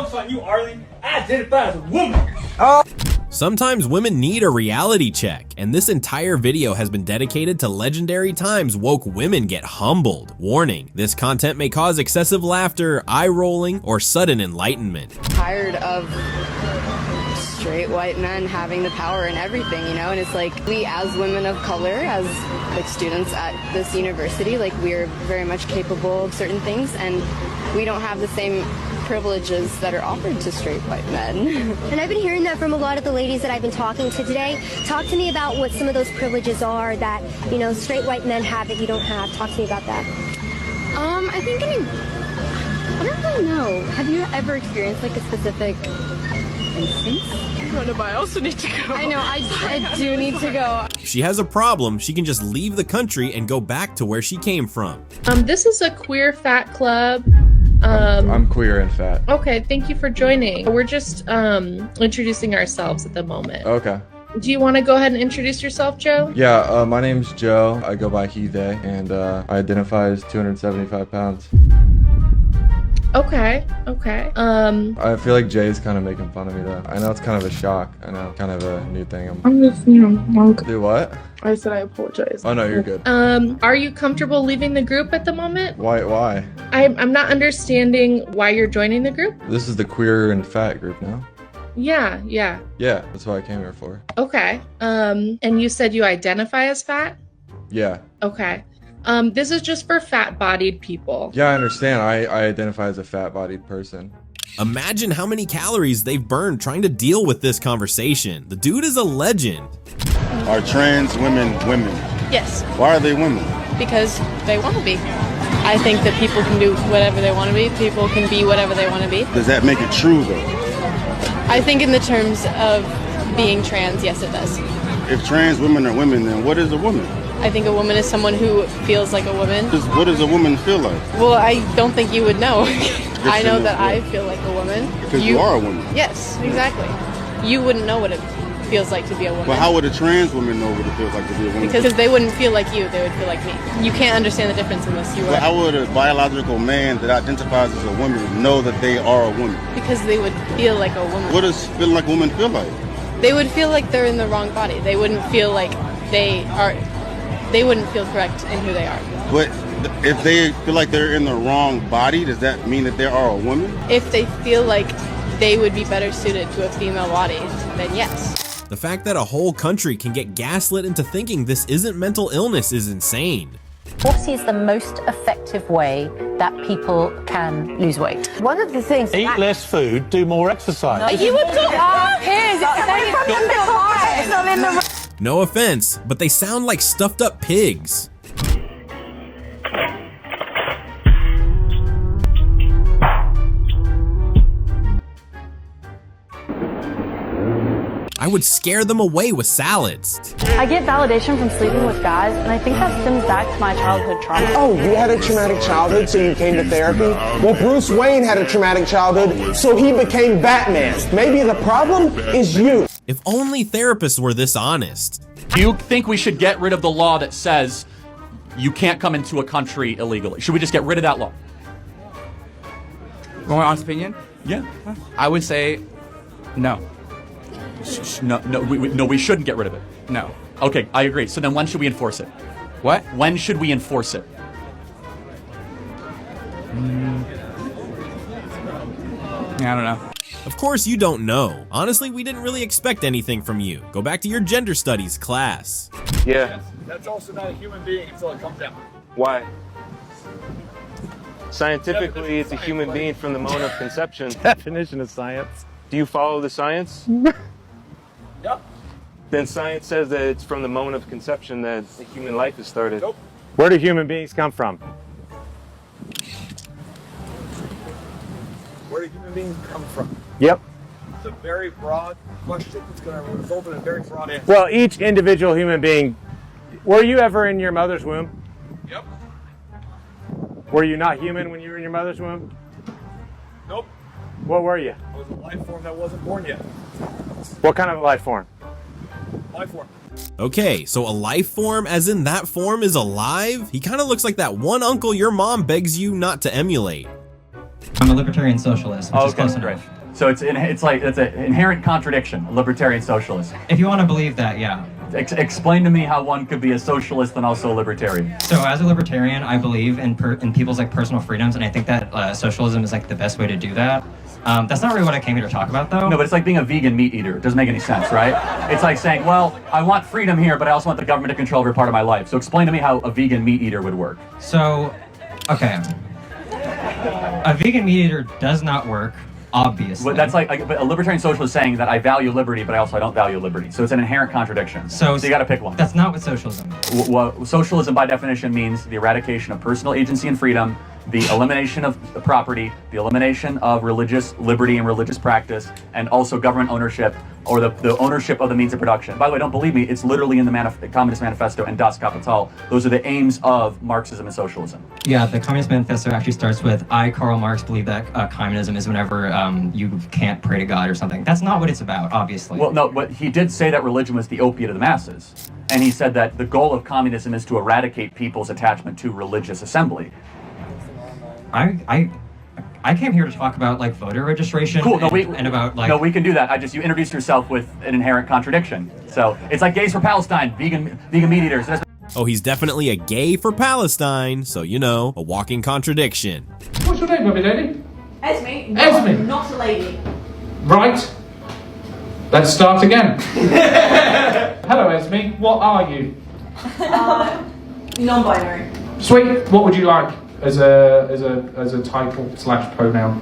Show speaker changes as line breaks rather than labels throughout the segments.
joke's on you, Arlie. I identify as a woman.
Sometimes women need a reality check, and this entire video has been dedicated to legendary times woke women get humbled. Warning, this content may cause excessive laughter, eye rolling, or sudden enlightenment.
Tired of straight white men having the power and everything, you know, and it's like we as women of color, as like students at this university, like we're very much capable of certain things, and we don't have the same privileges that are offered to straight white men.
And I've been hearing that from a lot of the ladies that I've been talking to today. Talk to me about what some of those privileges are that, you know, straight white men have that you don't have. Talk to me about that.
I think I don't really know. Have you ever experienced like a specific instance? I also need to go. I know, I do need to go.
If she has a problem, she can just leave the country and go back to where she came from.
This is a queer fat club.
I'm queer and fat.
Okay, thank you for joining. We're just introducing ourselves at the moment.
Okay.
Do you want to go ahead and introduce yourself, Joe?
Yeah, my name's Joe. I go by he, they, and I identify as 275 pounds.
Okay.
I feel like Jay's kind of making fun of me though. I know it's kind of a shock. I know, kind of a new thing.
I'm just, you know,
Do what?
I said I apologize.
Oh no, you're good.
Are you comfortable leaving the group at the moment?
Why?
I'm not understanding why you're joining the group.
This is the queer and fat group now.
Yeah.
Yeah, that's what I came here for.
Okay. And you said you identify as fat?
Yeah.
Okay. This is just for fat-bodied people.
Yeah, I understand. I identify as a fat-bodied person.
Imagine how many calories they've burned trying to deal with this conversation. The dude is a legend.
Are trans women women?
Yes,
Why are they women?
because they want to be. I think that people can do whatever they want to be. People can be whatever they want to be.
Does that make it true though?
I think in the terms of being trans, yes it does.
If trans women are women, then what is a woman?
I think a woman is someone who feels like a woman.
What does a woman feel like?
Well, I don't think you would know. I know
you
that
know.
I feel like a woman.
Because you are a woman.
Yes, exactly. You wouldn't know what it feels like to be a woman.
But how would a trans woman know what it feels like to be a woman?
Because they wouldn't feel like you, they would feel like me. You can't understand the difference unless you
But
are.
how would a biological man that identifies as a woman know that they are a woman?
Because they would feel like a woman.
What does feeling like a woman feel like?
They would feel like they're in the wrong body. They wouldn't feel like they wouldn't feel correct in who they are.
But if they feel like they're in the wrong body, does that mean that they are a woman?
If they feel like they would be better suited to a female body, then yes.
The fact that a whole country can get gaslit into thinking this isn't mental illness is insane.
What is the most effective way that people can lose weight? One of the things...
Eat less food, do more exercise.
You were talking about pigs. It's not in the...
No offense, but they sound like stuffed up pigs. I would scare them away with salads.
I get validation from sleeping with guys, and I think that stems back to my childhood trauma.
Oh, you had a traumatic childhood, so you came to therapy? Well, Bruce Wayne had a traumatic childhood, so he became Batman. Maybe the problem is you.
If only therapists were this honest.
Do you think we should get rid of the law that says you can't come into a country illegally? Should we just get rid of that law?
My honest opinion?
Yeah.
I would say no.
No, we shouldn't get rid of it.
No.
Okay, I agree. So then when should we enforce it?
What?
When should we enforce it?
I don't know.
Of course you don't know. Honestly, we didn't really expect anything from you. Go back to your gender studies class.
Yeah. That's also not a human being until it comes out.
Why? Scientifically, it's a human being from the moment of conception.
Definition of science.
Do you follow the science?
Yep.
Then science says that it's from the moment of conception that the human life is started.
Nope.
Where do human beings come from?
Where do human beings come from?
Yep.
It's a very broad question. It's going to result in a very broad answer.
Well, each individual human being. Were you ever in your mother's womb?
Yep.
Were you not human when you were in your mother's womb?
Nope.
What were you?
I was a life form that wasn't born yet.
What kind of life form?
Life form.
Okay, so a life form as in that form is alive? He kind of looks like that one uncle your mom begs you not to emulate.
I'm a libertarian socialist, which is close enough.
So it's an inherent contradiction, a libertarian socialist.
If you want to believe that, yeah.
Explain to me how one could be a socialist and also a libertarian.
So as a libertarian, I believe in people's like personal freedoms, and I think that socialism is like the best way to do that. That's not really what I came here to talk about, though.
No, but it's like being a vegan meat eater. It doesn't make any sense, right? It's like saying, well, I want freedom here, but I also want the government to control every part of my life. So explain to me how a vegan meat eater would work.
So, okay. A vegan meat eater does not work, obviously.
But that's like a libertarian socialist saying that I value liberty, but I don't value liberty. So it's an inherent contradiction. So you got to pick one.
That's not what socialism is.
Socialism, by definition, means the eradication of personal agency and freedom, the elimination of property, the elimination of religious liberty and religious practice, and also government ownership, or the ownership of the means of production. By the way, don't believe me, it's literally in the Communist Manifesto and Das Kapital. Those are the aims of Marxism and socialism.
Yeah, the Communist Manifesto actually starts with, I, Karl Marx, believe that communism is whenever you can't pray to God or something. That's not what it's about, obviously.
Well, no, but he did say that religion was the opiate of the masses. And he said that the goal of communism is to eradicate people's attachment to religious assembly.
I came here to talk about like voter registration.
Cool.
And about like.
No, we can do that. You introduced yourself with an inherent contradiction. So it's like gays for Palestine, vegan meat eaters.
Oh, he's definitely a gay for Palestine, so you know, a walking contradiction.
What's your name, lovely lady?
Esme.
Esme.
Not a lady.
Right. Let's start again. Hello, Esme. What are you?
Non-binary.
Sweet. What would you like as a title / pronoun?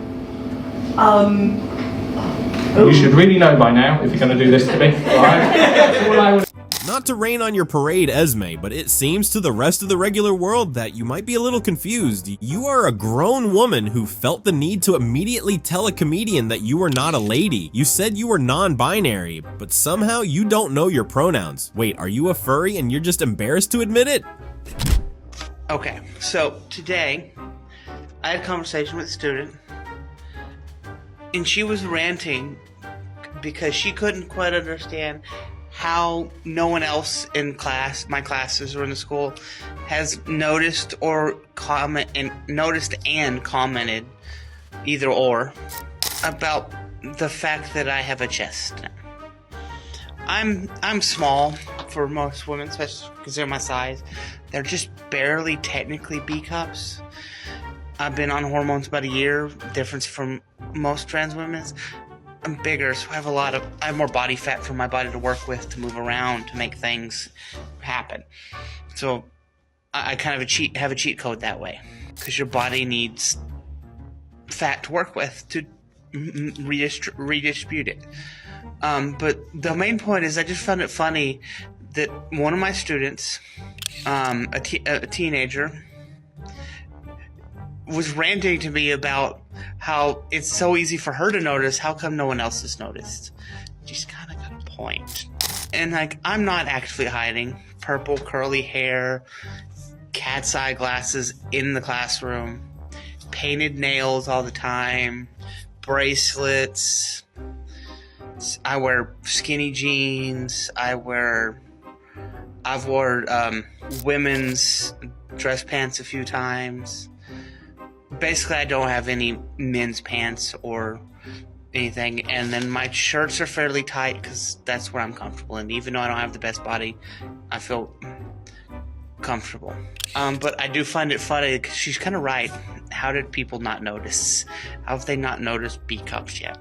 You should really know by now if you're going to do this to me. Right?
Not to rain on your parade, Esme, but it seems to the rest of the regular world that you might be a little confused. You are a grown woman who felt the need to immediately tell a comedian that you were not a lady. You said you were non-binary, but somehow you don't know your pronouns. Wait, are you a furry and you're just embarrassed to admit it?
Okay, so today I had a conversation with a student, and she was ranting because she couldn't quite understand how no one else in class, my classes or in the school, has noticed and commented either or about the fact that I have a chest. I'm small for most women, especially considering my size. They're just barely technically B cups. I've been on hormones about a year, difference from most trans women. I'm bigger, so I have more body fat for my body to work with, to move around, to make things happen. So I kind of have a cheat code that way, because your body needs fat to work with to redistribute it. But the main point is I just found it funny that one of my students, a teenager, was ranting to me about how it's so easy for her to notice, how come no one else has noticed? She's kind of got a point. And like, I'm not actively hiding. Purple curly hair, cat's eye glasses in the classroom, painted nails all the time, bracelets. I wear skinny jeans. I've worn women's dress pants a few times. Basically, I don't have any men's pants or anything, and then my shirts are fairly tight because that's where I'm comfortable. And even though I don't have the best body, I feel comfortable. But I do find it funny because she's kind of right. How did people not notice? How have they not noticed B cups yet?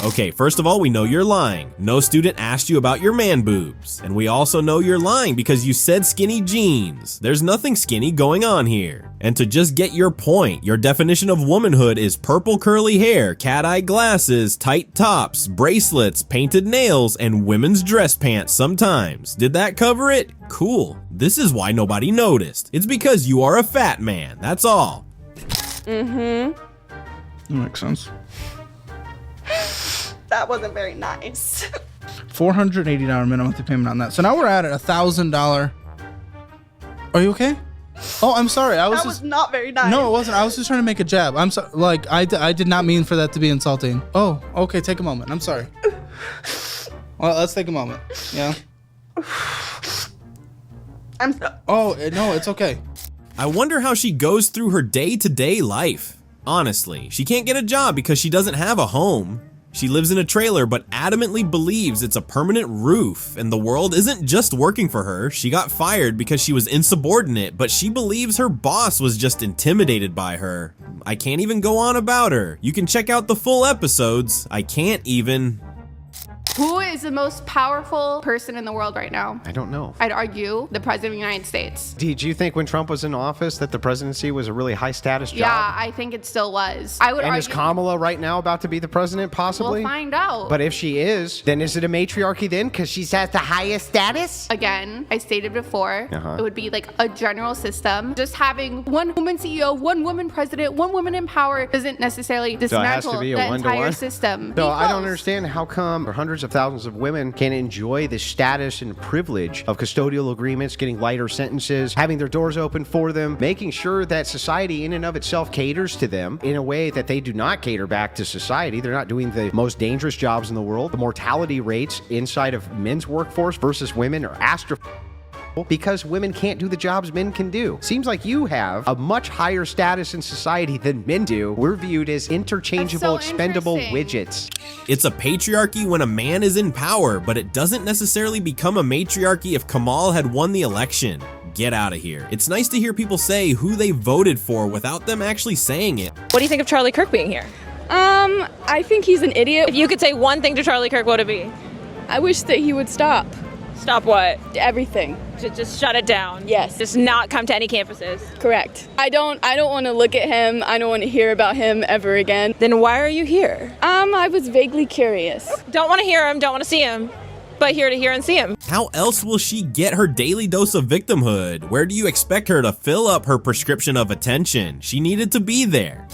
Okay, first of all, we know you're lying. No student asked you about your man boobs. And we also know you're lying because you said skinny jeans. There's nothing skinny going on here. And to just get your point, your definition of womanhood is purple curly hair, cat-eye glasses, tight tops, bracelets, painted nails, and women's dress pants sometimes. Did that cover it? Cool. This is why nobody noticed. It's because you are a fat man, that's all.
Mm-hmm.
That makes sense.
That wasn't very nice.
$480 minimum monthly payment on that. So now we're at $1,000. Are you okay? Oh, I'm sorry.
That was not very nice.
No, it wasn't. I was just trying to make a jab. I'm sorry. Like, I did not mean for that to be insulting. Oh, okay. Take a moment. I'm sorry. Well, let's take a moment. Yeah. Oh, no, it's okay.
I wonder how she goes through her day-to-day life. Honestly, she can't get a job because she doesn't have a home. She lives in a trailer but adamantly believes it's a permanent roof, and the world isn't just working for her. She got fired because she was insubordinate, but she believes her boss was just intimidated by her. I can't even go on about her. You can check out the full episodes. I can't even.
Who is the most powerful person in the world right now?
I don't know.
I'd argue the President of the United States.
Did you think when Trump was in office that the presidency was a really high status job?
Yeah, I think it still was. I would
And
argue.
is Kamala right now about to be the president, possibly?
We'll find out.
But if she is, then is it a matriarchy then? Because she's at the highest status?
Again, I stated before,
Uh-huh.
it would be like a general system. Just having one woman CEO, one woman president, one woman in power doesn't necessarily
So it has
dismantle
to be a
the entire
one-to-one?
system.
No, I don't understand how come hundreds of thousands of women can enjoy the status and privilege of custodial agreements, getting lighter sentences, having their doors open for them, making sure that society in and of itself caters to them in a way that they do not cater back to society. They're not doing the most dangerous jobs in the world. The mortality rates inside of men's workforce versus women are astronomical because women can't do the jobs men can do. Seems like you have a much higher status in society than men do. We're viewed as interchangeable, expendable widgets.
It's a patriarchy when a man is in power, but it doesn't necessarily become a matriarchy if Kamal had won the election. Get out of here. It's nice to hear people say who they voted for without them actually saying it.
What do you think of Charlie Kirk being here?
I think he's an idiot.
If you could say one thing to Charlie Kirk, what would it be?
I wish that he would stop.
Stop what?
Everything.
Just shut it down.
Yes.
Just not come to any campuses.
Correct. I don't want to look at him. I don't want to hear about him ever again.
Then why are you here?
I was vaguely curious.
Don't want to hear him, don't want to see him, but here to hear and see him.
How else will she get her daily dose of victimhood? Where do you expect her to fill up her prescription of attention? She needed to be there.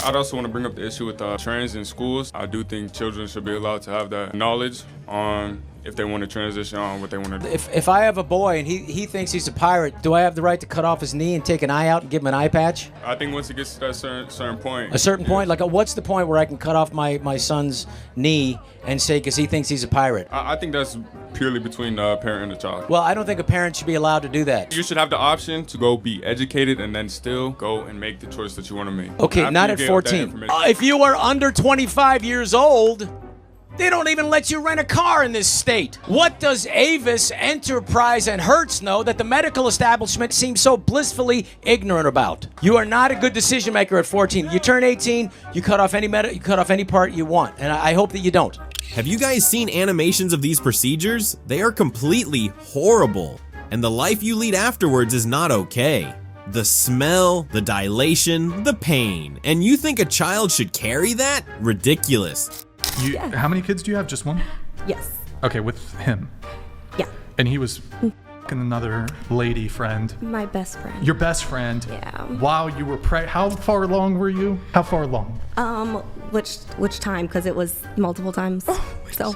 I'd also want to bring up the issue with trans in schools. I do think children should be allowed to have that knowledge on if they want to transition on what they want to do.
If I have a boy and he thinks he's a pirate, do I have the right to cut off his knee and take an eye out and give him an eye patch?
I think once it gets to that certain point.
A certain point? Like, what's the point where I can cut off my son's knee and say, because he thinks he's a pirate?
I think that's purely between the parent and the child.
Well, I don't think a parent should be allowed to do that.
You should have the option to go be educated and then still go and make the choice that you want to make.
Okay,
After
not
you
at
get
14.
that
If you are under 25 years old, they don't even let you rent a car in this state. What does Avis, Enterprise, and Hertz know that the medical establishment seems so blissfully ignorant about? You are not a good decision maker at 14. You turn 18, you cut off any part you want, and I hope that you don't.
Have you guys seen animations of these procedures? They are completely horrible, and the life you lead afterwards is not okay. The smell, the dilation, the pain, and you think a child should carry that? Ridiculous.
How many kids do you have? Just one?
Yes.
Okay, with him.
Yeah.
And he was another lady friend.
My best friend.
Your best friend.
Yeah.
While you were how far along were you? How far along?
Which time? Because it was multiple times. So.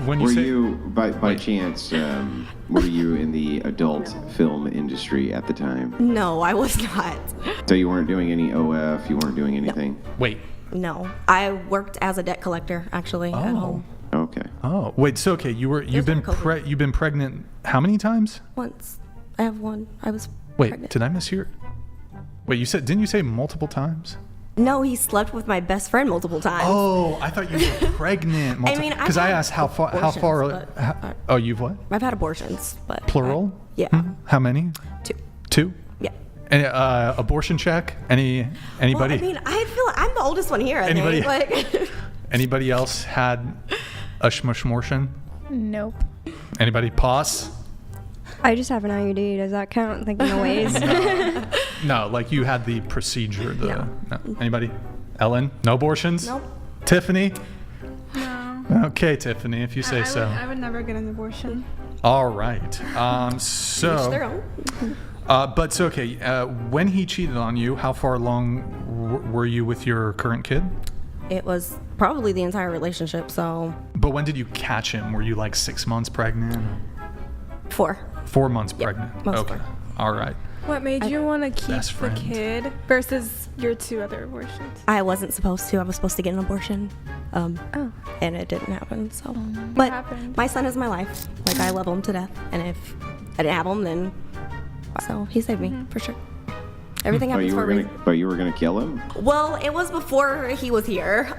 When you
were
say
you by chance were you in the adult film industry at the time?
No, I was not.
So you weren't doing any OF, you weren't doing anything?
No. Wait.
No, I worked as a debt collector actually at home.
Okay.
Oh, wait. So okay, you've been pregnant how many times?
Once. I have one. I was
Wait, did I mishear? Wait, didn't you say multiple times?
No, he slept with my best friend multiple times.
Oh, I thought you were pregnant. Because I asked how far. Oh, you've what?
I've had abortions, but
plural.
Yeah.
How many? Two.
Yeah.
And abortion check? Anybody?
Well, I mean, I feel like I'm the oldest one here. I think. Like.
Anybody else had a shmushmortion?
Nope.
Anybody? Pause.
I just have an IUD. Does that count? Like in the ways?
No, like you had the procedure.
No.
Anybody? Ellen? No abortions?
Nope.
Tiffany?
No.
Okay, Tiffany, if you say so.
I would never get an abortion.
All right. So. But okay. When he cheated on you, how far along were you with your current kid?
It was probably the entire relationship. So.
But when did you catch him? Were you like 6 months pregnant?
4.
4 months pregnant. Okay.
4.
All right.
What made you want to keep
Best friend.
the kid versus your 2 other abortions?
I wasn't supposed to. I was supposed to get an abortion. And it didn't happen. So. But
happened?
my son is my life. Like I love him to death. And if I didn't have him, then so he saved me for sure. Everything happens for a reason.
But you were gonna kill him?
Well, it was before he was here.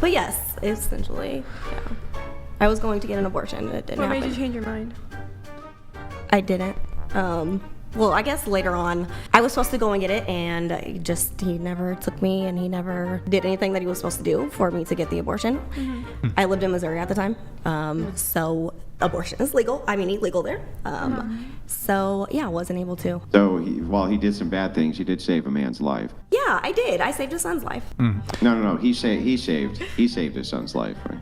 But yes, essentially, yeah. I was going to get an abortion and it didn't happen.
What made you change your mind?
I didn't. Well, I guess later on, I was supposed to go and get it, and he never took me, and he never did anything that he was supposed to do for me to get the abortion.
Mm-hmm.
I lived in Missouri at the time, so abortion is legal. I mean, illegal there. So yeah, I wasn't able to.
So while he did some bad things, he did save a man's life.
Yeah, I did. I saved his son's life.
No. He saved his son's life, right?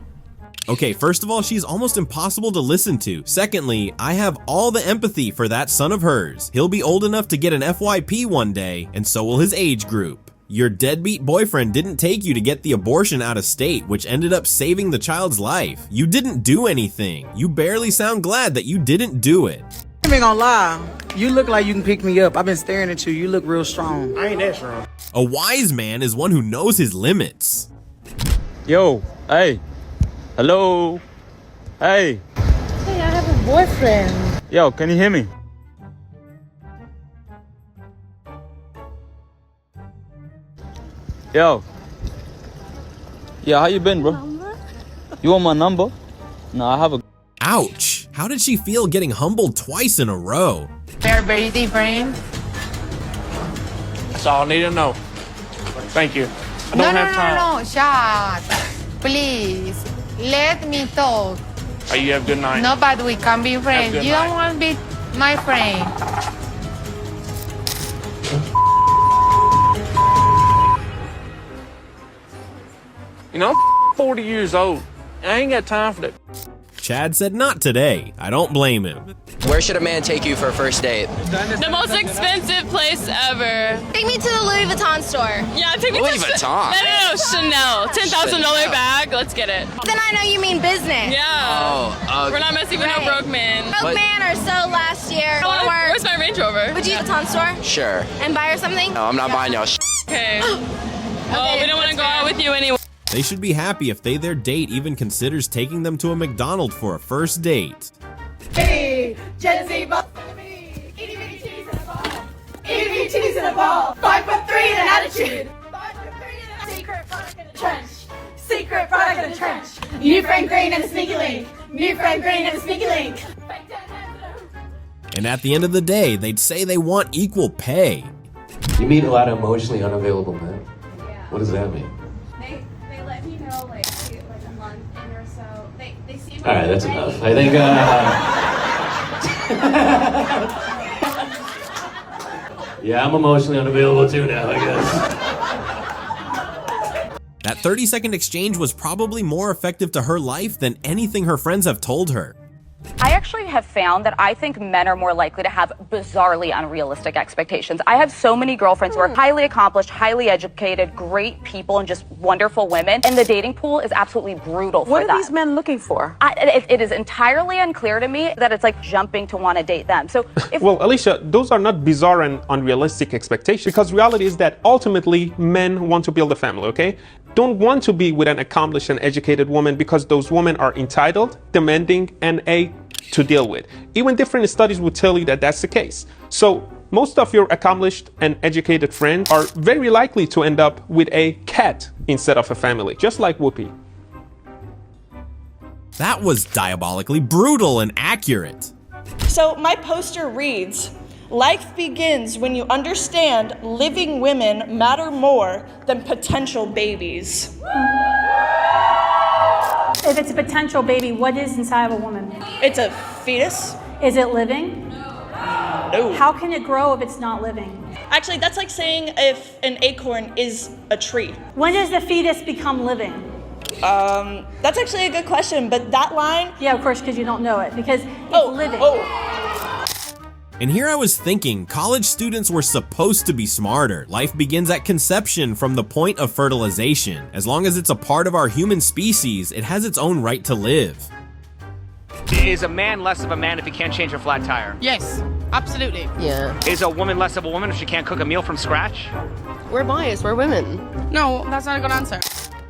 Okay, first of all, she's almost impossible to listen to. Secondly, I have all the empathy for that son of hers. He'll be old enough to get an FYP one day, and so will his age group. Your deadbeat boyfriend didn't take you to get the abortion out of state, which ended up saving the child's life. You didn't do anything. You barely sound glad that you didn't do it.
I ain't gonna lie, you look like you can pick me up. I've been staring at you. You look real strong. I ain't that strong.
A wise man is one who knows his limits.
Yo, hey. Hello? Hey.
Hey, I have a boyfriend.
Yo, can you hear me? Yo. Yeah, how you been, bro? You want my number? No, I have a...
Ouch! How did she feel getting humbled twice in a row?
They're very different.
That's all I need to know. Thank you. I don't have time.
No, shut. Please, let me talk.
Oh, you have a good night.
No, but we can be friends.
good
You
night.
don't want to be my friend.
You know, I'm 40 years old. I ain't got time for that.
Chad said not today. I don't blame him.
Where should a man take you for a first date?
The most expensive place ever.
Take me to the Louis Vuitton store.
Yeah, take me
Louis
to
Vuitton?
No, Chanel. $10,000
Chanel.
bag. Let's get it.
Then I know you mean business.
Yeah. We're not messing with no broke men.
Broke man or so last year.
Where's my Range Rover?
Would you go to the Vuitton store
Sure.
and buy her something?
No, I'm not buying y'all
Okay. Well, we don't want to go out with you anyway.
They should be happy if their date even considers taking them to a McDonald's for a first date.
Hey, Gen Z, me. Itty bitty cheese in a ball. Itty bitty cheese in a ball. 5'3" and an attitude. 5'3" and a secret product in the trench. Secret product in the trench. New friend green and a sneaky link. New friend green and a sneaky link.
And at the end of the day, they'd say they want equal pay.
You meet a lot of emotionally unavailable men. What does that mean?
They let me know like a month in or so. They see.
All right, that's enough. I think. Yeah, I'm emotionally unavailable too now, I guess.
That 30-second exchange was probably more effective to her life than anything her friends have told her.
I actually have found that I think men are more likely to have bizarrely unrealistic expectations. I have so many girlfriends who are highly accomplished, highly educated, great people, and just wonderful women. And the dating pool is absolutely brutal for them.
What are these men looking for?
It is entirely unclear to me that it's like jumping to want to date them. So if
Well, Alicia, those are not bizarre and unrealistic expectations, because reality is that ultimately men want to build a family, okay? Don't want to be with an accomplished and educated woman because those women are entitled, demanding, and to deal with. Even different studies would tell you that that's the case. So most of your accomplished and educated friends are very likely to end up with a cat instead of a family, just like Whoopi.
That was diabolically brutal and accurate.
So my poster reads, life begins when you understand living women matter more than potential babies.
If it's a potential baby, what is inside of a woman?
It's a fetus.
Is it living?
No.
How can it grow if it's not living?
Actually, that's like saying if an acorn is a tree.
When does the fetus become living?
That's actually a good question, but that line...
Yeah, of course, because you don't know it, because it's living.
And here I was thinking, college students were supposed to be smarter. Life begins at conception from the point of fertilization. As long as it's a part of our human species, it has its own right to live.
Is a man less of a man if he can't change a flat tire?
Yes, absolutely.
Yeah. Is a woman less of a woman if she can't cook a meal from scratch?
We're biased, we're women. No, that's not a good answer.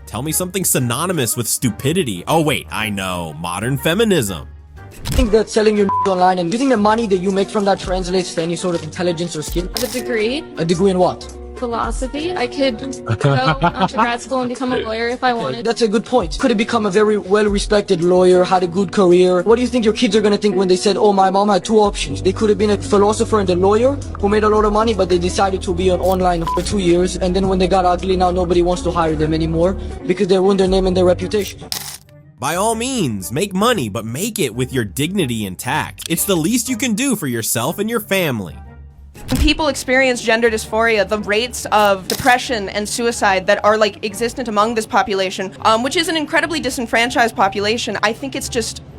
Tell me something synonymous with stupidity. Oh wait, I know, modern feminism.
I think that selling your online, and do you think the money that you make from that translates to any sort of intelligence or skill?
A degree?
A degree in what?
philosophy. I could go to grad school and become a lawyer if I wanted.
That's a good point. Could have become a very well-respected lawyer, had a good career. What do you think your kids are going to think when they said, oh, my mom had two options? They could have been a philosopher and a lawyer who made a lot of money, but they decided to be on online for 2 years. And then when they got ugly, now nobody wants to hire them anymore because they ruined their name and their reputation.
By all means, make money, but make it with your dignity intact. It's the least you can do for yourself and your family.
When people experience gender dysphoria, the rates of depression and suicide that are like existent among this population, which is an incredibly disenfranchised population, I think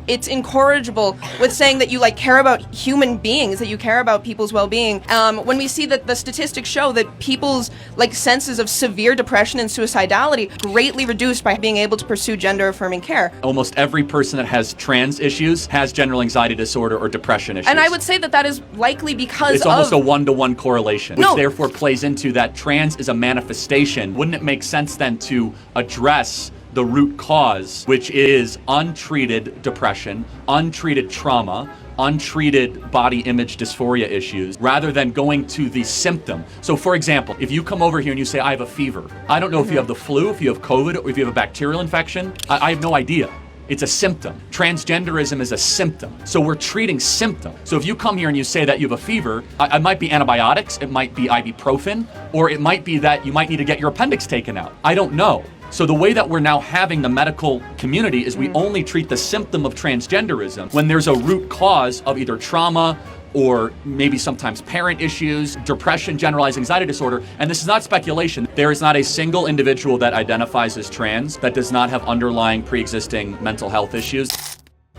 it's incorrigible with saying that you like care about human beings, that you care about people's well-being. When we see that the statistics show that people's like senses of severe depression and suicidality greatly reduced by being able to pursue gender-affirming care.
Almost every person that has trans issues has general anxiety disorder or depression issues.
And I would say that that is likely because
it's almost a one-to-one correlation,
No.
which therefore plays into that trans is a manifestation. Wouldn't it make sense then to address the root cause, which is untreated depression, untreated trauma, untreated body image dysphoria issues, rather than going to the symptom? So for example, if you come over here and you say, I have a fever, I don't know if you have the flu, if you have COVID, or if you have a bacterial infection, I have no idea. It's a symptom. Transgenderism is a symptom. So we're treating symptom. So if you come here and you say that you have a fever, it might be antibiotics, it might be ibuprofen, or it might be that you might need to get your appendix taken out. I don't know. So the way that we're now having the medical community is we only treat the symptom of transgenderism when there's a root cause of either trauma or maybe sometimes parent issues, depression, generalized anxiety disorder. And this is not speculation. There is not a single individual that identifies as trans that does not have underlying pre-existing mental health issues.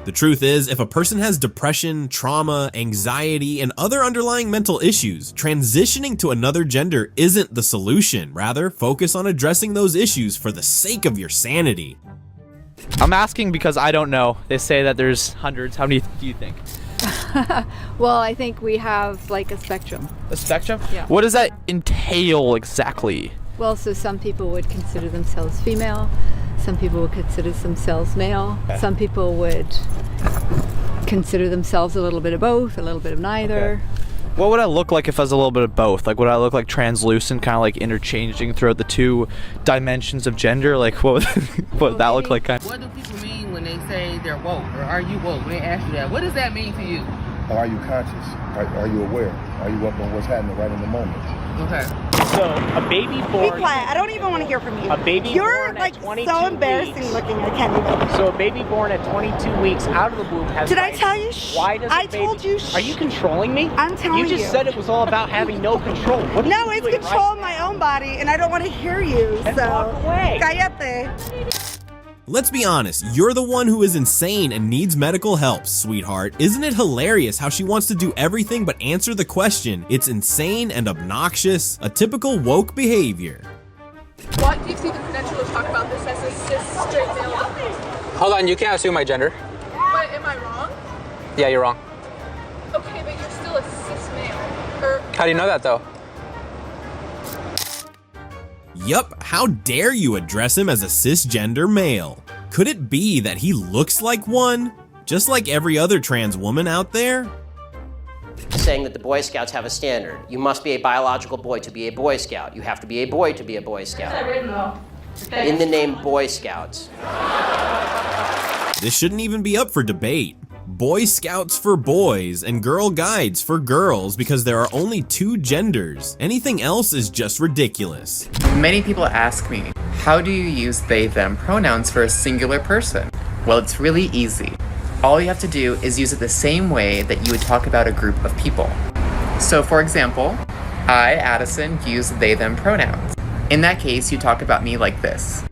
The truth is, if a person has depression, trauma, anxiety, and other underlying mental issues, transitioning to another gender isn't the solution. Rather, focus on addressing those issues for the sake of your sanity.
I'm asking because I don't know. They say that there's hundreds. How many do you think?
Well, I think we have like a spectrum.
A spectrum?
Yeah.
What does that entail exactly?
Well, so some people would consider themselves female, some people would consider themselves male,
Okay.
some people would consider themselves a little bit of both, a little bit of neither.
What would I look like if I was a little bit of both? Like, would I look like translucent, kind of like interchanging throughout the two dimensions of gender? Like, what would that look like?
What do people mean when they say they're woke, or are you woke? When they ask you that, what does that mean to you?
Are you conscious? Are you aware? Are you up on what's happening right in the moment?
Okay.
So a baby born.
Be quiet. I don't even want to hear from you.
A baby
You're
born
like
at 22
so embarrassing
weeks.
looking. I can't even.
So a baby born at 22 weeks out of the womb has.
Did I
rights.
tell you?
Why does
I
a baby...
told you.
Are you controlling me?
I'm telling you.
You just said it was all about having no control. What are
No,
you
it's
doing
control
right
of my own body, and I don't want to hear you.
Then
so
walk away.
Cállate.
Let's be honest, you're the one who is insane and needs medical help, sweetheart. Isn't it hilarious how she wants to do everything but answer the question? It's insane and obnoxious, a typical woke behavior.
Why do you see the credential to talk about this as a cis straight male?
Hold on, you can't assume my gender.
But am I wrong?
Yeah, you're wrong.
Okay, but you're still a cis male. Or
How do you know that though?
Yup, how dare you address him as a cisgender male? Could it be that he looks like one? Just like every other trans woman out there?
Saying that the Boy Scouts have a standard. You must be a biological boy to be a Boy Scout. You have to be a boy to be a Boy Scout. In the name Boy Scouts.
This shouldn't even be up for debate. Boy Scouts for boys and Girl Guides for girls because there are only two genders. Anything else is just ridiculous.
Many people ask me, how do you use they, them pronouns for a singular person? Well, it's really easy. All you have to do is use it the same way that you would talk about a group of people. So for example, I, Addison, use they, them pronouns. In that case, you talk about me like this.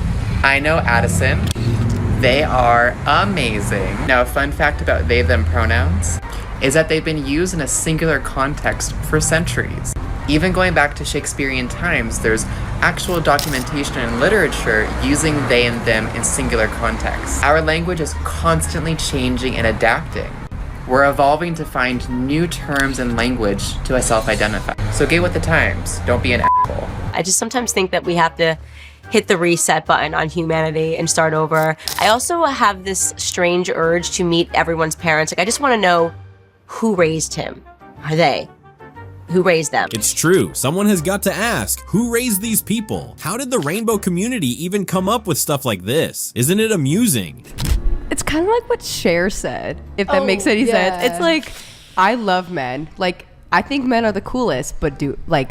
I know Addison. They are amazing. Now, a fun fact about they, them pronouns is that they've been used in a singular context for centuries. Even going back to Shakespearean times, there's actual documentation and literature using they and them in singular contexts. Our language is constantly changing and adapting. We're evolving to find new terms and language to self-identify. So get with the times, don't be an asshole.
I just sometimes think that we have to hit the reset button on humanity and start over. I also have this strange urge to meet everyone's parents. Like, I just want to know who raised him. Are they? Who raised them?
It's true. Someone has got to ask, who raised these people? How did the rainbow community even come up with stuff like this? Isn't it amusing?
It's kind of like what Cher said, if that makes any sense. It's like, I love men. Like, I think men are the coolest, but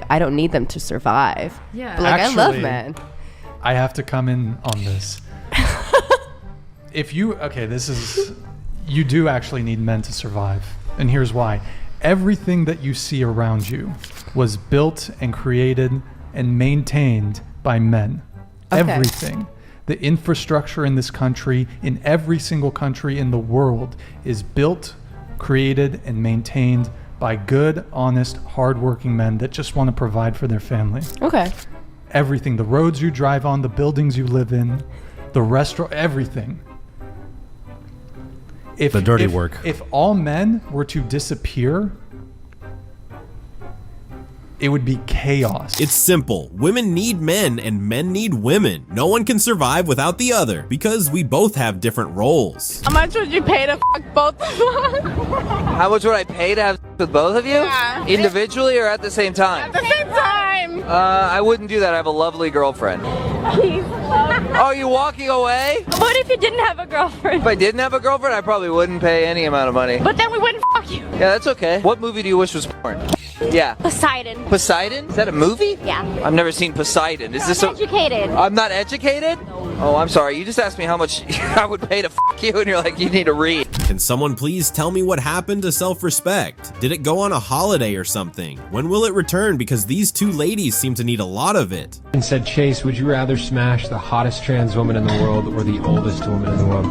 I don't need them to survive.
Yeah.
But like,
Actually,
I love men.
I have to come in on this. You do actually need men to survive. And here's why. Everything that you see around you was built and created and maintained by men.
Okay.
Everything. The infrastructure in this country, in every single country in the world, is built, created, and maintained by good, honest, hardworking men that just want to provide for their family.
Okay.
Everything, the roads you drive on, the buildings you live in, the restaurant, everything.
The dirty work.
If all men were to disappear, it would be chaos.
It's simple. Women need men and men need women. No one can survive without the other because we both have different roles.
How much would you pay to fuck both of us?
How much would I pay to have sex with both of you?
Yeah.
Individually or at the same time?
At the same time.
I wouldn't do that. I have a lovely girlfriend.
Please, love.
Oh, are you walking away?
What if you didn't have a girlfriend?
If I didn't have a girlfriend, I probably wouldn't pay any amount of money.
But then we wouldn't fuck you.
Yeah, that's okay. What movie do you wish was porn? Yeah.
Poseidon.
Poseidon? Is that a movie?
Yeah.
I've never seen Poseidon. Is this
educated.
I'm not educated? Oh, I'm sorry. You just asked me how much I would pay to fuck you, and you're like, you need to read.
Can someone please tell me what happened to self-respect? Did it go on a holiday or something? When will it return? Because these two ladies seem to need a lot of it.
And said, Chase, would you rather smash the hottest trans woman in the world or the oldest woman in the world?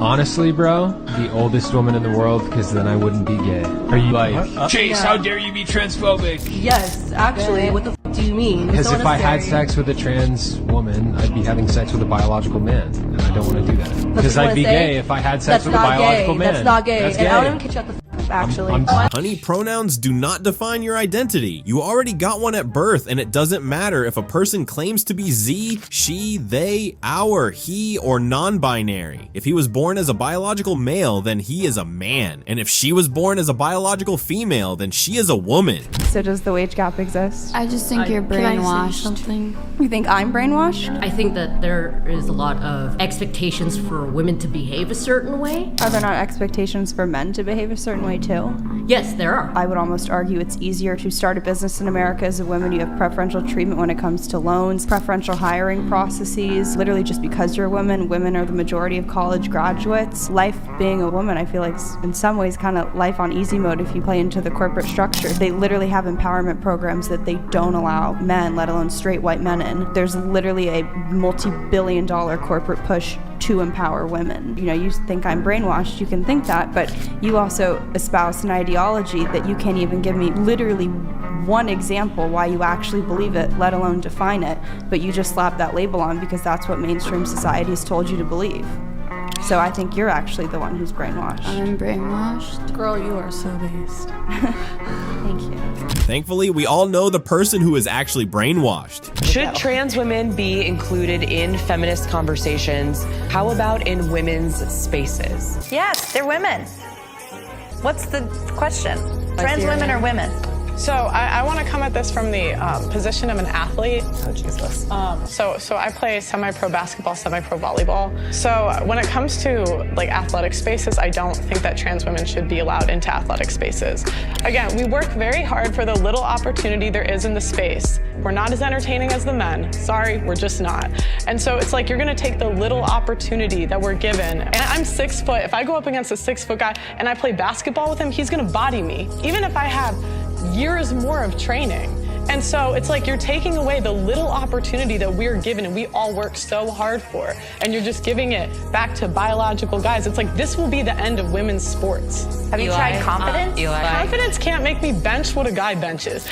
Honestly, bro, the oldest woman in the world, because then I wouldn't be gay. Are you like,
Chase, how dare you be transphobic?
Yes, actually. What the f do you mean?
because if I had sex with a trans woman, I'd be having sex with a biological man, and I don't want to do that. Because I'd be gay if I had sex with a biological man.
That's not gay.
That's
And
gay.
I don't even catch up the f actually.
Honey, pronouns do not define your identity. You already got one at birth, and it doesn't matter if a person claims to be Z, she, they, our, he, or non-binary. If he was born as a biological male, then he is a man. And if she was born as a biological female, then she is a woman.
So does the wage gap exist?
I just think you're brainwashed. Something.
You think I'm brainwashed?
I think that there is a lot of expectations for women to behave a certain way.
Are there not expectations for men to behave a certain way too?
Yes, there are.
I would almost argue it's easier to start a business in America as a woman. You have preferential treatment when it comes to loans, preferential hiring processes. Literally just because you're a woman, women are the majority of college graduates. Life being a woman, I feel like in some ways kind of life on easy mode if you play into the corporate structure. They literally have empowerment programs that they don't allow men, let alone straight white men in. There's literally a multi-billion-dollar corporate push to empower women. You know, you think I'm brainwashed, you can think that, but you also espouse an ideology that you can't even give me literally one example why you actually believe it, let alone define it, but you just slap that label on because that's what mainstream society has told you to believe. So I think you're actually the one who's brainwashed.
I'm brainwashed.
Girl, you are so based.
Thank you.
Thankfully, we all know the person who is actually brainwashed.
Should trans women be included in feminist conversations? How about in women's spaces?
Yes, they're women. What's the question? Trans women or women?
So I want to come at this from the position of an athlete. Oh, Jesus. So I play semi-pro basketball, semi-pro volleyball. So when it comes to like athletic spaces, I don't think that trans women should be allowed into athletic spaces. Again, we work very hard for the little opportunity there is in the space. We're not as entertaining as the men. Sorry, we're just not. And so it's like you're going to take the little opportunity that we're given. And I'm 6 foot. If I go up against a 6 foot guy and I play basketball with him, he's going to body me. Even if I have years more of training. And so it's like you're taking away the little opportunity that we're given and we all work so hard for, and you're just giving it back to biological guys. It's like this will be the end of women's sports.
Have you tried confidence?
Confidence can't make me bench what a guy benches.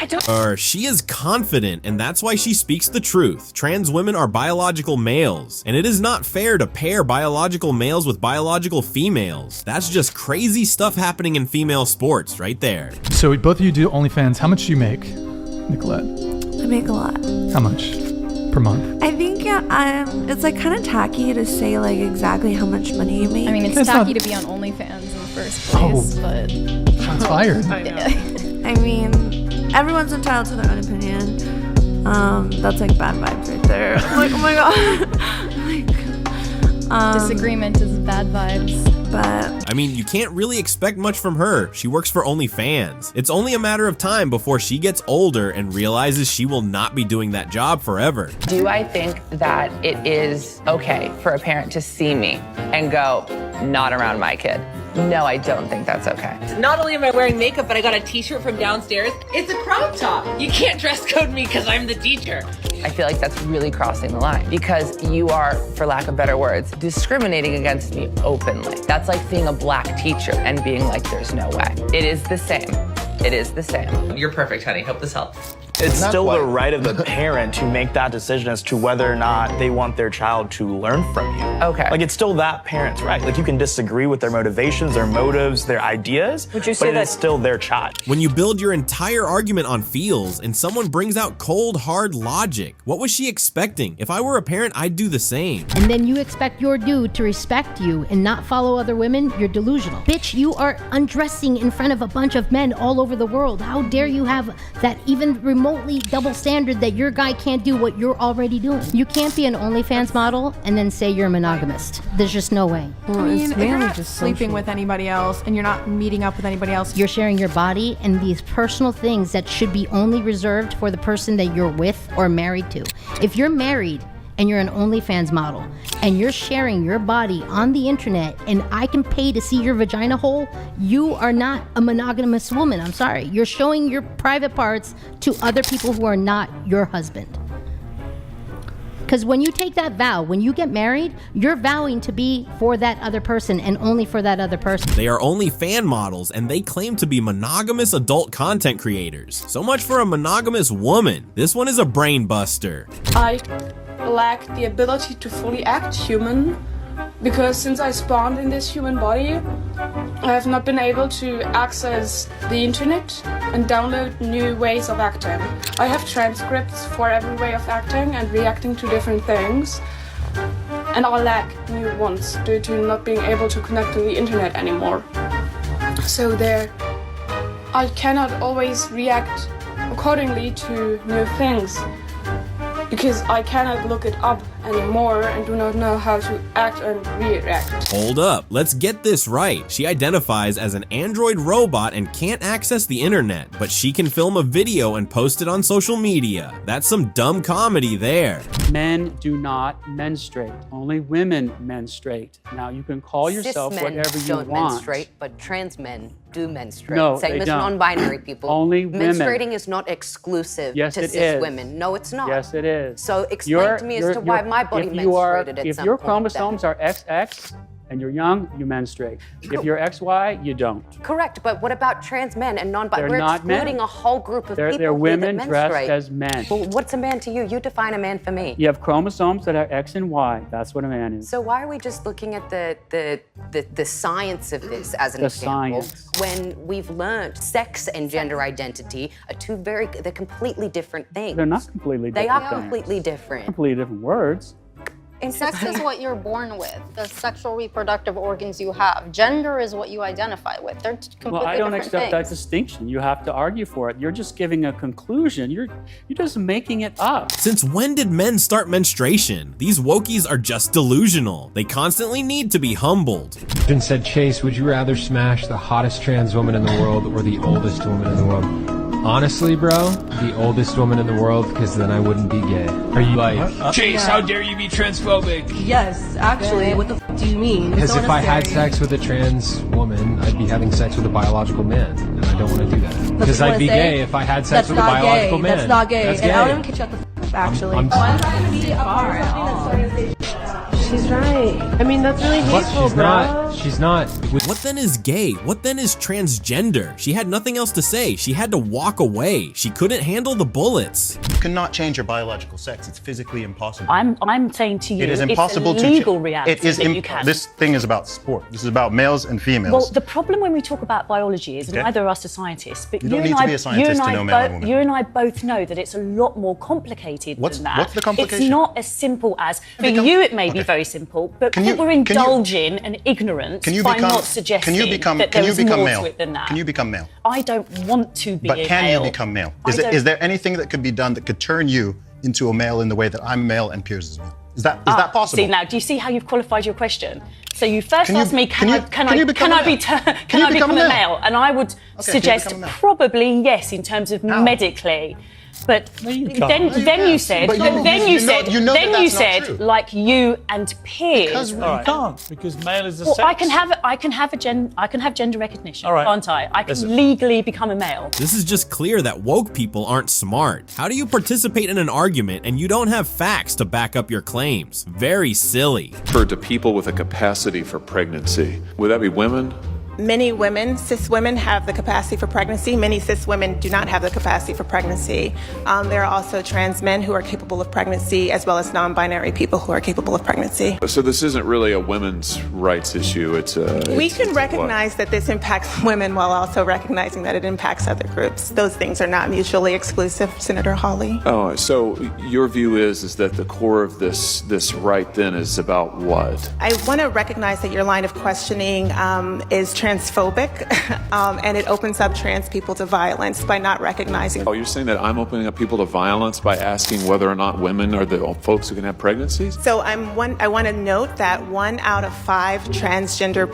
She is confident, and that's why she speaks the truth. Trans women are biological males, and it is not fair to pair biological males with biological females. That's just crazy stuff happening in female sports right there.
So both of you do OnlyFans. How much do you make, Nicolette?
I make a lot.
How much per month?
I think it's like kind of tacky to say like exactly how much money you make.
I mean, it's tacky to be on OnlyFans in the first place, but
shots fired.
I mean, everyone's entitled to their own opinion. That's like bad vibes right there. Like, oh my god.
Disagreement is bad vibes.
But
I mean, you can't really expect much from her. She works for OnlyFans. It's only a matter of time before she gets older and realizes she will not be doing that job forever.
Do I think that it is okay for a parent to see me and go, not around my kid? No, I don't think that's okay.
Not only am I wearing makeup, but I got a t-shirt from downstairs. It's a crop top. You can't dress code me because I'm the teacher.
I feel like that's really crossing the line because you are, for lack of better words, discriminating against me openly. That's like seeing a black teacher and being like, there's no way. It is the same. It is the same.
You're perfect, honey. Hope this helps.
It's still the right of the parent to make that decision as to whether or not they want their child to learn from you.
Okay.
Like, it's still that parent's right. Like, you can disagree with their motivations, their motives, their ideas,
Would you say
but
that
it's still their child.
When you build your entire argument on feels and someone brings out cold, hard logic, what was she expecting? If I were a parent, I'd do the same.
And then you expect your dude to respect you and not follow other women? You're delusional. Bitch, you are undressing in front of a bunch of men all over the world. How dare you have that even remotely double standard that your guy can't do what you're already doing? You can't be an OnlyFans model and then say you're a monogamist. There's just no way.
I mean, if you're not sleeping with anybody else and you're not meeting up with anybody else,
You're sharing your body and these personal things that should be only reserved for the person that you're with or married to. If you're married and you're an OnlyFans model and you're sharing your body on the internet and I can pay to see your vagina hole, you are not a monogamous woman. I'm sorry. You're showing your private parts to other people who are not your husband. Because when you take that vow, when you get married, you're vowing to be for that other person and only for that other person.
They are only fan models and they claim to be monogamous adult content creators. So much for a monogamous woman. This one is a brain buster.
I lack the ability to fully act human because since I spawned in this human body, I have not been able to access the internet and download new ways of acting. I have transcripts for every way of acting and reacting to different things, and I lack new ones due to not being able to connect to the internet anymore. So I cannot always react accordingly to new things because I cannot look it up anymore and do not know how to act and react.
Hold up, let's get this right. She identifies as an android robot and can't access the internet, but she can film a video and post it on social media. That's some dumb comedy there.
Men do not menstruate. Only women menstruate. Now you can call yourself whatever you want.
Don't menstruate, but trans men do menstruate.
No,
Same
they
as
don't.
non-binary people.
Only women.
Menstruating is not exclusive
Yes,
to
it
cis
is.
women. No, it's not.
Yes, it is.
So explain to me as to why my body
if
menstruated at
if
some
your
point
chromosomes are XX and you're young, you menstruate. If you're XY, you don't.
Correct, but what about trans men and non-binary?
They're
We're
not men.
excluding a whole group of people
They're
here
women
that
dressed
menstruate.
as men.
Well, what's a man to you? You define a man for me.
You have chromosomes that are X and Y. That's what a man is.
So why are we just looking at the science of this as an
The
example
science.
when we've learned sex and gender identity are they're completely different things.
They're not completely
They
different
are
things.
completely different.
Completely different words.
Sex is what you're born with, the sexual reproductive organs you have. Gender is what you identify with. They're completely
Well, I don't
different
accept that
things.
distinction. You have to argue for it. You're just giving a conclusion. You're just making it up.
Since when did men start menstruation? These wokies are just delusional. They constantly need to be humbled.
Said, Chase, would you rather smash the hottest trans woman in the world or the oldest woman in the world? Honestly, bro, the oldest woman in the world, because then I wouldn't be gay. Are you like...
Chase, how dare you be transphobic?
Yes, actually, what the f do you mean?
Because if I had sex with a trans woman, I'd be having sex with a biological man, and I don't want to do that. Because I'd be gay if I had sex with a biological man.
That's not gay.
That's
And
gay.
I don't even catch you at the f actually.
She's right. I mean, that's really
What?
hateful,
She's
bro.
not. She's not. What then is gay? What then is transgender? She had nothing else to say. She had to walk away. She couldn't handle the bullets.
You cannot change your biological sex. It's physically impossible.
I'm saying to you,
It is impossible
it's
to
a
cha-
legal reality
It is
that you can.
This thing is about sport. This is about males and females.
Well, the problem when we talk about biology is
Okay.
neither of us are scientists, but
You don't need to be a scientist to know male and woman.
You and I both know that it's a lot more complicated
What's-
than that.
what's the complication?
It's not as simple as, for
The com-
you it may be
Okay.
very very simple, but I think we're indulging in ignorance by not suggesting that there is more to it than that.
Can you become male?
I don't want to be a male.
But can you become male? Is there anything that could be done that could turn you into a male in the way that I'm male and Piers is male? Is that possible?
See, now, do you see how you've qualified your question? So you first asked me, can I become a male? And I would suggest probably yes, in terms of medically. But then you said, like you and Piers.
Because you can't, because male is a sex.
I can have gender recognition, can't I? I can legally become a male.
This is just clear that woke people aren't smart. How do you participate in an argument and you don't have facts to back up your claims? Very silly.
For to people with a capacity for pregnancy, would that be women?
Many women, cis women, have the capacity for pregnancy. Many cis women do not have the capacity for pregnancy. There are also trans men who are capable of pregnancy, as well as non-binary people who are capable of pregnancy.
So this isn't really a women's rights issue.
We can recognize that this impacts women while also recognizing that it impacts other groups. Those things are not mutually exclusive, Senator Hawley.
Oh, so your view is that the core of this right then is about what?
I want to recognize that your line of questioning is transphobic, and it opens up trans people to violence by not recognizing.
Oh, you're saying that I'm opening up people to violence by asking whether or not women are the folks who can have pregnancies?
So I want to note that 1 out of 5 transgender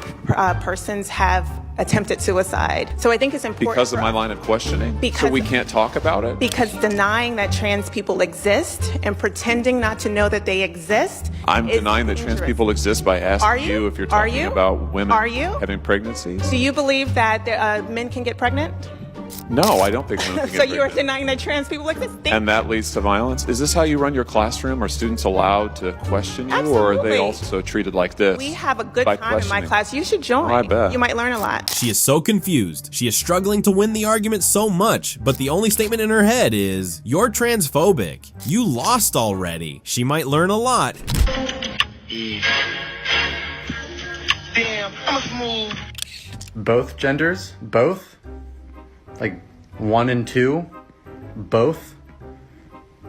persons have attempted suicide. So I think it's important.
Because of my line of questioning? So we can't talk about it?
Because denying that trans people exist and pretending not to know that they exist.
I'm denying that trans people exist by asking you if you're talking about women having pregnancies?
Do you believe that men can get pregnant?
No, I don't think women can get
So you are denying that trans people exist?
And that leads to violence? Is this how you run your classroom? Are students allowed to question you?
Absolutely.
Or are they also treated like this?
We have a good time in my class. You should join.
I bet.
You might learn a lot.
She is so confused. She is struggling to win the argument so much, but the only statement in her head is, "You're transphobic. You lost already." She might learn a lot.
Damn, I'm smooth.
Both genders? Both? Like 1 and 2? Both?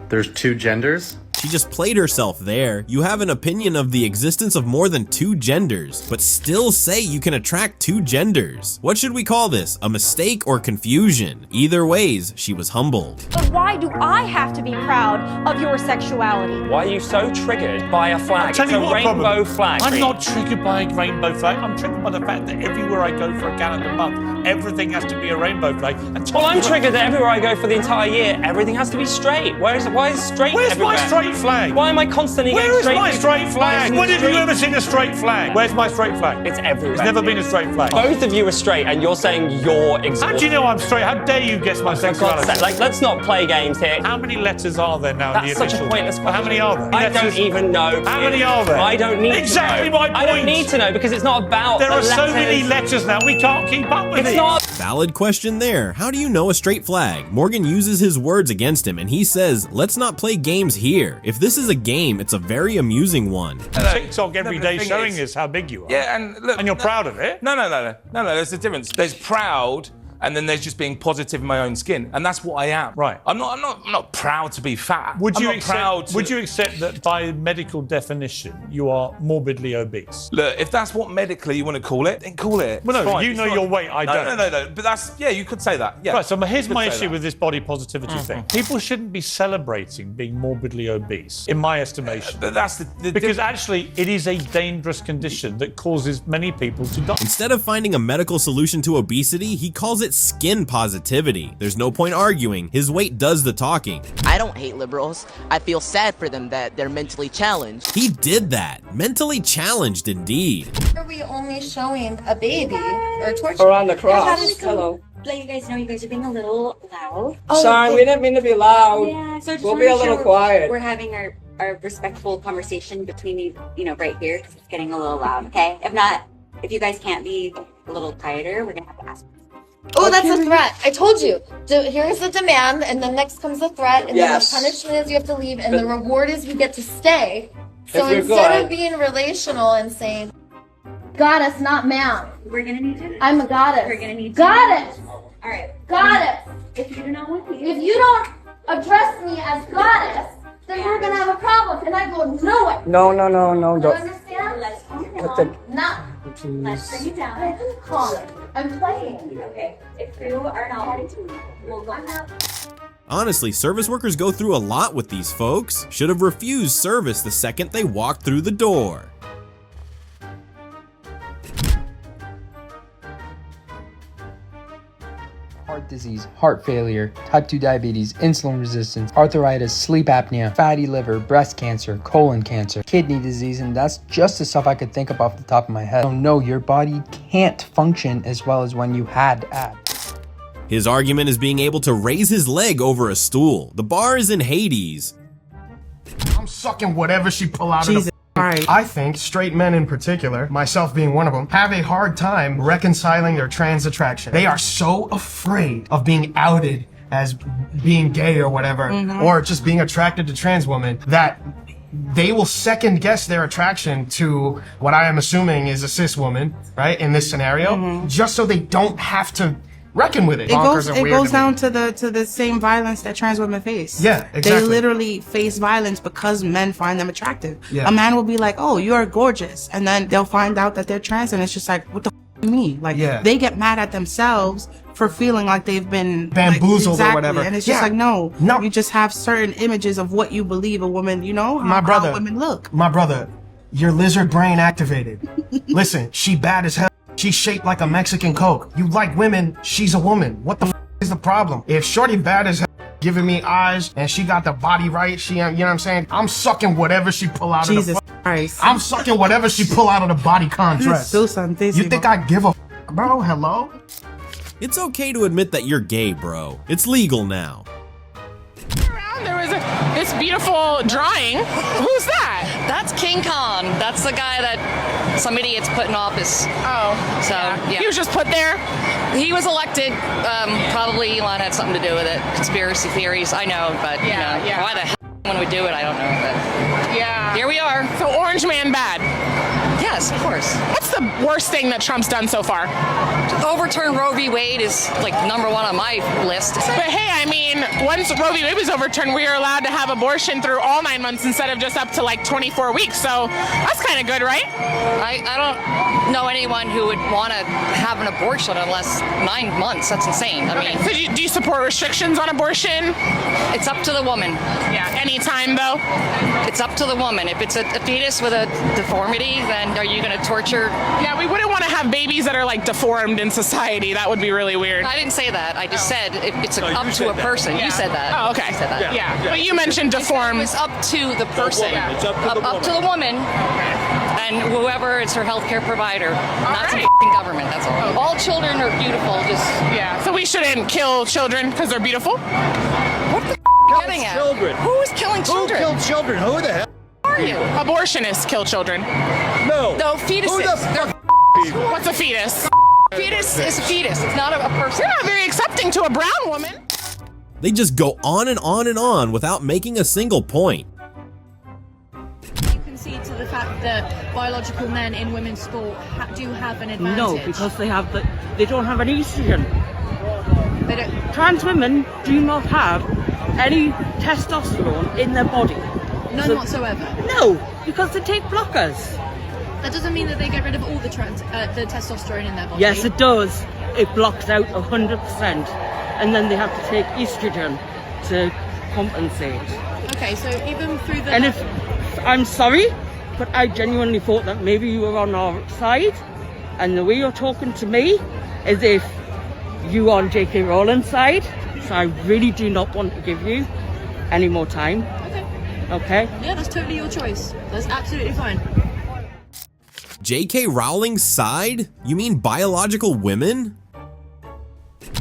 There's 2 genders?
She just played herself there. You have an opinion of the existence of more than 2 genders, but still say you can attract 2 genders. What should we call this? A mistake or confusion? Either ways, she was humbled.
But why do I have to be proud of your sexuality?
Why are you so triggered by a flag?
It's a rainbow
flag.
I'm not triggered by a rainbow flag. I'm triggered by the fact that everywhere I go for a calendar month, everything has to be a rainbow flag.
Well, I'm triggered that everywhere I go for the entire year, everything has to be straight. Why is straight
Where's
everywhere?
my straight flag?
Why am I constantly getting
Where is
straight?
my straight flag? When have you ever seen a straight flag? Where's my straight flag?
It's everywhere.
There's never been a straight flag.
Both of you are straight, and you're saying you're exhausted.
How do you know I'm straight? How dare you guess my sexuality?
Like, let's not play games here.
How many letters are there now?
That's
in the
such a
initials?
pointless question.
How many are there?
I don't even know.
How many are there?
I don't need
exactly
to know.
my point.
I don't need to know because it's not about
there
the
are so
letters.
many letters now. We can't keep up with it.
It's not.
Valid question there. How do you know a straight flag? Morgan uses his words against him and he says, "Let's not play games here. If this is a game, it's a very amusing one."
TikTok every day showing us how big you are.
Yeah, and look,
and you're proud of it.
No. There's a difference. There's proud, and then there's just being positive in my own skin, and that's what I am.
Right.
I'm not proud to be fat.
Would you accept that by medical definition you are morbidly obese?
Look, if that's what medically you want to call it, then call it.
Well, no,
fine,
you know your weight. I don't.
No. But that's you could say that. Yeah.
Right. So here's my issue with this body positivity thing. People shouldn't be celebrating being morbidly obese, in my estimation.
But that's
because actually it is a dangerous condition that causes many people to die.
Instead of finding a medical solution to obesity, he calls it skin positivity. There's no point arguing. His weight does the talking.
I don't hate liberals. I feel sad for them that they're mentally challenged.
He did that. Mentally challenged indeed.
Are we only showing a baby or torture?
Or on the cross. Hello.
Let you guys know you guys are being a little loud.
Sorry, we didn't mean to be loud.
Yeah, so
we'll be a little quiet.
We're having our respectful conversation between right here because it's getting a little loud, okay? If not, if you guys can't be a little quieter, we're gonna have to ask.
Oh, that's a threat. I told you. Here's the demand, and then next comes the threat, and then the punishment is you have to leave, and the reward is we get to stay. So instead of being relational and saying, goddess, not ma'am.
We're gonna need to.
I'm a goddess.
We're gonna need to.
Goddess.
All right.
Goddess.
If you don't want me.
If you don't address me as goddess, then we're gonna have a problem. And I go, no.
No.
You
Don't.
understand?
Let's
Let's bring it down. I didn't call it. I'm playing.
Okay. If you are not ready to, we'll go out.
Honestly, service workers go through a lot with these folks. Should have refused service the second they walked through the door.
Heart disease, heart failure, type 2 diabetes, insulin resistance, arthritis, sleep apnea, fatty liver, breast cancer, colon cancer, kidney disease, and that's just the stuff I could think of off the top of my head. So no, your body can't function as well as when you had abs.
His argument is being able to raise his leg over a stool. The bar is in Hades.
I'm sucking whatever she pull out of the... I think straight men in particular, myself being one of them, have a hard time reconciling their trans attraction. They are so afraid of being outed as being gay or whatever, or just being attracted to trans women, that they will second guess their attraction to what I am assuming is a cis woman, right, in this scenario, just so they don't have to reckon with it.
It goes down to the same violence that trans women face.
Yeah, exactly.
They literally face violence because men find them attractive.
Yeah.
A man will be like, "Oh, you are gorgeous," and then they'll find out that they're trans, and it's just like, "What the f- do you mean?" Like, they get mad at themselves for feeling like they've been
bamboozled or whatever.
And it's just like, no, you just have certain images of what you believe a woman, you know, how women look.
My brother, your lizard brain activated. Listen, she bad as hell. She's shaped like a Mexican Coke. You like women, she's a woman. What the f is the problem? If shorty bad as hell, giving me eyes, and she got the body right, you know what I'm saying? I'm sucking whatever she pull out of the
Christ.
I'm sucking whatever she pull out of the body contrast. You think I give a f, bro? Hello?
It's okay to admit that you're gay, bro. It's legal now.
There was this beautiful drawing. Who's that?
That's King Kong. That's the guy that some idiot's put in office.
Oh.
So, yeah.
He was just put there?
He was elected. Probably Elon had something to do with it. Conspiracy theories, I know, but you know, why the hell when we do it, I don't know. But here we are.
So Orange Man bad?
Yes, of course.
What's the worst thing that Trump's done so far?
Overturn Roe v. Wade is like #1 on my list.
But hey, I mean, once Roe v. Wade was overturned, we were allowed to have abortion through all 9 months instead of just up to like 24 weeks. So that's kind of good, right?
I don't know anyone who would want to have an abortion unless 9 months. That's insane. I mean,
so do you support restrictions on abortion?
It's up to the woman.
Yeah, anytime though?
It's up to the woman. If it's a fetus with a deformity, then are you going to torture?
Yeah, we wouldn't want to have babies that are like deformed in society. That would be really weird.
I didn't say that. I just said it's up to a person.
Yeah.
You said that.
Oh, okay.
You said that.
Yeah. But you mentioned deformed.
It's up to the person.
It's
up to the woman. And whoever is her healthcare provider, not the f***ing government. That's all. All children are beautiful. Just
so we shouldn't kill children because they're beautiful.
What the f*** are you getting at?
Children.
Who is killing children?
Who killed children? Who the hell
are you?
Abortionists kill children.
No.
No, fetuses.
Who the fuck?
What's a fetus?
Fetus is a fetus. It's not a person.
You're not very accepting to a brown woman.
They just go on and on and on without making a single point.
You concede to the fact that biological men in women's sport do have an advantage.
No, because they don't have any estrogen.
They don't.
Trans women do not have any testosterone in their body.
None whatsoever.
No, because they take blockers.
That doesn't mean that they get rid of all the testosterone in their body.
Yes, it does. It blocks out 100%, and then they have to take estrogen to compensate.
Okay, so even through the...
And if I'm sorry, but I genuinely thought that maybe you were on our side, and the way you're talking to me is if you are on J.K. Rowling's side. So I really do not want to give you any more time. Okay?
Yeah, that's totally your choice. That's absolutely fine.
J.K. Rowling's side? You mean biological women?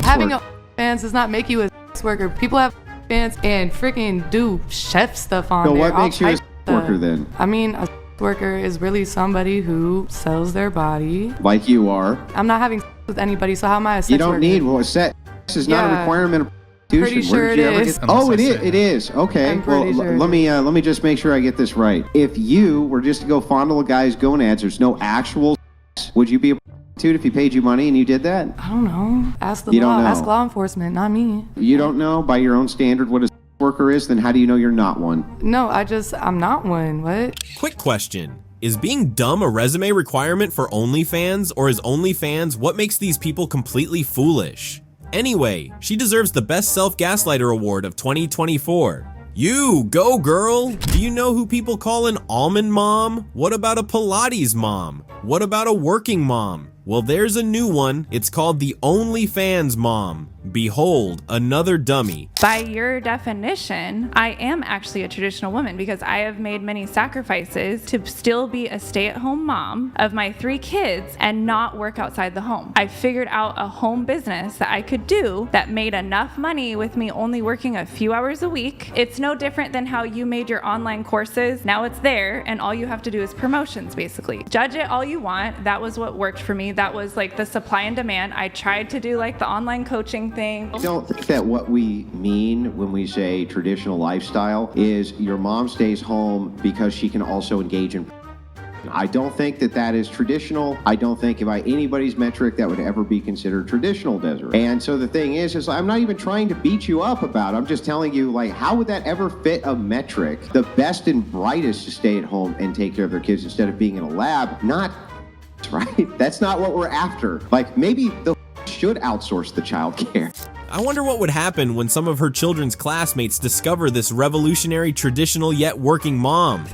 Having a fans does not make you a sex worker. People have fans and freaking do chef stuff on So there. what makes you a sex worker then? I mean, a sex worker is really somebody who sells their body. Like you are. I'm not having sex with anybody, so how am I a sex You don't worker? need sex is not a requirement of Pretty sure it is. Oh, it is. It is. Okay. I'm pretty sure let me just make sure I get this right. If you were just to go fondle a guy's gonads, there's no actual sex, would you be a prostitute if he paid you money and you did that? I don't know. Ask the You law. don't know. Ask law enforcement, not me. You don't know by your own standard what a sex
worker is, then how do you know you're not one?
No, I'm not one. What?
Quick question. Is being dumb a resume requirement for OnlyFans, or is OnlyFans what makes these people completely foolish? Anyway, she deserves the Best Self-Gaslighter Award of 2024. You, go girl! Do you know who people call an almond mom? What about a Pilates mom? What about a working mom? Well, there's a new one. It's called the OnlyFans mom. Behold, another dummy.
By your definition, I am actually a traditional woman because I have made many sacrifices to still be a stay-at-home mom of my 3 kids and not work outside the home. I figured out a home business that I could do that made enough money with me only working a few hours a week. It's no different than how you made your online courses. Now it's there and all you have to do is promotions, basically. Judge it all you want. That was what worked for me. That was like the supply and demand. I tried to do like the online coaching thing.
I don't think that what we mean when we say traditional lifestyle is your mom stays home because she can also engage in. I don't think that that is traditional. I don't think by anybody's metric that would ever be considered traditional, Desiree. And so the thing is I'm not even trying to beat you up about it. I'm just telling you, like, how would that ever fit a metric? The best and brightest to stay at home and take care of their kids instead of being in a lab, not right. That's not what we're after. Like, maybe the should outsource the childcare.
I wonder what would happen when some of her children's classmates discover this revolutionary, traditional yet working mom.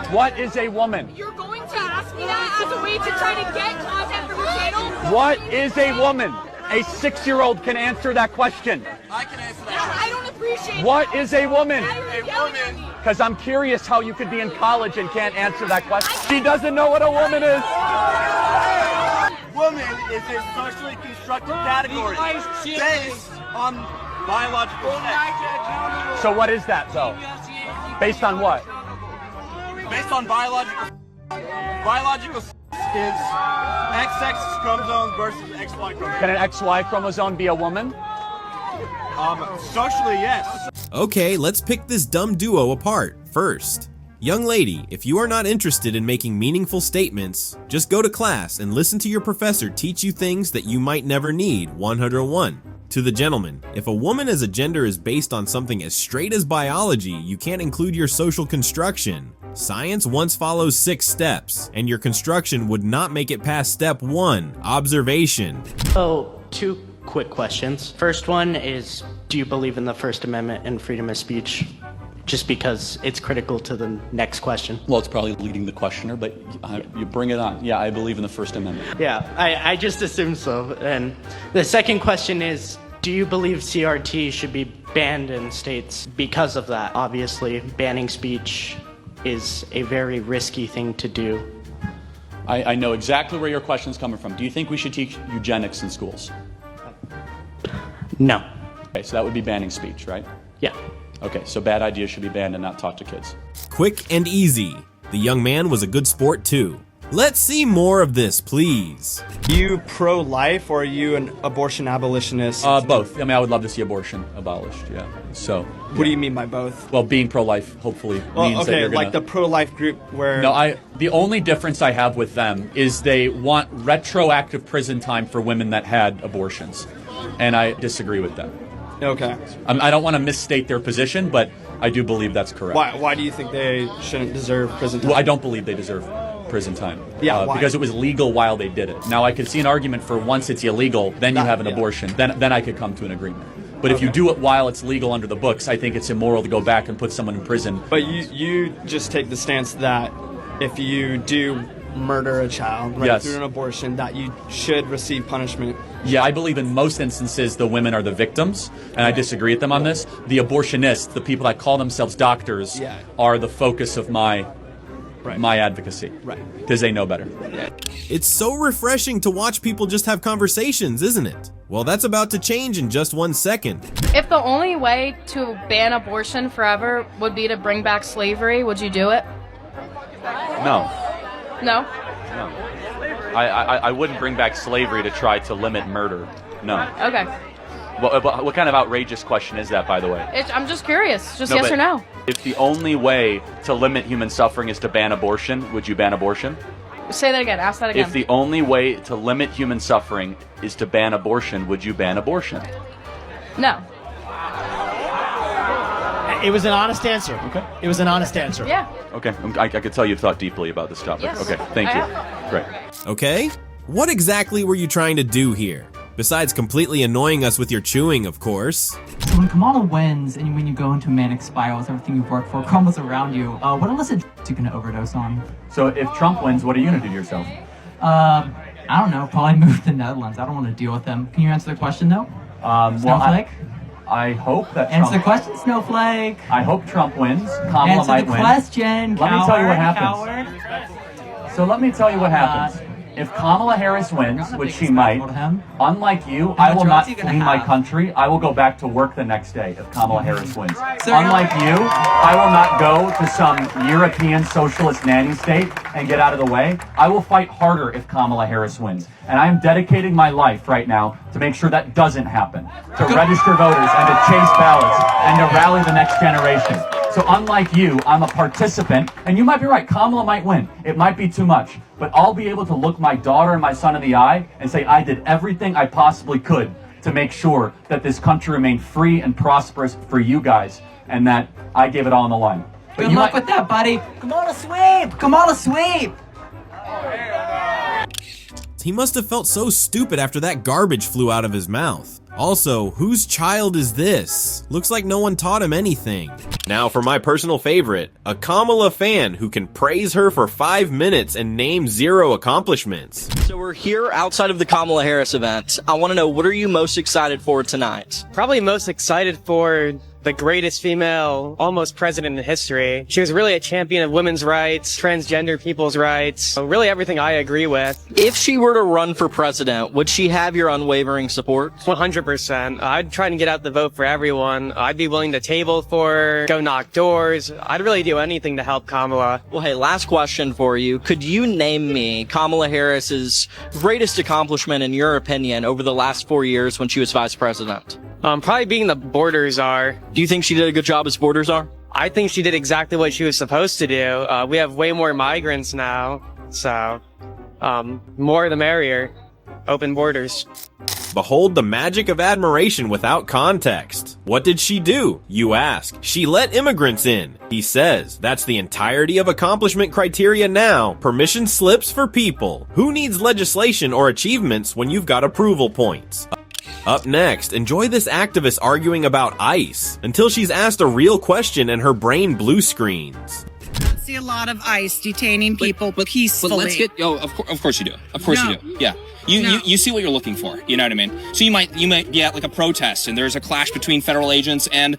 What is a woman?
You're going to ask me that as a way to try to get content from your channel?
What is a woman? A 6-year-old can answer that question.
I can answer that. I don't appreciate
What is a woman?
A woman.
Because I'm curious how you could be in college and can't answer that question. She doesn't know what a woman is.
Woman is a socially constructed category based on biological sex.
So what is that, though? Based on what?
Based on biological sex is XX chromosomes versus XY chromosomes.
Can an XY chromosome be a woman?
Socially, yes.
Okay, let's pick this dumb duo apart. First, young lady, if you are not interested in making meaningful statements, just go to class and listen to your professor teach you things that you might never need. 101. To the gentleman, if a woman as a gender is based on something as straight as biology, you can't include your social construction. Science once follows 6 steps, and your construction would not make it past step 1, observation.
So, 2 quick questions. First one is, do you believe in the First Amendment and freedom of speech? Just because it's critical to the next question.
Well, it's probably leading the questioner, but you bring it on. Yeah, I believe in the First Amendment.
Yeah, I just assumed so. And the second question is, do you believe CRT should be banned in states because of that? Obviously, banning speech is a very risky thing to do.
I know exactly where your question's coming from. Do you think we should teach eugenics in schools?
No.
Okay, so that would be banning speech, right?
Yeah.
Okay, so bad ideas should be banned and not taught to kids.
Quick and easy. The young man was a good sport too. Let's see more of this, please.
Are you pro-life or are you an abortion abolitionist?
Both. I mean, I would love to see abortion abolished, yeah. So.
What do you mean by both?
Well, being pro-life hopefully means that you're gonna...
like the pro-life group where...
No, the only difference I have with them is they want retroactive prison time for women that had abortions. And I disagree with them.
Okay.
I don't want to misstate their position, but I do believe that's correct.
Why do you think they shouldn't deserve prison time?
Well, I don't believe they deserve prison time.
Yeah, why?
Because it was legal while they did it. Now, I could see an argument for once it's illegal, then you have an abortion. Then I could come to an agreement. But if you do it while it's legal under the books, I think it's immoral to go back and put someone in prison.
But you just take the stance that if you do murder a child through an abortion, that you should receive punishment.
Yeah, I believe in most instances the women are the victims, and I disagree with them on this. The abortionists, the people that call themselves doctors, are the focus of my advocacy. Right. Because they know better.
It's so refreshing to watch people just have conversations, isn't it? Well, that's about to change in just 1 second.
If the only way to ban abortion forever would be to bring back slavery, would you do it?
No.
No?
No. I wouldn't bring back slavery to try to limit murder. No.
Okay.
What kind of outrageous question is that, by the way?
I'm just curious. Just yes or no.
If the only way to limit human suffering is to ban abortion, would you ban abortion?
Say that again. Ask that again.
If the only way to limit human suffering is to ban abortion, would you ban abortion?
No.
It was an honest answer.
Okay.
It was an honest answer.
Yeah.
Okay, I could tell you've thought deeply about this topic.
Yes,
okay, thank
I
you.
have.
Great.
Okay? What exactly were you trying to do here? Besides completely annoying us with your chewing, of course.
So when Kamala wins and when you go into manic spirals, everything you've worked for crumbles around you, what illicit drugs you can overdose on?
So if Trump wins, what are you going to do to yourself?
I don't know, probably move to the Netherlands. I don't want to deal with them. Can you answer the question though? Snowflake?
I hope that
Answer the question, Snowflake.
I hope Trump wins. Kamala
Answer
might
the
win.
question,
Let me tell you what happens.
Coward.
So let me tell you what happens. If Kamala Harris wins, which she might, unlike you, I will not flee my country. I will go back to work the next day if Kamala Harris wins. Unlike you, I will not go to some European socialist nanny state and get out of the way. I will fight harder if Kamala Harris wins. And I am dedicating my life right now to make sure that doesn't happen, to register voters and to chase ballots and to rally the next generation. So unlike you, I'm a participant, and you might be right, Kamala might win. It might be too much, but I'll be able to look my daughter and my son in the eye and say I did everything I possibly could to make sure that this country remained free and prosperous for you guys, and that I gave it all on the line. But
Good luck with that, buddy. Kamala sweep! Kamala sweep!
He must have felt so stupid after that garbage flew out of his mouth. Also, whose child is this? Looks like no one taught him anything. Now for my personal favorite, a Kamala fan who can praise her for 5 minutes and name 0 accomplishments.
So we're here outside of the Kamala Harris event. I want to know, what are you most excited for tonight?
Probably most excited for the greatest female almost president in history. She was really a champion of women's rights, transgender people's rights, so really everything I agree with.
If she were to run for president, would she have your unwavering support?
100%. I'd try to get out the vote for everyone. I'd be willing to table for her, go knock doors. I'd really do anything to help Kamala.
Well, hey, last question for you. Could you name me Kamala Harris's greatest accomplishment in your opinion over the last 4 years when she was vice president?
Probably being the border czar.
Do you think she did a good job as border czar?
I think she did exactly what she was supposed to do. We have way more migrants now, so more the merrier. Open borders.
Behold the magic of admiration without context. What did she do, you ask? She let immigrants in. He says that's the entirety of accomplishment criteria now. Permission slips for people. Who needs legislation or achievements when you've got approval points? Up next, enjoy this activist arguing about ICE until she's asked a real question and her brain blue screens.
I see a lot of ICE detaining people peacefully.
But let's get, of course you do. Of course you do. Yeah. You see what you're looking for. You know what I mean? So you might be at like a protest and there's a clash between federal agents and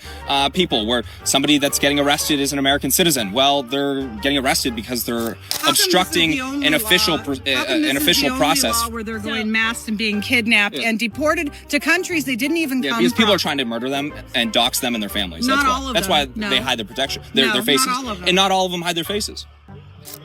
people where somebody that's getting arrested is an American citizen. Well, they're getting arrested because they're obstructing an official process.
Where they're going masked and being kidnapped and deported to countries they didn't even come
because
from.
people are trying to murder them and dox them and their families.
Not
That's
all
why.
of
That's
them.
why
No.
they hide their protection, their faces,
not all of them.
and not all of them hide their faces.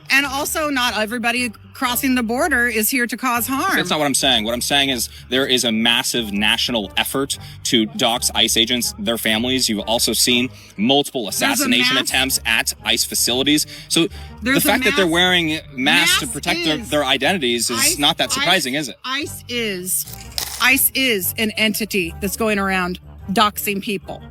And also, not everybody crossing the border is here to cause harm.
That's not what I'm saying. What I'm saying is there is a massive national effort to dox ICE agents, their families. You've also seen multiple assassination attempts at ICE facilities. So the fact that they're wearing masks to protect their identities is not that surprising, is it?
ICE is an entity that's going around doxing people.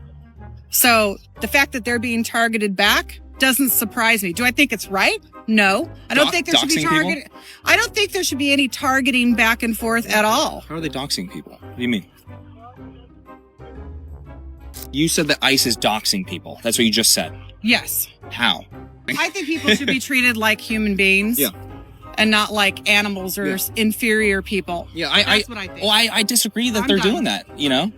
So the fact that they're being targeted back doesn't surprise me. Do I think it's right? No. I don't think there should be targeting. I don't think there should be any targeting back and forth at all.
How are they doxing people? What do you mean? You said that ICE is doxing people. That's what you just said.
Yes.
How?
I think people should be treated like human beings.
Yeah.
And not like animals or inferior people.
Yeah,
That's what I think.
Well, I disagree that they're doing that, you know?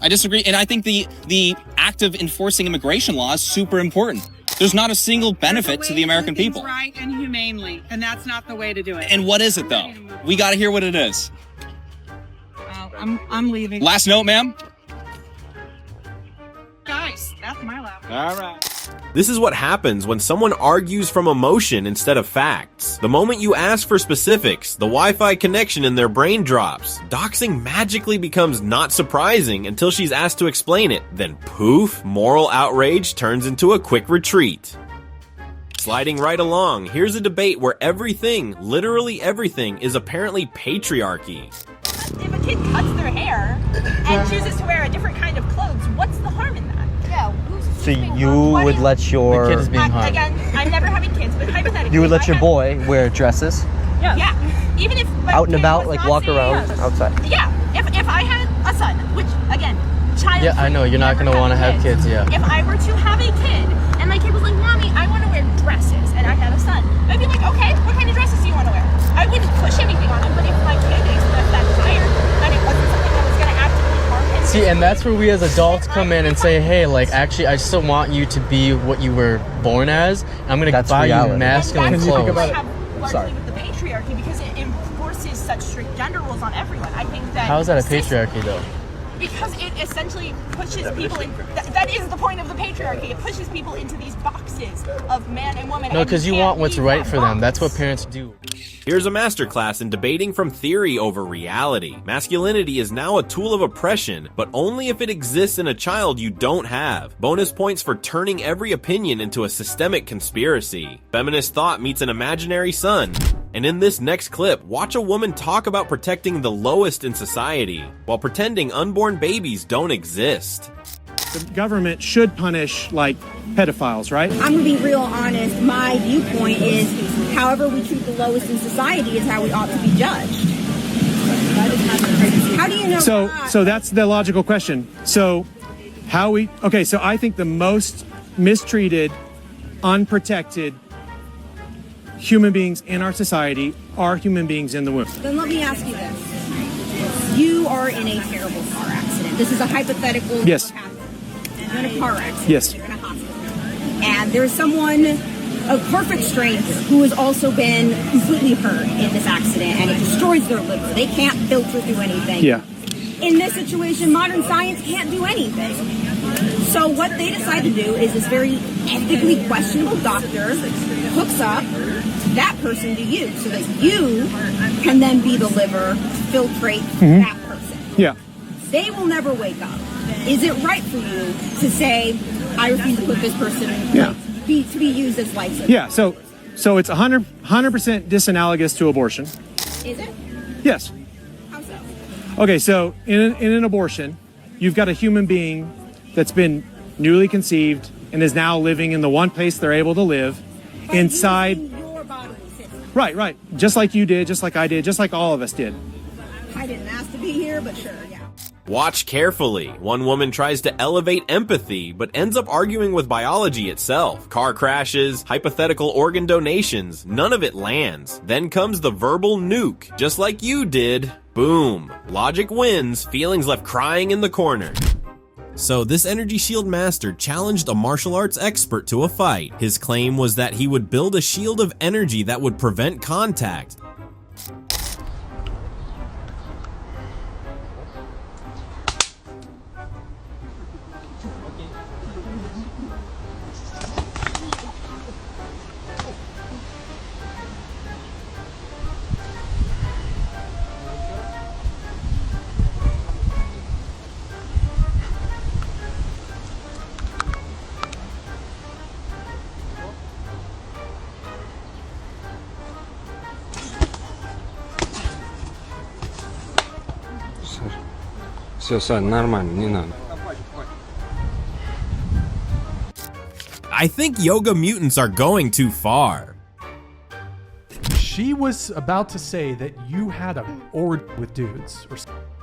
I disagree. And I think the act of enforcing immigration law is super important. There's not a single benefit to the American people.
Right and humanely. And that's not the way to do it.
And what is it, though? We got to hear what it is.
I'm leaving.
Last note, ma'am.
Guys, that's my lap.
All right.
This is what happens when someone argues from emotion instead of facts. The moment you ask for specifics, the Wi-Fi connection in their brain drops. Doxing magically becomes not surprising until she's asked to explain it. Then poof, moral outrage turns into a quick retreat. Sliding right along, here's a debate where everything, literally everything, is apparently patriarchy.
If a kid cuts their hair and chooses to wear a different kind of clothes, what's the harm in that? Yeah, who's
So you would let your...
The kid is being harmed.
Again, I'm never having kids, but hypothetically.
You would let your boy wear dresses?
Yeah. Even if my
Out and
kid
about,
was
like
not
walk
saying
around
yes.
outside?
Yeah. If I had a son, which again, child.
Yeah, I know you're not gonna want to have kids. Yeah.
If I were to have a kid and my kid was like, "Mommy, I want to wear dresses," and I had a son, I'd be like, "Okay, what kind of dresses do you want to wear?" I wouldn't push anything on him, but if my kid expressed that desire and it wasn't something that was going to actively harm him.
See, and that's where we as adults come in and say, "Hey, like, actually, I still want you to be what you were born as. I'm gonna buy you masculine clothes."
Largely with the patriarchy, because it enforces such strict gender rules on everyone. I think that.
How is that a patriarchy, though?
Because it essentially pushes people in. That is the point of the patriarchy. It pushes people into these boxes of man and woman.
No, because you want what's right for them. That's what parents do.
Here's a masterclass in debating from theory over reality. Masculinity is now a tool of oppression, but only if it exists in a child you don't have. Bonus points for turning every opinion into a systemic conspiracy. Feminist thought meets an imaginary son. And in this next clip, watch a woman talk about protecting the lowest in society, while pretending unborn babies don't exist.
The government should punish, like, pedophiles, right?
I'm gonna be real honest. My viewpoint is however we treat the lowest in society is how we ought to be judged. How do you know?
So that's the logical question. So I think the most mistreated, unprotected human beings in our society are human beings in the womb.
Then let me ask you this. You are in a terrible car accident. This is a hypothetical.
Yes.
You're in a car accident.
Yes.
You're in a hospital. And there's someone, a perfect stranger, who has also been completely hurt in this accident, and it destroys their liver. They can't filter through anything.
Yeah.
In this situation, modern science can't do anything. So what they decide to do is this very ethically questionable doctor hooks up that person to you so that you can then be the liver to filtrate that person.
Yeah.
They will never wake up. Is it right for you to say, I refuse to put this person to be used as life support?
Yeah, so it's 100% disanalogous to abortion.
Is it?
Yes.
How so?
Okay, so in an abortion, you've got a human being that's been newly conceived and is now living in the one place they're able to live inside.
Your bodily system.
Right. Just like you did, just like I did, just like all of us did.
I didn't ask to be here, but sure, yeah.
Watch carefully. One woman tries to elevate empathy, but ends up arguing with biology itself. Car crashes, hypothetical organ donations, none of it lands. Then comes the verbal nuke, just like you did. Boom. Logic wins, feelings left crying in the corner. So this energy shield master challenged a martial arts expert to a fight. His claim was that he would build a shield of energy that would prevent contact.
Все, нормально, не надо.
I think yoga mutants are going too far.
She was about to say that you had an orgy with dudes. Or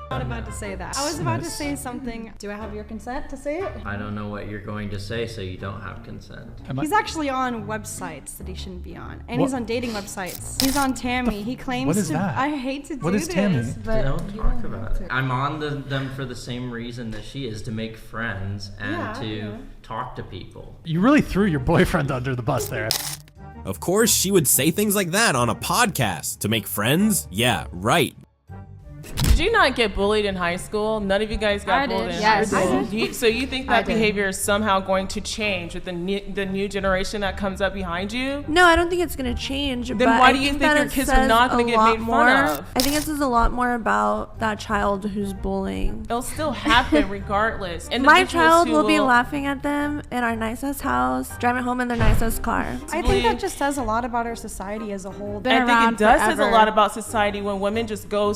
I'm not about to say that. I was about to say something. Do I have your consent to say it?
I don't know what you're going to say, so you don't have consent.
He's actually on websites that he shouldn't be on. And he's on dating websites. He's on Tammy. He claims
What is that?
I hate to
What
do
is
this,
Tammy?
but
Don't talk about it. I'm on them for the same reason that she is, to make friends and to talk to people.
You really threw your boyfriend under the bus there.
Of course, she would say things like that on a podcast. To make friends? Yeah, right.
Did you not get bullied in high school? None of you guys got bullied in high school? So you think that behavior is somehow going to change with the new generation that comes up behind you?
No, I don't think it's going to change.
Then
but
why
I
do you
think
think
that
your
it
kids
says
are not going to
a
get
lot
made
more.
fun of?
I think it says a lot more about that child who's bullying.
It'll still happen regardless.
My child will be laughing at them in our nicest house, driving home in their nicest car.
I think that just says a lot about our society as a whole.
I think it does says a lot about society when women just go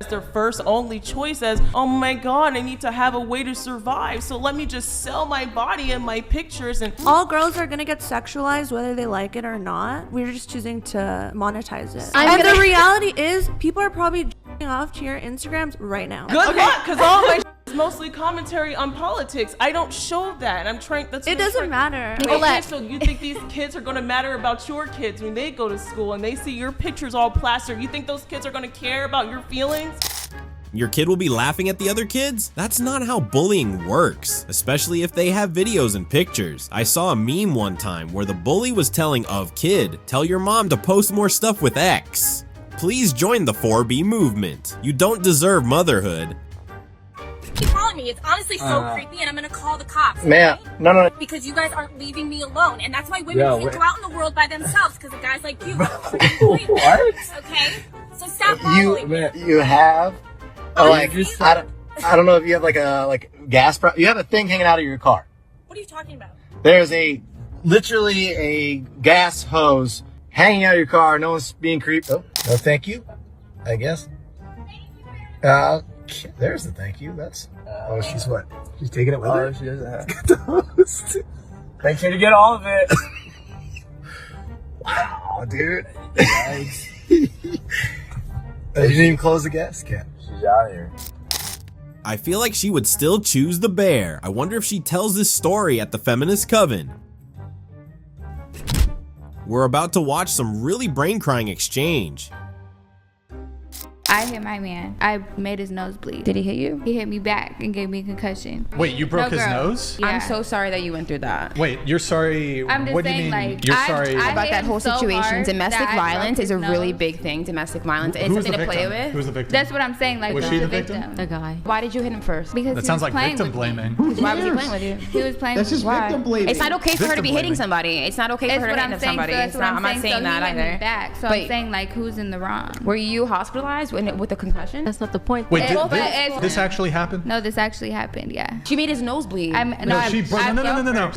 their first only choice as, oh my god, I need to have a way to survive, so let me just sell my body and my pictures. And
all girls are gonna get sexualized whether they like it or not. We're just choosing to monetize it. The reality is people are probably jerking off to your Instagrams right now.
Good luck, because all my is mostly commentary on politics. I don't show that, and I'm trying.
It doesn't matter.
Okay, so you think these kids are gonna matter about your kids when they go to school and they see your pictures all plastered? You think those kids are gonna care about your feelings?
Your kid will be laughing at the other kids? That's not how bullying works, especially if they have videos and pictures. I saw a meme one time where the bully was telling of kid, tell your mom to post more stuff with X. Please join the 4B movement. You don't deserve motherhood.
Keep calling me. It's honestly so creepy, and I'm gonna call the cops.
Man,
okay?
no.
Because you guys aren't leaving me alone, and that's why women can't go out in the world by themselves, because of guys like you.
What?
Okay? So stop following me.
You have, I don't know if you have like a gas. You have a thing hanging out of your car.
What are you talking about?
There's literally a gas hose hanging out of your car. No one's being creeped. Oh, no, thank you. I guess. There's the thank you. That's. She's what? She's taking it with her. She doesn't have. Make sure to get all of it. Wow, dude. You didn't even close the gas cap. She's out of here.
I feel like she would still choose the bear. I wonder if she tells this story at the Feminist Coven. We're about to watch some really brain-crying exchange.
I hit my man. I made his nose bleed. Did he hit you? He hit me back and gave me a concussion.
Wait, you broke his nose?
Yeah.
I'm so sorry that you went through that.
Wait, you're sorry.
I'm just
what do you
saying,
mean?
like,
You're sorry
about that whole
so
situation.
hard
Domestic
that I
violence
broke
is a
his
really
nose.
big thing. Domestic violence. It's
Who's
something
the
to play
victim?
with.
Who's the victim?
That's what I'm saying. Like,
Was
who's
she the
victim?
victim?
The guy. Why did you hit him first?
Because
That
he
sounds
was
like
playing
victim
with
blaming.
Me.
Why was he playing with you?
He was playing
That's
with
just
me.
victim blaming.
It's not okay for her to be
Victim
hitting
blaming.
somebody. It's not okay for her to
That's
hit
what I'm saying.
somebody.
So that's what
I'm not
saying.
saying
So
that
he hit me
either.
back. So
But
I'm saying, like, who's in the wrong?
were you hospitalized with a concussion? That's not the point.
Wait,
It-
this actually happened?
No, this actually happened. Yeah.
She made his nose bleed.
No,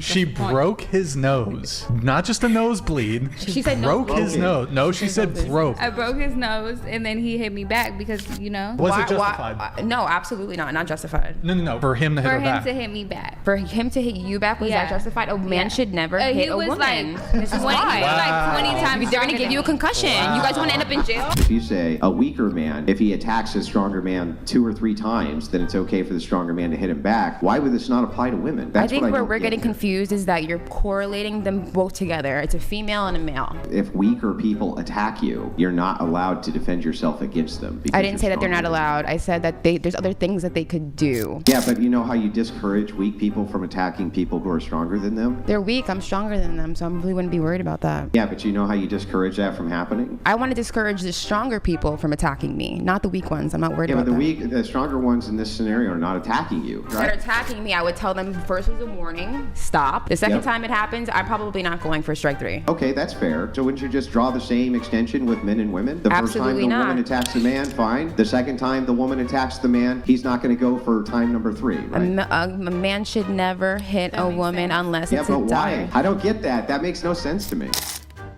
She broke his nose. Not just a nosebleed.
She said
broke
nose
his nose. No, she said broke.
I broke his nose, and then he hit me back because, you know.
Was it justified?
No, absolutely not. Not justified.
No. For him to hit
For
her
him
back.
to hit me back.
For him to hit you back, was that justified? A man should never hit a woman. This is why.
He was like 20 times
They're gonna give you a concussion. You guys want to end up in jail?
If you say a weaker man, if he attacks a stronger man 2 or 3 times, then it's okay for the stronger man to hit him back. Why would this not apply to women?
I think where we're getting confused is that you're correlating them both together. It's a female and a male.
If weaker people attack you, you're not allowed to defend yourself against them.
I didn't say that they're not allowed. I said that there's other things that they could do.
Yeah, but you know how you discourage weak people from attacking people who are stronger than them?
They're weak. I'm stronger than them, so I really wouldn't be worried about that.
Yeah, but you know how you discourage that from happening?
I want to discourage the stronger people from attacking me, not the weak ones. I'm not worried about
but
that.
the stronger ones in this scenario are not attacking you,
That
right?
are attacking me, I would tell them first was a warning, stop. The second
Yep.
time it happens, I'm probably not going for strike 3.
Okay, that's fair. So wouldn't you just draw the same extension with men and women? The
Absolutely
first time the
not.
woman attacks the man, fine. The second time the woman attacks the man, he's not going to go for time number 3, right?
A man should never hit a woman unless
Yeah,
it's
but
a
why?
dire.
I don't get that. That makes no sense to me.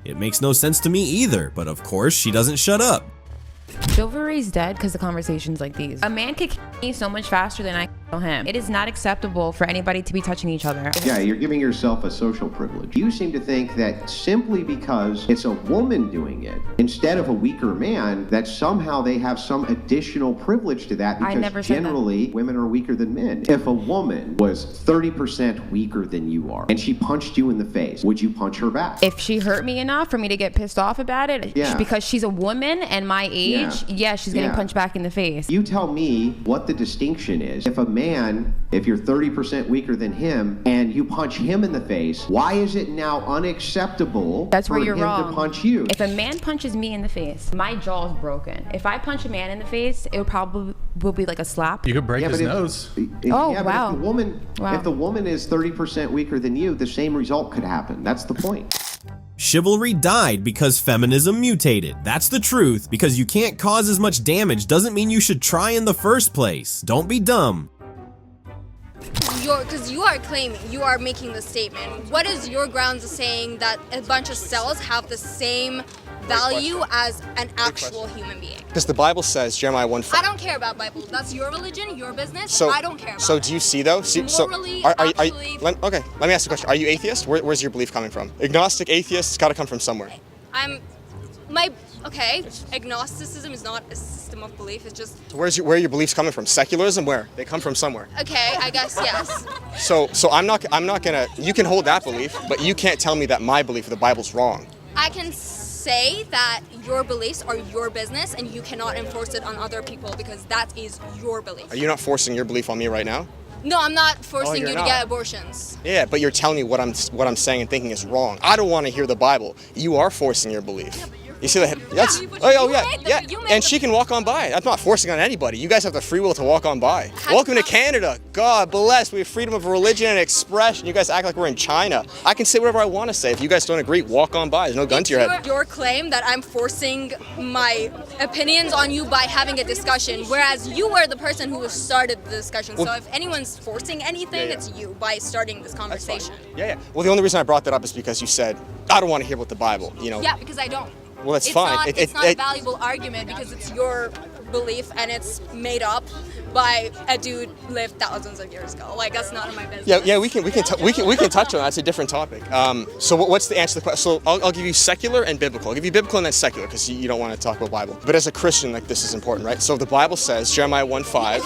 It makes no sense to me either, but of course she doesn't shut up.
Chivalry's dead because of conversations like these. A man could kill me so much faster than I can kill him. It is not acceptable for anybody to be touching each other.
Yeah, you're giving yourself a social privilege. You seem to think that simply because it's a woman doing it, instead of a weaker man, that somehow they have some additional privilege to that
I
because
never said that.
generally women are weaker than men. If a woman was 30% weaker than you are and she punched you in the face, would you punch her back?
If she hurt me enough for me to get pissed off about it,
Yeah.
because she's a woman and my age, she's getting punched back in the face.
You tell me what the distinction is. If a man, if you're 30% weaker than him and you punch him in the face, why is it now unacceptable
That's
for
where you're
him
wrong.
to punch you?
If a man punches me in the face, my jaw's broken. If I punch a man in the face, it would probably will be like a slap.
You could break
Yeah,
his
but if-
nose.
Oh,
yeah,
wow.
But if the woman is 30% weaker than you, the same result could happen. That's the point.
Chivalry died because feminism mutated. That's the truth. Because you can't cause as much damage doesn't mean you should try in the first place. Don't be dumb.
because you are claiming, you are making the statement. What is your grounds of saying that a bunch of cells have the same value as an actual human being?
Because the Bible says, Jeremiah 1:5.
I don't care about Bible. That's your religion, your business.
So,
I don't care about
So do you see though?
Morally,
okay, let me ask you a question. Are you atheist? Where's your belief coming from? Agnostic, atheist, it's got to come from somewhere.
agnosticism is not a system of belief. It's just.
So where are your beliefs coming from? Secularism? Where? They come from somewhere.
Okay, I guess yes.
So I'm not gonna. You can hold that belief, but you can't tell me that my belief of the Bible's wrong.
I can say that your beliefs are your business and you cannot enforce it on other people because that is your belief.
Are you not forcing your belief on me right now?
No, I'm not forcing you to
not.
get abortions.
Yeah, but you're telling me what I'm saying and thinking is wrong. I don't want to hear the Bible. You are forcing your belief. You see that? Yes. Yeah. And she can walk on by. I'm not forcing on anybody. You guys have the free will to walk on by. Welcome to Canada. God bless. We have freedom of religion and expression. You guys act like we're in China. I can say whatever I want to say. If you guys don't agree, walk on by. There's no gun to your head.
Your claim that I'm forcing my opinions on you by having a discussion, whereas you were the person who started the discussion. So if anyone's forcing anything, it's you by starting this conversation.
Yeah. Well, the only reason I brought that up is because you said, I don't want to hear about the Bible,
Yeah, because I don't.
Well, that's fine.
It's not a valuable argument because it's your belief and it's made up by a dude who lived thousands of years ago. Like, that's not in my business.
Yeah. We can touch on that. It's a different topic. So what's the answer to the question? So I'll give you secular and biblical. I'll give you biblical and then secular because you don't want to talk about Bible. But as a Christian, like, this is important, right? So the Bible says, Jeremiah 1:5.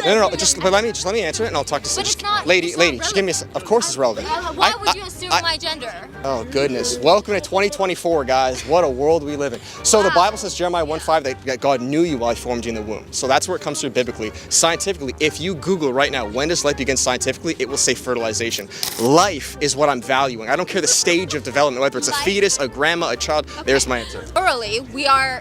No. But let me answer it and I'll talk to some lady. Just give me of course it's relevant.
Why would you assume my gender?
Oh goodness! Welcome to 2024, guys. What a world we live in. So the Bible says, Jeremiah 1:5, that God knew you while He formed you in the womb. So that's where it comes through biblically. Scientifically, if you Google right now, when does life begin scientifically, it will say fertilization. Life is what I'm valuing. I don't care the stage of development, whether it's a fetus, a grandma, a child. Okay. There's my answer.
Morally, we are.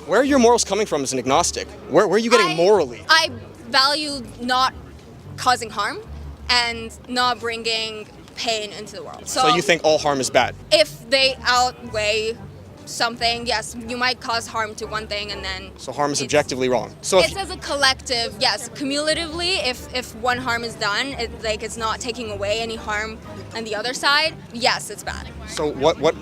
Where are your morals coming from as an agnostic? Where are you getting morally?
I value not causing harm and not bringing pain into the world.
So you think all harm is bad?
If they outweigh something, yes, you might cause harm to one thing and then.
So harm is objectively wrong. So
it's as a collective, yes. Cumulatively, if one harm is done, it's not taking away any harm on the other side. Yes, it's bad.
So what?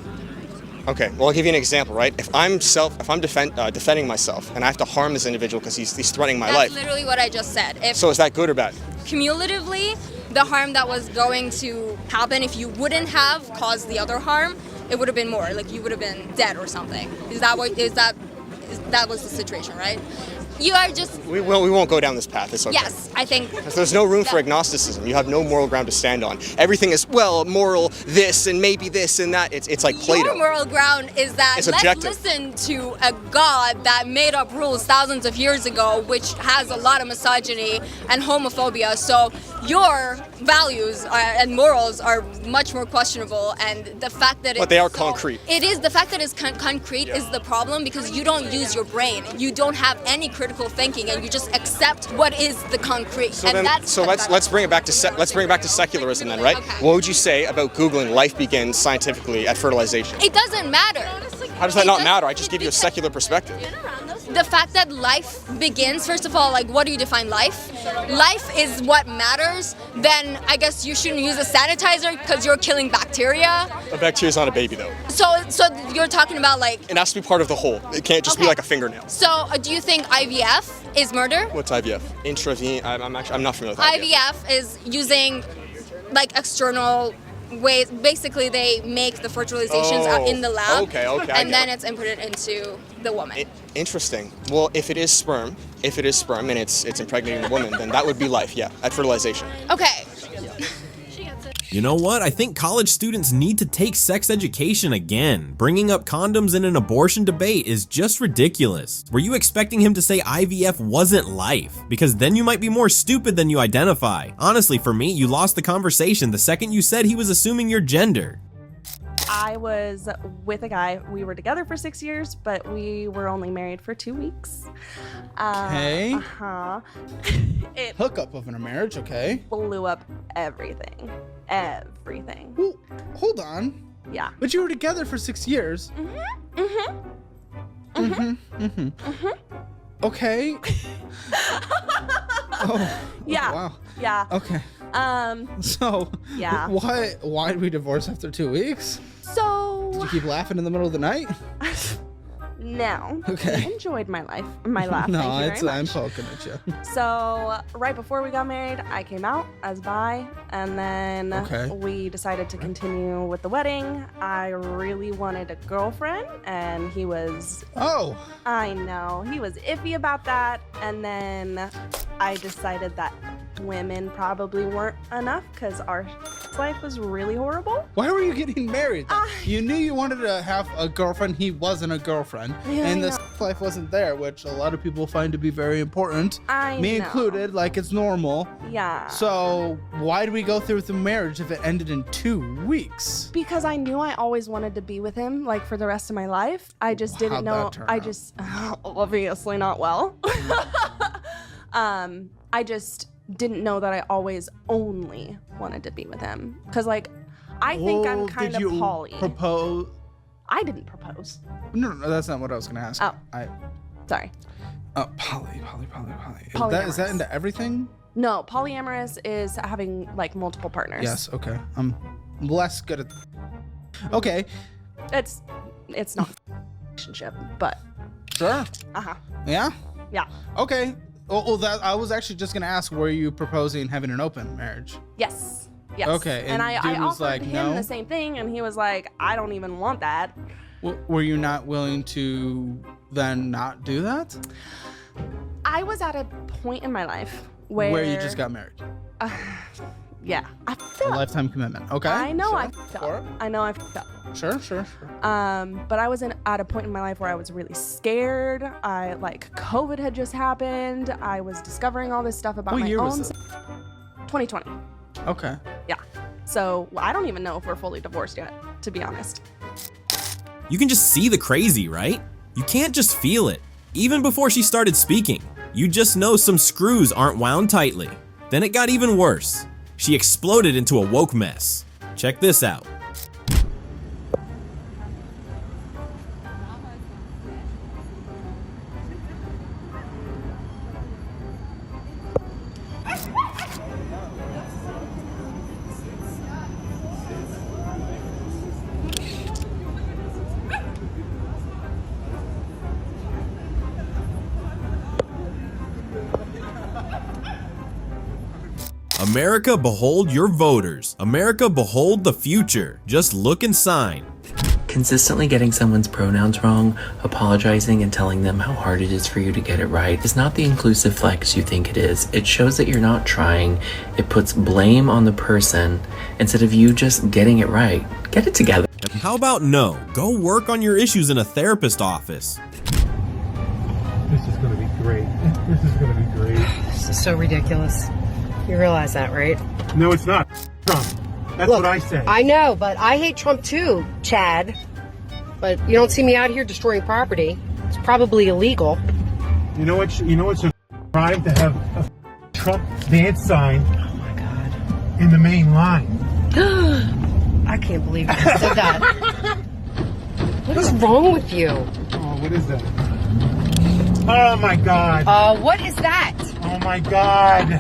Okay, well I'll give you an example, right? If I'm defending myself and I have to harm this individual because he's threatening my life.
That's literally what I just said.
So is that good or bad?
Cumulatively, the harm that was going to happen if you wouldn't have caused the other harm, it would have been more. Like you would have been dead or something. That was the situation, right? You are just.
We won't go down this path. It's okay.
Yes, I think.
Because there's no room for agnosticism. You have no moral ground to stand on. Everything is moral this and maybe this and that. It's like Plato.
Your moral ground is that let's listen to a God that made up rules thousands of years ago, which has a lot of misogyny and homophobia. So your values and morals are much more questionable, and the fact that
they are concrete.
It is the fact that it's concrete is the problem because you don't use your brain. You don't have any critical thinking, and you just accept what is the concrete.
Let's bring it back to secularism then, right? Okay. What would you say about Googling life begins scientifically at fertilization?
It doesn't matter.
How does that not matter? I just give you a secular perspective.
The fact that life begins, first of all, like what do you define life? Life is what matters. Then I guess you shouldn't use a sanitizer because you're killing bacteria.
A bacteria's not a baby though.
So you're talking about like.
It has to be part of the whole. It can't just be like a fingernail.
So do you think IVF is murder?
What's IVF? Intravenous. I'm not familiar with IVF.
IVF is using like external ways. Basically, they make the fertilizations out in the lab.
Okay.
And then it's inputted into the woman.
Interesting. Well, if it is sperm and it's impregnating the woman, then that would be life, yeah, at fertilization.
Okay.
You know what? I think college students need to take sex education again. Bringing up condoms in an abortion debate is just ridiculous. Were you expecting him to say IVF wasn't life? Because then you might be more stupid than you identify. Honestly, for me, you lost the conversation the second you said he was assuming your gender.
I was with a guy. We were together for 6 years, but we were only married for 2 weeks.
Okay.
It
hookup of a marriage, okay.
Blew up everything. Everything.
Well, hold on.
Yeah.
But you were together for 6 years. Okay.
Yeah.
Wow.
Yeah.
Okay. So,
Yeah.
why did we divorce after 2 weeks?
So
Did you keep laughing in the middle of the night?
no.
Okay.
I enjoyed my laugh.
No,
Thank you very
I'm
much.
poking at you.
So right before we got married, I came out as bi, and then
Okay.
we decided to continue with the wedding. I really wanted a girlfriend, and he was.
Oh.
I know, he was iffy about that, and then I decided that women probably weren't enough because our life was really horrible.
Why were you getting married? You knew you wanted to have a girlfriend. He wasn't a girlfriend.
Yeah,
and
I
the life wasn't there, which a lot of people find to be very important.
I
Me
know.
included, like it's normal.
Yeah.
So why did we go through with the marriage if it ended in 2 weeks?
Because I knew I always wanted to be with him, like for the rest of my life. I just didn't
How'd
know.
that turn
I
out?
just obviously not well. I just didn't know that I always only wanted to be with him. Cause like, I think I'm kind
did
of
you
poly.
propose?
I didn't propose.
No, that's not what I was gonna ask.
Oh.
I.
Sorry.
Poly. Is
Polyamorous.
that into everything?
No, polyamorous is having like multiple partners.
Yes. Okay. I'm less good at. Okay.
It's not a relationship, but.
Sure.
Uh-huh.
Yeah.
Yeah.
Okay. Well, that I was actually just gonna ask, were you proposing having an open marriage?
Yes. Yes.
Okay,
And
and
I
dude was
offered
like,
him
no?
the same thing, and he was like, I don't even want that.
Were you not willing to then not do that?
I was at a point in my life where
you just got married.
Yeah. I
A
felt.
lifetime commitment. Okay.
I know
sure.
I felt. I know I felt.
Sure.
But I was at a point in my life where I was really scared. COVID had just happened. I was discovering all this stuff about
What
my
year
own.
was it?
2020.
Okay.
Yeah. So I don't even know if we're fully divorced yet, to be honest.
You can just see the crazy, right? You can't just feel it. Even before she started speaking, you just know some screws aren't wound tightly. Then it got even worse. She exploded into a woke mess. Check this out. America, behold your voters. America, behold the future. Just look and sign.
Consistently getting someone's pronouns wrong, apologizing and telling them how hard it is for you to get it right is not the inclusive flex you think it is. It shows that you're not trying. It puts blame on the person instead of you just getting it right. Get it together.
How about no? Go work on your issues in a therapist office.
This is gonna be great. This is gonna be great.
This is so ridiculous. You realize that, right?
No, it's not. Trump. That's what I say.
I know, but I hate Trump too, Chad. But you don't see me out here destroying property. It's probably illegal.
You know what's a crime to have a Trump dance sign?
Oh my God.
In the main line.
I can't believe you said that. What is wrong with you?
Oh, what is that? Oh my God.
What is that?
Oh my God.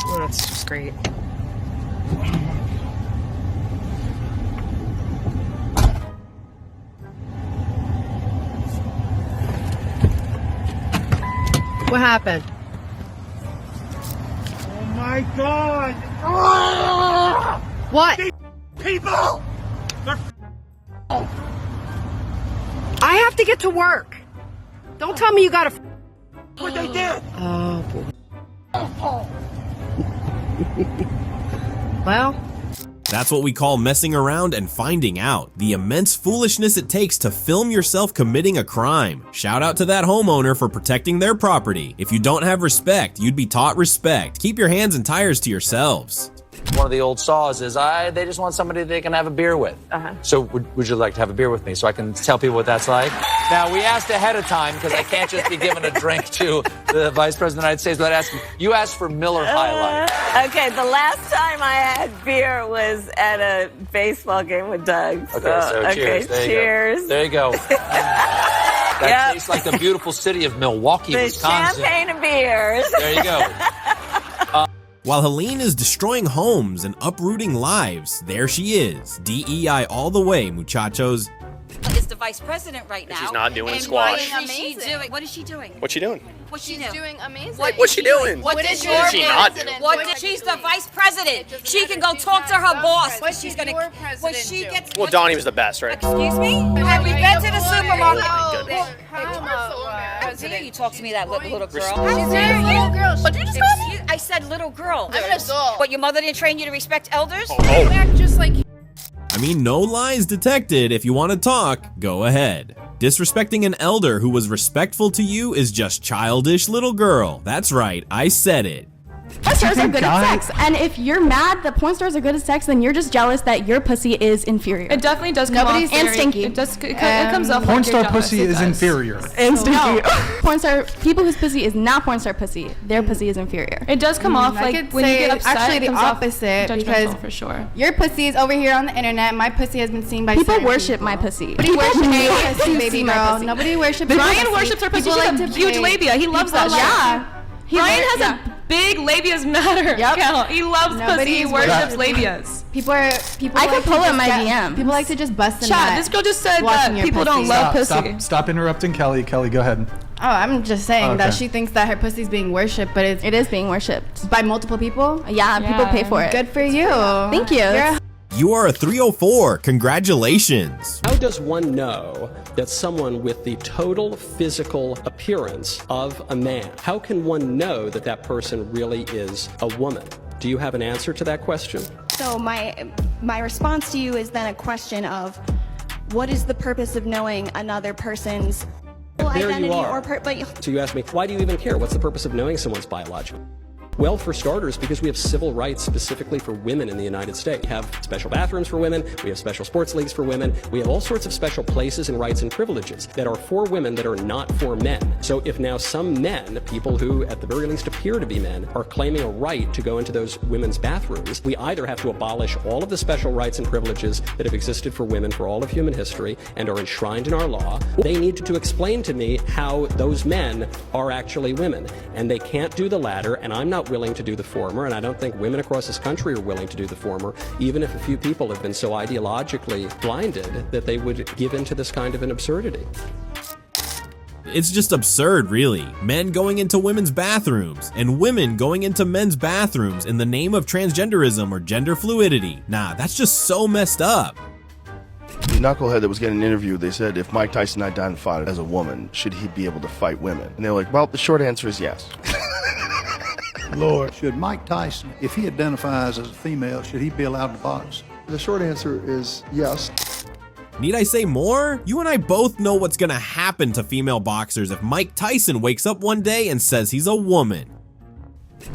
Oh, that's just great. What happened?
Oh my God. Ah!
What?
These people. They're
I have to get to work. Don't tell me you got a.
what they did.
Oh boy. Well,
That's what we call messing around and finding out. The immense foolishness it takes to film yourself committing a crime. Shout out to that homeowner for protecting their property. If you don't have respect, you'd be taught respect. Keep your hands and tires to yourselves.
One of the old saws is they just want somebody they can have a beer with. So would you like to have a beer with me so I can tell people what that's like? Now, we asked ahead of time because I can't just be giving a drink to the Vice President of the United States without asking. You asked for Miller High Life.
Okay, the last time I had beer was at a baseball game with Doug.
Okay, so cheers. There you go.
cheers.
There you go. That tastes like the beautiful city of Milwaukee,
The
Wisconsin.
champagne and beers.
There you go.
While Helene is destroying homes and uprooting lives, there she is. DEI all the way, muchachos.
Is the vice president right now.
She's not doing
and
squash.
What is she doing? What is she doing?
What's she doing?
What's she
doing amazing.
What's she doing?
What
is she not doing?
She's the vice president. She can go talk to her boss. What she's gonna. What she gets.
Well, Donnie was the best, right?
Excuse me? Have we been to the supermarket?
How
dare you talk to me that little girl?
She's a little girl. What did you just call me?
I said little girl.
I'm an adult.
But your mother didn't train you to respect elders?
Oh.
Act just like.
I mean, no lies detected. If you want to talk, go ahead. Disrespecting an elder who was respectful to you is just childish little girl. That's right, I said it.
Porn stars are good at sex, and if you're mad that porn stars are good at sex, then you're just jealous that your pussy is inferior.
It definitely does come
Nobody's
off
and stinky.
It comes off
Porn
like
star
you're jealous.
pussy
It
is
does.
inferior.
And stinky. Porn star people whose pussy is not porn star pussy, their pussy is inferior.
It does come off
I
like
could
when you
say
get upset.
actually
it
the
comes off
opposite
judgmental
because
for sure.
Your pussy is over here on the internet. My pussy has been seen by
People
certain
worship
people.
my pussy.
Nobody worships
People
your
pay
pussy,
to
baby
see my
girl.
pussy.
Nobody worships.
Ryan worships her pussy.
People
She
like
has
to
huge
pay.
labia. He loves that.
People like-
Ryan has a big labias matter account. He loves pussy. He worships labias.
People I
I
like
could pull
to
up my
just
DMs.
People like to just bust in
Chad,
that
this girl just said
watching
that
your
people don't
pussy.
love pussy.
Stop interrupting Kelly. Kelly, go ahead.
Oh, I'm just saying that
Okay.
she thinks that her pussy's being worshipped, but
it is being worshipped
by multiple people.
Yeah, people pay for it.
Good for you.
Thank you.
You're
You are a 304. Congratulations.
How does one know that someone with the total physical appearance of a man, how can one know that that person really is a woman? Do you have an answer to that question?
So my response to you is then a question of what is the purpose of knowing another person's
There
identity
you are.
but
So you ask me, why do you even care? What's the purpose of knowing someone's biological? Well, for starters, because we have civil rights specifically for women in the United States. We have special bathrooms for women, we have special sports leagues for women, we have all sorts of special places and rights and privileges that are for women that are not for men. So if now some men, people who at the very least appear to be men, are claiming a right to go into those women's bathrooms, we either have to abolish all of the special rights and privileges that have existed for women for all of human history and are enshrined in our law. They need to explain to me how those men are actually women. And they can't do the latter, and I'm not willing to do the former, and I don't think women across this country are willing to do the former, even if a few people have been so ideologically blinded that they would give into this kind of an absurdity.
It's just absurd, really. Men going into women's bathrooms and women going into men's bathrooms in the name of transgenderism or gender fluidity. Nah, that's just so messed up.
The knucklehead that was getting interviewed, they said if Mike Tyson identified as a woman, should he be able to fight women? And they were like, well, the short answer is yes.
Lord, should Mike Tyson, if he identifies as a female, should he be allowed to box?
The short answer is yes.
Need I say more? You and I both know what's gonna happen to female boxers if Mike Tyson wakes up one day and says he's a woman.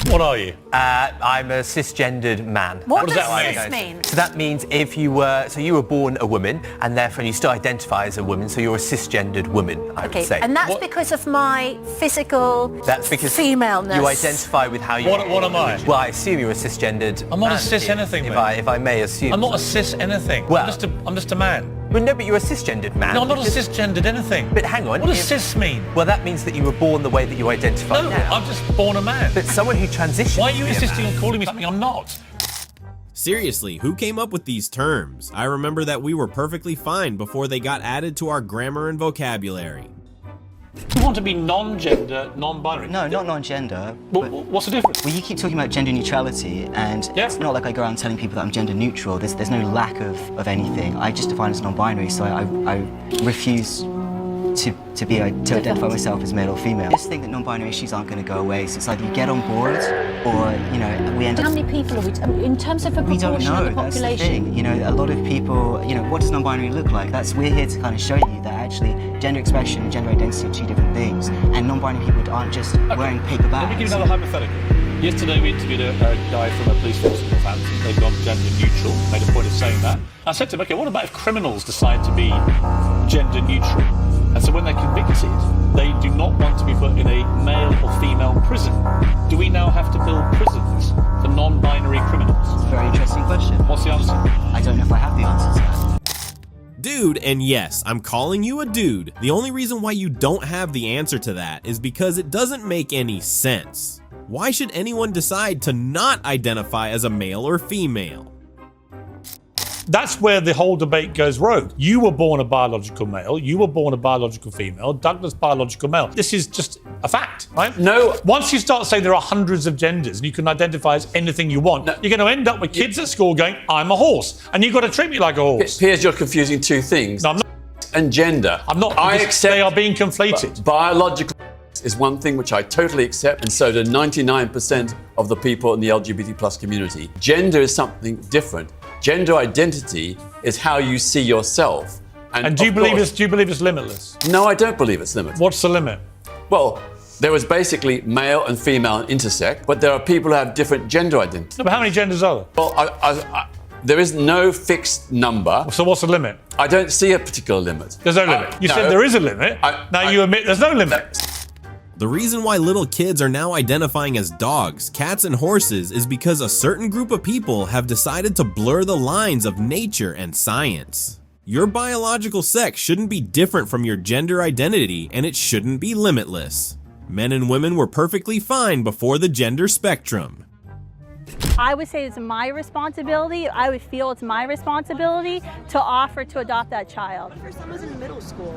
What are you? I'm a cisgendered man.
What does cis mean?
So that means you were born a woman, and therefore you still identify as a woman, so you're a cisgendered woman, I would say.
And that's because of my physical
That's because
femaleness.
you identify with how you... What am I? Well, I assume you're a cisgendered I'm not a man, cis anything, if mate. I may assume. I'm not a cis anything. Well, I'm just a man. Well, no, but you're a cisgendered man. No, I'm not a cisgendered anything. But hang on. What does cis mean? Well, that means that you were born the way that you identify No, now. I'm just born a man. But someone who transitions... Why are you to be a insisting man? on calling me something I'm not?
Seriously, who came up with these terms? I remember that we were perfectly fine before they got added to our grammar and vocabulary.
You want to be non-gender, non-binary?
No, not non-gender.
What's the difference?
Well, you keep talking about gender neutrality, and it's not like I go around telling people that I'm gender neutral. There's no lack of anything. I just define as non-binary, so I refuse to identify myself as male or female. I just think that non-binary issues aren't going to go away. So it's either you get on board, or we end up.
How many people are we? In terms of a
We don't
proportion
know.
of the
That's the
population.
thing. A lot of people. What does non-binary look like? We're here to kind of show you that actually gender expression and gender identity are two different things, and non-binary people aren't just wearing paper bags.
Let me give you another hypothetical. Yesterday we interviewed a guy from a police force in Northampton. They've gone gender neutral, made a point of saying that. I said to him, okay, what about if criminals decide to be gender neutral? And so when they're convicted, they do not want to be put in a male or female prison. Do we now have to build prisons for non-binary criminals?
Very interesting question.
What's the answer?
I don't know if I have the answer to that.
Dude, and yes, I'm calling you a dude. The only reason why you don't have the answer to that is because it doesn't make any sense. Why should anyone decide to not identify as a male or female?
That's where the whole debate goes rogue. You were born a biological male, you were born a biological female, Douglas biological male. This is just a fact, right?
No.
Once you start saying there are hundreds of genders and you can identify as anything you want, you're going to end up with kids at school going, I'm a horse, and you've got to treat me like a horse.
Piers, you're confusing two things.
No, I'm not.
And gender.
I'm not.
I accept
they are being conflated.
Biological is one thing which I totally accept, and so do 99% of the people in the LGBT plus community. Gender is something different. Gender identity is how you see yourself.
And do you believe it's limitless?
No, I don't believe it's limitless.
What's the limit?
Well, there is basically male and female and intersect, but there are people who have different gender identities.
No, but how many genders are there?
Well, there is no fixed number.
So what's the limit?
I don't see a particular limit.
There's no limit. You said there is a limit. Now you admit there's no limit.
The reason why little kids are now identifying as dogs, cats, and horses is because a certain group of people have decided to blur the lines of nature and science. Your biological sex shouldn't be different from your gender identity, and it shouldn't be limitless. Men and women were perfectly fine before the gender spectrum.
I would say it's my responsibility. I would feel it's my responsibility to offer to adopt that child.
If your son was in middle school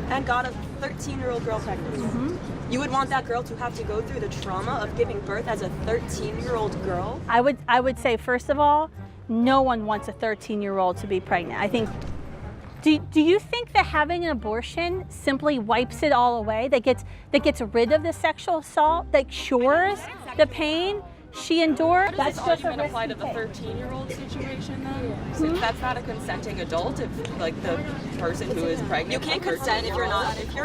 and got a 13-year-old girl pregnant, you would want that girl to have to go through the trauma of giving birth as a 13-year-old girl?
I would say, first of all, no one wants a 13-year-old to be pregnant. I think, do you think that having an abortion simply wipes it all away? That gets rid of the sexual assault, that cures the pain she endured?
That's just a apply to the 13-year-old situation then?
Since that's not a consenting adult, if like the person who is pregnant. You can't consent if you're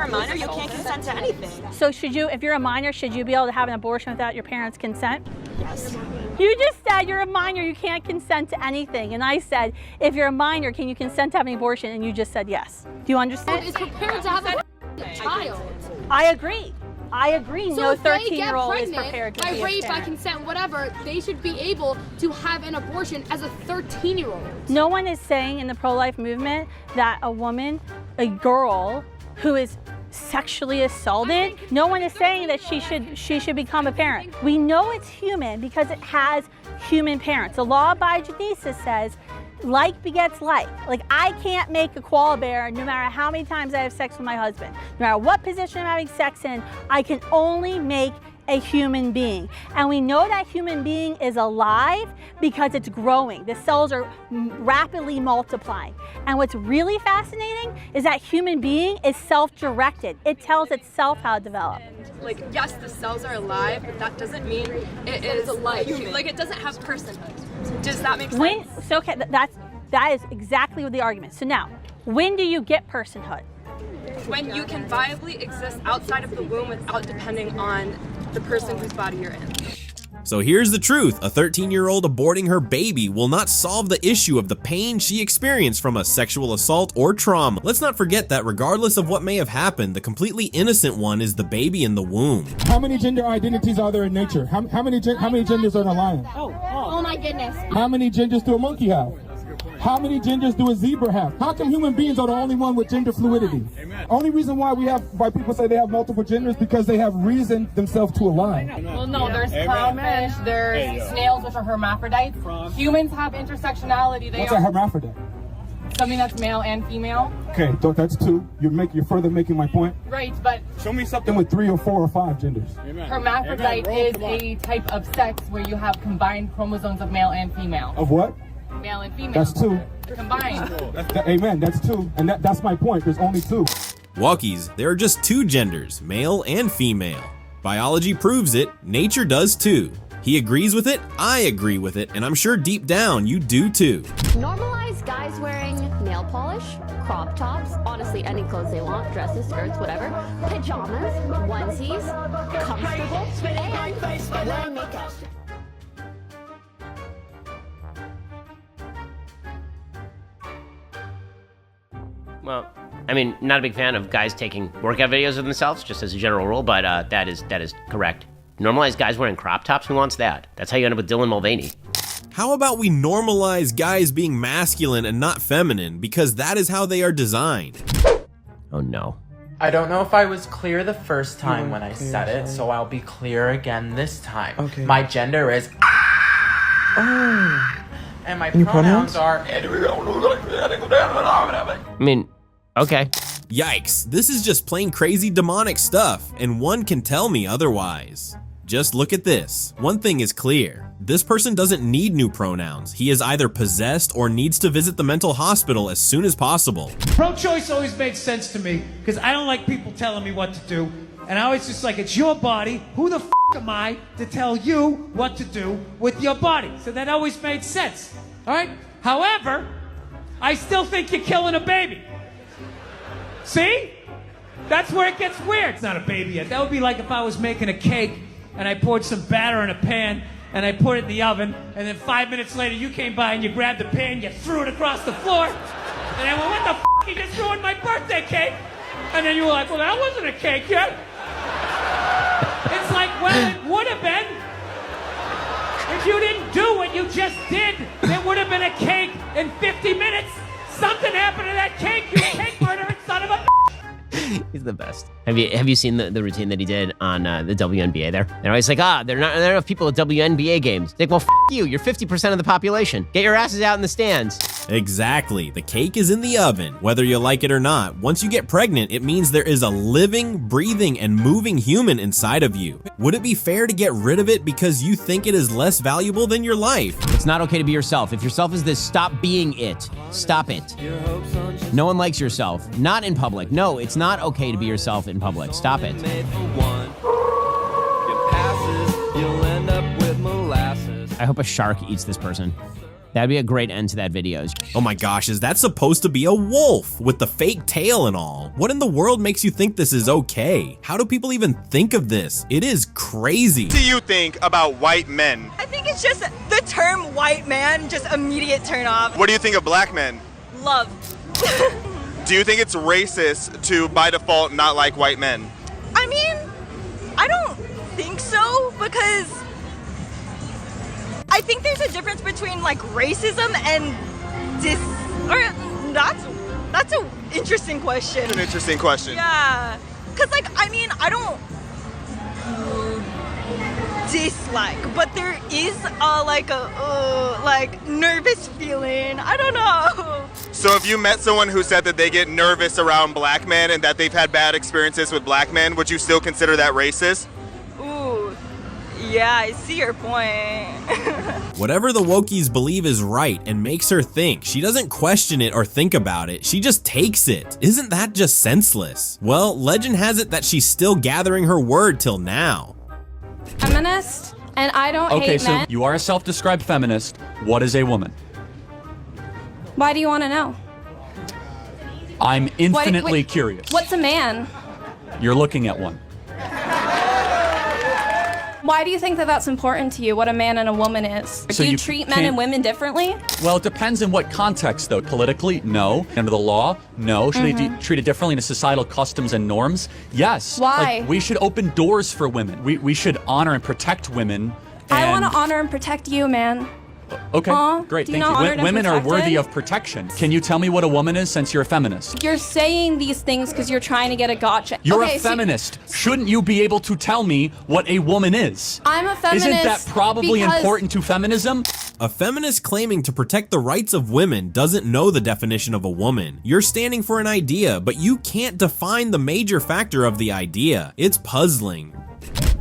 a minor, you can't consent to anything.
So if you're a minor, should you be able to have an abortion without your parents' consent?
Yes.
You just said you're a minor, you can't consent to anything. And I said, if you're a minor, can you consent to having an abortion? And you just said yes. Do you understand?
It's prepared to have a child.
I agree.
So
no
if they
13-year-old
get
is prepared to
by
be a
rape, by
parent.
consent, whatever, they should be able to have an abortion as a 13-year-old.
No one is saying in the pro-life movement that a woman, a girl who is sexually assaulted, no one is saying that she should become a parent. We know it's human because it has human parents. The law of biogenesis says like begets like. Like, I can't make a koala bear no matter how many times I have sex with my husband. No matter what position I'm having sex in, I can only make a human being. And we know that human being is alive because it's growing. The cells are rapidly multiplying. And what's really fascinating is that human being is self-directed. It tells itself how to develop.
Like, yes, the cells are alive, but that doesn't mean it is alive. Like, it doesn't have personhood. Does that make sense?
So okay, that is exactly what the argument. So now, when do you get personhood?
When you can viably exist outside of the womb without depending on the person whose body you're in.
So here's the truth, a 13-year-old aborting her baby will not solve the issue of the pain she experienced from a sexual assault or trauma. Let's not forget that regardless of what may have happened, the completely innocent one is the baby in the womb.
How many gender identities are there in nature? How many genders are in a lion?
Oh my goodness.
How many genders do a monkey have? How many genders do a zebra have? How come human beings are the only one with gender fluidity? Only reason why people say they have multiple genders because they have reasoned themselves to align.
Well, no, there's clownfish, there's snails which are hermaphrodites. Humans have intersectionality.
What's a hermaphrodite?
Something that's male and female.
Okay, so that's two. You're further making my point.
Right, but
show me something with 3 or 4 or 5 genders.
Hermaphrodite is a type of sex where you have combined chromosomes of male and female.
Of what?
Male and female.
That's 2.
Combined.
Amen. That's 2, and that's my point. There's only 2.
Walkies, there are just 2 genders, male and female. Biology proves it, nature does too. He agrees with it, I agree with it, and I'm sure deep down you do too.
Normalize guys wearing nail polish, crop tops, honestly any clothes they want, dresses, skirts, whatever, pajamas, onesies, comfortable, and wearing makeup.
Well, I mean, not a big fan of guys taking workout videos of themselves, just as a general rule, but that is correct. Normalize guys wearing crop tops, who wants that? That's how you end up with Dylan Mulvaney.
How about we normalize guys being masculine and not feminine, because that is how they are designed.
Oh no.
I don't know if I was clear the first time when I said it, so I'll be clear again this time. Okay. My gender is and my pronouns are
I mean, okay.
Yikes, this is just plain crazy demonic stuff, and one can tell me otherwise. Just look at this. One thing is clear. This person doesn't need new pronouns. He is either possessed or needs to visit the mental hospital as soon as possible.
Pro-choice always made sense to me because I don't like people telling me what to do. And I always just like, it's your body. Who the f*** am I to tell you what to do with your body? So that always made sense. All right? However, I still think you're killing a baby. See? That's where it gets weird. It's not a baby yet. That would be like if I was making a cake and I poured some batter in a pan and I put it in the oven, and then 5 minutes later you came by and you grabbed the pan, you threw it across the floor, and I went, what the f***, you just ruined my birthday cake? And then you were like, well, that wasn't a cake yet. It's like, well, it would have been. If you didn't do what you just did, there would have been a cake in 50 minutes. Something happened to that cake, you cake murdering son of a bitch.
He's the best. Have you seen the routine that he did on the WNBA there? They're always like, there are not enough people at WNBA games. It's like, well, f*** you. You're 50% of the population. Get your asses out in the stands.
Exactly. The cake is in the oven, whether you like it or not. Once you get pregnant, it means there is a living, breathing, and moving human inside of you. Would it be fair to get rid of it because you think it is less valuable than your life?
It's not okay to be yourself. If yourself is this, stop being it. Stop it. No one likes yourself. Not in public. No, it's not okay to be yourself in public. Stop it. I hope a shark eats this person. That'd be a great end to that video.
Oh my gosh, is that supposed to be a wolf with the fake tail and all? What in the world makes you think this is okay? How do people even think of this? It is crazy.
What do you think about white men?
I think it's just the term white man, just immediate turn off.
What do you think of black men?
Love.
Do you think it's racist to, by default, not like white men?
I mean, I don't think so, because I think there's a difference between like racism and that's an interesting question.
It's an interesting question.
Yeah, because like, I mean, I don't dislike, but there is like nervous feeling. I don't know.
So if you met someone who said that they get nervous around black men and that they've had bad experiences with black men, would you still consider that racist?
Ooh, yeah, I see your point.
Whatever the wokies believe is right and makes her think. She doesn't question it or think about it. She just takes it. Isn't that just senseless? Well, legend has it that she's still gathering her word till now.
Feminist, and I don't hate men.
Okay, so you are a self-described feminist. What is a woman?
Why do you want to know?
I'm infinitely curious.
What's a man?
You're looking at one.
Why do you think that that's important to you, what a man and a woman is?
So
do you treat men and women differently?
Well, it depends in what context, though. Politically, no. Under the law, no. Should they be treated differently in societal customs and norms? Yes.
Why?
Like, we should open doors for women. We should honor and protect women.
I want to honor and protect you, man.
Okay, great, thank you. Women are worthy of protection. Can you tell me what a woman is since you're a feminist?
You're saying these things because you're trying to get a gotcha.
You're a feminist. Shouldn't you be able to tell me what a woman is?
I'm a feminist.
Isn't that probably important to feminism?
A feminist claiming to protect the rights of women doesn't know the definition of a woman. You're standing for an idea, but you can't define the major factor of the idea. It's puzzling.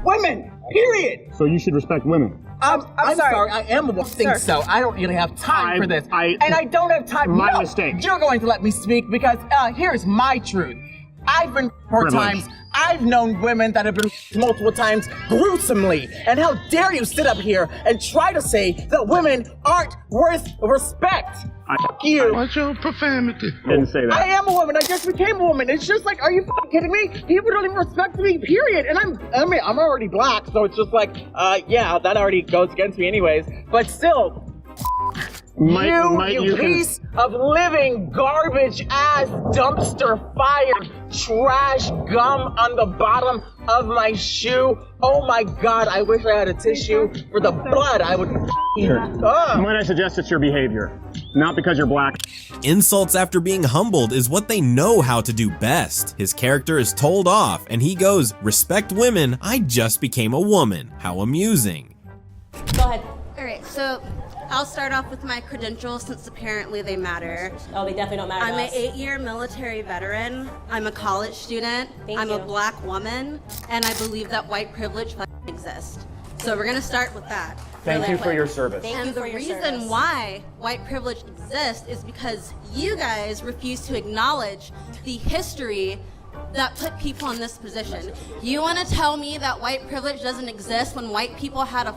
Women, period.
So you should respect women.
I'm sorry, I am a woman. I think so. I don't really have time for this. And I don't have time.
My mistake.
You're going to let me speak because here's my truth. I've been 4 times. I've known women that have been multiple times gruesomely. And how dare you sit up here and try to say that women aren't worth respect? Fuck you.
What's your profanity? Didn't say that.
I am a woman. I just became a woman. It's just like, are you fucking kidding me? People don't even respect me, period. And I'm already black, so it's just like, yeah, that already goes against me anyways. But still, You piece of living garbage ass dumpster fire trash gum on the bottom of my shoe. Oh my God, I wish I had a tissue for the blood. I would
Might I suggest it's your behavior, not because you're black.
Insults after being humbled is what they know how to do best. His character is told off and he goes, "Respect women, I just became a woman." How amusing.
Go ahead.
All right, so I'll start off with my credentials since apparently they matter.
Oh, they definitely don't matter.
I'm an 8-year military veteran. I'm a college student. I'm a black woman, and I believe that white privilege exists. So we're gonna start with that.
Thank you for your service.
And the reason why white privilege exists is because you guys refuse to acknowledge the history that put people in this position. You want to tell me that white privilege doesn't exist when white people had a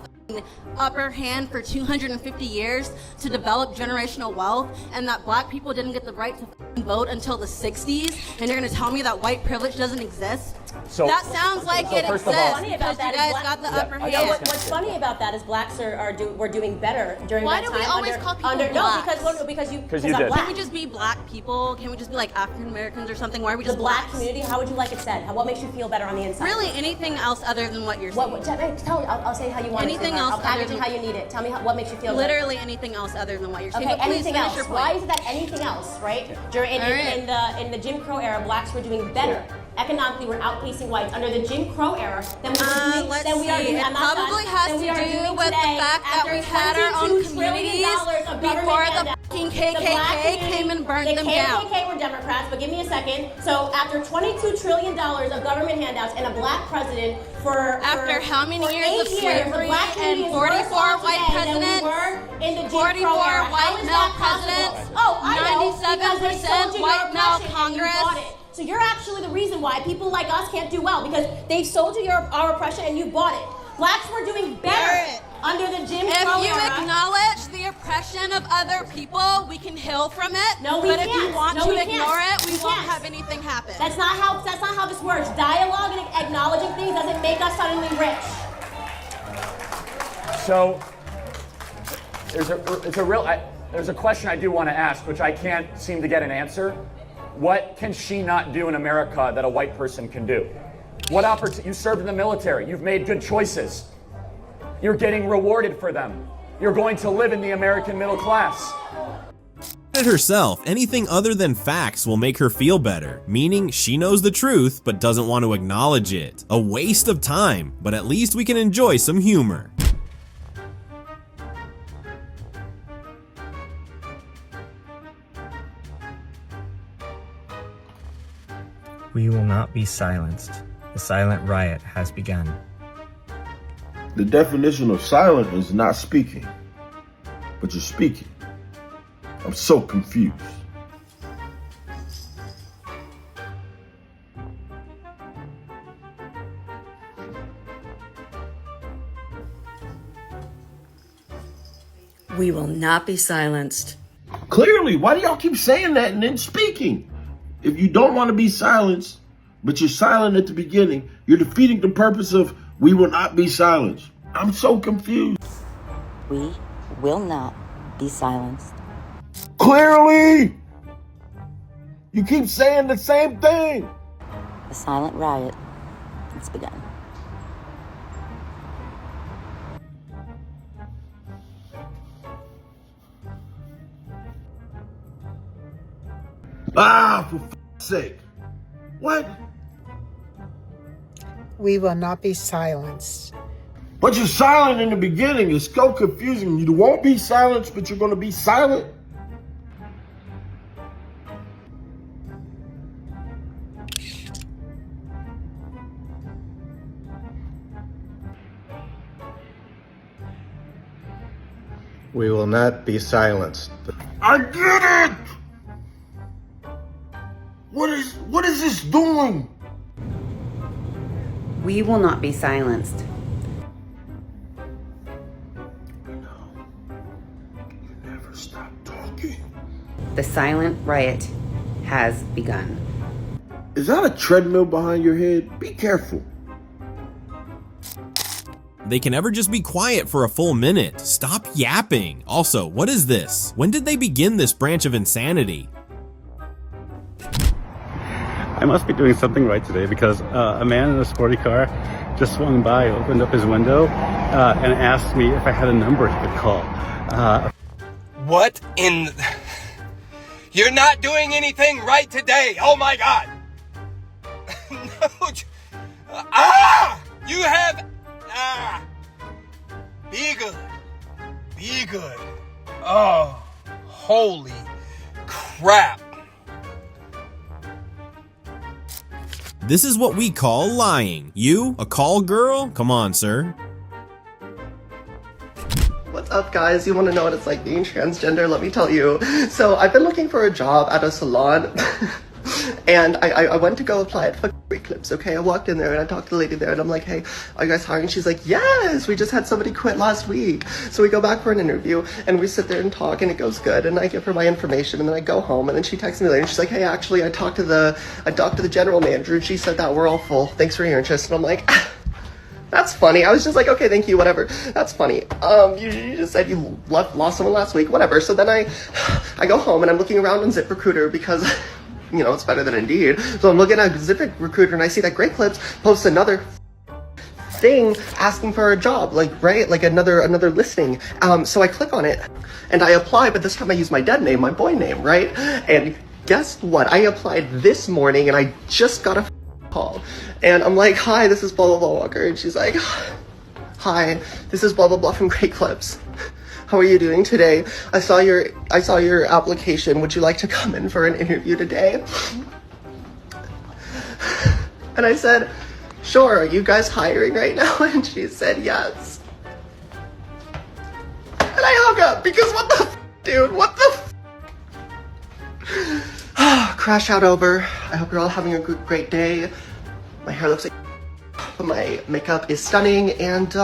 upper hand for 250 years to develop generational wealth, and that black people didn't get the right to vote until the 60s, and you're going to tell me that white privilege doesn't exist? That sounds like it exists because you guys got the upper hand.
No, what's funny about that is blacks we're doing better during
Why
that time.
Why do we always call people
No, because you
did. Can we just be black people? Can we just be like African Americans or something? Why are we just
the black community? How would you like it said? What makes you feel better on the inside?
Really, anything else other than what you're saying.
Tell me. I'll say how you want
anything
it.
else
I'll package it how you need it. Tell me what makes you feel
literally
better.
Anything else other than what you're saying.
Okay,
but please
anything
finish
else.
Your point.
Why is that anything else, right? In the Jim Crow era, blacks were doing better. Economically, we're outpacing whites under the Jim Crow era than we are doing.
It probably has to do with the fact that we had our own communities before the fucking KKK came and burned them down.
The KKK were Democrats, but give me a second. So after $22 trillion of government handouts and a black president
after how many years of slavery and 44 white presidents, 44 white male presidents, 97% white male Congress.
So you're actually the reason why people like us can't do well, because they've sold you our oppression and you bought it. Blacks were doing better under the Jim Crow era.
If you acknowledge the oppression of other people, we can heal from it.
No, we
can't.
But
if you want to ignore it, we won't have anything happen.
That's not how this works. Dialogue and acknowledging things doesn't make us suddenly rich.
So there's a question I do want to ask, which I can't seem to get an answer. What can she not do in America that a white person can do? What opportunity? You served in the military. You've made good choices. You're getting rewarded for them. You're going to live in the American middle class.
Herself, anything other than facts will make her feel better, meaning she knows the truth but doesn't want to acknowledge it. A waste of time, but at least we can enjoy some humor.
We will not be silenced. The silent riot has begun.
The definition of silent is not speaking, but you're speaking. I'm so confused.
We will not be silenced.
Clearly, why do y'all keep saying that and then speaking? If you don't want to be silenced, but you're silent at the beginning, you're defeating the purpose of we will not be silenced. I'm so confused.
We will not be silenced.
Clearly! You keep saying the same thing.
The silent riot has begun.
Ah, for f***'s sake. What?
We will not be silenced.
But you're silent in the beginning. It's so confusing. You won't be silenced, but you're going to be silent?
We will not be silenced.
I get it! What is this doing?
We will not be silenced.
You never stop talking.
The silent riot has begun.
Is that a treadmill behind your head? Be careful.
They can never just be quiet for a full minute. Stop yapping. Also, what is this? When did they begin this branch of insanity?
I must be doing something right today because a man in a sporty car just swung by, opened up his window, and asked me if I had a number he could call.
What in... You're not doing anything right today. Oh my God. No. You have... Be good. Be good. Oh, holy crap.
This is what we call lying. You, a call girl? Come on, sir.
What's up, guys? You want to know what it's like being transgender? Let me tell you. So I've been looking for a job at a salon and I went to go apply at Great Clips, okay? I walked in there and I talked to the lady there and I'm like, hey, are you guys hiring? She's like, yes, we just had somebody quit last week. So we go back for an interview and we sit there and talk and it goes good and I give her my information and then I go home and then she texts me later and she's like, hey, actually I talked to the general manager and she said that we're all full. Thanks for your interest. And I'm like, that's funny. I was just like, okay, thank you, whatever. That's funny. You just said you lost someone last week, whatever. So then I go home and I'm looking around on ZipRecruiter because you know, it's better than Indeed. So I'm looking at ZipRecruiter and I see that Great Clips posts another thing asking for a job, like, right? Like another listing. So I click on it and I apply, but this time I use my dead name, my boy name, right? And guess what? I applied this morning and I just got a call. And I'm like, hi, this is blah, blah, blah, Walker. And she's like, hi, this is blah, blah, blah from Great Clips. How are you doing today? I saw your application. Would you like to come in for an interview today? And I said, sure. Are you guys hiring right now? And she said, yes. And I hung up because what the f, dude? What the f? Crash out over. I hope you're all having a great day. My hair looks like but my makeup is stunning and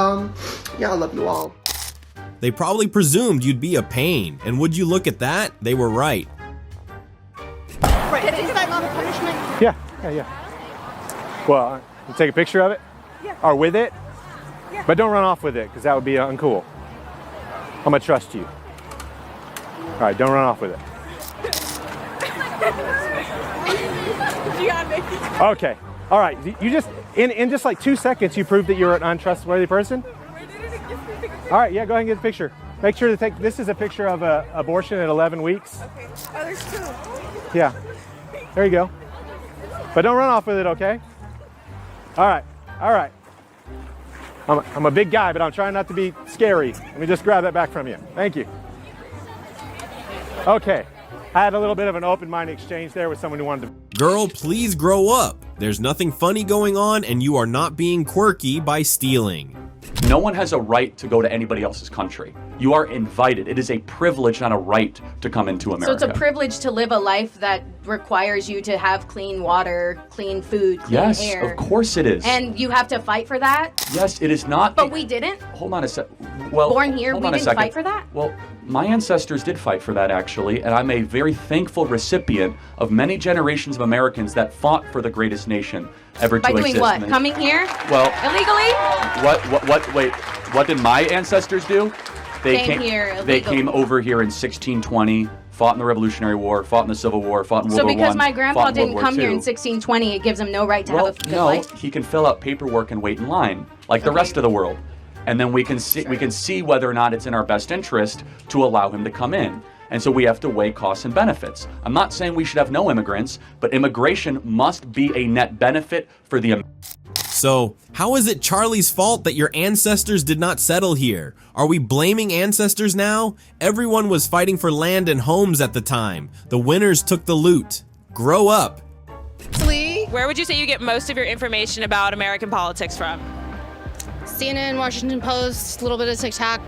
yeah, I love you all.
They probably presumed you'd be a pain, and would you look at that? They were right.
Right, is that not a punishment?
Yeah. Well, you take a picture of it?
Yeah.
Or with it?
Yeah.
But don't run off with it, because that would be uncool. I'm gonna trust you. All right, don't run off with it.
You gotta make it.
Okay. All right. You just in just like 2 seconds, you proved that you're an untrustworthy person. All right, yeah, go ahead and get the picture. Make sure to take, this is a picture of an abortion at 11 weeks.
Okay. Oh, there's two.
Yeah, there you go. But don't run off with it, okay? All right. I'm a big guy, but I'm trying not to be scary. Let me just grab that back from you. Thank you. Okay, I had a little bit of an open mind exchange there with someone who wanted to...
Girl, please grow up. There's nothing funny going on, and you are not being quirky by stealing.
No one has a right to go to anybody else's country. You are invited. It is a privilege, not a right, to come into America.
So it's a privilege to live a life that requires you to have clean water, clean food, clean air.
Yes, of course it is.
And you have to fight for that?
Yes, it is not.
But we didn't?
Hold on a sec. Well,
born here, we didn't fight for that?
Well, my ancestors did fight for that, actually, and I'm a very thankful recipient of many generations of Americans that fought for the greatest nation ever to exist.
By doing what? Coming here?
Well,
illegally?
Wait, what did my ancestors do? They
came here illegally.
They came over here in 1620, fought in the Revolutionary War, fought in the Civil War, fought in World War I.
So because my grandpa
fought in
didn't
World
come
War
here in
II.
1620, it gives him no right to have a good
no,
life?
he can fill out paperwork and wait in line, like the rest of the world. And then we can see whether or not it's in our best interest to allow him to come in. And so we have to weigh costs and benefits. I'm not saying we should have no immigrants, but immigration must be a net benefit for the
So, how is it Charlie's fault that your ancestors did not settle here? Are we blaming ancestors now? Everyone was fighting for land and homes at the time. The winners took the loot. Grow up.
Where would you say you get most of your information about American politics from?
CNN, Washington Post, a little bit of TikTok.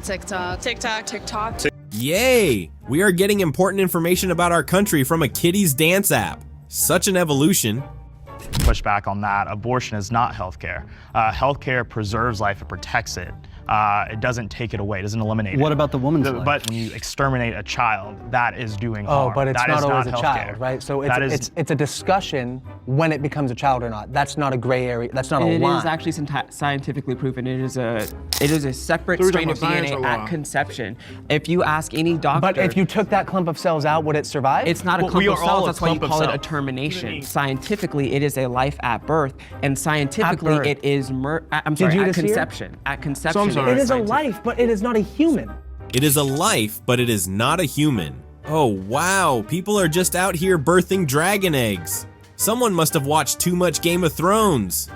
Yay! We are getting important information about our country from a kiddies dance app. Such an evolution.
Push back on that. Abortion is not healthcare. Healthcare preserves life, it protects it.
it doesn't take it away, it doesn't eliminate it.
What about the woman's life?
But when you exterminate a child, that is doing harm.
Oh, but it's
That
not
is
always a
healthcare.
child, right? So it's a discussion when it becomes a child or not. That's not a gray area. That's not a line.
It is actually scientifically proven. It is a separate strain of DNA at conception. If you ask any doctor.
But if you took that clump of cells out, would it survive?
It's not a clump of cells. That's why you call it a termination. Scientifically, it is a life at birth, and scientifically, it is at conception. At conception,
it is a life, but it is not a human.
It is a life, but it is not a human. Oh wow, people are just out here birthing dragon eggs. Someone must have watched too much Game of Thrones.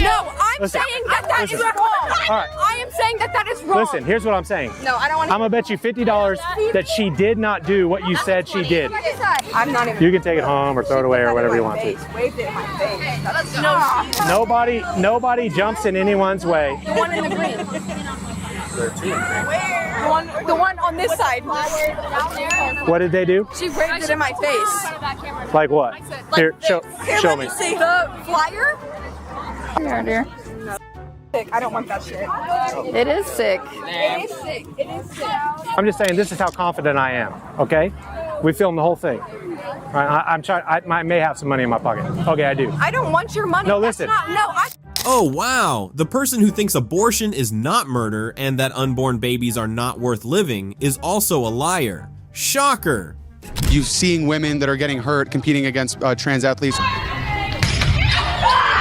No, I'm saying that is wrong.
All right.
I am saying that is wrong.
Listen, here's what I'm saying.
No, I don't want to.
I'm gonna bet you $50 that she did not do what you said she did.
I'm not even.
You can take it home or throw it away or whatever you want to.
Waved it in my face. No.
Nobody jumps in anyone's way.
The one in the green.
There are two.
The one on this side.
What did they do?
She waved it in my face.
Like what? Here, show me.
See the flyer? Here, dear. Sick. I don't want that shit.
It is sick.
It is sick. It is sick.
I'm just saying this is how confident I am, okay? We filmed the whole thing. I'm trying. I may have some money in my pocket. Okay, I do.
I don't want your money.
No,
That's
listen.
Oh wow, the person who thinks abortion is not murder and that unborn babies are not worth living is also a liar. Shocker.
You've seen women that are getting hurt competing against trans athletes. You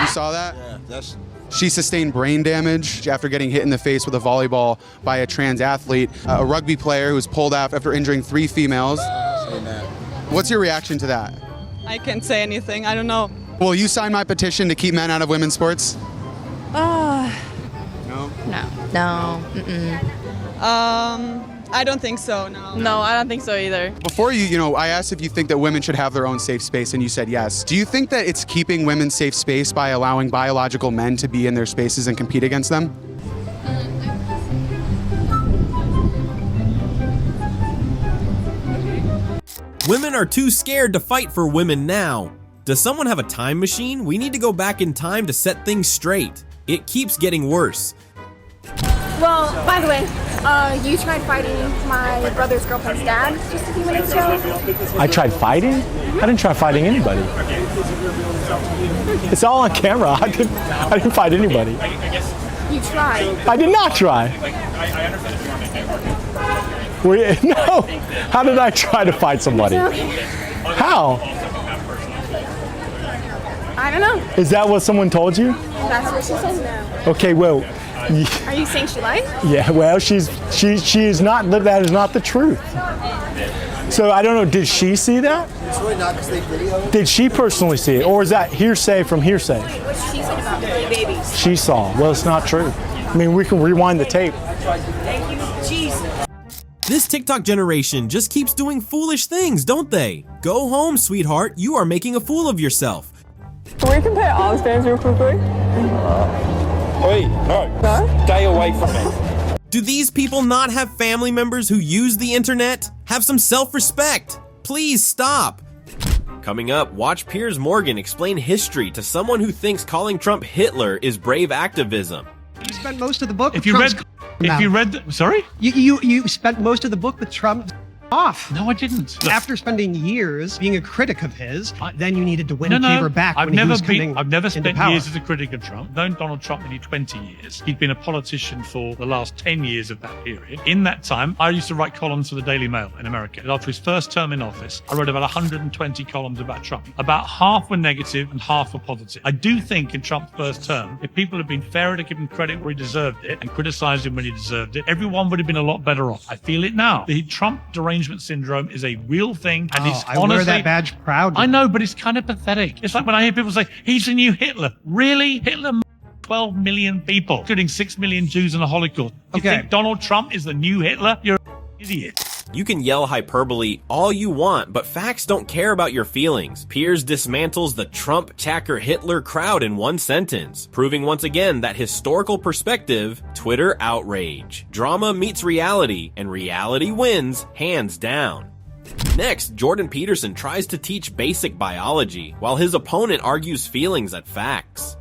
saw that? Yeah, she sustained brain damage after getting hit in the face with a volleyball by a trans athlete. A rugby player who was pulled out after injuring 3 females. What's your reaction to that?
I can't say anything. I don't know.
Will you sign my petition to keep men out of women's sports?
No.
No.
I don't think so, no.
No, I don't think so either.
Before I asked if you think that women should have their own safe space, and you said yes. Do you think that it's keeping women safe space by allowing biological men to be in their spaces and compete against them?
Women are too scared to fight for women now. Does someone have a time machine? We need to go back in time to set things straight. It keeps getting worse.
Well, by the way, you tried fighting my brother's girlfriend's dad just a few minutes ago.
I tried fighting? I didn't try fighting anybody. It's all on camera. I didn't fight anybody.
You tried.
I did not try. No. How did I try to fight somebody? How?
I don't know.
Is that what someone told you?
That's what she said. No.
Okay, well.
Are you saying she lied?
Yeah, well, she is not. That is not the truth. So I don't know. Did she see that?
It's really not because they video.
Did she personally see it, or is that hearsay from hearsay?
What she said about the babies.
She saw. Well, it's not true. I mean, we can rewind the tape.
Thank you, Jesus.
This TikTok generation just keeps doing foolish things, don't they? Go home, sweetheart. You are making a fool of yourself.
Can we compare our stands real quickly?
Wait, no. Stay away from me.
Do these people not have family members who use the internet? Have some self-respect. Please stop. Coming up, watch Piers Morgan explain history to someone who thinks calling Trump Hitler is brave activism.
You spent most of the book.
If you read, sorry,
you spent most of the book with Trump off.
No, I didn't.
After spending years being a critic of his, then you needed to win favor back.
I've
when he was coming
never spent
into power.
years as a critic of Trump. I've known Donald Trump nearly 20 years. He'd been a politician for the last 10 years of that period. In that time, I used to write columns for the Daily Mail in America. After his first term in office, I wrote about 120 columns about Trump. About half were negative and half were positive. I do think in Trump's first term, if people had been fairer to give him credit where he deserved it and criticized him when he deserved it, everyone would have been a lot better off. I feel it now. The Trump derangement syndrome is a real thing, and it's honestly,
I wear that badge proudly.
I know, but it's kind of pathetic. It's like when I hear people say, he's the new Hitler. Really? Hitler 12 million people, including 6 million Jews in the Holocaust. You think Donald Trump is the new Hitler? You're an idiot.
You can yell hyperbole all you want, but facts don't care about your feelings. Piers dismantles the Trump, Chacker, Hitler crowd in one sentence, proving once again that historical perspective, Twitter outrage. Drama meets reality, and reality wins, hands down. Next, Jordan Peterson tries to teach basic biology, while his opponent argues feelings at facts.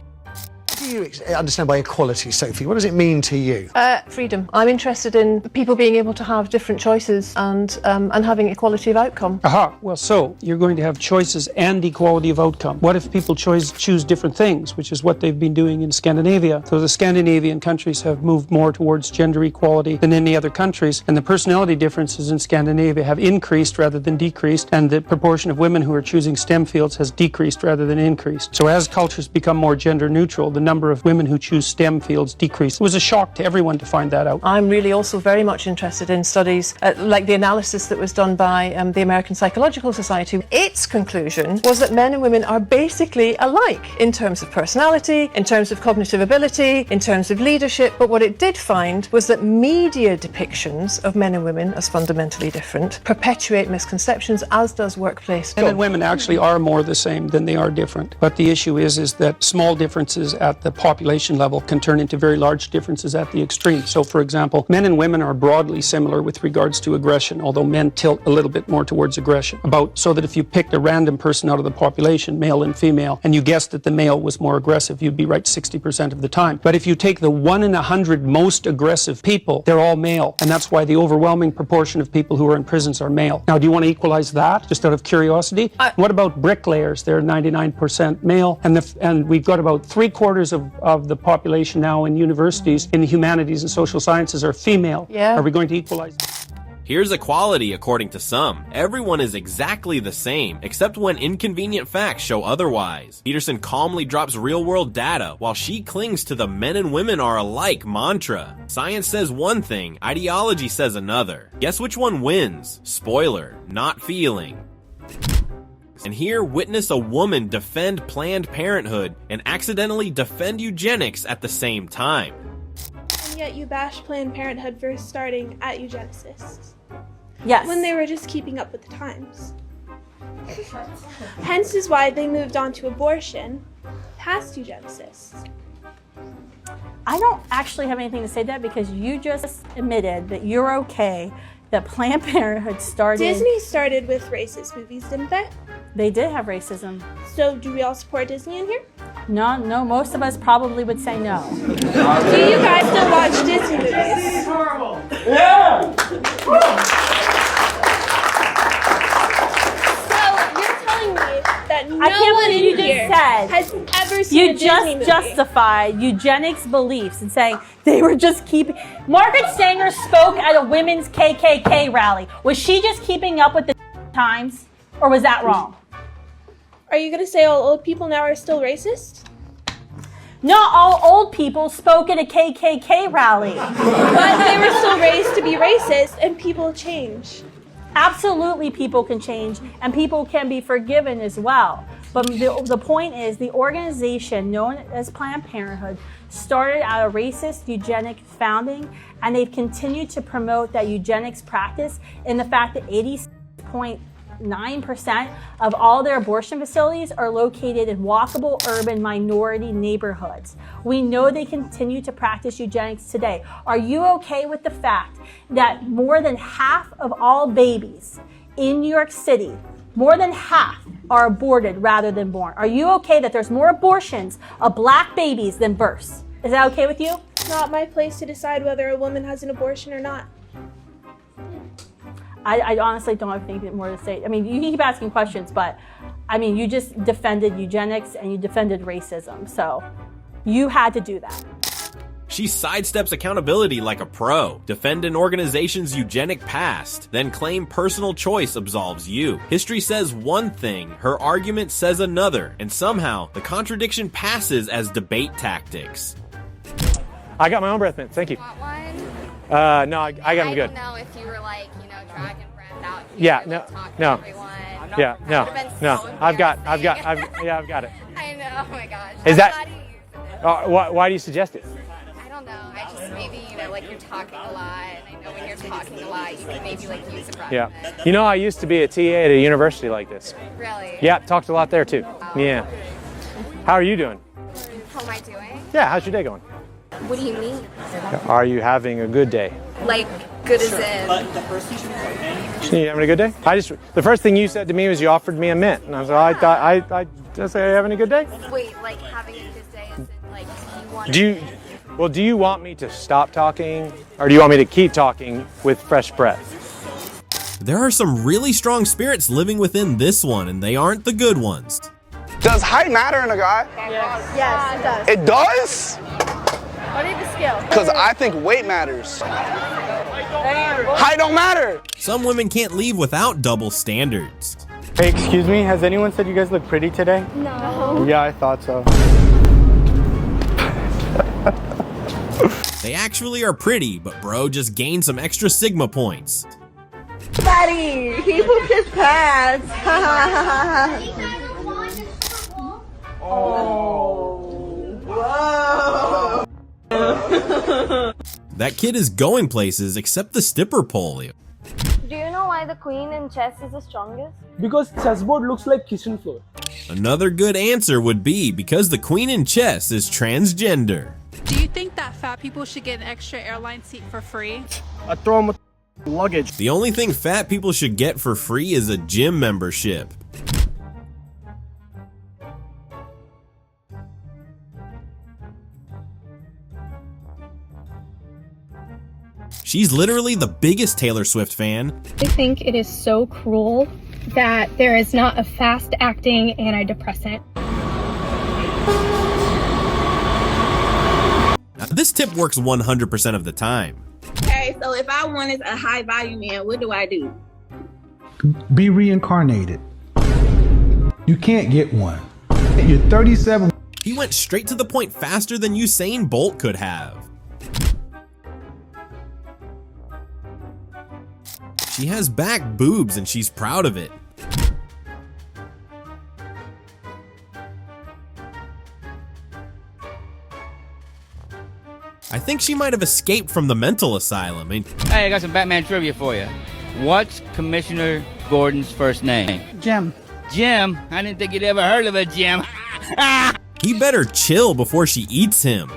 do you understand by equality, Sophie? What does it mean to you?
Freedom. I'm interested in people being able to have different choices and having equality of outcome.
Aha. Well, so you're going to have choices and equality of outcome. What if people choose different things, which is what they've been doing in Scandinavia? So the Scandinavian countries have moved more towards gender equality than any other countries, and the personality differences in Scandinavia have increased rather than decreased, and the proportion of women who are choosing STEM fields has decreased rather than increased. So as cultures become more gender neutral, the number of women who choose STEM fields decreased. It was a shock to everyone to find that out.
I'm really also very much interested in studies like the analysis that was done by the American Psychological Society. Its conclusion was that men and women are basically alike in terms of personality, in terms of cognitive ability, in terms of leadership, but what it did find was that media depictions of men and women as fundamentally different perpetuate misconceptions, as does workplace.
Men and women actually are more the same than they are different. But the issue is that small differences at the population level can turn into very large differences at the extreme. So, for example, men and women are broadly similar with regards to aggression, although men tilt a little bit more towards aggression. So that if you picked a random person out of the population, male and female, and you guessed that the male was more aggressive, you'd be right 60% of the time. But if you take the 1 in 100 most aggressive people, they're all male. And that's why the overwhelming proportion of people who are in prisons are male. Now, do you want to equalize that, just out of curiosity? What about bricklayers? They're 99% male, and we've got about 3/4 of the population now in universities in the humanities and social sciences are female.
Yeah.
Are we going to equalize?
Here's equality according to some. Everyone is exactly the same, except when inconvenient facts show otherwise. Peterson calmly drops real-world data, while she clings to the men and women are alike mantra. Science says one thing, ideology says another. Guess which one wins? Spoiler, not feeling. And here, witness a woman defend Planned Parenthood and accidentally defend eugenics at the same time.
And yet you bash Planned Parenthood for starting at eugenicists.
Yes.
When they were just keeping up with the times. Hence is why they moved on to abortion past eugenicists.
I don't actually have anything to say to that because you just admitted that you're okay that Planned Parenthood started...
Disney started with racist movies, didn't they?
They did have racism.
So do we all support Disney in here?
No, most of us probably would say no.
Do you guys still watch Disney movies?
Yeah!
That no
I can't
one
believe you
in
just
here
said
has ever seen a Disney movie.
You just justified eugenics beliefs and saying they were just keeping... Margaret Sanger spoke at a women's KKK rally. Was she just keeping up with the times? Or was that wrong?
Are you going to say all old people now are still racist?
Not all old people spoke at a KKK rally.
But they were still raised to be racist, and people change.
Absolutely, people can change, and people can be forgiven as well. But the point is, the organization known as Planned Parenthood started out a racist eugenic founding, and they've continued to promote that eugenics practice in the fact that 80.9% of all their abortion facilities are located in walkable urban minority neighborhoods. We know they continue to practice eugenics today. Are you okay with the fact that more than half of all babies in New York City, more than half are aborted rather than born? Are you okay that there's more abortions of black babies than births? Is that okay with you?
It's not my place to decide whether a woman has an abortion or not.
I honestly don't have anything more to say. I mean, you keep asking questions, but I mean, you just defended eugenics and you defended racism. So you had to do that.
She sidesteps accountability like a pro, defend an organization's eugenic past, then claim personal choice absolves you. History says one thing, her argument says another, and somehow the contradiction passes as debate tactics.
I got my own breath mints, thank you.
Want one?
No, I got them good.
I don't know if you were like, dragging breath out here.
Yeah, no. Yeah, no. I've got it.
I know, oh my gosh.
Is that, why do you suggest it?
I don't know, I just maybe, like you're talking a lot, and I know when you're talking a lot, you can maybe use a breath
Yeah.
mint.
I used to be a TA at a university like this.
Really?
Yeah, talked a lot there too. Yeah. How are you doing?
How am I doing?
Yeah, how's your day going?
What do you mean?
Are you having a good day?
Like, good as in?
You having a good day? The first thing you said to me was you offered me a mint, and I was like, I just say, are you having a good day?
Wait, like having a good day as in
Do you want me to stop talking, or do you want me to keep talking with fresh breath?
There are some really strong spirits living within this one, and they aren't the good ones.
Does height matter in a guy?
Yes,
It
it does.
does?
What is the scale?
Because I think weight matters. Height don't matter.
Some women can't leave without double standards.
Hey, excuse me, has anyone said you guys look pretty today?
No.
Yeah, I thought so.
They actually are pretty, but bro just gained some extra Sigma points.
Buddy, he pooped his pants. Oh. Whoa.
That kid is going places except the stipper pole.
Do you know why the queen in chess is the strongest?
Because chessboard looks like kitchen floor.
Another good answer would be because the queen in chess is transgender.
Do you think that fat people should get an extra airline seat for free?
I throw them with luggage.
The only thing fat people should get for free is a gym membership. She's literally the biggest Taylor Swift fan.
I think it is so cruel that there is not a fast-acting antidepressant.
This tip works 100% of the time.
Okay, so if I wanted a high volume man, what do I do?
Be reincarnated. You can't get one. You're 37.
He went straight to the point faster than Usain Bolt could have. She has back boobs and she's proud of it. I think she might have escaped from the mental asylum.
Hey, I got some Batman trivia for you. What's Commissioner Gordon's first name?
Jim.
Jim? I didn't think you'd ever heard of a Jim.
He better chill before she eats him.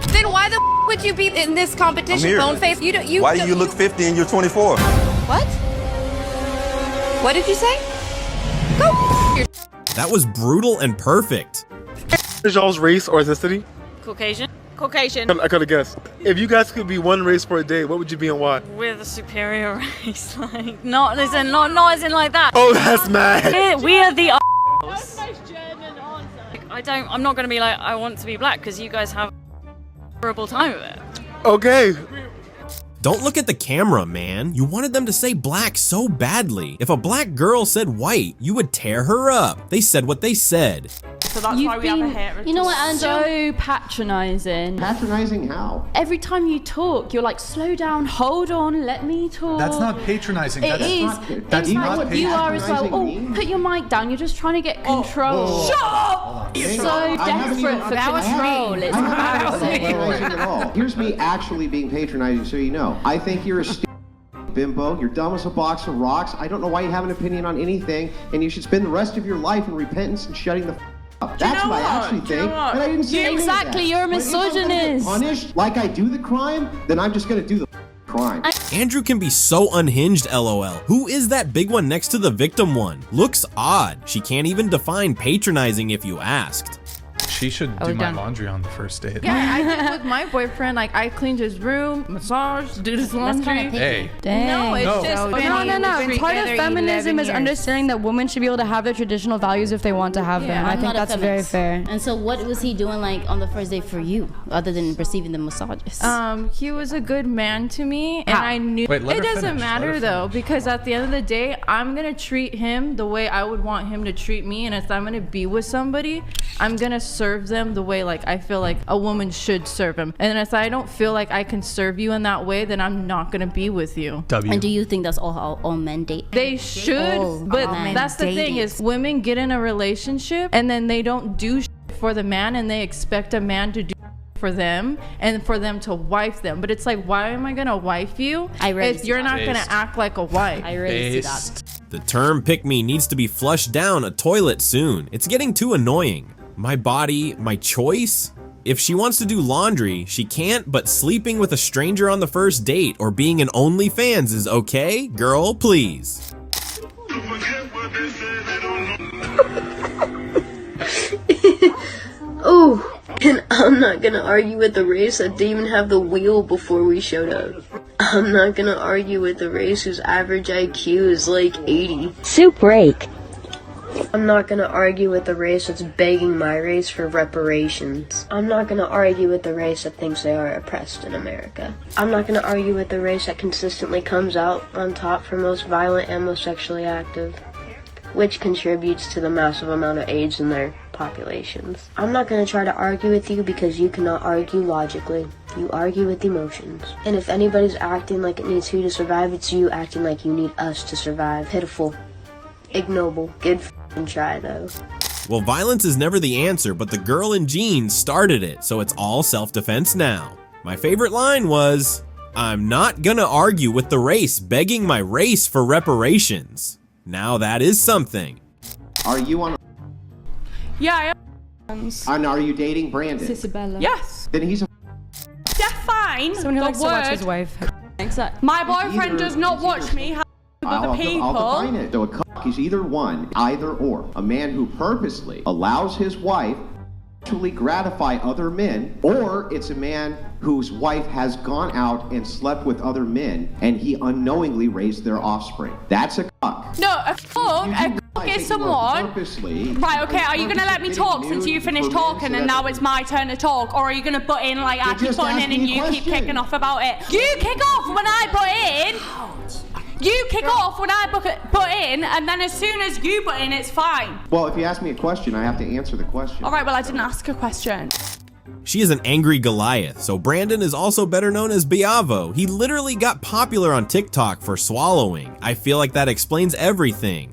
Then why the would you be in this competition, Boneface?
Why do you look 50 and you're 24?
What? What did you say? Go
That was brutal and perfect.
Is y'all's race or ethnicity?
Caucasian. Caucasian.
I could have guessed. If you guys could be one race for a day, what would you be and why?
We're the superior race, like not as in like that.
Oh, that's mad.
We are the That's the most German answer. I'm not gonna be like, I want to be black, because you guys have a horrible time of it.
Okay.
Don't look at the camera, man. You wanted them to say black so badly. If a black girl said white, you would tear her up. They said what they said.
So that's why we have a heritage.
You know what, Andrew? So patronizing.
Patronizing how?
Every time you talk, you're like, slow down, hold on, let me talk.
That's not patronizing.
It is.
That's not
what you are as well. Oh, put your mic down. You're just trying to get control.
Shut
up! You're so desperate for control. It's embarrassing.
Here's me actually being patronizing, so you know. I think you're a bimbo. You're dumb as a box of rocks. I don't know why you have an opinion on anything, and you should spend the rest of your life in repentance and shutting the up. That's what I actually think. And I didn't say
exactly. You're a misogynist.
Punished like I do the crime, then I'm just gonna do the crime.
Andrew can be so unhinged, LOL. Who is that big one next to the victim one? Looks odd. She can't even define patronizing if you asked.
She should do my laundry on the first date.
Yeah, I did with my boyfriend. Like, I cleaned his room, massage, did his laundry.
Hey.
No, it's just
no. Part of feminism is understanding that women should be able to have their traditional values if they want to have them. I think that's very fair.
And so what was he doing like on the first date for you, other than receiving the massages?
He was a good man to me, and I knew
Wait, let
it
her
doesn't
finish.
matter though, because at the end of the day, I'm gonna treat him the way I would want him to treat me, and if I'm gonna be with somebody, I'm gonna serve them the way like I feel like a woman should serve him. And if I don't feel like I can serve you in that way, then I'm not gonna be with you.
And do you think that's all men date?
They should, but that's the thing is women get in a relationship and then they don't do for the man, and they expect a man to do for them and for them to wife them. But it's like, why am I gonna wife you if you're not gonna act like a wife?
I really see that.
The term pick me needs to be flushed down a toilet soon. It's getting too annoying. My body, my choice? If she wants to do laundry, she can't, but sleeping with a stranger on the first date or being an OnlyFans is okay? Girl, please.
Ooh.
And I'm not gonna argue with the race that didn't even have the wheel before we showed up. I'm not gonna argue with the race whose average IQ is like 80.
Soup break.
I'm not gonna argue with the race that's begging my race for reparations. I'm not gonna argue with the race that thinks they are oppressed in America. I'm not gonna argue with the race that consistently comes out on top for most violent and most sexually active, which contributes to the massive amount of AIDS in their populations. I'm not going to try to argue with you because you cannot argue logically. You argue with emotions. And if anybody's acting like it needs you to survive, it's you acting like you need us to survive. Pitiful. Ignoble. Good f***ing try, though.
Well, violence is never the answer, but the girl in jeans started it, so it's all self-defense now. My favorite line was, "I'm not gonna argue with the race begging my race for reparations." Now that is something.
Are you on?
Yeah, I am.
And are you dating Brandon?
Isabella. Yes.
Then he's a.
Yeah, fine.
Someone who likes to watch his wife. Exactly.
My boyfriend does not watch me have with other people.
I'll define it. So a cuck is either one, either or. A man who purposely allows his wife to gratify other men, or it's a man whose wife has gone out and slept with other men and he unknowingly raised their offspring. That's a cuck.
No, a cuck is someone. Right, okay, are you going to let me talk since you finished talking and now it's my turn to talk? Or are you going to butt in like I keep butting in and you keep kicking off about it? You kick off when I butt in! You kick off when I butt in, and then as soon as you butt in, it's fine.
Well, if you ask me a question, I have to answer the question.
All right, well, I didn't ask a question.
She is an angry Goliath, so Brandon is also better known as Biavo. He literally got popular on TikTok for swallowing. I feel like that explains everything.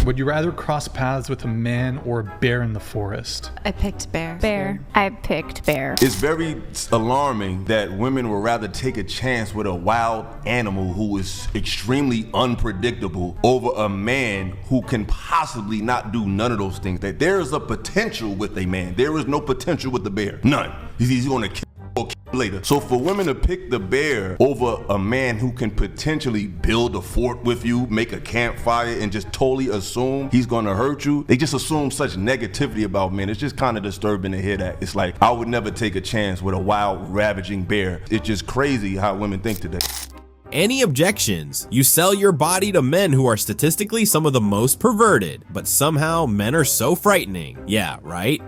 Would you rather cross paths with a man or a bear in the forest?
I picked bear. Bear. I picked bear.
It's very alarming that women would rather take a chance with a wild animal who is extremely unpredictable over a man who can possibly not do none of those things. That there is a potential with a man. There is no potential with the bear. None. He's going to kill or kill later. So for women to pick the bear over a man who can potentially build a fort with you, make a campfire, and just totally assume he's gonna hurt you, they just assume such negativity about men. It's just kind of disturbing to hear that. It's like, I would never take a chance with a wild, ravaging bear. It's just crazy how women think today.
Any objections? You sell your body to men who are statistically some of the most perverted, but somehow men are so frightening. Yeah, right?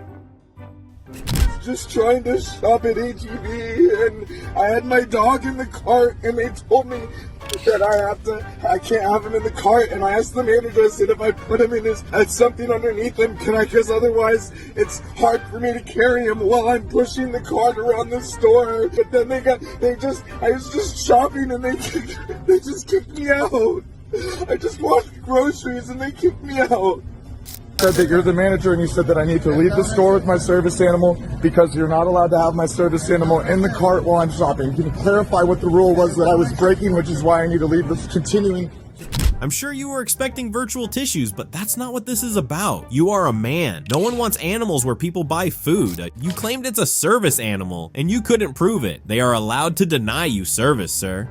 Just trying to shop at HEB, and I had my dog in the cart, and they told me that I can't have him in the cart, and I asked the manager, I said, if I put him in something underneath him, can I, because otherwise it's hard for me to carry him while I'm pushing the cart around the store. But then I was just shopping, and they just kicked me out. I just bought groceries, and they kicked me out. Said that you're the manager and you said that I need to leave the store with my service animal because you're not allowed to have my service animal in the cart while I'm shopping. Can you clarify what the rule was that I was breaking, which is why I need to leave this continuing?
I'm sure you were expecting virtual tissues, but that's not what this is about. You are a man. No one wants animals where people buy food. You claimed it's a service animal and you couldn't prove it. They are allowed to deny you service, sir.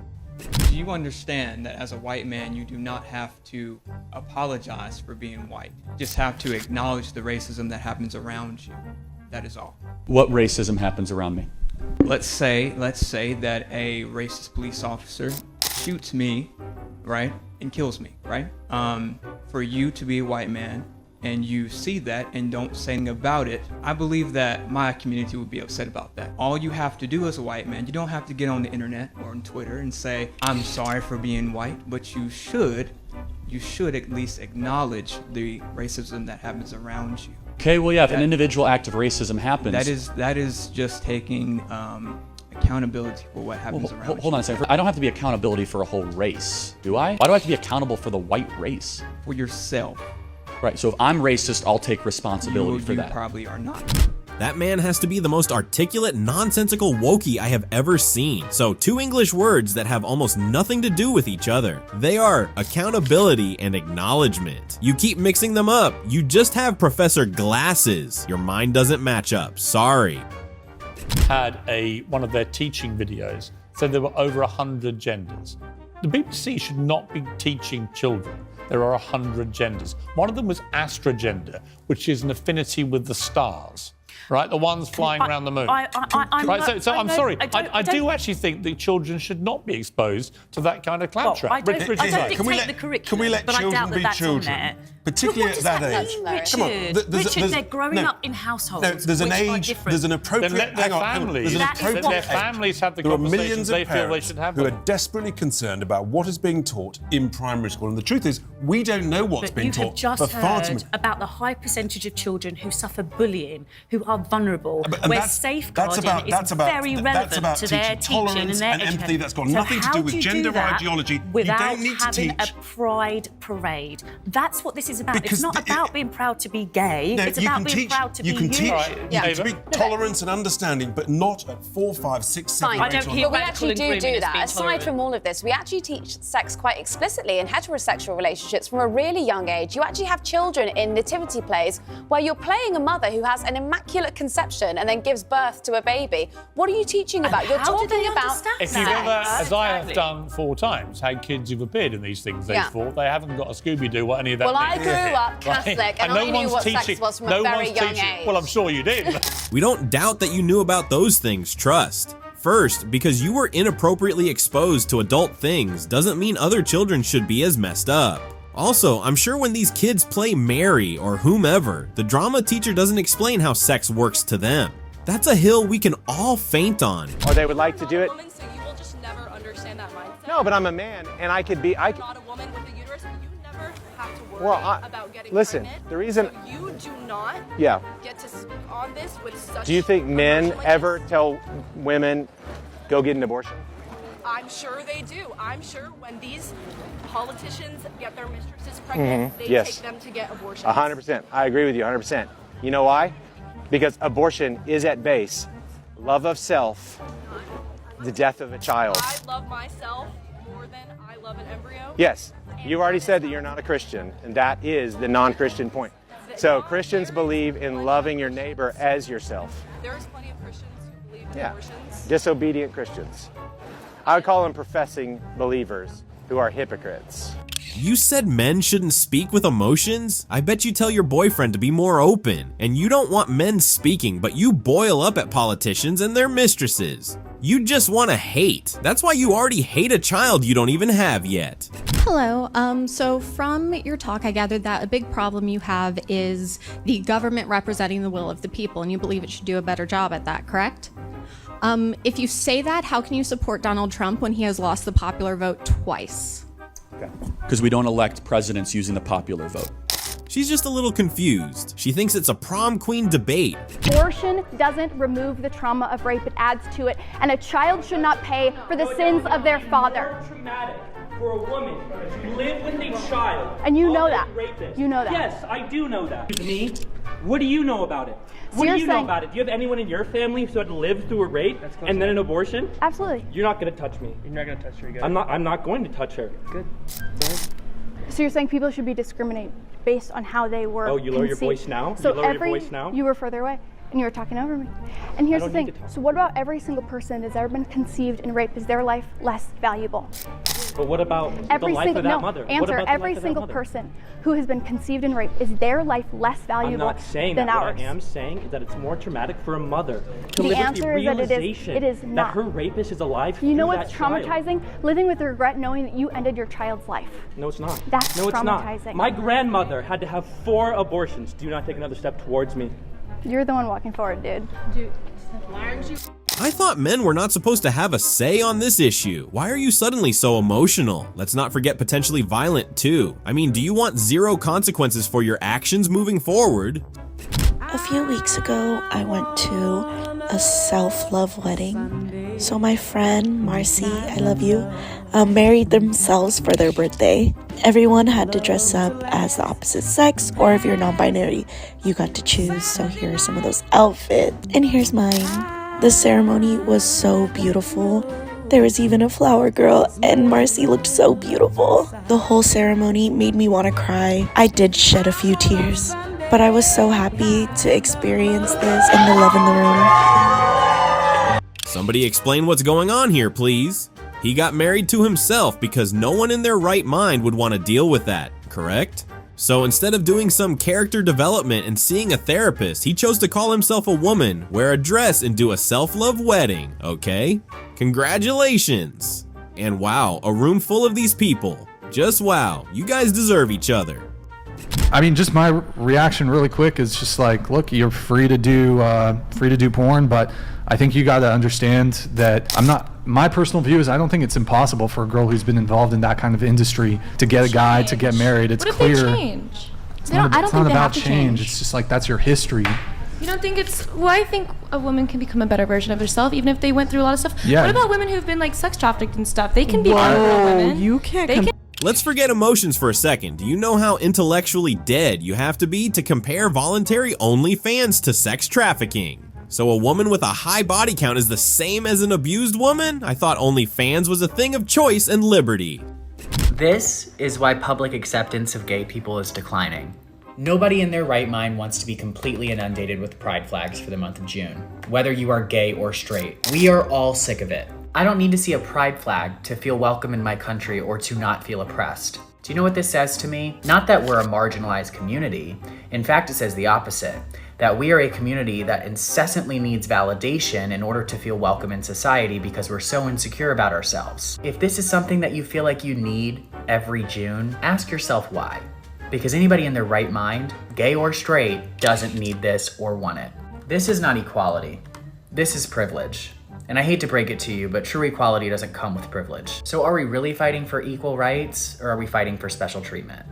Do you understand that as a white man, you do not have to apologize for being white? You just have to acknowledge the racism that happens around you. That is all.
What racism happens around me?
Let's say that a racist police officer shoots me, right, and kills me, right? For you to be a white man and you see that and don't say anything about it, I believe that my community would be upset about that. All you have to do as a white man, you don't have to get on the internet or on Twitter and say, I'm sorry for being white, but you should at least acknowledge the racism that happens around you.
Okay, well, yeah, if an individual act of racism happens...
That is just taking accountability for what happens around you.
Hold on a second. I don't have to be accountability for a whole race, do I? Why do I have to be accountable for the white race?
For yourself.
Right, so if I'm racist, I'll take responsibility for that.
You probably are not.
That man has to be the most articulate, nonsensical wokey I have ever seen. So 2 English words that have almost nothing to do with each other. They are accountability and acknowledgement. You keep mixing them up. You just have Professor Glasses. Your mind doesn't match up. Sorry.
Had one of their teaching videos said there were over 100 genders. The BBC should not be teaching children there are 100 genders. One of them was astrogender, which is an affinity with the stars. right? The ones flying around the moon. Right, so I'm sorry. I do actually think that children should not be exposed to that kind of claptrap.
I don't dictate the curriculum,
can we let
but I
children
doubt that
be
that's on
children?
there.
Particularly at that age.
Richard, Richard, they're growing up in households.
There's an
which are
age,
different.
there's an appropriate.
Then let their families, their families have the
There are
conversations
millions
they
of
feel they
parents
should have.
who are desperately concerned about what is being taught in primary school. And the truth is, we don't know what's
But
being
you
taught.
have just
for far too
heard
many-
about the high percentage of children who suffer bullying, who are vulnerable,
and
where
that's
safeguarding
that's
is very relevant
about
to their
teaching
teaching and
tolerance
their
and empathy.
education.
That's got
So
nothing to
how
do with
you
gender
that
or ideology.
without
You don't need to
having
teach.
a pride parade. That's what this is about.
Because
it's not about being proud to be gay.
No,
it's
you
about
can
being
teach,
proud to be
you can teach,
you.
you can teach tolerance and understanding, but not at 4, 5, 6, 7, 8,
But we actually do that. Aside from all of this, we actually teach sex quite explicitly in heterosexual relationships from a really young age. You actually have children in nativity plays where you're playing a mother who has an immaculate conception and then gives birth to a baby. What are you teaching about? You're talking about
If you've ever, as I have done 4 times, had kids who've appeared in these things they've fought, they haven't got a Scooby-Doo what any of that
Well, I
means.
grew up Catholic and I knew what sex was from a very young age.
Well, I'm sure you did.
We don't doubt that you knew about those things, trust. First, because you were inappropriately exposed to adult things doesn't mean other children should be as messed up. Also, I'm sure when these kids play Mary or whomever, the drama teacher doesn't explain how sex works to them. That's a hill we can all faint on.
Or they would like to do it.
So you will just never understand that mindset.
No, but I'm a man, and I could be.
You're not a woman with a uterus. You never have to worry about getting
listen.
pregnant.
The reason.
So you do not get to speak on this with such.
Do you think men ever tell women, go get an abortion?
I'm sure they do. I'm sure when these politicians get their mistresses pregnant, they take them to get abortions.
100%. I agree with you 100%. You know why? Because abortion is at base love of self, the death of a child.
I love myself more than I love an embryo.
Yes, you've already said that you're not a Christian, and that is the non-Christian point. So Christians believe in loving your neighbor as yourself.
There's plenty of Christians who believe in abortions.
Disobedient Christians. I would call them professing believers who are hypocrites.
You said men shouldn't speak with emotions? I bet you tell your boyfriend to be more open. And you don't want men speaking, but you boil up at politicians and their mistresses. You just want to hate. That's why you already hate a child you don't even have yet.
Hello. So from your talk, I gathered that a big problem you have is the government representing the will of the people, and you believe it should do a better job at that, correct? If you say that, how can you support Donald Trump when he has lost the popular vote twice?
Because we don't elect presidents using the popular vote.
She's just a little confused. She thinks it's a prom queen debate.
Abortion doesn't remove the trauma of rape, it adds to it. And a child should not pay for the sins of their father.
Traumatic for a woman to live with a child.
And you know
of a
that.
rapist.
You know that.
Yes, I do know that. Me? What do you know about it? What do you know about it? Do you have anyone in your family who had to live through a rape and then an abortion?
Absolutely.
You're not going to touch me.
You're not going to touch her again.
I'm not going to touch her.
Good.
So you're saying people should be discriminated based on how they were
Oh, you lower your
conceived.
voice now?
So
you lower your voice now?
You were further away and you were talking over me. And here's
I
the
don't need
thing.
to talk.
So what about every single person that's ever been conceived in rape? Is their life less valuable?
But what about
Every
the life
single
of that mother? What
answer.
about the
Every
life of that
single
mother?
person who has been conceived in rape, is their life less
I'm
valuable
not saying
than
that.
ours?
What I am saying is that it's more traumatic for a mother to
The
live with
answer
the
is that
realization
it is not.
that her rapist is alive.
You know
through
what's
that child.
traumatizing? Living with the regret knowing that you ended your child's life.
No, it's not.
That's
no, it's
traumatizing.
not. My grandmother had to have 4 abortions. Do not take another step towards me.
You're the one walking forward, dude.
Why aren't you?
I thought men were not supposed to have a say on this issue. Why are you suddenly so emotional? Let's not forget potentially violent too. I mean, do you want 0 consequences for your actions moving forward?
A few weeks ago, I went to a self-love wedding. So my friend, Marcy, I love you, married themselves for their birthday. Everyone had to dress up as the opposite sex, or if you're non-binary, you got to choose. So here are some of those outfits, and here's mine. The ceremony was so beautiful. There was even a flower girl, and Marcy looked so beautiful. The whole ceremony made me want to cry. I did shed a few tears, but I was so happy to experience this and the love in the room.
Somebody explain what's going on here, please. He got married to himself because no one in their right mind would want to deal with that, correct? So instead of doing some character development and seeing a therapist, he chose to call himself a woman, wear a dress, and do a self-love wedding, okay? Congratulations! And wow, a room full of these people. Just wow, you guys deserve each other.
I mean, just my reaction really quick is just like, look, you're free to do porn, but I think you got to understand that my personal view is I don't think it's impossible for a girl who's been involved in that kind of industry to get a guy to get married. It's
What if
clear.
they change?
It's
I don't
not
think they
about
have to change.
It's just like, that's your history.
You don't think it's... Well, I think a woman can become a better version of herself even if they went through a lot of stuff.
Yeah.
What about women who've been like sex trafficked and stuff? They can be better women.
You can't.
Let's forget emotions for a second. Do you know how intellectually dead you have to be to compare voluntary OnlyFans to sex trafficking? So a woman with a high body count is the same as an abused woman? I thought OnlyFans was a thing of choice and liberty.
This is why public acceptance of gay people is declining. Nobody in their right mind wants to be completely inundated with pride flags for the month of June, whether you are gay or straight. We are all sick of it. I don't need to see a pride flag to feel welcome in my country or to not feel oppressed. Do you know what this says to me? Not that we're a marginalized community. In fact, it says the opposite. That we are a community that incessantly needs validation in order to feel welcome in society because we're so insecure about ourselves. If this is something that you feel like you need every June, ask yourself why. Because anybody in their right mind, gay or straight, doesn't need this or want it. This is not equality. This is privilege. And I hate to break it to you, but true equality doesn't come with privilege. So are we really fighting for equal rights, or are we fighting for special treatment?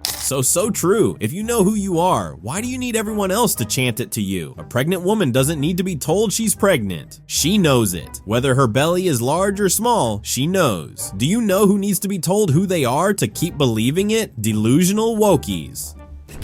So true. If you know who you are, why do you need everyone else to chant it to you? A pregnant woman doesn't need to be told she's pregnant. She knows it. Whether her belly is large or small, she knows. Do you know who needs to be told who they are to keep believing it? Delusional wokies.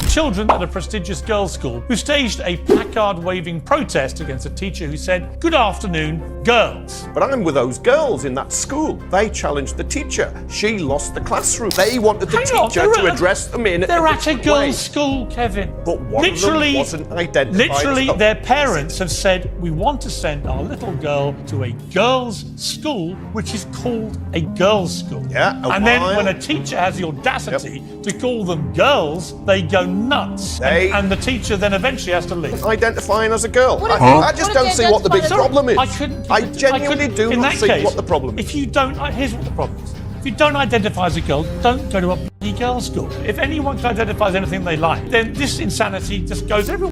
Children at a prestigious girls' school who staged a placard-waving protest against a teacher who said, "Good afternoon, girls."
But I'm with those girls in that school. They challenged the teacher. She lost the classroom. They wanted the teacher to address them in
They're at a
different
girls'
way.
school, Kevin.
But one of them wasn't identified.
Literally,
as
their parents have said, "We want to send our little girl to a girls' school, which is called a girls' school."
Yeah,
and then when a teacher has the audacity to call them girls, they go nuts. And the teacher then eventually has to leave.
Identifying as a girl. I just don't see what the big problem is. I genuinely do not see what the problem is.
If you don't, here's what the problem is. If you don't identify as a girl, don't go to a bloody girls' school. If anyone can identify as anything they like, then this insanity just goes everywhere.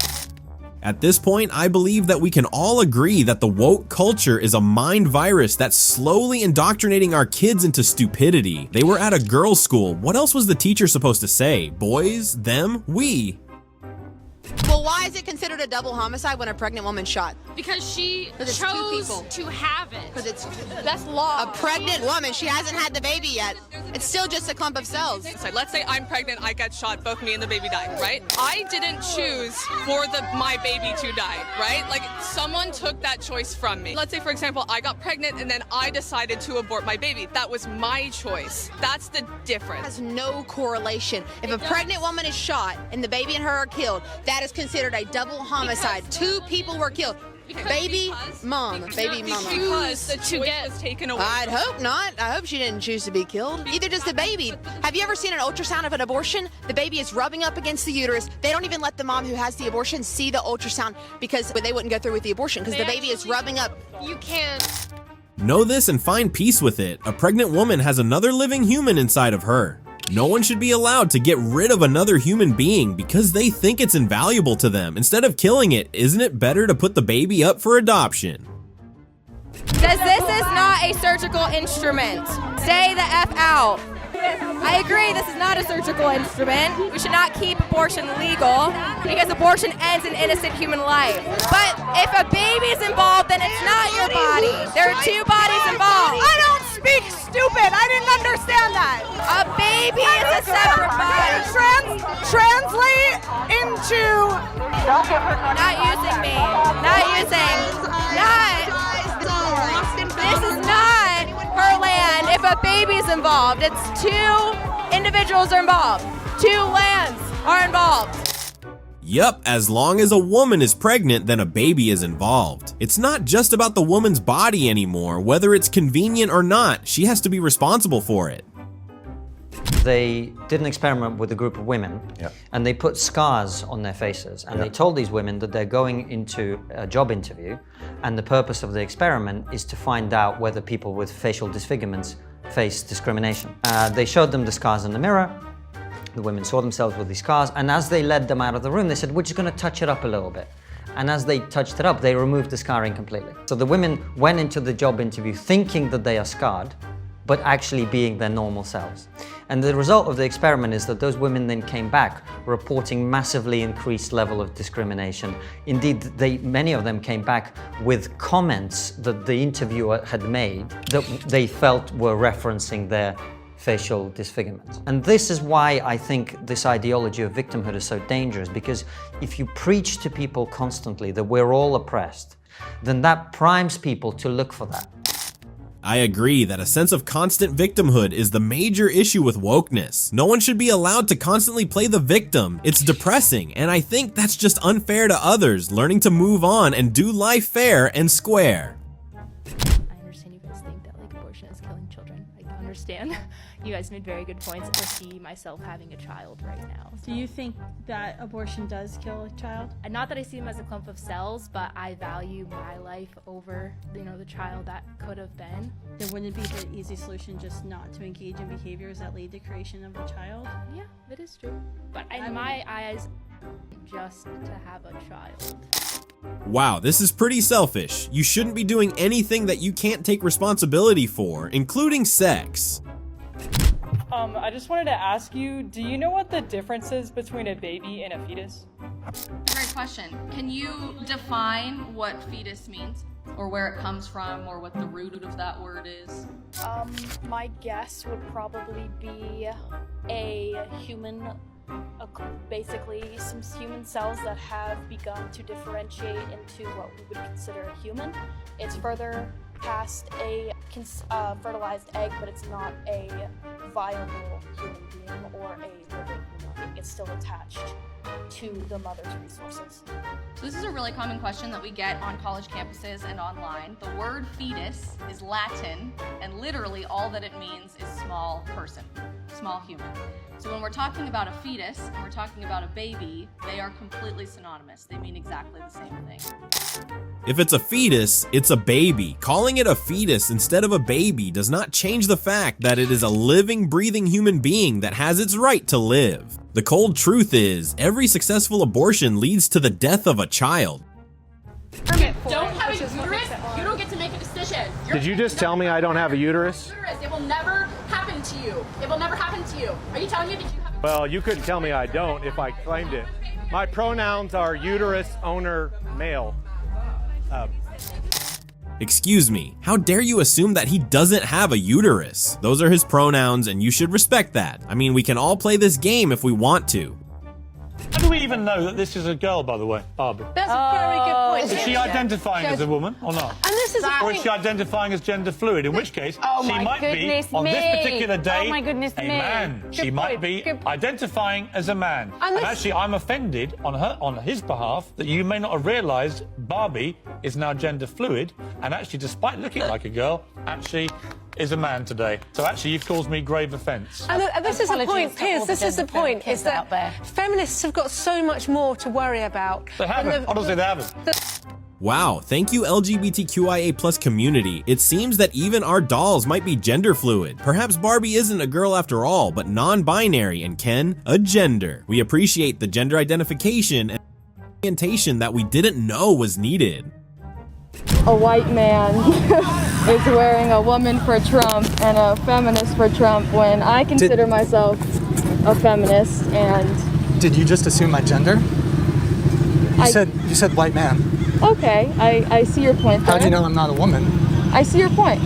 At this point, I believe that we can all agree that the woke culture is a mind virus that's slowly indoctrinating our kids into stupidity. They were at a girls' school. What else was the teacher supposed to say? Boys, them, we.
Well, why is it considered a double homicide when a pregnant woman's shot?
Because she
it's
chose
2 people.
to have it.
Because
that's law.
A pregnant woman, she hasn't had the baby yet. It's still just a clump of cells.
So let's say I'm pregnant, I get shot, both me and the baby die, right? I didn't choose for my baby to die, right? Like someone took that choice from me. Let's say, for example, I got pregnant and then I decided to abort my baby. That was my choice. That's the difference.
It has no correlation. If a pregnant woman is shot and the baby and her are killed, that is considered a double homicide. 2 people were killed. Baby, mama.
Because the choice was taken away.
I'd hope not. I hope she didn't choose to be killed. Either does the baby. Have you ever seen an ultrasound of an abortion? The baby is rubbing up against the uterus. They don't even let the mom who has the abortion see the ultrasound because they wouldn't go through with the abortion because the baby is rubbing up.
You can't.
Know this and find peace with it. A pregnant woman has another living human inside of her. No one should be allowed to get rid of another human being because they think it's invaluable to them. Instead of killing it, isn't it better to put the baby up for adoption?
Because this is not a surgical instrument. Stay the F out. I agree, this is not a surgical instrument. We should not keep abortion legal because abortion ends an innocent human life. But if a baby is involved, then it's not your body. There are 2 bodies involved.
I don't speak stupid. I didn't understand that.
A baby is a separate body.
Translate into...
Not using me. Not using. This is not her land if a baby's involved. It's 2 individuals are involved. 2 lands are involved.
Yup, as long as a woman is pregnant, then a baby is involved. It's not just about the woman's body anymore. Whether it's convenient or not, she has to be responsible for it.
They did an experiment with a group of women, and they put scars on their faces, and they told these women that they're going into a job interview, and the purpose of the experiment is to find out whether people with facial disfigurements face discrimination. They showed them the scars in the mirror. The women saw themselves with these scars, and as they led them out of the room, they said, we're just going to touch it up a little bit. And as they touched it up, they removed the scarring completely. So the women went into the job interview thinking that they are scarred, but actually being their normal selves. And the result of the experiment is that those women then came back reporting massively increased level of discrimination. Indeed, many of them came back with comments that the interviewer had made that they felt were referencing their facial disfigurements. And this is why I think this ideology of victimhood is so dangerous, because if you preach to people constantly that we're all oppressed, then that primes people to look for that.
I agree that a sense of constant victimhood is the major issue with wokeness. No one should be allowed to constantly play the victim. It's depressing, and I think that's just unfair to others, learning to move on and do life fair and square.
I understand you guys think that like abortion is killing children. I understand. You guys made very good points. I see myself having a child right now.
Do you think that abortion does kill a child?
And not that I see them as a clump of cells, but I value my life over, the child that could have been.
Then wouldn't it be the easy solution just not to engage in behaviors that lead to creation of a child?
Yeah, that is true. But in my eyes, just to have a child.
Wow, this is pretty selfish. You shouldn't be doing anything that you can't take responsibility for, including sex.
I just wanted to ask you, do you know what the difference is between a baby and a fetus?
Great question. Can you define what fetus means? Or where it comes from, or what the root of that word is?
My guess would probably be a human, basically some human cells that have begun to differentiate into what we would consider a human. It's further past a fertilized egg, but it's not a viable human being or a living human being. It's still attached to the mother's resources.
So this is a really common question that we get on college campuses and online. The word fetus is Latin, and literally all that it means is small person, small human. So when we're talking about a fetus and we're talking about a baby, they are completely synonymous. They mean exactly the same thing.
If it's a fetus, it's a baby. Calling it a fetus instead of a baby does not change the fact that it is a living, breathing human being that has its right to live. The cold truth is, every successful abortion leads to the death of a child.
You don't have a uterus, you don't get to make a decision.
Did you just tell me I don't have a uterus?
It will never happen to you. It will never happen to you. Are you telling me that you have?
Well, you couldn't tell me I don't if I claimed it. My pronouns are uterus owner male.
Excuse me, how dare you assume that he doesn't have a uterus? Those are his pronouns and you should respect that. I mean, we can all play this game if we want to.
How do we even know that this is a girl, by the way, Barbie?
That's a very good point.
Is she identifying as a woman or not?
And this is
or is she identifying as gender fluid? In which case, she might be, on this particular day, a man. She might be identifying as a man. And actually, I'm offended on his behalf that you may not have realised Barbie is now gender fluid, and actually, despite looking like a girl, actually is a man today. So actually, you've caused me grave offence.
And this is the point, Piers, this is the point, is that feminists have got so much more to worry about.
They haven't, honestly they haven't.
Wow, thank you LGBTQIA+ community. It seems that even our dolls might be gender fluid. Perhaps Barbie isn't a girl after all, but non-binary and Ken, a gender. We appreciate the gender identification and orientation that we didn't know was needed.
A white man is wearing a woman for Trump and a feminist for Trump when I consider myself a feminist. And
did you just assume my gender? You said white man.
Okay, I see your point there.
How do you know I'm not a woman?
I see your point.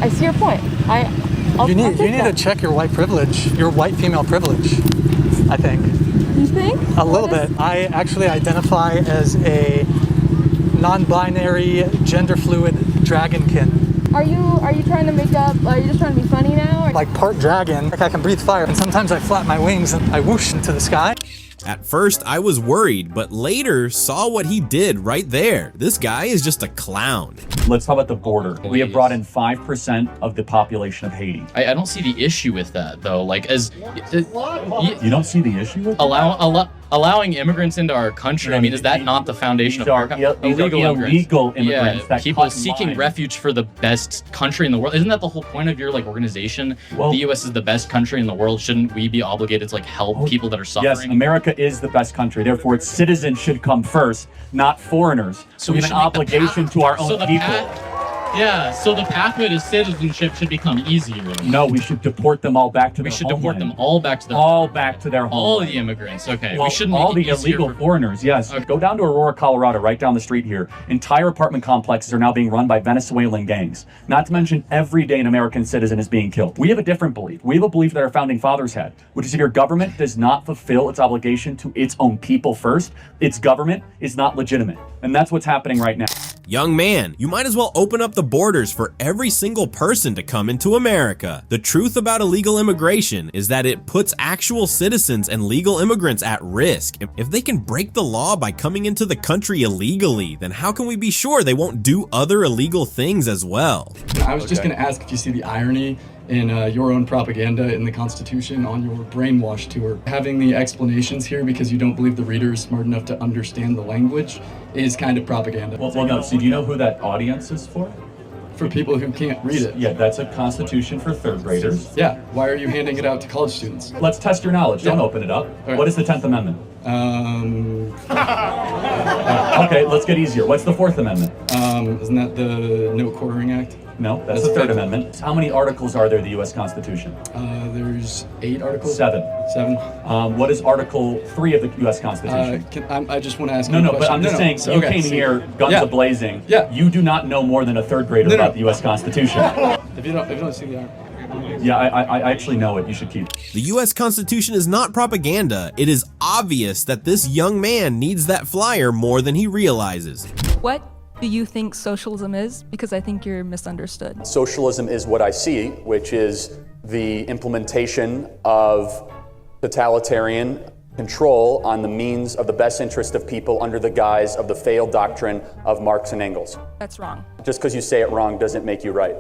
I see your point.
You need to check your white privilege, your white female privilege, I think.
You think?
A little bit. I actually identify as a non-binary, gender fluid dragonkin.
Are you trying to make up? Are you just trying to be funny now?
Like part dragon, like I can breathe fire, and sometimes I flap my wings and I whoosh into the sky.
At first, I was worried, but later saw what he did right there. This guy is just a clown.
Let's talk about the border. We have brought in 5% of the population of Haiti.
I don't see the issue with that, though. Like, as
you don't see the issue with
allowing immigrants into our country. I mean, is that not the foundation of our country?
Illegal immigrants.
Yeah, people seeking refuge for the best country in the world. Isn't that the whole point of your organization? Well, the U.S. is the best country in the world. Shouldn't we be obligated to help people that are suffering?
Yes, America is the best country. Therefore, its citizens should come first, not foreigners. So we have an obligation to our own people.
Yeah, so the pathway to citizenship should become easier.
No, we should deport them all back to their homeland.
We should deport them all back to their
homeland.
All the immigrants, okay.
Well,
we shouldn't
all
make
the
it easier
illegal foreigners, yes. Okay. Go down to Aurora, Colorado, right down the street here. Entire apartment complexes are now being run by Venezuelan gangs. Not to mention every day an American citizen is being killed. We have a different belief. We have a belief that our founding fathers had, which is if your government does not fulfill its obligation to its own people first, its government is not legitimate. And that's what's happening right now.
Young man, you might as well open up the borders for every single person to come into America. The truth about illegal immigration is that it puts actual citizens and legal immigrants at risk. If they can break the law by coming into the country illegally, then how can we be sure they won't do other illegal things as well?
I was just going to ask if you see the irony in your own propaganda in the Constitution on your brainwash tour. Having the explanations here because you don't believe the reader is smart enough to understand the language is kind of propaganda.
Well, no, so do you know who that audience is for?
For people who can't read it.
Yeah, that's a Constitution for third graders.
Yeah, why are you handing it out to college students?
Let's test your knowledge. Don't open it up.
Right.
What is the 10th Amendment? Okay, let's get easier. What's the 4th Amendment?
Isn't that the No Quartering Act?
No, that's the 3rd Amendment. How many articles are there in the U.S. Constitution?
There's 8 articles.
7. What is Article 3 of the U.S. Constitution?
I just want to ask
No, but I'm just saying, you came here guns a-blazing. Yeah. You do not know more than a third grader about the U.S. Constitution.
If you don't see the article.
Yeah, I actually know it. You should keep it.
The US Constitution is not propaganda. It is obvious that this young man needs that flyer more than he realizes.
What do you think socialism is? Because I think you're misunderstood.
Socialism is what I see, which is the implementation of totalitarian control on the means of the best interest of people under the guise of the failed doctrine of Marx and Engels.
That's wrong.
Just because you say it wrong doesn't make you right.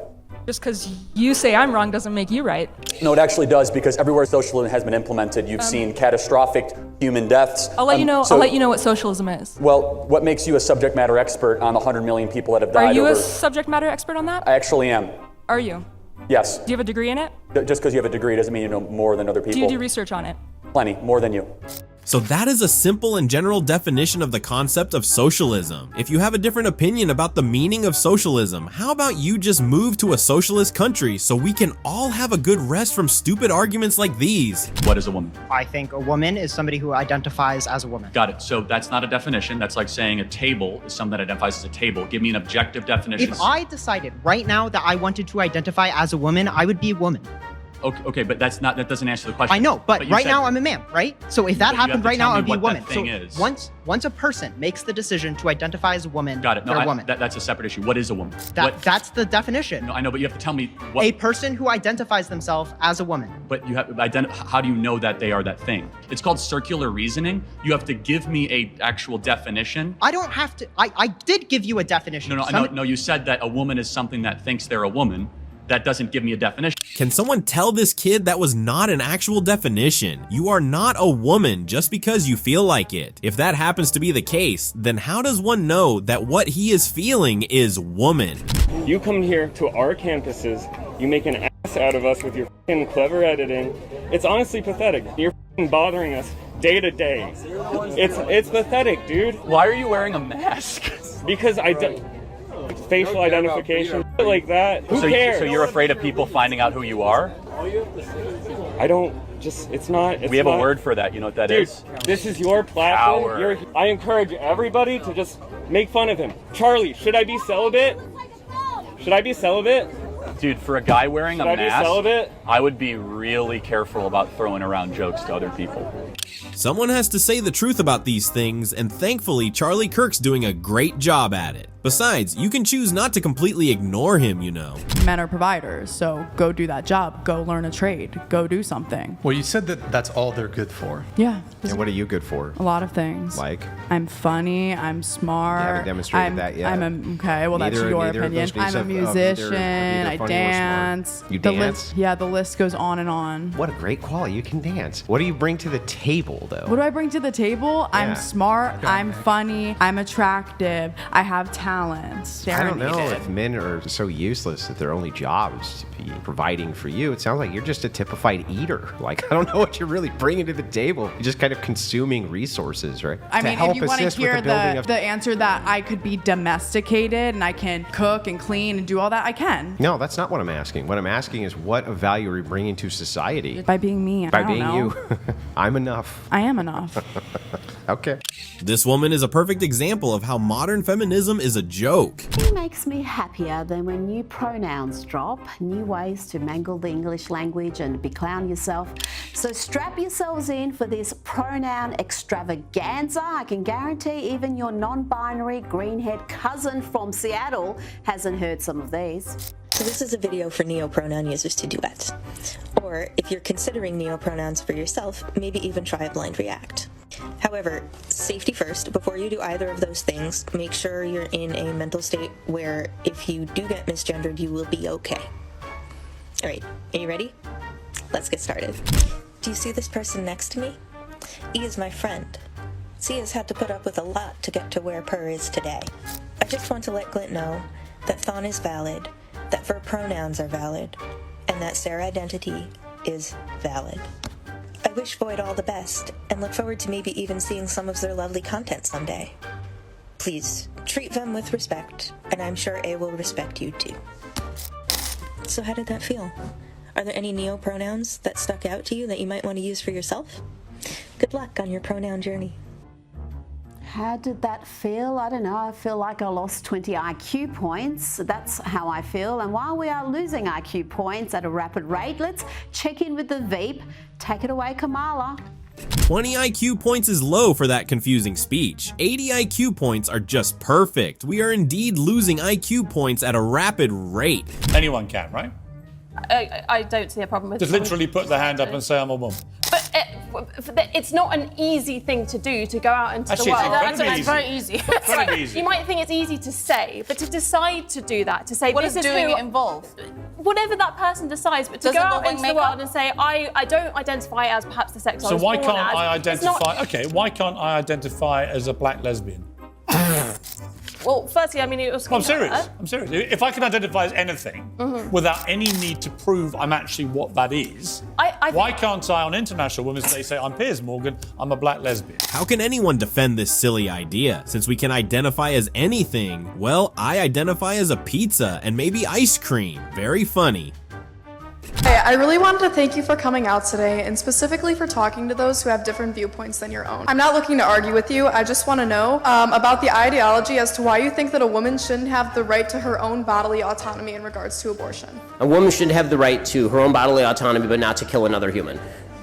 Just because you say I'm wrong doesn't make you right.
No, it actually does, because everywhere socialism has been implemented, you've seen catastrophic human deaths.
I'll let you know. I'll let you know what socialism is.
Well, what makes you a subject matter expert on the 100 million people that have died?
Are you a subject matter expert on that?
I actually am.
Are you?
Yes.
Do you have a degree in it?
Just because you have a degree doesn't mean you know more than other people.
Do you do research on it?
Plenty, more than you.
So that is a simple and general definition of the concept of socialism. If you have a different opinion about the meaning of socialism, how about you just move to a socialist country so we can all have a good rest from stupid arguments like these?
What is a woman?
I think a woman is somebody who identifies as a woman.
Got it. So that's not a definition. That's like saying a table is something that identifies as a table. Give me an objective definition.
If I decided right now that I wanted to identify as a woman, I would be a woman.
Okay, but that doesn't answer the question.
I know, but right now I'm a man, right? So if that happened right now, I would be a woman.
So
once a person makes the decision to identify as a woman,
got it. No,
they're a woman.
That's a separate issue. What is a woman?
That's the definition.
No, I know, but you have to tell me what.
A person who identifies themselves as a woman.
But you have how do you know that they are that thing? It's called circular reasoning. You have to give me a actual definition.
I don't have to. I did give you a definition.
No. You said that a woman is something that thinks they're a woman. That doesn't give me a definition.
Can someone tell this kid that was not an actual definition? You are not a woman just because you feel like it. If that happens to be the case, then how does one know that what he is feeling is woman?
You come here to our campuses, you make an ass out of us with your f***ing clever editing. It's honestly pathetic. You're f***ing bothering us day to day. It's pathetic, dude.
Why are you wearing a mask?
Because facial identification, like that. Who cares?
So you're afraid of people finding out who you are?
I don't. It's not.
We have a word for that. You know what that is?
Dude, this is your platform. I encourage everybody to just make fun of him. Charlie, should I be celibate? Should I be celibate?
Dude, for a guy wearing a mask.
Should I be celibate?
I would be really careful about throwing around jokes to other people.
Someone has to say the truth about these things, and thankfully Charlie Kirk's doing a great job at it. Besides, you can choose not to completely ignore him, you know.
Men are providers, so go do that job, go learn a trade, go do something.
Well, you said that that's all they're good for.
Yeah.
And what are you good for?
A lot of things.
Like?
I'm funny, I'm smart.
You haven't demonstrated that yet.
Okay, well that's your opinion. I'm a musician, I dance.
You dance?
Yeah, the list goes on and on.
What a great quality, you can dance. What do you bring to the table though?
What do I bring to the table?
Yeah.
I'm smart, I'm funny, I'm attractive, I have talent.
I don't know if men are so useless that their only job is to be providing for you. It sounds like you're just a typified eater. Like, I don't know what you're really bringing to the table. You're just kind of consuming resources, right?
I mean, if you want to hear the answer that I could be domesticated and I can cook and clean and do all that, I can.
No, that's not what I'm asking. What I'm asking is what of value are you bringing to society?
By being me.
By being you. I'm enough.
I am enough.
Okay.
This woman is a perfect example of how modern feminism is a joke.
It makes me happier than when new pronouns drop, new ways to mangle the English language and beclown yourself. So strap yourselves in for this pronoun extravaganza. I can guarantee even your non-binary greenhead cousin from Seattle hasn't heard some of these.
So this is a video for neopronoun users to duet. Or if you're considering neopronouns for yourself, maybe even try a blind react. However, safety first. Before you do either of those things, make sure you're in a mental state where if you do get misgendered, you will be okay. All right, are you ready? Let's get started. Do you see this person next to me? E is my friend. C has had to put up with a lot to get to where Per is today. I just want to let Glint know that Thon is valid, that Ver pronouns are valid, and that Sarah identity is valid. I wish Void all the best, and look forward to maybe even seeing some of their lovely content someday. Please, treat them with respect, and I'm sure A will respect you too. So how did that feel? Are there any neopronouns that stuck out to you that you might want to use for yourself? Good luck on your pronoun journey.
How did that feel? I don't know. I feel like I lost 20 IQ points. That's how I feel. And while we are losing IQ points at a rapid rate, let's check in with the vape. Take it away, Kamala.
20 IQ points is low for that confusing speech. 80 IQ points are just perfect. We are indeed losing IQ points at a rapid rate.
Anyone can, right?
I don't see a problem with it.
Just literally put the hand up and say I'm a woman.
But it's not an easy thing to do, to go out into
Actually,
the world.
it's very easy.
Very easy. You might think it's easy to say, but to decide to do that, to say
what
this
does
is
doing
who,
it involve?
Whatever that person decides, but to go out into the world and say, I don't identify as perhaps the sex I was born as.
So why can't I identify? Okay, why can't I identify as a black lesbian?
Well, firstly, I mean, it was.
I'm serious. I'm serious. If I can identify as anything without any need to prove I'm actually what that is, why can't I, on International Women's Day, say I'm Piers Morgan, I'm a black lesbian?
How can anyone defend this silly idea? Since we can identify as anything, well, I identify as a pizza and maybe ice cream. Very funny.
Hey, I really wanted to thank you for coming out today and specifically for talking to those who have different viewpoints than your own. I'm not looking to argue with you, I just want to know about the ideology as to why you think that a woman shouldn't have the right to her own bodily autonomy in regards to abortion.
A woman should have the right to her own bodily autonomy but not to kill another human.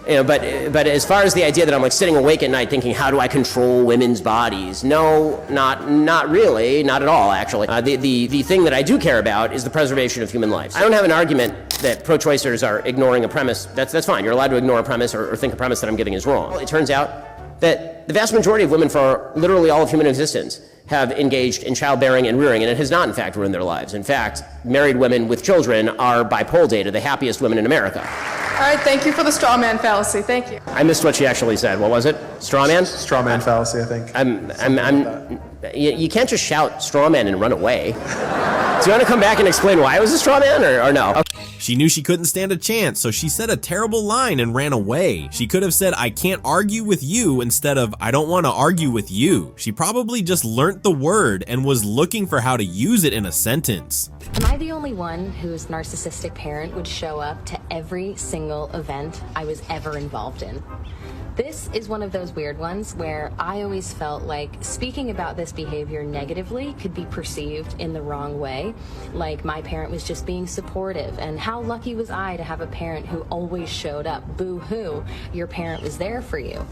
You know, but as far as the idea that I'm like sitting awake at night thinking, how do I control women's bodies? No, not really, not at all actually. The thing that I do care about is the preservation of human lives. I don't have an argument that pro-choicers are ignoring a premise. That's fine. You're allowed to ignore a premise or think a premise that I'm giving is wrong. Well, it turns out that the vast majority of women for literally all of human existence have engaged in childbearing and rearing, and it has not, in fact, ruined their lives. In fact, married women with children are, by poll data, the happiest women in America.
All right, thank you for the straw man fallacy. Thank you.
I missed what she actually said. What was it? Straw man?
Straw man fallacy, I think.
You can't just shout straw man and run away. Do you want to come back and explain why it was a straw man, or no? Okay.
She knew she couldn't stand a chance, so she said a terrible line and ran away. She could have said, I can't argue with you, instead of, I don't want to argue with you. She probably just learnt the word and was looking for how to use it in a sentence.
Am I the only one whose narcissistic parent would show up to every single event I was ever involved in? This is one of those weird ones where I always felt like speaking about this behavior negatively could be perceived in the wrong way, something, like my parent was just being supportive, and how lucky was I to have a parent who always showed up. Boo-hoo, your parent was there for you.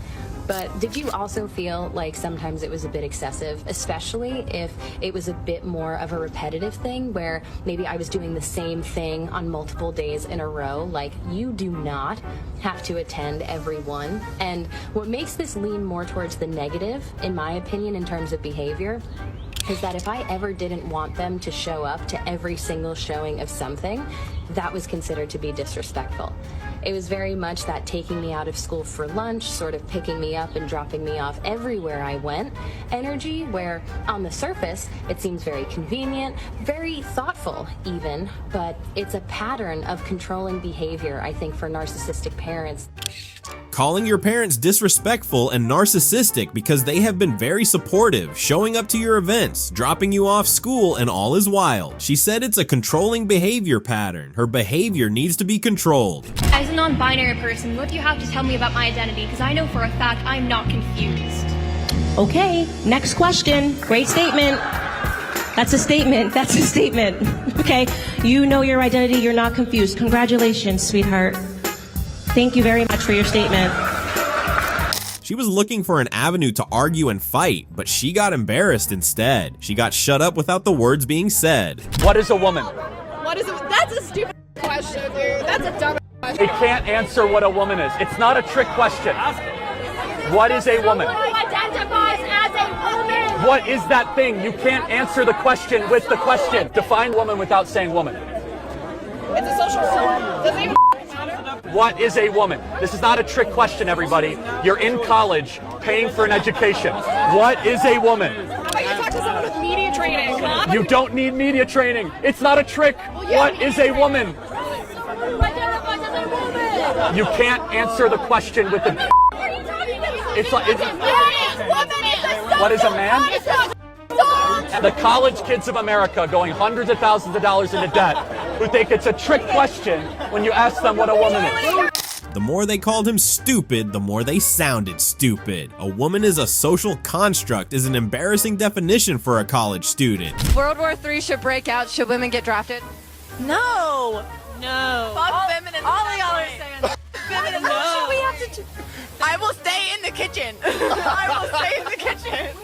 But did you also feel like sometimes it was a bit excessive, especially if it was a bit more of a repetitive thing where maybe I was doing the same thing on multiple days in a row? Like, you do not have to attend every one. And what makes this lean more towards the negative, in my opinion, in terms of behavior, is that if I ever didn't want them to show up to every single showing of something, that was considered to be disrespectful. It was very much that taking me out of school for lunch, sort of picking me up and dropping me off everywhere I went energy, where on the surface it seems very convenient, very thoughtful even, but it's a pattern of controlling behavior, I think, for narcissistic parents.
Calling your parents disrespectful and narcissistic because they have been very supportive, showing up to your events, dropping you off school, and all is wild. She said it's a controlling behavior pattern. Her behavior needs to be controlled.
As a non-binary person, what do you have to tell me about my identity? Because I know for a fact I'm not confused.
Okay, next question. Great statement. That's a statement. That's a statement. Okay, you know your identity. You're not confused. Congratulations, sweetheart. Thank you very much for your statement.
She was looking for an avenue to argue and fight, but she got embarrassed instead. She got shut up without the words being said.
What is a woman?
What is it? That's a stupid question, dude. That's a dumb question.
They can't answer what a woman is. It's not a trick question. What is a woman?
Who identifies as a woman?
What is that thing? You can't answer the question with the question. Define woman without saying woman.
It's a social form. Doesn't even matter.
What is a woman? This is not a trick question, everybody. You're in college, paying for an education. What is a woman?
How about you talk to someone with media training? Huh?
You don't need media training. It's not a trick.
Well, yeah,
what is a woman?
Who identifies as a woman?
You can't answer the question with the...
What are you talking about?
It's like...
What is a man?
The college kids of America going hundreds of thousands of dollars into debt who think it's a trick question when you ask them what a woman is.
The more they called him stupid, the more they sounded stupid. A woman is a social construct is an embarrassing definition for a college student.
World War III should break out. Should women get drafted?
No. No.
Fuck feminism.
All of y'all are saying
Feminism.
no. We have to.
I will stay in the kitchen. I will stay in the kitchen.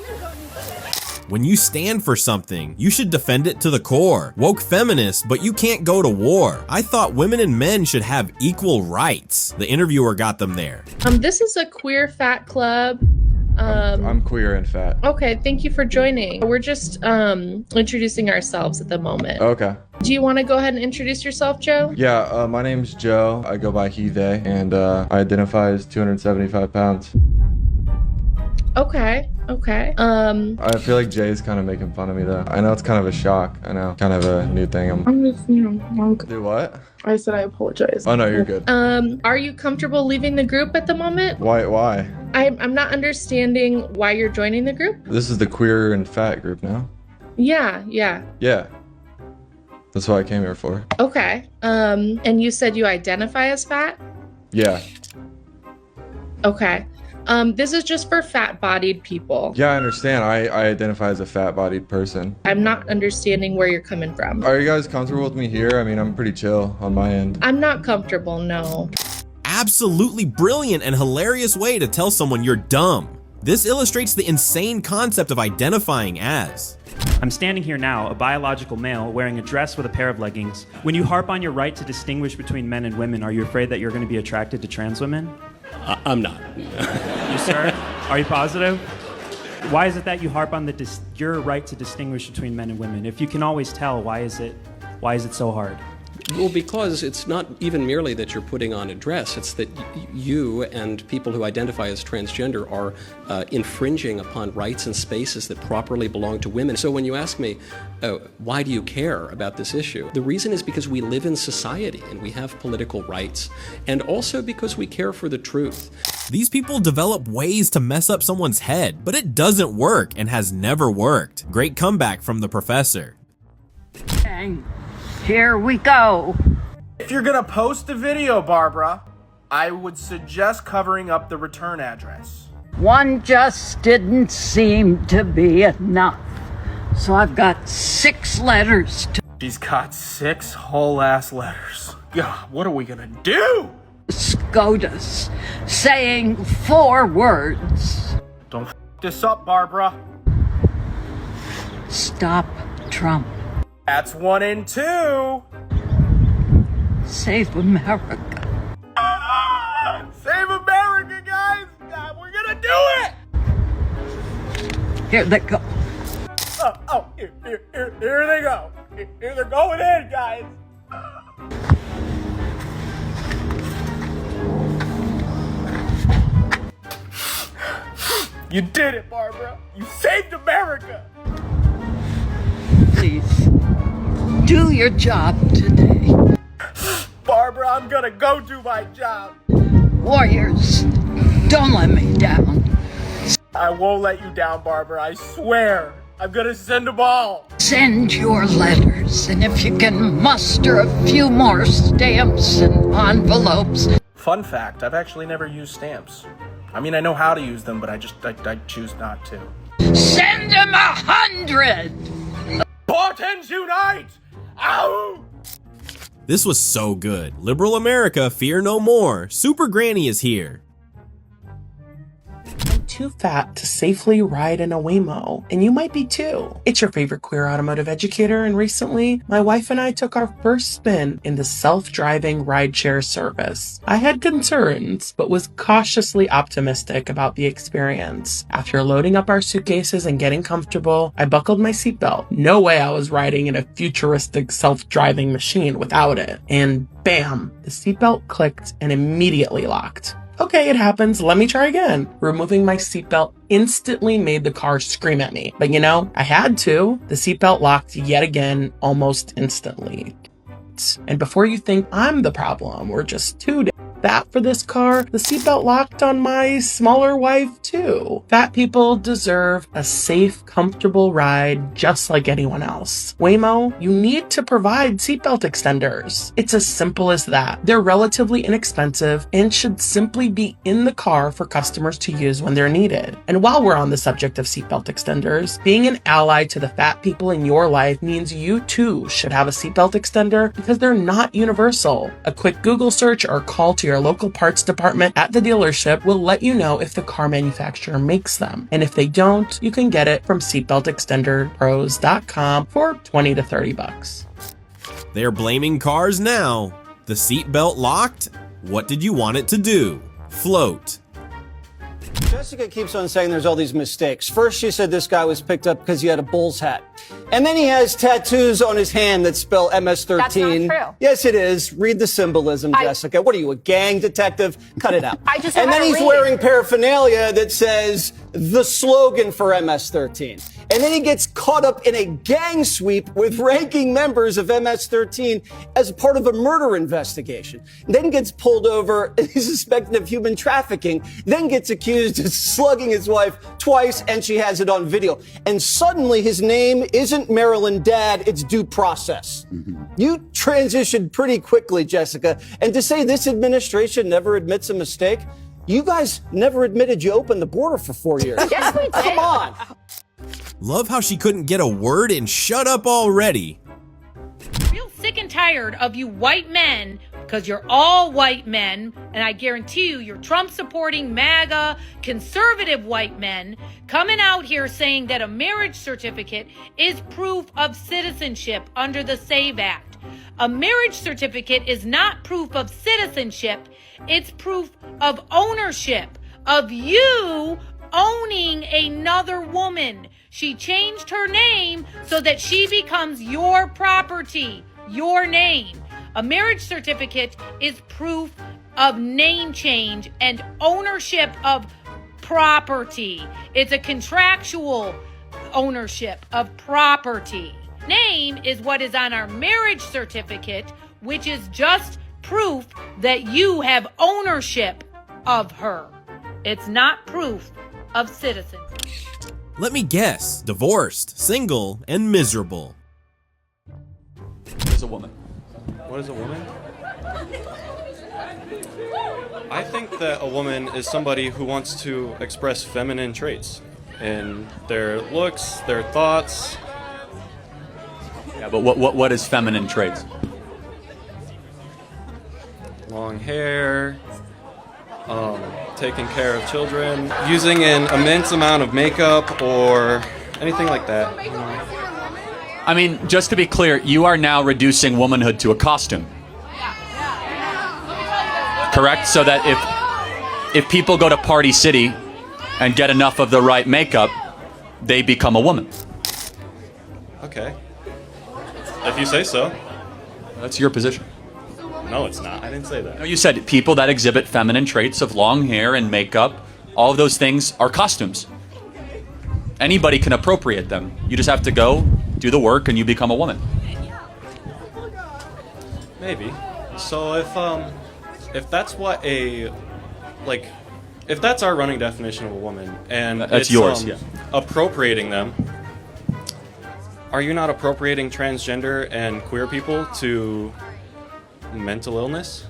When you stand for something, you should defend it to the core. Woke feminist, but you can't go to war. I thought women and men should have equal rights. The interviewer got them there.
This is a queer fat club.
I'm queer and fat.
Okay, thank you for joining. We're just introducing ourselves at the moment.
Okay.
Do you want to go ahead and introduce yourself, Joe?
Yeah, my name's Joe. I go by he, they, and I identify as 275 pounds.
Okay.
I feel like Jay's kind of making fun of me though. I know it's kind of a shock. I know, kind of a new thing.
I'm just,
Do what?
I said I apologize.
Oh no, you're good.
Are you comfortable leaving the group at the moment?
Why?
I'm not understanding why you're joining the group.
This is the queer and fat group now.
Yeah.
Yeah. That's what I came here for.
Okay. And you said you identify as fat?
Yeah.
Okay. This is just for fat-bodied people.
Yeah, I understand. I identify as a fat-bodied person.
I'm not understanding where you're coming from.
Are you guys comfortable with me here? I mean, I'm pretty chill on my end.
I'm not comfortable, no.
Absolutely brilliant and hilarious way to tell someone you're dumb. This illustrates the insane concept of identifying as.
I'm standing here now, a biological male, wearing a dress with a pair of leggings. When you harp on your right to distinguish between men and women, are you afraid that you're going to be attracted to trans women?
I'm not.
You sir? Are you positive? Why is it that you harp on your right to distinguish between men and women? If you can always tell, why is it so hard?
Well, because it's not even merely that you're putting on a dress, it's that you and people who identify as transgender are infringing upon rights and spaces that properly belong to women. So when you ask me, why do you care about this issue? The reason is because we live in society and we have political rights, and also because we care for the truth.
These people develop ways to mess up someone's head, but it doesn't work and has never worked. Great comeback from the professor.
Here we go.
If you're gonna post a video, Barbara, I would suggest covering up the return address.
One just didn't seem to be enough. So I've got 6 letters to
She's got 6 whole ass letters. God, what are we gonna do?
SCOTUS, saying 4 words.
Don't f this up, Barbara.
Stop Trump.
That's 1 and 2.
Save America.
Save America, guys! God, we're gonna do it!
Here they go.
Here they go. Here they're going in, guys. You did it, Barbara. You saved America.
Please, do your job today.
Barbara, I'm gonna go do my job.
Warriors, don't let me down.
I won't let you down, Barbara. I swear. I'm gonna send them all.
Send your letters, and if you can muster a few more stamps and envelopes.
Fun fact, I've actually never used stamps. I mean, I know how to use them, but I choose not to.
Send them 100!
Spartans unite! Ow!
This was so good. Liberal America, fear no more. Super Granny is here.
Too fat to safely ride in a Waymo, and you might be too. It's your favorite queer automotive educator, and recently, my wife and I took our first spin in the self-driving rideshare service. I had concerns, but was cautiously optimistic about the experience. After loading up our suitcases and getting comfortable, I buckled my seatbelt. No way I was riding in a futuristic self-driving machine without it. And bam, the seatbelt clicked and immediately locked. Okay, it happens. Let me try again. Removing my seatbelt instantly made the car scream at me. But you know, I had to. The seatbelt locked yet again almost instantly. And before you think I'm the problem, we're just too fat for this car, the seatbelt locked on my smaller wife too. Fat people deserve a safe, comfortable ride just like anyone else. Waymo, you need to provide seatbelt extenders. It's as simple as that. They're relatively inexpensive and should simply be in the car for customers to use when they're needed. And while we're on the subject of seatbelt extenders, being an ally to the fat people in your life means you too should have a seatbelt extender because they're not universal. A quick Google search or call to your local parts department at the dealership will let you know if the car manufacturer makes them. And if they don't, you can get it from seatbeltextenderpros.com for $20 to $30.
They're blaming cars now. The seatbelt locked? What did you want it to do? Float.
Jessica keeps on saying there's all these mistakes. First, she said this guy was picked up because he had a Bulls hat. And then he has tattoos on his hand that spell MS-13.
That's not true.
Yes, it is. Read the symbolism, Jessica. What are you, a gang detective? Cut it out.
I just
and then
know how to
he's
read.
wearing paraphernalia that says the slogan for MS-13. And then he gets caught up in a gang sweep with ranking members of MS-13 as part of a murder investigation. Then gets pulled over and he's suspected of human trafficking. Then gets accused of slugging his wife twice, and she has it on video. And suddenly his name isn't Maryland Dad, it's Due Process. You transitioned pretty quickly, Jessica. And to say this administration never admits a mistake, you guys never admitted you opened the border for 4 years.
Yes, we did.
Come on.
Love how she couldn't get a word in shut up already.
Real sick and tired of you white men, because you're all white men, and I guarantee you're Trump-supporting, MAGA, conservative white men, coming out here saying that a marriage certificate is proof of citizenship under the SAVE Act. A marriage certificate is not proof of citizenship, it's proof of ownership, of you owning another woman. She changed her name so that she becomes your property, your name. A marriage certificate is proof of name change and ownership of property. It's a contractual ownership of property. Name is what is on our marriage certificate, which is just proof that you have ownership of her. It's not proof of citizenship.
Let me guess, divorced, single, and miserable.
What is a woman? What is a woman? I think that a woman is somebody who wants to express feminine traits in their looks, their thoughts.
Yeah, but what is feminine traits?
Long hair, taking care of children, using an immense amount of makeup or anything like that.
I mean, just to be clear, you are now reducing womanhood to a costume. Correct? So that if people go to Party City and get enough of the right makeup, they become a woman.
Okay. If you say so.
That's your position.
No, it's not. I didn't say that.
No, you said people that exhibit feminine traits of long hair and makeup, all of those things are costumes. Anybody can appropriate them. You just have to go, do the work, and you become a woman.
Maybe. So if that's what if that's our running definition of a woman, and
That's
it's,
yours, yeah.
appropriating them, are you not appropriating transgender and queer people to mental illness?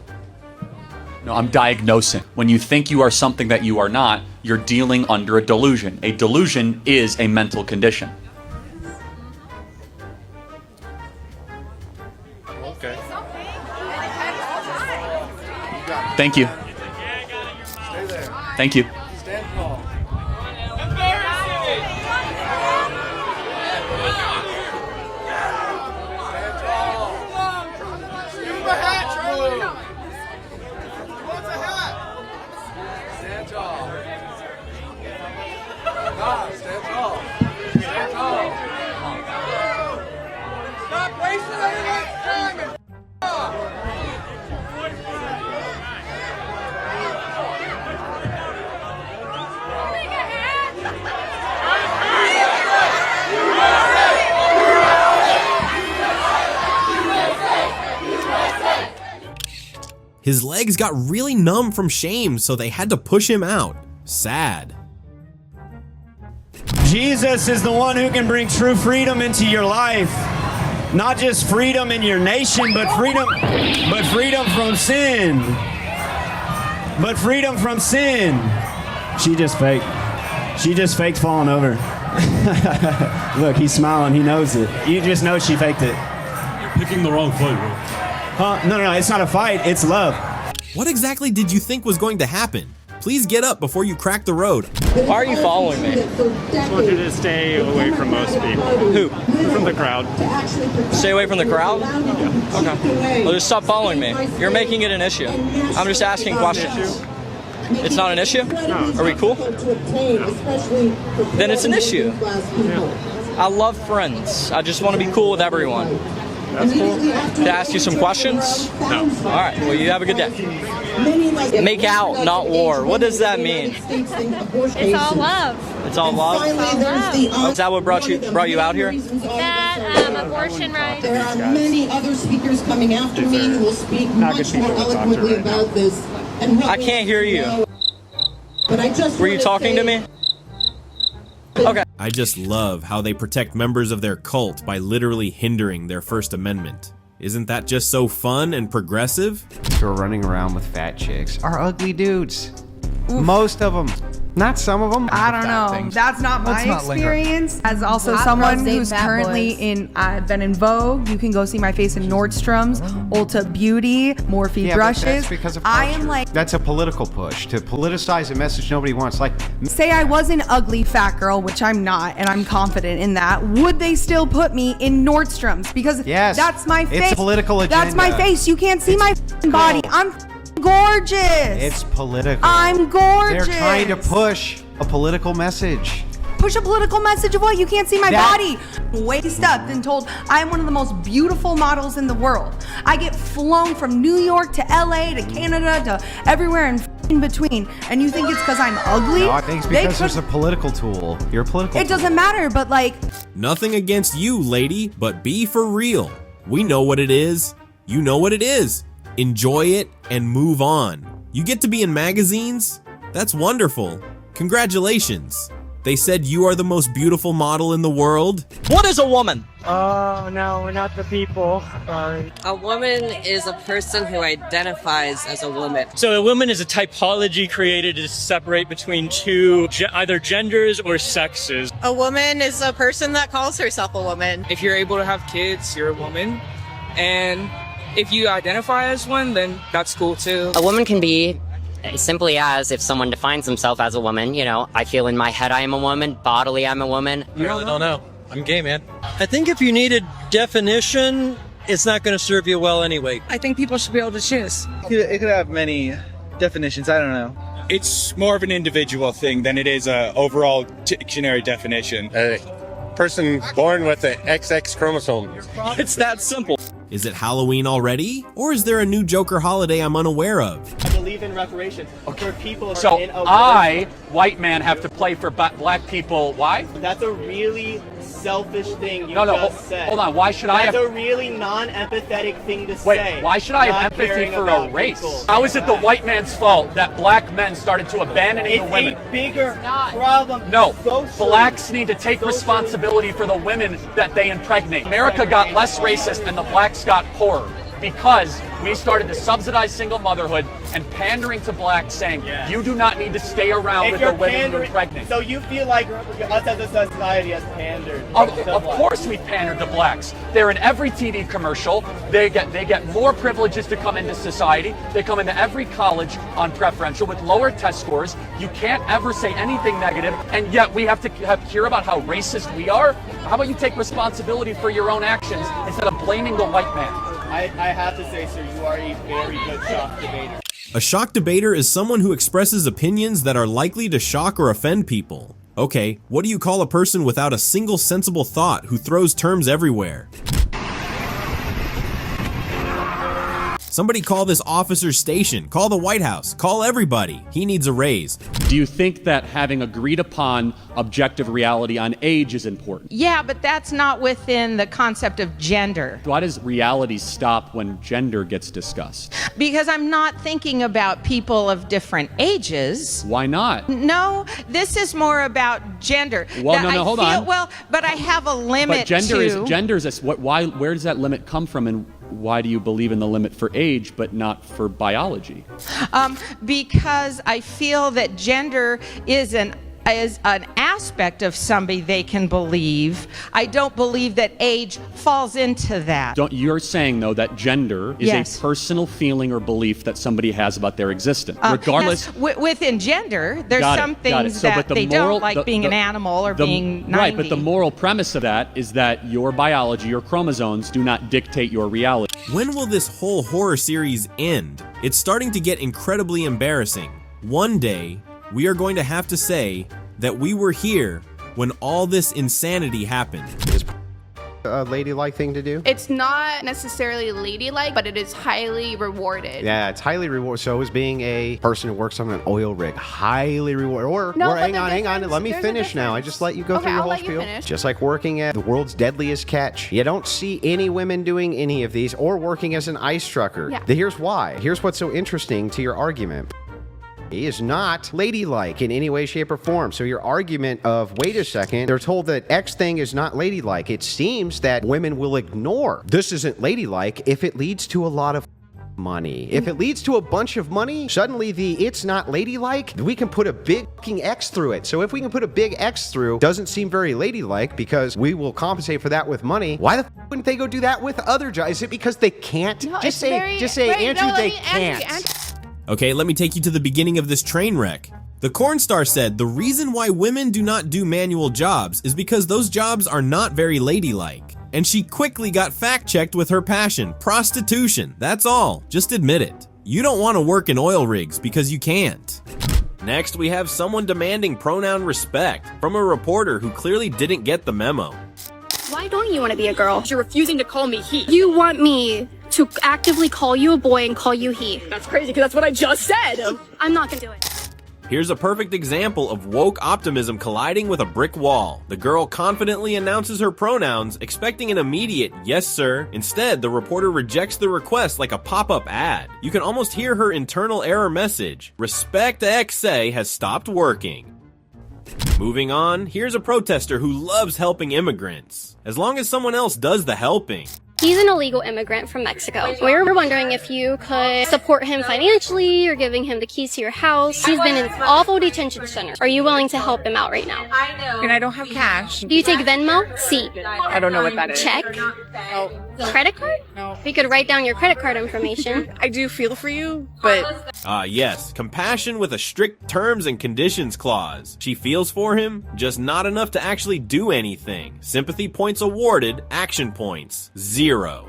No, I'm diagnosing. When you think you are something that you are not, you're dealing under a delusion. A delusion is a mental condition.
Okay.
Thank you. Thank you.
Stand tall.
Stop wasting everyone's time and
His legs got really numb from shame, so they had to push him out. Sad.
Jesus is the one who can bring true freedom into your life. Not just freedom in your nation, but freedom from sin. But freedom from sin. She just faked falling over. Look, he's smiling, he knows it. You just know she faked it.
You're picking the wrong fight, bro.
Huh? No, it's not a fight, it's love.
What exactly did you think was going to happen? Please get up before you crack the road.
Why are you following me?
I want you to stay away from most people.
Who?
From the crowd.
Stay away from the crowd? Yeah. Okay. Well, just stop following me. You're making it an issue. I'm just asking questions. It's not an issue?
No.
Are we cool?
No.
Then it's an issue.
Yeah.
I love friends. I just want to be cool with everyone.
That's cool.
To ask you some questions?
No.
All right. Well, you have a good day. Make out, not war. What does that mean?
It's all love.
It's all love? Is that what brought you out here?
That abortion rights.
There are many other speakers coming after me who will speak much more eloquently about this.
I can't hear you.
But I just
Were you talking to me? Okay.
I just love how they protect members of their cult by literally hindering their First Amendment. Isn't that just so fun and progressive?
Who are running around with fat chicks are ugly dudes. Most of them. Not some of them.
I don't know. That's not my experience. As also someone who's currently been in Vogue, you can go see my face in Nordstrom's, Ulta Beauty, Morphe brushes.
But that's because of
I am
culture.
like,
That's a political push to politicize a message nobody wants. Like,
say I was an ugly fat girl, which I'm not, and I'm confident in that. Would they still put me in Nordstrom's? Because
yes,
that's my face.
It's a political agenda.
That's my face. You can't see my body. I'm gorgeous.
It's political.
I'm gorgeous.
They're trying to push a political message.
Push a political message of what? You can't see my body. Waist up and told I'm one of the most beautiful models in the world. I get flown from New York to LA to Canada to everywhere in between. And you think it's because I'm ugly?
No, I think it's because there's a political tool. You're a political
It doesn't matter, but like...
Nothing against you, lady, but be for real. We know what it is. You know what it is. Enjoy it and move on. You get to be in magazines? That's wonderful. Congratulations. They said you are the most beautiful model in the world.
What is a woman?
Oh, no, we're not the people. Sorry.
A woman is a person who identifies as a woman.
So a woman is a typology created to separate between two either genders or sexes.
A woman is a person that calls herself a woman.
If you're able to have kids, you're a woman. And if you identify as one, then that's cool too.
A woman can be simply as if someone defines themselves as a woman. You know, I feel in my head I am a woman, bodily I'm a woman.
I really don't know. I'm gay, man. I think if you need a definition, it's not going to serve you well anyway.
I think people should be able to choose.
It could have many definitions. I don't know.
It's more of an individual thing than it is a overall dictionary definition.
A person born with the XX chromosome.
It's that simple.
Is it Halloween already? Or is there a new Joker holiday I'm unaware of?
I believe in reparations for people who
So
are in a
I, white man, have to play for black people. Why?
That's a really selfish thing you
No,
just said.
hold on. Why should I have...
That's a really non-empathetic thing to
Wait,
say.
why should I have
Not
empathy
caring
for
about
a race?
people.
How is it the white man's fault that black men started to abandon the women?
It's a bigger problem.
No,
socially.
blacks need to take responsibility for the women that they impregnate. America got less racist and the blacks got poorer because we started to subsidize single motherhood and pandering to blacks, saying you do not need to stay around with the women you impregnate.
So you feel like us as a society has pandered?
Of course we pandered to blacks. They're in every TV commercial. They get more privileges to come into society. They come into every college on preferential with lower test scores. You can't ever say anything negative, and yet we have to hear about how racist we are. How about you take responsibility for your own actions instead of blaming the white man?
I have to say, sir, you are a very good shock debater.
A shock debater is someone who expresses opinions that are likely to shock or offend people. Okay, what do you call a person without a single sensible thought who throws terms everywhere? Somebody call this officer's station, call the White House, call everybody. He needs a raise.
Do you think that having agreed upon objective reality on age is important?
Yeah, but that's not within the concept of gender.
Why does reality stop when gender gets discussed?
Because I'm not thinking about people of different ages.
Why not?
No, this is more about gender.
Well, no, hold on.
Well, but I have a limit.
But gender is where does that limit come from, and why do you believe in the limit for age but not for biology?
Because I feel that gender is an aspect of somebody they can believe. I don't believe that age falls into that.
You're saying, though, that gender is a personal feeling or belief that somebody has about their existence, regardless.
Yes, within gender, there's some things that they don't like, being an animal or being 90.
Right, but the moral premise of that is that your biology, your chromosomes, do not dictate your reality.
When will this whole horror series end? It's starting to get incredibly embarrassing. One day, we are going to have to say that we were here when all this insanity happened.
Is a ladylike thing to do?
It's not necessarily ladylike, but it is highly rewarded.
Yeah, it's highly rewarded. So is being a person who works on an oil rig highly rewarded. Or hang on, let me finish now. I just let you go through your whole spiel. Just like working at the world's deadliest catch. You don't see any women doing any of these or working as an ice trucker.
Yeah.
Here's why. Here's what's so interesting to your argument. He is not ladylike in any way, shape, or form. So your argument of, wait a second, they're told that X thing is not ladylike. It seems that women will ignore this isn't ladylike if it leads to a lot of money. If it leads to a bunch of money, suddenly it's not ladylike, we can put a big fucking X through it. So if we can put a big X through, doesn't seem very ladylike because we will compensate for that with money. Why the wouldn't they go do that with other jobs? Is it because they can't?
No,
just say, Andrew, they can't.
Okay, let me take you to the beginning of this train wreck. The corn star said the reason why women do not do manual jobs is because those jobs are not very ladylike. And she quickly got fact-checked with her passion, prostitution. That's all. Just admit it. You don't want to work in oil rigs because you can't. Next, we have someone demanding pronoun respect from a reporter who clearly didn't get the memo.
Why don't you want to be a girl? You're refusing to call me he. You want me to actively call you a boy and call you he. That's crazy because that's what I just said. I'm not gonna do it.
Here's a perfect example of woke optimism colliding with a brick wall. The girl confidently announces her pronouns, expecting an immediate yes sir. Instead, the reporter rejects the request like a pop-up ad. You can almost hear her internal error message. Respect XA has stopped working. Moving on, here's a protester who loves helping immigrants, as long as someone else does the helping.
He's an illegal immigrant from Mexico. We were wondering if you could support him financially or giving him the keys to your house. He's been in awful detention centers. Are you willing to help him out right now?
And I don't have cash.
Do you take Venmo? Sí.
I don't know what that is.
Check?
No.
Credit card? No. You could write down your credit card information.
I do feel for you, but...
Yes, compassion with a strict terms and conditions clause. She feels for him, just not enough to actually do anything. Sympathy points awarded, action points, 0.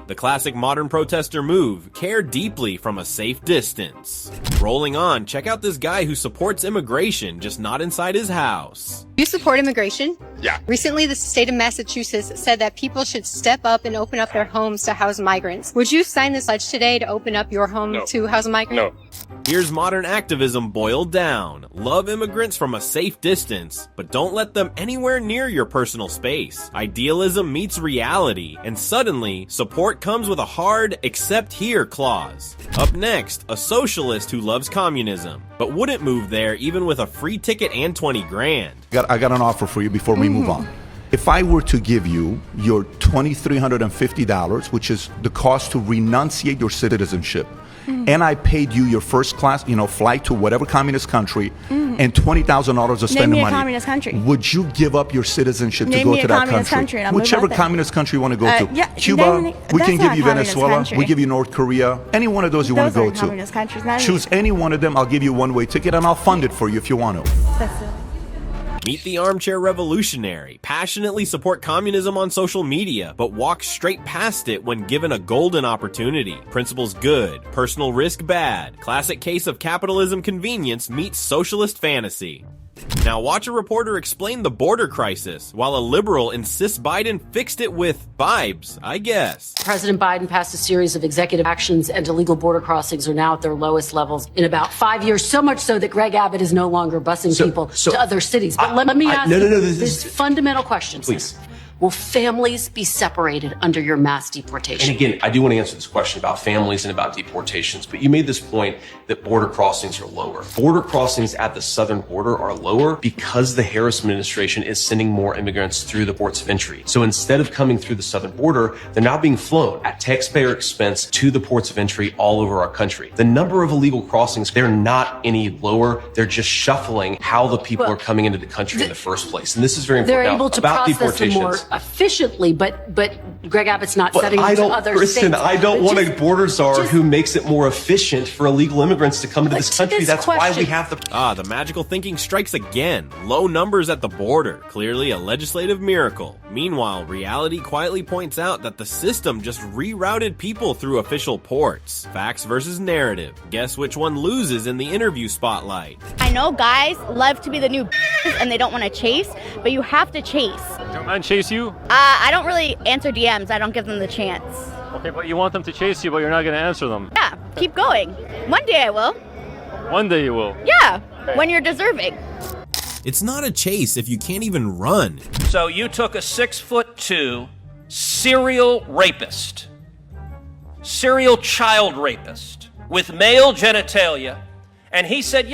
The classic modern protester move, care deeply from a safe distance. Rolling on, check out this guy who supports immigration, just not inside his house.
You support immigration?
Yeah.
Recently, the state of Massachusetts said that people should step up and open up their homes to house migrants. Would you sign this pledge today to open up your home to house migrants?
No.
Here's modern activism boiled down. Love immigrants from a safe distance, but don't let them anywhere near your personal space. Idealism meets reality, and suddenly, support comes with a hard "except here" clause. Up next, a socialist who loves communism, but wouldn't move there even with a free ticket and 20 grand.
I got an offer for you before we move on. If I were to give you your $2,350, which is the cost to renunciate your citizenship, and I paid you your first class, flight to whatever communist country, and $20,000 to spend the money.
Communist country.
Would you give up your citizenship to
Name
go
me
to
a
that
communist
country?
country, and I'll
Whichever
move out there.
communist country you want to go to.
Yeah,
Cuba, we
that's
can
not
give you
a communist
Venezuela,
country.
we give you North Korea, any one of those you want to go to.
Communist countries. Not
Choose any one of them, I'll give you a one-way ticket, and I'll fund it for you if you want to.
That's it.
Meet the armchair revolutionary, passionately support communism on social media, but walk straight past it when given a golden opportunity. Principles good, personal risk bad. Classic case of capitalism convenience meets socialist fantasy. Now watch a reporter explain the border crisis, while a liberal insists Biden fixed it with vibes, I guess.
President Biden passed a series of executive actions, and illegal border crossings are now at their lowest levels in about 5 years, so much so that Greg Abbott is no longer busing people to other cities. But let me ask you this fundamental question.
Please.
Will families be separated under your mass deportation?
And again, I do want to answer this question about families and about deportations, but you made this point that border crossings are lower. Border crossings at the southern border are lower because the Harris administration is sending more immigrants through the ports of entry. So instead of coming through the southern border, they're now being flown at taxpayer expense to the ports of entry all over our country. The number of illegal crossings, they're not any lower. They're just shuffling how the people are coming into the country in the first place. And this is very important.
They're able to
about
process them more efficiently, but Greg Abbott's not setting them to other states.
I don't want a border czar who makes it more efficient for illegal immigrants to come into this country. That's why we have
the magical thinking strikes again. Low numbers at the border, clearly a legislative miracle. Meanwhile, reality quietly points out that the system just rerouted people through official ports. Facts versus narrative. Guess which one loses in the interview spotlight?
I know guys love to be the new and they don't want to chase, but you have to chase.
Don't mind chase you?
I don't really answer DMs. I don't give them the chance.
Okay, but you want them to chase you, but you're not going to answer them.
Yeah, keep going. One day I will.
One day you will.
Yeah, when you're deserving.
It's not a chase if you can't even run.
So you took a 6'2" serial rapist, serial child rapist with male genitalia, and he said,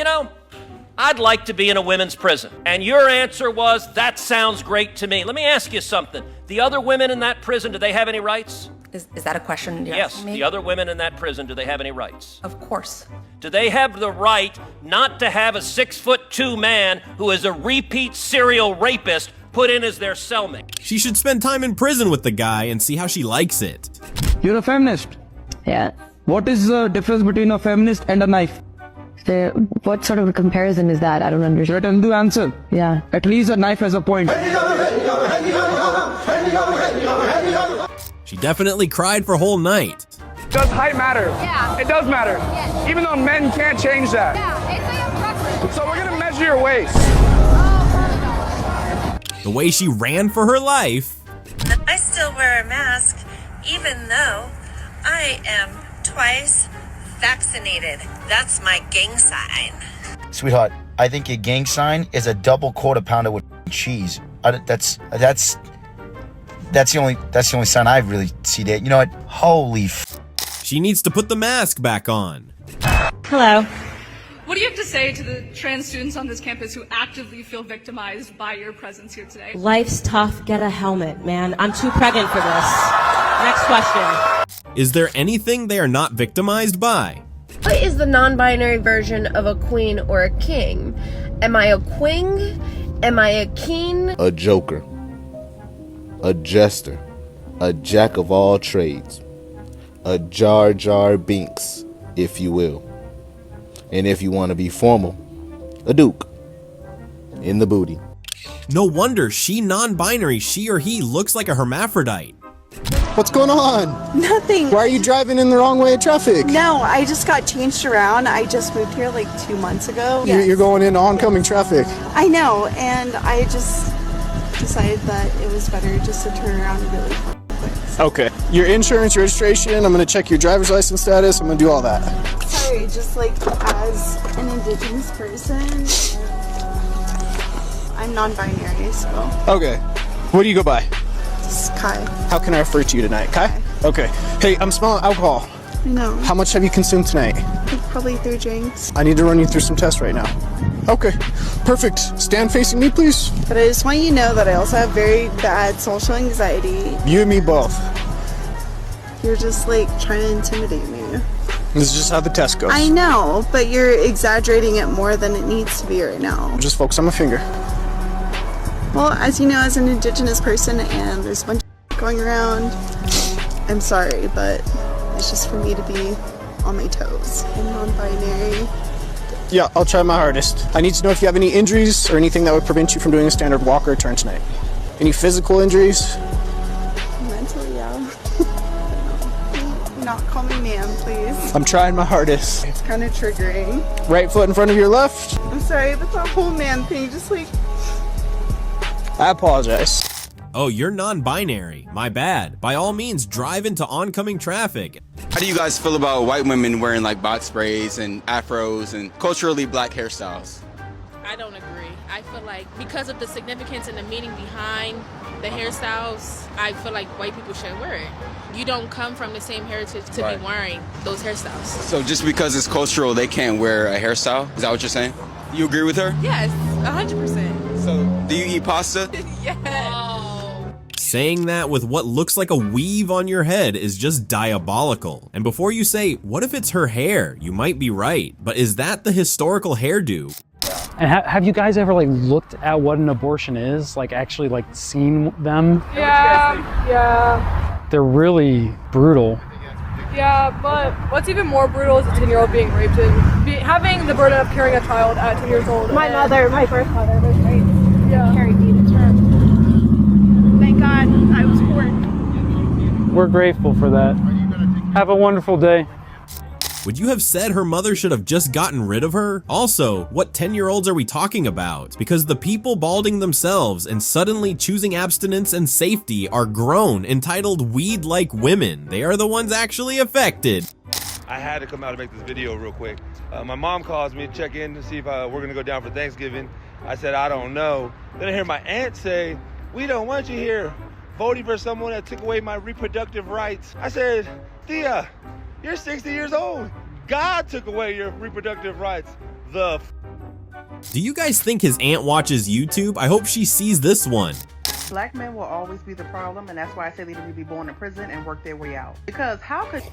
I'd like to be in a women's prison. And your answer was, that sounds great to me. Let me ask you something. The other women in that prison, do they have any rights?
Is that a question you're
Yes,
asking me?
the other women in that prison, do they have any rights?
Of course.
Do they have the right not to have a 6'2" man who is a repeat serial rapist put in as their cellmate?
She should spend time in prison with the guy and see how she likes it.
You're a feminist?
Yeah.
What is the difference between a feminist and a knife?
What sort of a comparison is that? I don't understand.
Threaten to answer.
Yeah.
At least a knife has a point.
She definitely cried for whole night.
Does height matter?
Yeah.
It does matter.
Yes.
Even though men can't change that.
Yeah, it's like a preference.
So we're gonna measure your waist.
The way she ran for her life.
I still wear a mask, even though I am twice vaccinated. That's my gang sign.
Sweetheart, I think your gang sign is a double quarter pounder with cheese. That's the only sign I really see there. You know what? Holy
She needs to put the mask back on.
Hello.
What do you have to say to the trans students on this campus who actively feel victimized by your presence here today?
Life's tough. Get a helmet, man. I'm too pregnant for this. Next question.
Is there anything they are not victimized by?
What is the non-binary version of a queen or a king? Am I a queen? Am I a king?
A joker. A jester. A jack of all trades. A Jar Jar Binks, if you will. And if you want to be formal, a duke. In the booty.
No wonder she non-binary, she or he looks like a hermaphrodite.
What's going on?
Nothing.
Why are you driving in the wrong way of traffic?
No, I just got changed around. I just moved here like 2 months ago.
You're going into oncoming traffic.
I know, and I just decided that it was better just to turn around really quick.
Okay. Your insurance, registration, I'm going to check your driver's license status. I'm going to do all that.
Sorry, just like as an indigenous person, I'm non-binary, so.
Okay. What do you go by?
Just Kai.
How can I refer to you tonight? Kai? Okay. Hey, I'm smelling alcohol.
I know.
How much have you consumed tonight?
Like probably 3 drinks.
I need to run you through some tests right now. Okay. Perfect. Stand facing me, please.
But I just want you to know that I also have very bad social anxiety.
You and me both.
You're just like trying to intimidate me.
This is just how the test goes.
I know, but you're exaggerating it more than it needs to be right now.
Just focus on my finger.
Well, as you know, as an indigenous person, and there's a bunch of going around, I'm sorry, but it's just for me to be on my toes. I'm non-binary.
Yeah, I'll try my hardest. I need to know if you have any injuries or anything that would prevent you from doing a standard walk or turn tonight. Any physical injuries?
Mentally, yeah. Not call me ma'am, please.
I'm trying my hardest.
It's kind of triggering.
Right foot in front of your left.
I'm sorry, but the whole man thing just like...
I apologize.
Oh, you're non-binary. My bad. By all means, drive into oncoming traffic.
How do you guys feel about white women wearing like box braids and afros and culturally black hairstyles?
I don't agree. I feel like because of the significance and the meaning behind the hairstyles, I feel like white people should wear it. You don't come from the same heritage to be wearing those hairstyles.
So just because it's cultural, they can't wear a hairstyle? Is that what you're saying? You agree with her?
Yes, 100%.
So do you eat pasta?
Yes.
Saying that with what looks like a weave on your head is just diabolical. And before you say, what if it's her hair? You might be right, but is that the historical hairdo?
And have you guys ever like looked at what an abortion is? Like actually like seen them?
Yeah.
They're really brutal.
Yeah, but what's even more brutal is a 10-year-old being raped and having the burden of carrying a child at 10 years old.
My birth mother was raped.
Yeah.
Carried me to term. Thank God I was born.
We're grateful for that. Have a wonderful day.
Would you have said her mother should have just gotten rid of her? Also, what 10-year-olds are we talking about? Because the people balding themselves and suddenly choosing abstinence and safety are grown, entitled weed-like women. They are the ones actually affected.
I had to come out and make this video real quick. My mom calls me to check in to see if we're gonna go down for Thanksgiving. I said, I don't know. Then I hear my aunt say, we don't want you here voting for someone that took away my reproductive rights. I said, Thea, you're 60 years old. God took away your reproductive rights.
Do you guys think his aunt watches YouTube? I hope she sees this one.
Black men will always be the problem, and that's why I say they need to be born in prison and work their way out. Because how could...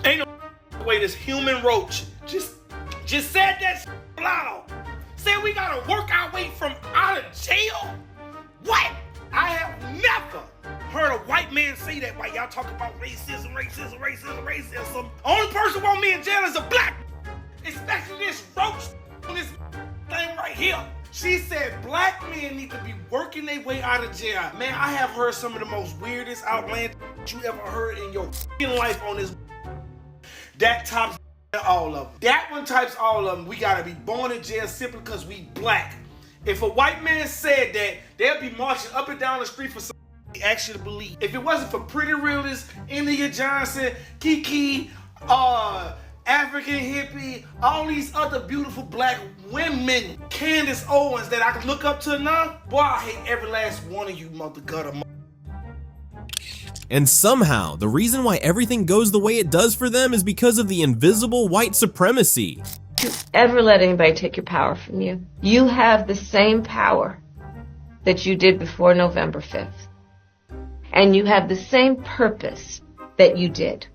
Ain't no way this human roach just said that loud. Said we gotta work our way from out of jail? What? I have never heard a white man say that while y'all talk about racism. Only person want me in jail is a black, especially this roach on this thing right here. She said black men need to be working their way out of jail. Man, I have heard some of the most weirdest, outlandish you ever heard in your life on this. That tops all of them. That one types all of them. We gotta be born in jail simply because we black. If a white man said that, they'll be marching up and down the street for something they actually believe. If it wasn't for Pretty Realist, India Johnson, Kiki, African Hippie, all these other beautiful black women, Candace Owens that I can look up to now, boy, I hate every last one of you mother gutter.
And somehow, the reason why everything goes the way it does for them is because of the invisible white supremacy.
Don't you ever let anybody take your power from you. You have the same power that you did before November 5th. And you have the same purpose that you did.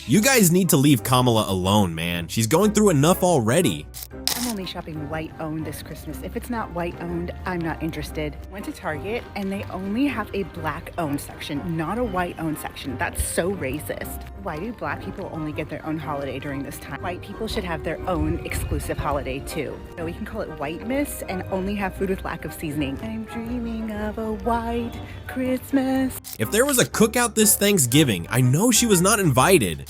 You guys need to leave Kamala alone, man. She's going through enough already.
I'm only shopping white-owned this Christmas. If it's not white-owned, I'm not interested. Went to Target, and they only have a black-owned section, not a white-owned section. That's so racist. Why do black people only get their own holiday during this time? White people should have their own exclusive holiday, too. So we can call it White-Miss and only have food with lack of seasoning. I'm dreaming of a white Christmas.
If there was a cookout this Thanksgiving, I know she was not invited.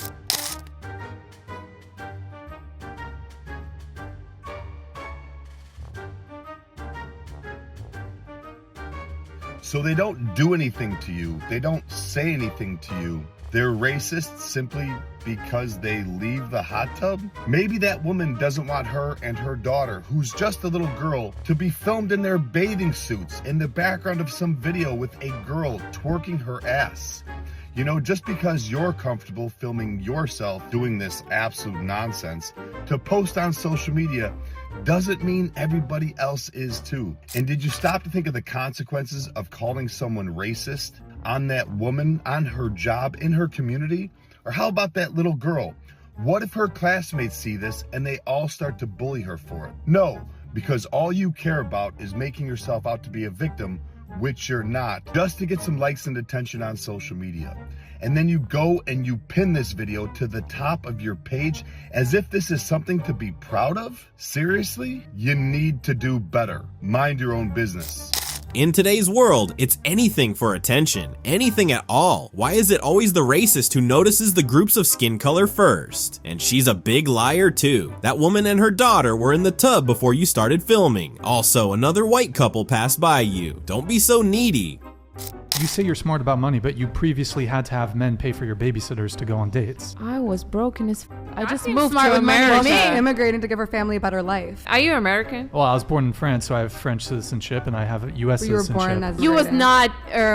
So they don't do anything to you. They don't say anything to you. They're racist simply because they leave the hot tub? Maybe that woman doesn't want her and her daughter, who's just a little girl, to be filmed in their bathing suits in the background of some video with a girl twerking her ass. You know, just because you're comfortable filming yourself doing this absolute nonsense to post on social media doesn't mean everybody else is too. And did you stop to think of the consequences of calling someone racist on that woman, on her job, in her community? Or how about that little girl? What if her classmates see this and they all start to bully her for it? No, because all you care about is making yourself out to be a victim, which you're not, just to get some likes and attention on social media. And then you go and you pin this video to the top of your page as if this is something to be proud of? Seriously? You need to do better. Mind your own business.
In today's world, it's anything for attention, anything at all. Why is it always the racist who notices the groups of skin color first? And she's a big liar too. That woman and her daughter were in the tub before you started filming. Also, another white couple passed by you. Don't be so needy.
You say you're smart about money, but you previously had to have men pay for your babysitters to go on dates.
I was broken as I just
seem
moved
smart
to
with money.
America.
Well, me immigrating to give her family a better life.
Are you American?
Well, I was born in France, so I have French citizenship, and I have U.S.
You were
citizenship.
born as
You was not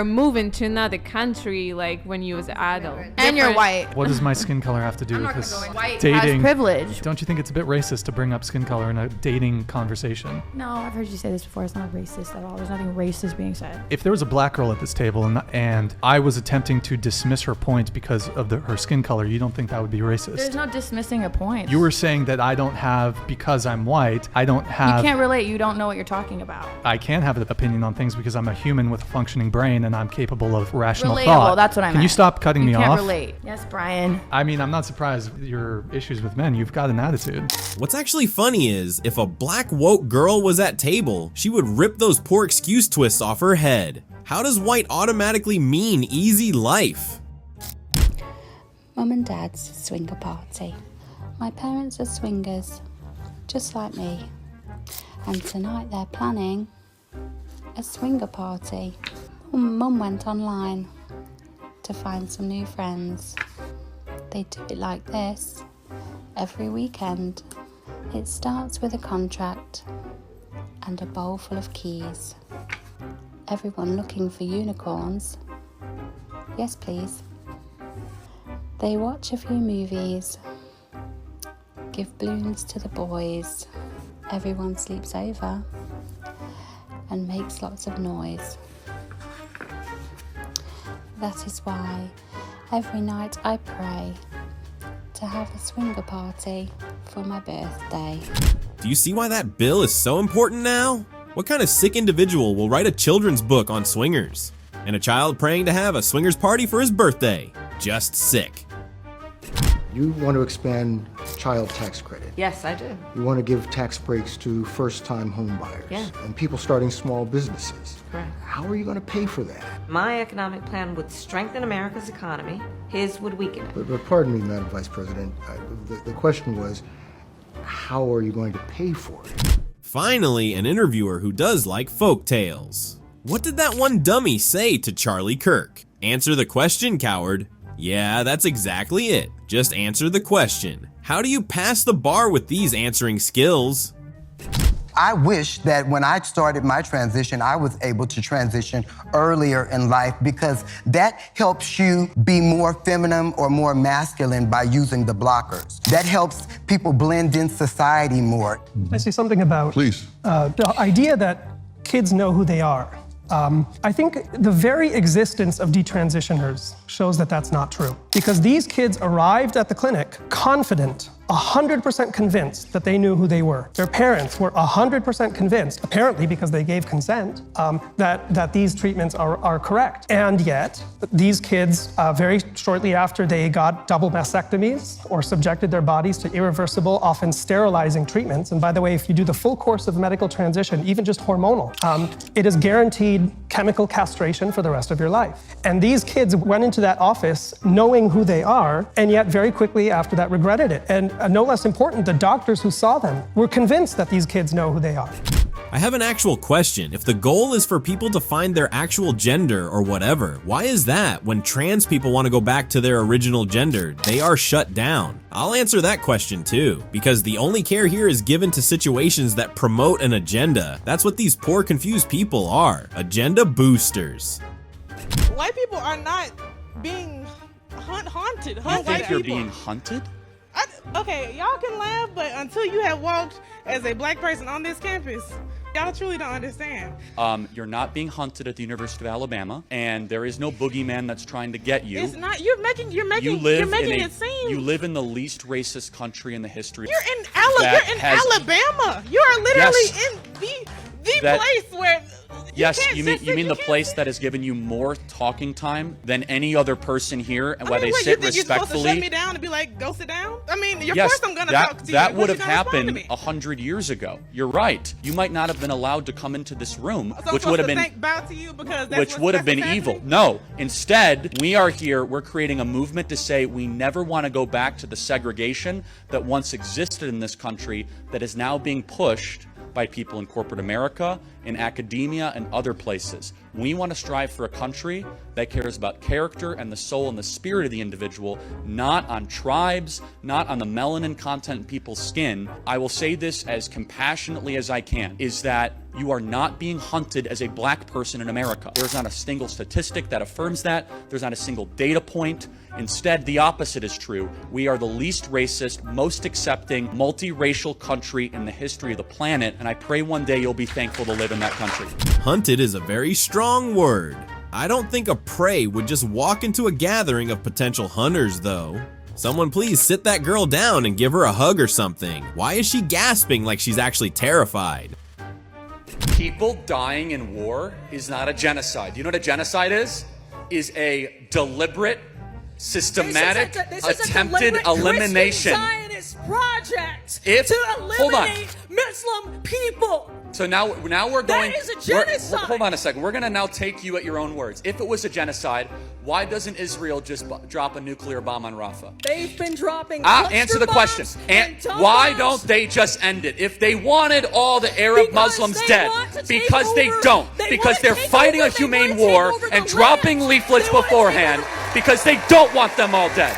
moving to another country like when you was adult.
And you're white.
What does my skin color have to do with this
White
dating?
has privilege.
Don't you think it's a bit racist to bring up skin color in a dating conversation?
No, I've heard you say this before. It's not racist at all. There's nothing racist being said.
If there was a black girl at this table and I was attempting to dismiss her point because of her skin color, you don't think that would be racist?
There's no dismissing a point.
You were saying that I don't have, because I'm white, I don't have...
You can't relate. You don't know what you're talking about.
I can have an opinion on things because I'm a human with a functioning brain and I'm capable of rational
Relatable,
thought.
that's what I meant.
Can you stop cutting me off?
You can't relate. Yes, Brian.
I mean, I'm not surprised with your issues with men. You've got an attitude.
What's actually funny is, if a black woke girl was at table, she would rip those poor excuse twists off her head. How does white automatically mean easy life?
Mum and Dad's swinger party. My parents are swingers, just like me. And tonight they're planning a swinger party. Mum went online to find some new friends. They do it like this every weekend. It starts with a contract and a bowl full of keys. Everyone looking for unicorns. Yes, please. They watch a few movies, give balloons to the boys. Everyone sleeps over and makes lots of noise. That is why every night I pray to have a swinger party for my birthday.
Do you see why that bill is so important now? What kind of sick individual will write a children's book on swingers? And a child praying to have a swingers party for his birthday. Just sick.
You want to expand child tax credit.
Yes, I do.
You want to give tax breaks to first-time home buyers.
Yeah.
And people starting small businesses.
Correct.
How are you going to pay for that?
My economic plan would strengthen America's economy. His would weaken it.
But pardon me, Madam Vice President, the question was, how are you going to pay for it?
Finally, an interviewer who does like folk tales. What did that one dummy say to Charlie Kirk? Answer the question, coward. Yeah, that's exactly it. Just answer the question. How do you pass the bar with these answering skills?
I wish that when I started my transition, I was able to transition earlier in life, because that helps you be more feminine or more masculine by using the blockers. That helps people blend in society more.
I say something about the idea that kids know who they are. I think the very existence of detransitioners shows that that's not true. Because these kids arrived at the clinic confident, 100% convinced that they knew who they were. Their parents were 100% convinced, apparently because they gave consent, that these treatments are correct. And yet, these kids, very shortly after they got double mastectomies or subjected their bodies to irreversible, often sterilizing treatments, and by the way, if you do the full course of medical transition, even just hormonal, it is guaranteed chemical castration for the rest of your life. And these kids went into that office knowing who they are, and yet very quickly after that regretted it. And no less important, the doctors who saw them were convinced that these kids know who they are.
I have an actual question. If the goal is for people to find their actual gender or whatever, why is that when trans people want to go back to their original gender, they are shut down? I'll answer that question too, because the only care here is given to situations that promote an agenda. That's what these poor confused people are, agenda boosters.
White people are not being haunted.
You think you're being hunted?
Okay, y'all can laugh, but until you have walked as a black person on this campus, y'all truly don't understand.
You're not being hunted at the University of Alabama, and there is no boogeyman that's trying to get you.
It's not. You're making it seem.
You live in the least racist country in the history.
You're in Alabama. You are literally in the place where.
Yes, you mean the place that has given you more talking time than any other person here, and where they sit respectfully.
You're supposed to shut me down and be like, go sit down? I mean, of course I'm gonna talk to you.
That would have happened 100 years ago. You're right. You might not have been allowed to come into this room, which would have been evil. No, instead, we are here. We're creating a movement to say we never want to go back to the segregation that once existed in this country, that is now being pushed by people in corporate America, in academia, and other places. We want to strive for a country that cares about character and the soul and the spirit of the individual, not on tribes, not on the melanin content in people's skin. I will say this as compassionately as I can, is that you are not being hunted as a black person in America. There's not a single statistic that affirms that. There's not a single data point. Instead, the opposite is true. We are the least racist, most accepting, multiracial country in the history of the planet, and I pray one day you'll be thankful to live in that country.
Hunted is a very strong word. I don't think a prey would just walk into a gathering of potential hunters, though. Someone please sit that girl down and give her a hug or something. Why is she gasping like she's actually terrified?
People dying in war is not a genocide. Do you know what a genocide is? Is a deliberate, systematic, attempted elimination.
Zionist project
to
eliminate Muslim people.
So now we're going.
That is a genocide.
Hold on a second. We're going to now take you at your own words. If it was a genocide, why doesn't Israel just drop a nuclear bomb on Rafah?
They've been dropping.
Answer the question. And why don't they just end it? If they wanted all the Arab Muslims dead, because they don't, because they're fighting a humane war and dropping leaflets beforehand, because they don't want them all dead.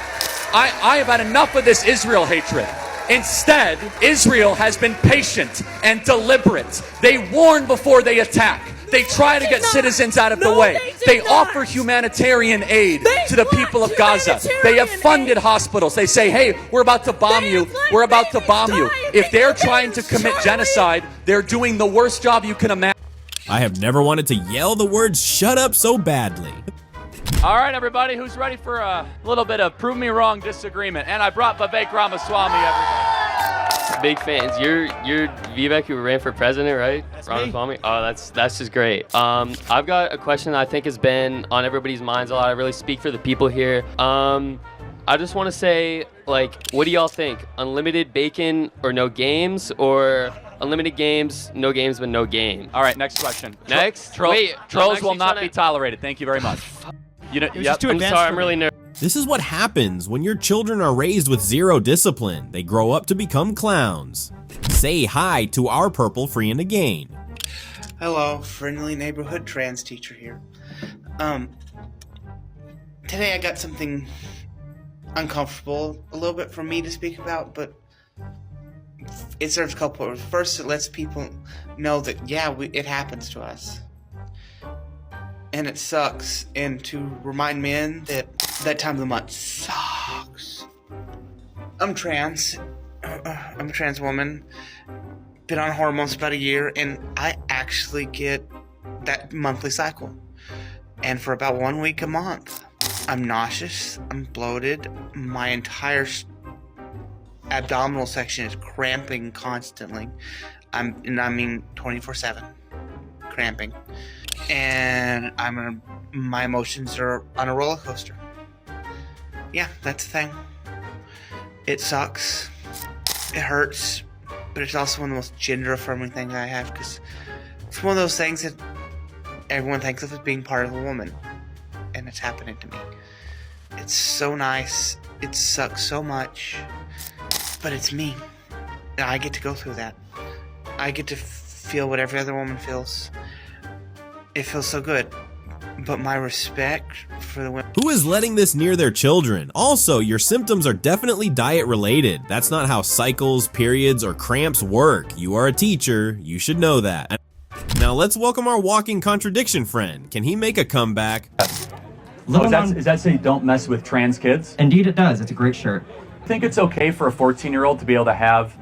I have had enough of this Israel hatred. Instead, Israel has been patient and deliberate. They warn before they attack. They try to get citizens out of the way. They offer humanitarian aid to the people of Gaza. They have funded hospitals. They say, hey, we're about to bomb you. We're about to bomb you. If they're trying to commit genocide, they're doing the worst job you can imagine.
I have never wanted to yell the words shut up so badly.
All right, everybody, who's ready for a little bit of prove me wrong disagreement? And I brought Vivek Ramaswamy, everybody.
Big fans. You're Vivek, who ran for president, right?
That's
Ramaswamy. Me. Oh, that's just great. I've got a question that I think has been on everybody's minds a lot. I really speak for the people here. I just want to say, like, what do y'all think? Unlimited bacon or no games, or unlimited games, no games but no game?
All right, next question.
Next?
Trolls will not be tolerated. Thank you very much. You know,
I'm sorry, I'm really nervous.
This is what happens when your children are raised with zero discipline. They grow up to become clowns. Say hi to our purple free in the game.
Hello, friendly neighborhood trans teacher here. Today I got something uncomfortable, a little bit for me to speak about, but It serves a couple purposes. First, it lets people know that, yeah, it happens to us. And it sucks. And to remind men that that time of the month sucks. I'm trans. I'm a trans woman. Been on hormones about a year, and I actually get that monthly cycle. And for about 1 week a month, I'm nauseous, I'm bloated, my entire abdominal section is cramping constantly. I mean 24/7 cramping. And my emotions are on a roller coaster. Yeah, that's the thing. It sucks. It hurts. But it's also one of the most gender-affirming things I have, because it's one of those things that everyone thinks of as being part of a woman. And it's happening to me. It's so nice. It sucks so much. But it's me. And I get to go through that. I get to feel what every other woman feels. It feels so good. But my respect for the women...
Who is letting this near their children? Also, your symptoms are definitely diet related. That's not how cycles, periods, or cramps work. You are a teacher. You should know that. Now let's welcome our walking contradiction friend. Can he make a comeback?
Does that say don't mess with trans kids? Indeed it does. It's a great shirt. Think it's okay for a 14-year-old to be able to have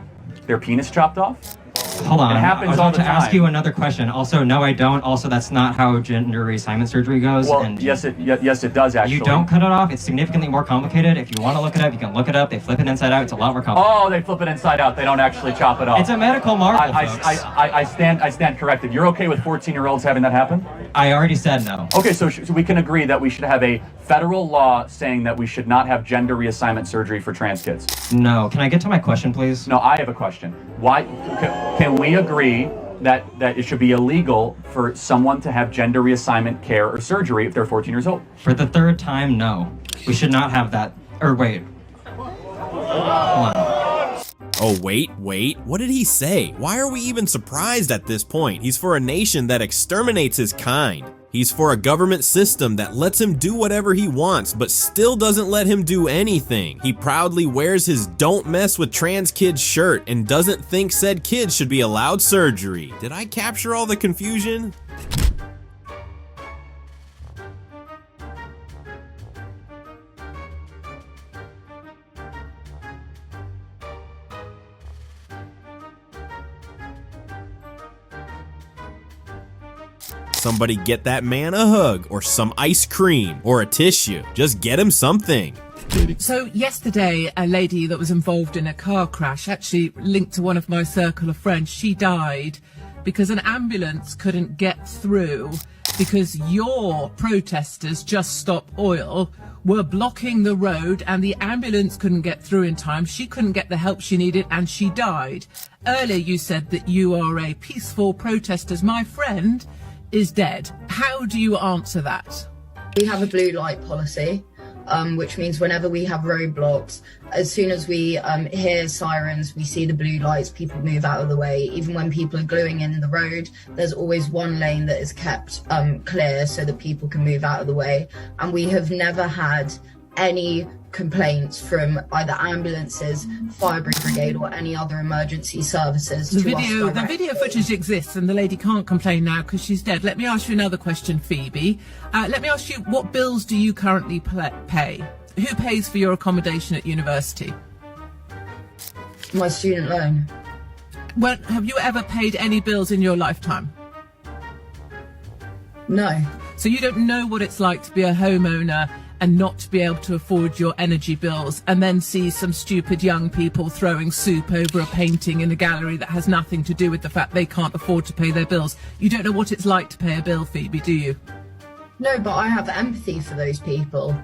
their penis chopped off? Hold on, I was about to ask you another question. Also, no, I don't. Also, that's not how gender reassignment surgery goes. Well, yes, it does, actually. You don't cut it off. It's significantly more complicated. If you want to look it up, you can look it up. They flip it inside out. It's a lot more complicated. Oh, they flip it inside out. They don't actually chop it off. It's a medical marvel, folks. I stand corrected. You're okay with 14-year-olds having that happen? I already said no. Okay, so we can agree that we should have a federal law saying that we should not have gender reassignment surgery for trans kids. No. Can I get to my question, please? No, I have a question. Why can we agree that it should be illegal for someone to have gender reassignment care or surgery if they're 14 years old? For the third time, no. We should not have that. Or wait. Hold on.
Oh, wait, what did he say? Why are we even surprised at this point? He's for a nation that exterminates his kind. He's for a government system that lets him do whatever he wants, but still doesn't let him do anything. He proudly wears his "Don't Mess with Trans Kids" shirt and doesn't think said kids should be allowed surgery. Did I capture all the confusion? Somebody get that man a hug, or some ice cream, or a tissue. Just get him something.
So yesterday, a lady that was involved in a car crash, actually linked to one of my circle of friends, she died because an ambulance couldn't get through because your protesters, Just Stop Oil, were blocking the road and the ambulance couldn't get through in time. She couldn't get the help she needed and she died. Earlier you said that you are a peaceful protester. My friend is dead. How do you answer that?
We have a blue light policy, which means whenever we have roadblocks, as soon as we hear sirens, we see the blue lights, people move out of the way. Even when people are gluing in the road, there's always one lane that is kept clear so that people can move out of the way. And we have never had any complaints from either ambulances, fire brigade, or any other emergency services.
The video footage exists, and the lady can't complain now because she's dead. Let me ask you another question, Phoebe. Let me ask you, what bills do you currently pay? Who pays for your accommodation at university?
My student loan.
Well, have you ever paid any bills in your lifetime?
No.
So you don't know what it's like to be a homeowner and not to be able to afford your energy bills, and then see some stupid young people throwing soup over a painting in a gallery that has nothing to do with the fact they can't afford to pay their bills. You don't know what it's like to pay a bill, Phoebe, do you?
No, but I have empathy for those people.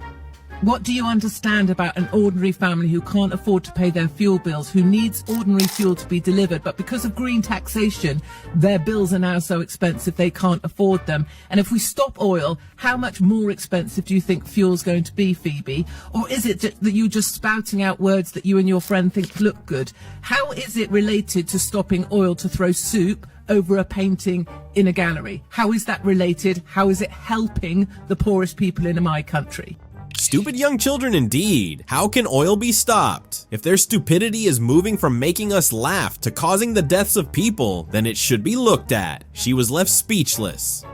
What do you understand about an ordinary family who can't afford to pay their fuel bills, who needs ordinary fuel to be delivered, but because of green taxation, their bills are now so expensive they can't afford them? And if we stop oil, how much more expensive do you think fuel's going to be, Phoebe? Or is it that you're just spouting out words that you and your friend think look good? How is it related to stopping oil to throw soup over a painting in a gallery? How is that related? How is it helping the poorest people in my country?
Stupid young children indeed. How can oil be stopped? If their stupidity is moving from making us laugh to causing the deaths of people, then it should be looked at. She was left speechless.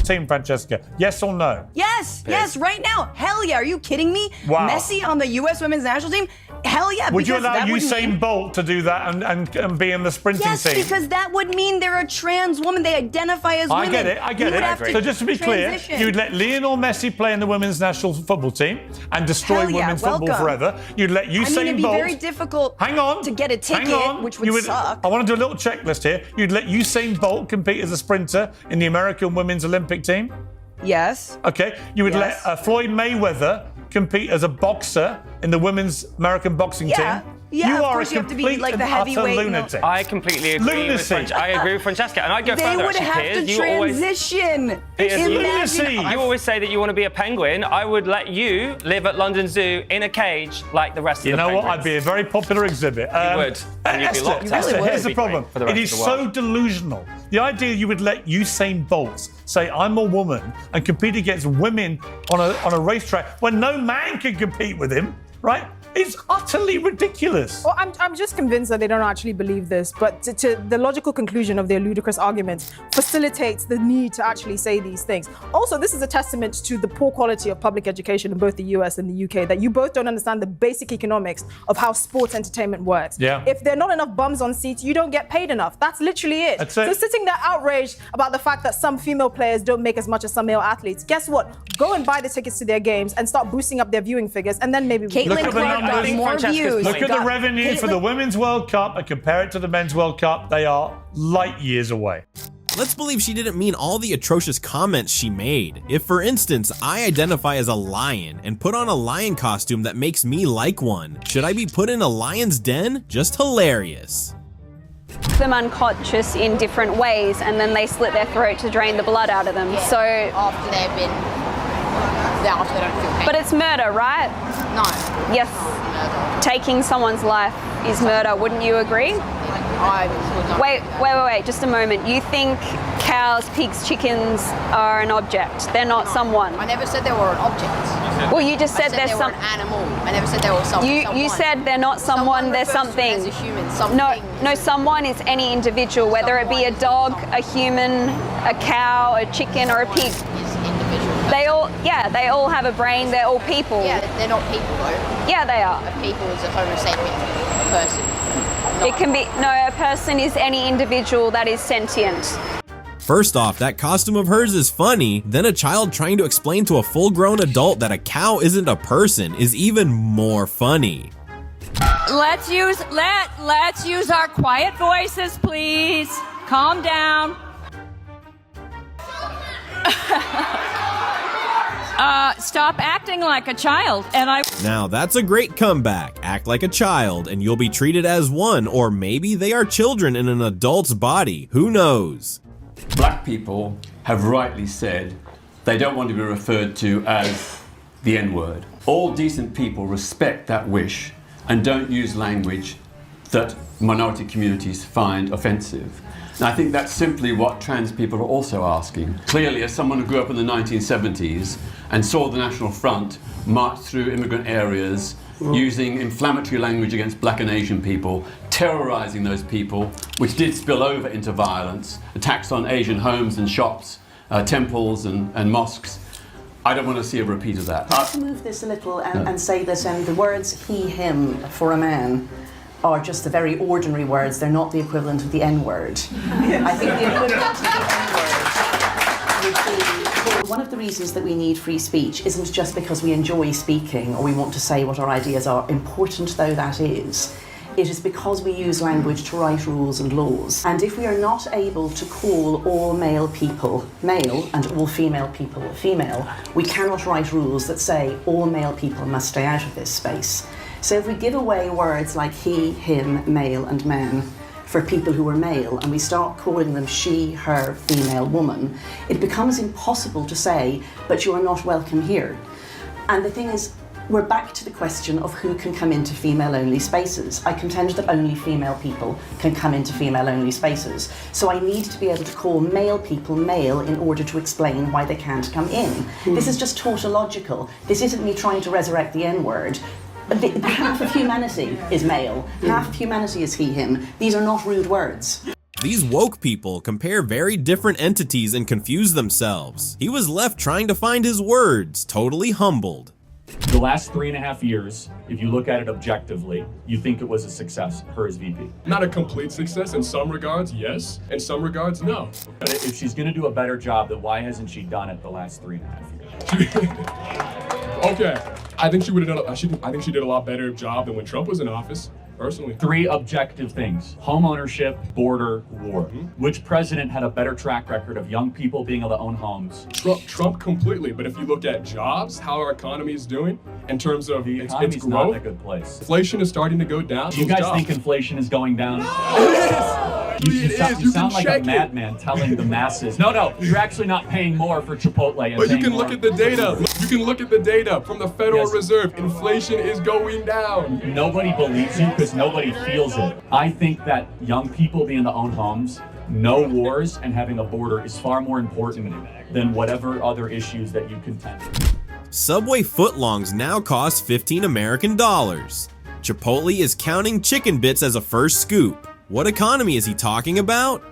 Team Francesca, yes or no?
Yes, yes, right now. Hell yeah, are you kidding me?
Wow.
Messi on the US women's national team? Hell yeah.
Would you allow
that would
Usain
mean...
Bolt to do that and be in the sprinting
yes,
team?
Yes, because that would mean they're a trans woman. They identify as women.
I get it. So just to be clear, you'd let Lionel Messi play in the women's national football team and destroy women's football forever. You'd let Usain Bolt...
it'd be very difficult to get a ticket, which would suck.
I want to do a little checklist here. You'd let Usain Bolt compete as a sprinter in the American women's Olympic team?
Yes.
Okay. You would let Floyd Mayweather compete as a boxer in the women's American boxing team?
Yeah,
you
of
are
course
a
you have to be
complete
like the
and utter
heavyweight.
lunatic.
I completely agree with Francesca, and I'd go
they
further.
Would
actually,
have
Piers,
to transition.
You always say that you want to be a penguin. I would let you live at London Zoo in a cage like the rest of the penguins.
You know what? I'd be a very popular exhibit.
You would. And you'd be locked up.
Here's the problem. It is so delusional. The idea you would let Usain Bolt say, I'm a woman, and compete against women on a racetrack when no man can compete with him, right? It's utterly ridiculous.
Well, I'm just convinced that they don't actually believe this, but to the logical conclusion of their ludicrous arguments facilitates the need to actually say these things. Also, this is a testament to the poor quality of public education in both the US and the UK, that you both don't understand the basic economics of how sports entertainment works.
Yeah.
If there are not enough bums on seats, you don't get paid enough. That's literally it.
That's it.
So sitting there outraged about the fact that some female players don't make as much as some male athletes, guess what? Go and buy the tickets to their games and start boosting up their viewing figures, and then maybe
Look at the revenue for the Women's World Cup and compare it to the Men's World Cup. They are light years away.
Let's believe she didn't mean all the atrocious comments she made. If, for instance, I identify as a lion and put on a lion costume that makes me like one, should I be put in a lion's den? Just hilarious.
Them unconscious in different ways, and then they slit their throat to drain the blood out of them.
Yeah.
So
after they've been, after they don't feel pain.
But it's murder, right?
No.
Yes. Taking someone's life is murder. Wouldn't you agree? Wait, just a moment. You think cows, pigs, chickens are an object? They're not someone.
I never said they were an object.
Well, you just said
they're
some
an animal. I never said they were someone.
You said they're not someone, they're something.
As a human, something.
No, someone is any individual, whether it be a dog, a human, a cow, a chicken, or a pig. They all have a brain. They're all people.
Yeah, they're not people though.
Yeah, they are.
A people is a Homo sapien, a person.
It can be, a person is any individual that is sentient.
First off, that costume of hers is funny, then a child trying to explain to a full-grown adult that a cow isn't a person is even more funny.
Let's use our quiet voices, please. Calm down. Stop acting like a child,
Now that's a great comeback. Act like a child and you'll be treated as one, or maybe they are children in an adult's body. Who knows?
Black people have rightly said they don't want to be referred to as the N-word. All decent people respect that wish and don't use language that minority communities find offensive. And I think that's simply what trans people are also asking. Clearly, as someone who grew up in the 1970s and saw the National Front march through immigrant areas using inflammatory language against black and Asian people, terrorizing those people, which did spill over into violence, attacks on Asian homes and shops, temples and mosques. I don't want to see a repeat of that.
Let's move this a little and say that the words he, him for a man are just the very ordinary words. They're not the equivalent of the N-word. I think the equivalent of the N-word would be... One of the reasons that we need free speech isn't just because we enjoy speaking or we want to say what our ideas are, important though that is. It is because we use language to write rules and laws. And if we are not able to call all male people male and all female people female, we cannot write rules that say all male people must stay out of this space. So if we give away words like he, him, male and man for people who are male, and we start calling them she, her, female, woman, it becomes impossible to say, but you are not welcome here. And the thing is, we're back to the question of who can come into female-only spaces. I contend that only female people can come into female-only spaces. So I need to be able to call male people male in order to explain why they can't come in. This is just tautological. This isn't me trying to resurrect the N-word. Half of humanity is male. Half of humanity is he, him. These are not rude words.
These woke people compare very different entities and confuse themselves. He was left trying to find his words, totally humbled.
The last 3.5 years, if you look at it objectively, you think it was a success, her as VP?
Not a complete success. In some regards, yes. In some regards, no.
But if she's going to do a better job, then why hasn't she done it the last 3.5 years?
Okay. I think she would have done. I think she did a lot better job than when Trump was in office. Personally.
3 objective things: home ownership, border, war. Which president had a better track record of young people being able to own homes?
Trump completely. But if you look at jobs, how our economy is doing in terms of
the
its
economy's
growth,
not in a good place.
Inflation is starting to go down.
Do you guys think inflation is going down? You sound like a madman telling the masses. No, you're actually not paying more for Chipotle. And
but you can look at the data. You can look at the data from the Federal Reserve. Inflation is going down.
Nobody believes you because nobody feels it. I think that young people being able to own homes, no wars, and having a border is far more important than whatever other issues that you contend with.
Subway footlongs now cost $15 American. Chipotle is counting chicken bits as a first scoop. What economy is he talking about?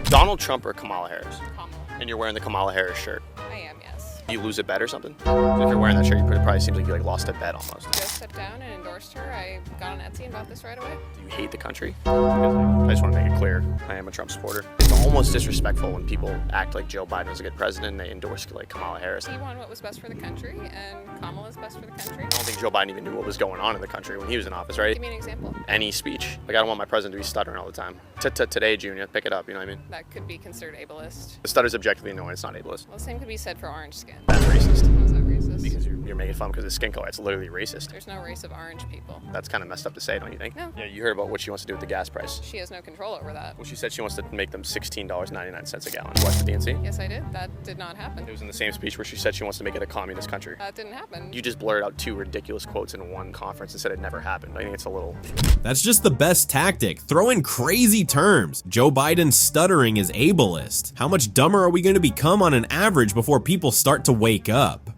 Donald Trump or Kamala Harris? Kamala. And you're wearing the Kamala Harris shirt?
I am, yes.
You lose a bet or something? If you're wearing that shirt, it probably seems like you lost a bet almost.
Just sat down and endorsed her. I got on Etsy and bought this right away.
Do you hate the country? Because I just want to make it clear, I am a Trump supporter. It's almost disrespectful when people act like Joe Biden was a good president and they endorse like Kamala Harris.
He won what was best for the country, and Kamala's best for the country.
I don't think Joe Biden even knew what was going on in the country when he was in office, right?
Give me an example.
Any speech. Like, I don't want my president to be stuttering all the time. Today, Junior, pick it up, you know what I mean?
That could be considered ableist.
The stutter's objectively annoying, it's not ableist.
Well, the same could be said for orange skin.
That's racist.
How's that racist?
Because you're making fun because of skin color. It's literally racist.
There's no race of orange people.
That's kind of messed up to say, don't you think?
No.
Yeah, you heard about what she wants to do with the gas price.
She has no control over that.
Well, she said she wants to make them $16.99 a gallon. You watched the DNC?
Yes, I did. That did not happen.
It was in the same speech where she said she wants to make it a communist country.
That didn't happen.
You just blurred out 2 ridiculous quotes in one conference and said it never happened. I think it's a little...
That's just the best tactic. Throw in crazy terms. Joe Biden's stuttering is ableist. How much dumber are we going to become on an average before people start to wake up?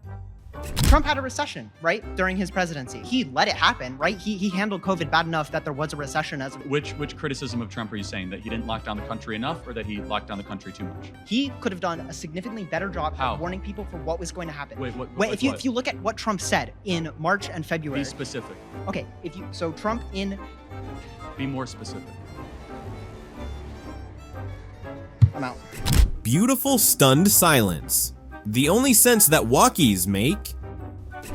Trump had a recession, right, during his presidency. He let it happen, right? He handled COVID bad enough that there was a recession as...
Which criticism of Trump are you saying? That he didn't lock down the country enough, or that he locked down the country too much?
He could have done a significantly better job of warning people for what was going to happen. If you look at what Trump said in March and February...
Be specific.
Okay, so Trump in...
Be more specific.
I'm out.
Beautiful stunned silence. The only sense that walkies make...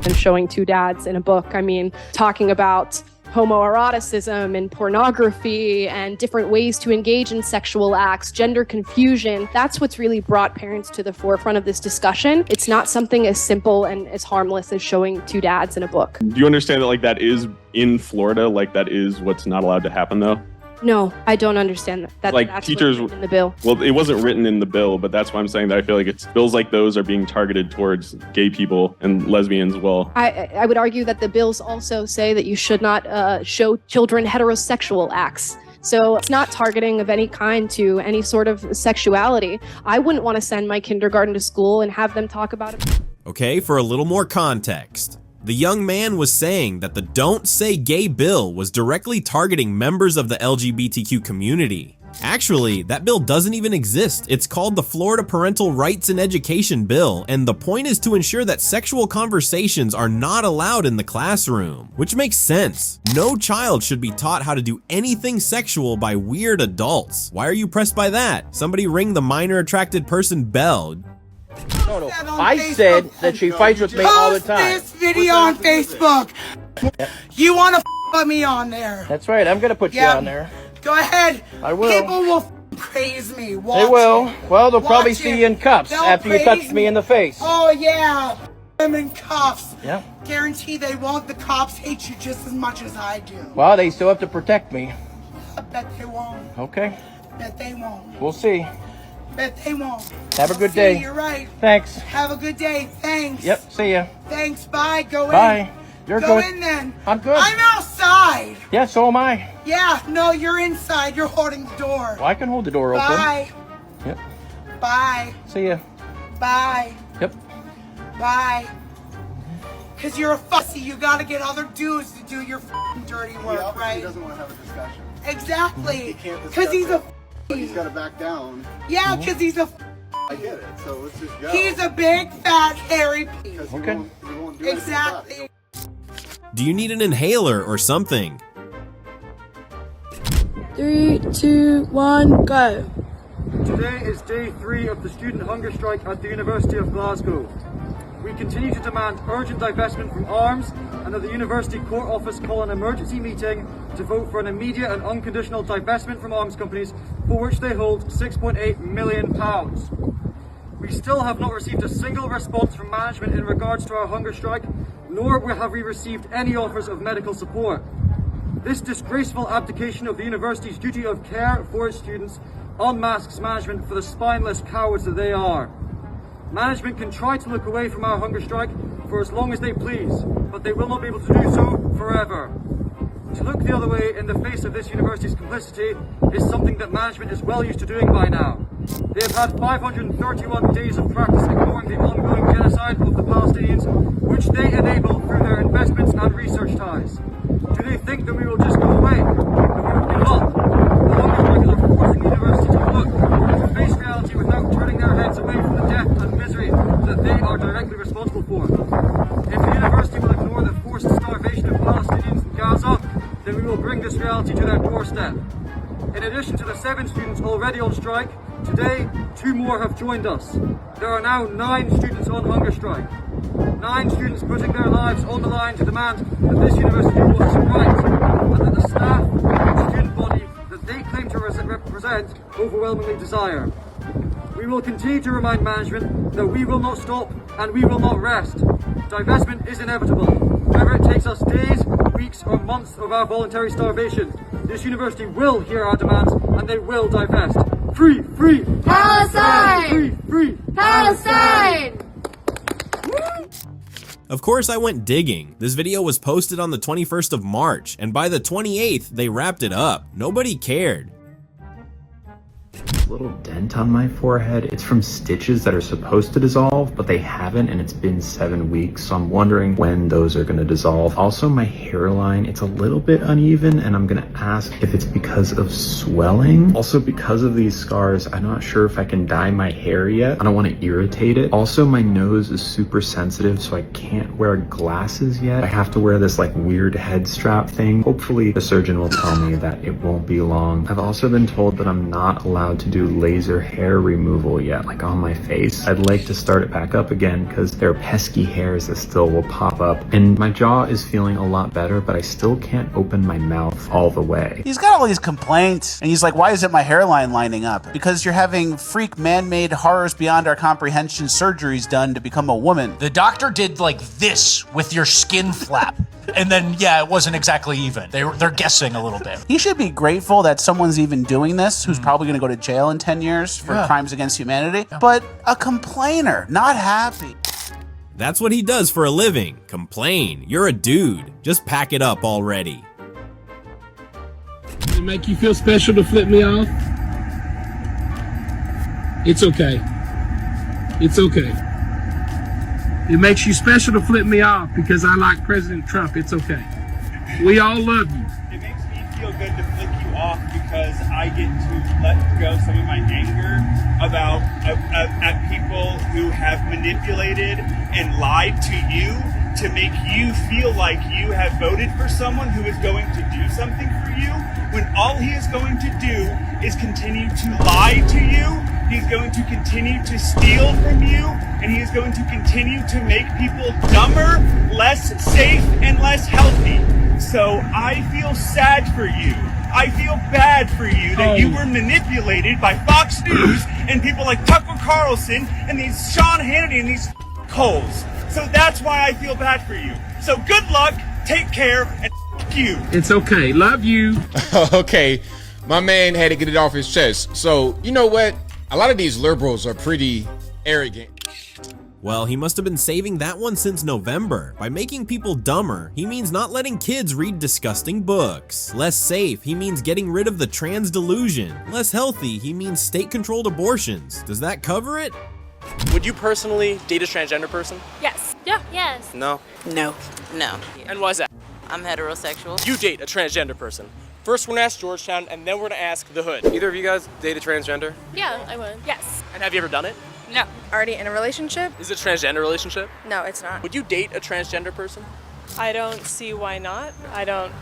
And showing 2 dads in a book, I mean, talking about homoeroticism and pornography and different ways to engage in sexual acts, gender confusion. That's what's really brought parents to the forefront of this discussion. It's not something as simple and as harmless as showing 2 dads in a book.
Do you understand that that is in Florida? That is what's not allowed to happen though?
No, I don't understand that. That's
teachers
what's in the bill.
Well, it wasn't written in the bill, but that's why I'm saying that I feel like it's bills like those are being targeted towards gay people and lesbians as well.
I would argue that the bills also say that you should not show children heterosexual acts. So it's not targeting of any kind to any sort of sexuality. I wouldn't want to send my kindergarten to school and have them talk about it.
Okay, for a little more context. The young man was saying that the Don't Say Gay bill was directly targeting members of the LGBTQ community. Actually, that bill doesn't even exist. It's called the Florida Parental Rights and Education Bill, and the point is to ensure that sexual conversations are not allowed in the classroom, which makes sense. No child should be taught how to do anything sexual by weird adults. Why are you pressed by that? Somebody ring the minor attracted person bell.
No. I said that she fights with me all the time.
Post this video on Facebook. You want to put me on there?
That's right. I'm gonna put you on there.
Go ahead.
I will.
People will praise me. Watch
they will.
it.
Well, they'll
Watch
probably
it.
see you in cuffs
They'll
after you touch me in the face.
Oh yeah, them in cuffs.
Yeah.
Guarantee they won't. The cops hate you just as much as I do.
Well, they still have to protect me.
I bet they won't.
Okay.
Bet they won't.
We'll see.
Bet they won't.
Have a good
See,
day.
You're right.
Thanks.
Have a good day. Thanks.
Yep, see ya.
Thanks. Bye. Go in.
Bye. You're
Go
good.
in then.
I'm good.
I'm outside.
Yeah, so am I.
Yeah. No, you're inside. You're holding the door.
Well, I can hold the door open.
Bye.
Yep.
Bye.
See ya.
Bye.
Yep.
Bye. Cause you're a fussy. You gotta get other dudes to do your f***ing dirty work, right?
He doesn't want to have a discussion.
Exactly.
He can't discuss
Cause he's a.
But he's got to back down.
Yeah, cause he's a.
I get it. So let's just go.
He's a big fat hairy.
Okay. He won't do
exactly.
Do you need an inhaler or something?
3, 2, 1, go.
Today is day 3 of the student hunger strike at the University of Glasgow. We continue to demand urgent divestment from arms and that the University Court Office call an emergency meeting to vote for an immediate and unconditional divestment from arms companies for which they hold £6.8 million. We still have not received a single response from management in regards to our hunger strike, nor have we received any offers of medical support. This disgraceful abdication of the university's duty of care for its students unmasks management for the spineless cowards that they are. Management can try to look away from our hunger strike for as long as they please, but they will not be able to do so forever. To look the other way in the face of this university's complicity is something that management is well used to doing by now. They have had 531 days of practice ignoring the ongoing genocide of the Palestinians, which they enable through their investments and research ties. Do they think that we will just go away? That we will give up? The hunger strikers are forcing the university to look, to face reality without turning their heads away from the death and misery that they are directly responsible for. If the university will ignore the forced starvation of Palestinians in Gaza, then we will bring this reality to their doorstep. In addition to the 7 students already on strike, today 2 more have joined us. There are now 9 students on hunger strike. 9 students putting their lives on the line to demand that this university do what is right, and that the staff and student body that they claim to represent overwhelmingly desire. We will continue to remind management that we will not stop and we will not rest. Divestment is inevitable. Whether it takes us days, weeks or months of our voluntary starvation, this university will hear our demands and they will divest. Free, free,
Palestine!
Free, free,
Palestine!
Of course I went digging. This video was posted on the 21st of March, and by the 28th, they wrapped it up. Nobody cared.
Little dent on my forehead. It's from stitches that are supposed to dissolve, but they haven't, and it's been 7 weeks, so I'm wondering when those are gonna dissolve. Also, my hairline, it's a little bit uneven, and I'm gonna ask if it's because of swelling. Also, because of these scars, I'm not sure if I can dye my hair yet. I don't want to irritate it. Also, my nose is super sensitive, so I can't wear glasses yet. I have to wear this like weird head strap thing. Hopefully, the surgeon will tell me that it won't be long. I've also been told that I'm not allowed to do laser hair removal yet, like on my face. I'd like to start it back up again because there are pesky hairs that still will pop up, and my jaw is feeling a lot better, but I still can't open my mouth all the way.
He's got all these complaints, and he's like, why isn't my hairline lining up? Because you're having freak man-made horrors beyond our comprehension surgeries done to become a woman.
The doctor did like this with your skin flap. And then, yeah, it wasn't exactly even. They're guessing a little bit.
He should be grateful that someone's even doing this, who's probably going to go to jail in 10 years for crimes against humanity. But a complainer, not happy.
That's what he does for a living. Complain. You're a dude. Just pack it up already.
Does it make you feel special to flip me off? It's okay. It's okay. It makes you special to flip me off because I like President Trump. It's okay. We all love you.
It makes me feel good to flick you off because I get to let go some of my anger about at people who have manipulated and lied to you to make you feel like you have voted for someone who is going to do something for you, when all he is going to do is continue to lie to you. He's going to continue to steal from you, and he is going to continue to make people dumber, less safe, and less healthy. So I feel sad for you. I feel bad for you that you were manipulated by Fox News and people like Tucker Carlson and these Sean Hannity and these holes. So that's why I feel bad for you. So good luck, take care, and you.
It's okay. Love you.
Okay, my man had to get it off his chest. So, you know what?
A lot of these liberals are pretty arrogant.
Well, he must have been saving that one since November. By making people dumber, he means not letting kids read disgusting books. Less safe, he means getting rid of the trans delusion. Less healthy, he means state-controlled abortions. Does that cover it?
Would you personally date a transgender person?
Yes. Yeah. Yes.
No.
No.
No. And why is that?
I'm heterosexual.
You date a transgender person. First, we're gonna ask Georgetown, and then we're gonna ask the Hood. Either of you guys date a transgender?
Yeah, I would. Yes.
And have you ever done it?
No. Already in a relationship?
Is it a transgender relationship?
No, it's not.
Would you date a transgender person?
I don't see why not. I don't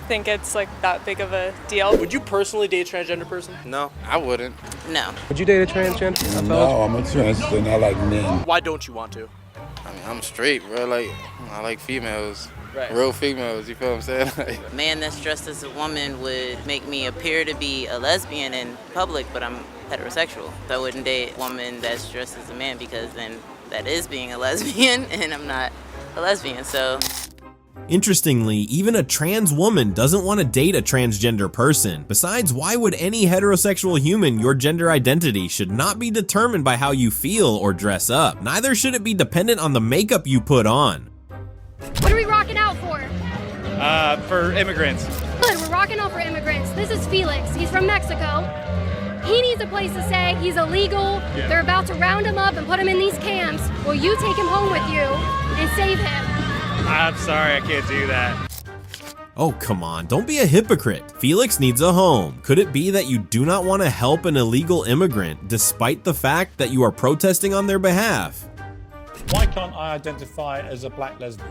think it's like that big of a deal.
Would you personally date a transgender person?
No, I wouldn't.
No.
Would you date a transgender?
No, I'm a transgender. I like men.
Why don't you want to?
I mean, I'm straight, bro. I like females.
Right.
Real females, you feel what I'm saying?
A man that's dressed as a woman would make me appear to be a lesbian in public, but I'm heterosexual. So I wouldn't date a woman that's dressed as a man because then that is being a lesbian and I'm not a lesbian, so.
Interestingly, even a trans woman doesn't want to date a transgender person. Besides, why would any heterosexual human your gender identity should not be determined by how you feel or dress up? Neither should it be dependent on the makeup you put on.
What are we rocking out for?
For immigrants.
Good, we're rocking out for immigrants. This is Felix. He's from Mexico. He needs a place to stay. He's illegal.
Yeah.
They're about to round him up and put him in these camps. Will you take him home with you and save him?
I'm sorry, I can't do that.
Oh, come on, don't be a hypocrite. Felix needs a home. Could it be that you do not want to help an illegal immigrant despite the fact that you are protesting on their behalf?
Why can't I identify as a black lesbian?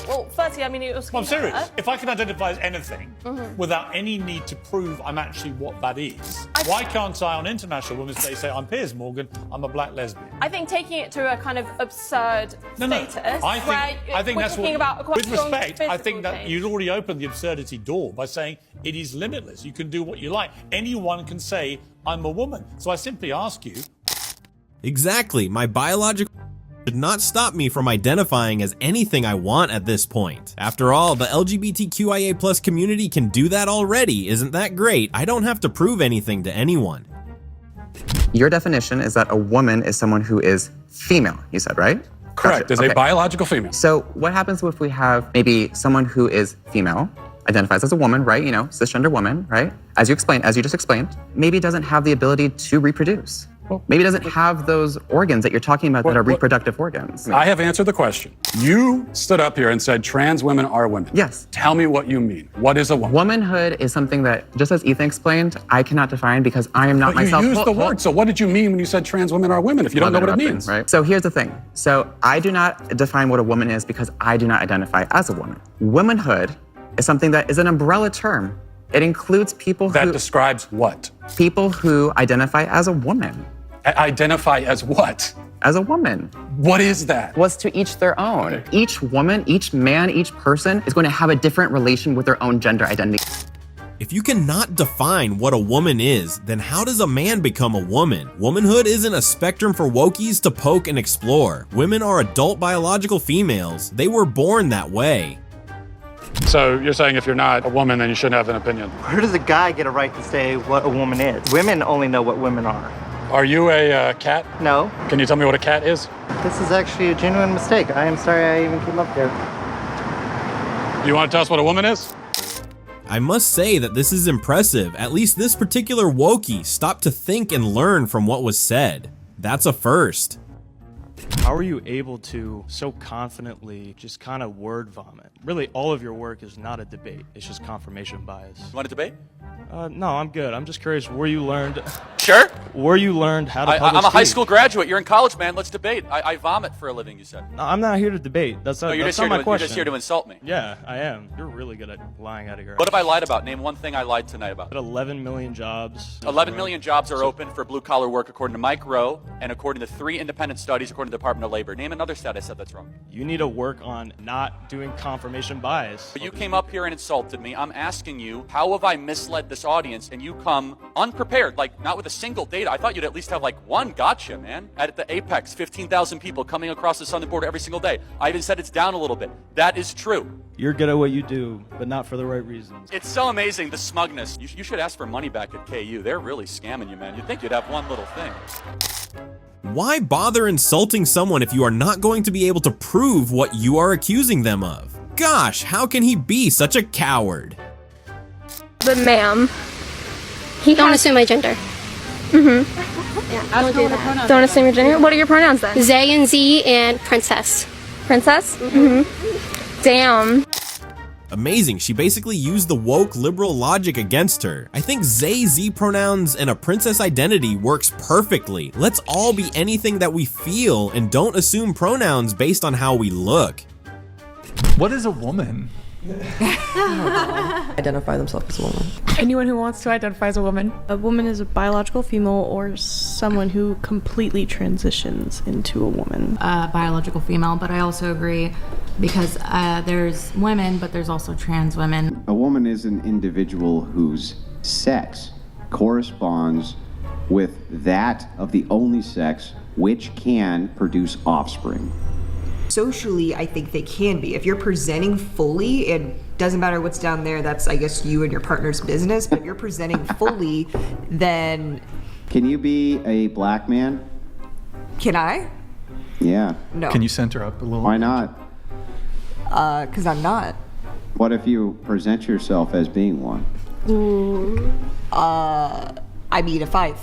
Well, firstly, I mean, it was.
Well, I'm serious. If I can identify as anything
Mhm.
without any need to prove I'm actually what that is, why can't I on International Women's Day say, I'm Piers Morgan, I'm a black lesbian?
I think taking it to a kind of absurd status.
I think
we're
that's
talking
what,
about quite
with
strong
respect, I think
physical
that
change.
you'd already opened the absurdity door by saying it is limitless. You can do what you like. Anyone can say, I'm a woman. So I simply ask you.
Exactly, my biological should not stop me from identifying as anything I want at this point. After all, the LGBTQIA+ community can do that already. Isn't that great? I don't have to prove anything to anyone.
Your definition is that a woman is someone who is female, you said, right?
Correct, is a biological female.
So what happens if we have maybe someone who is female, identifies as a woman, right? You know, cisgender woman, right? As you just explained, maybe doesn't have the ability to reproduce. Maybe doesn't have those organs that you're talking about that are reproductive organs.
I have answered the question. You stood up here and said trans women are women.
Yes.
Tell me what you mean. What is a woman?
Womanhood is something that, just as Ethan explained, I cannot define because I am not
But
myself.
you used the word, so what did you mean when you said trans women are women if you don't know what it means?
Right? So here's the thing. So I do not define what a woman is because I do not identify as a woman. Womanhood is something that is an umbrella term. It includes people
That describes what?
People who identify as a woman.
Identify as what?
As a woman.
What is that?
Was to each their own. Each woman, each man, each person is going to have a different relation with their own gender identity.
If you cannot define what a woman is, then how does a man become a woman? Womanhood isn't a spectrum for wokies to poke and explore. Women are adult biological females. They were born that way.
So you're saying if you're not a woman, then you shouldn't have an opinion.
Where does a guy get a right to say what a woman is? Women only know what women are.
Are you a cat?
No.
Can you tell me what a cat is?
This is actually a genuine mistake. I am sorry I even came up here.
You want to tell us what a woman is?
I must say that this is impressive. At least this particular wokie stopped to think and learn from what was said. That's a first.
How are you able to so confidently just kind of word vomit? Really, all of your work is not a debate. It's just confirmation bias.
You want to debate?
No, I'm good. I'm just curious where you learned...
Sure.
Where you learned how to public
I'm a high
speak.
school graduate. You're in college, man. Let's debate. I vomit for a living, you said.
No, I'm not here to debate. That's not,
No, you're
that's
just
not
here
my
to,
question.
You're just here to insult me.
Yeah, I am. You're really good at lying out of your
What have I lied about? Name one thing I lied tonight about.
11 million jobs.
11 million jobs are open for blue-collar work according to Mike Rowe and according to 3 independent studies according
in the Department of Labor. Name another stat I said that's wrong.
You need to work on not doing confirmation bias.
But you came up here and insulted me. I'm asking you, how have I misled this audience? And you come unprepared, like not with a single data. I thought you'd at least have like one gotcha, man. At the apex, 15,000 people coming across the southern border every single day. I even said it's down a little bit. That is true.
You're good at what you do, but not for the right reasons.
It's so amazing, the smugness. You should ask for money back at KU. They're really scamming you, man. You'd think you'd have one little thing.
Why bother insulting someone if you are not going to be able to prove what you are accusing them of? Gosh, how can he be such a coward?
But ma'am, don't assume my gender. Yeah, don't do that. Don't assume your gender. What are your pronouns then? They and Z and princess. Princess? Damn.
Amazing, she basically used the woke liberal logic against her. I think they, Z pronouns, and a princess identity works perfectly. Let's all be anything that we feel and don't assume pronouns based on how we look.
What is a woman?
Identify themselves as a woman.
Anyone who wants to identify as a woman. A woman is a biological female or someone who completely transitions into a woman.
Biological female, but I also agree because there's women, but there's also trans women.
A woman is an individual whose sex corresponds with that of the only sex which can produce offspring.
Socially, I think they can be. If you're presenting fully, it doesn't matter what's down there, that's, I guess, you and your partner's business, but if you're presenting fully, then...
Can you be a black man?
Can I?
Yeah.
No.
Can you center up a little?
Why not?
Because I'm not.
What if you present yourself as being one?
I mean, if I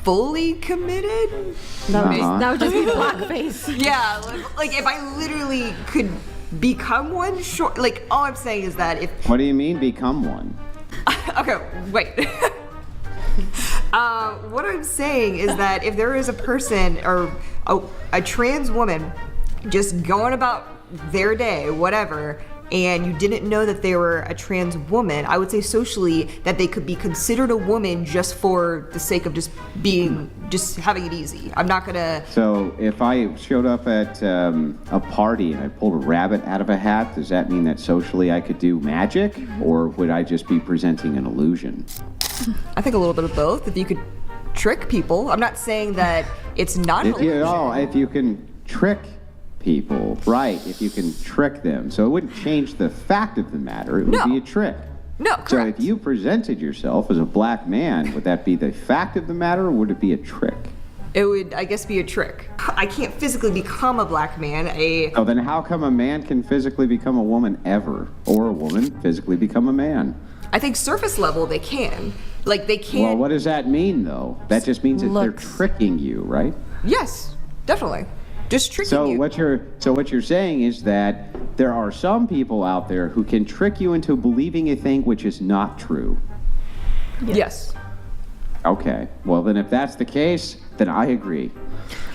fully committed,
That
would just be blackface. Yeah, like if I literally could become one, sure. Like all I'm saying is that if.
What do you mean become one?
Okay, wait. What I'm saying is that if there is a person or a trans woman just going about their day, whatever, and you didn't know that they were a trans woman, I would say socially that they could be considered a woman just for the sake of just having it easy. I'm not gonna.
So if I showed up at a party and I pulled a rabbit out of a hat, does that mean that socially I could do magic, or would I just be presenting an illusion?
I think a little bit of both. If you could trick people, I'm not saying that it's not an illusion.
If you can trick people, right, if you can trick them. So it wouldn't change the fact of the matter, it would be a trick.
No, correct.
So if you presented yourself as a black man, would that be the fact of the matter, or would it be a trick?
It would, I guess, be a trick. I can't physically become a black man.
Oh, then how come a man can physically become a woman ever, or a woman physically become a man?
I think surface level they can. Like they can.
Well, what does that mean, though? That just means that they're tricking you, right?
Yes, definitely. Just tricking you.
What you're saying is that there are some people out there who can trick you into believing a thing which is not true.
Yes.
Okay. Well, then if that's the case, then I agree.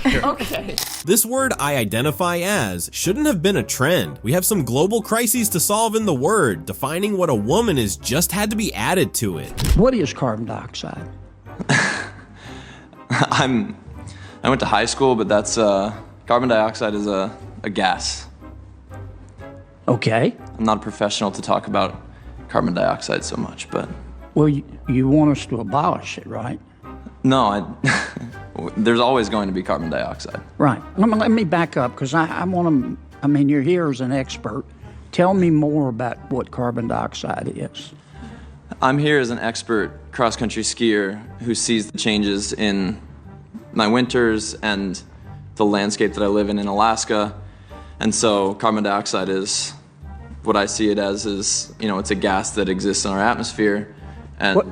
Okay.
This word I identify as shouldn't have been a trend. We have some global crises to solve in the word. Defining what a woman is just had to be added to it.
What is carbon dioxide?
I went to high school, but that's carbon dioxide is a gas.
Okay.
I'm not a professional to talk about carbon dioxide so much, but...
Well, you want us to abolish it, right?
No, there's always going to be carbon dioxide.
Right. Let me back up, because I want to, I mean, you're here as an expert. Tell me more about what carbon dioxide is.
I'm here as an expert cross-country skier who sees the changes in my winters and the landscape that I live in Alaska. And so carbon dioxide is what I see it as is, it's a gas that exists in our atmosphere. And
what?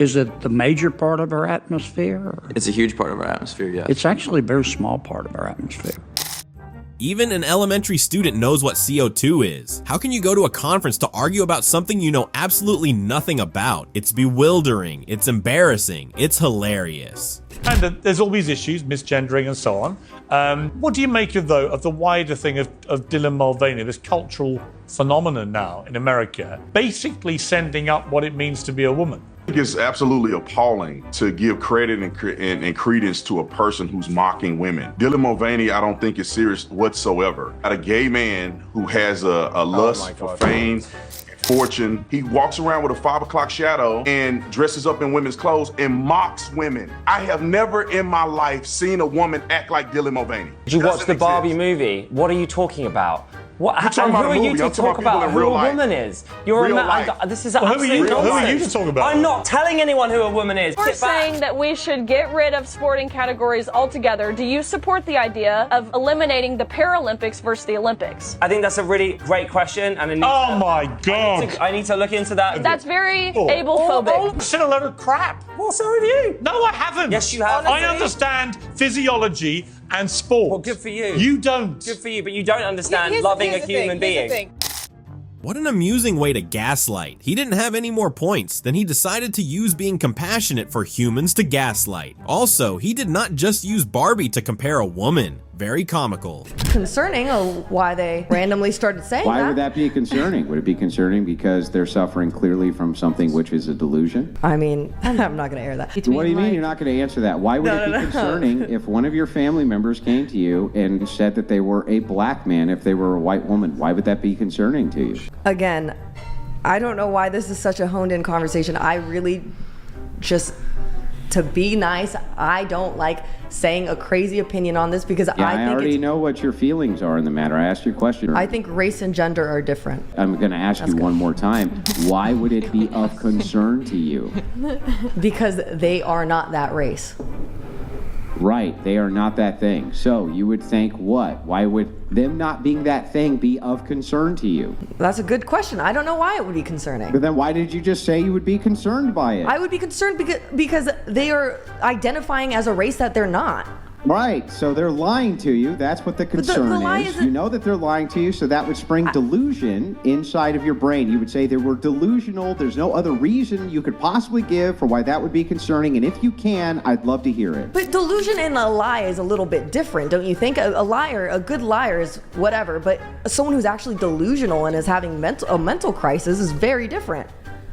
Is it the major part of our atmosphere? Or?
It's a huge part of our atmosphere, yes.
It's actually a very small part of our atmosphere.
Even an elementary student knows what CO2 is. How can you go to a conference to argue about something you know absolutely nothing about? It's bewildering, it's embarrassing, it's hilarious.
And there's all these issues, misgendering and so on. What do you make of the wider thing of Dylan Mulvaney, this cultural phenomenon now in America, basically sending up what it means to be a woman?
I think it's absolutely appalling to give credit and credence to a person who's mocking women. Dylan Mulvaney, I don't think is serious whatsoever. At a gay man who has a lust for fame, fortune, he walks around with a 5 o'clock shadow and dresses up in women's clothes and mocks women. I have never in my life seen a woman act like Dylan Mulvaney.
Did you watch the Barbie movie? What are you talking about? What?
You're talking
and
about
who
a
are you
movie.
to
I'm talking
talk
about
about
people in
who
real
a
life.
woman is? You're
Real
a man.
life.
This is
Well,
absolute nonsense.
who are you to talk about?
I'm not telling anyone who a woman is.
We're saying that we should get rid of sporting categories altogether. Do you support the idea of eliminating the Paralympics versus the Olympics?
I think that's a really great question, and I need to look into that.
That's very ablephobic.
Said a load of crap.
Well, so have you.
No, I haven't.
Yes, you have.
I understand physiology and sport.
Well, good for you.
You don't.
Good for you, but you don't understand loving a human being.
What an amusing way to gaslight. He didn't have any more points, then he decided to use being compassionate for humans to gaslight. Also, he did not just use Barbie to compare a woman. Very comical.
Concerning why they randomly started saying
Why
that.
would that be concerning? Would it be concerning because they're suffering clearly from something which is a delusion?
I mean, I'm not going to air that.
What do you mean you're not going to answer that? Why would it be concerning if one of your family members came to you and said that they were a black man if they were a white woman? Why would that be concerning to you?
Again, I don't know why this is such a honed in conversation. I really just, to be nice, I don't like saying a crazy opinion on this because
Yeah,
I think
already know what your feelings are in the matter. I asked you a question.
I think race and gender are different.
I'm going to ask you one more time. Why would it be of concern to you?
Because they are not that race.
Right, they are not that thing. So you would think what? Why would them not being that thing be of concern to you?
That's a good question. I don't know why it would be concerning.
But then why did you just say you would be concerned by it?
I would be concerned because they are identifying as a race that they're not.
Right, so they're lying to you. That's what the concern is. You know that they're lying to you, so that would spring delusion inside of your brain. You would say they were delusional. There's no other reason you could possibly give for why that would be concerning, and if you can, I'd love to hear it.
But delusion and a lie is a little bit different, don't you think? A liar, a good liar is whatever, but someone who's actually delusional and is having a mental crisis is very different.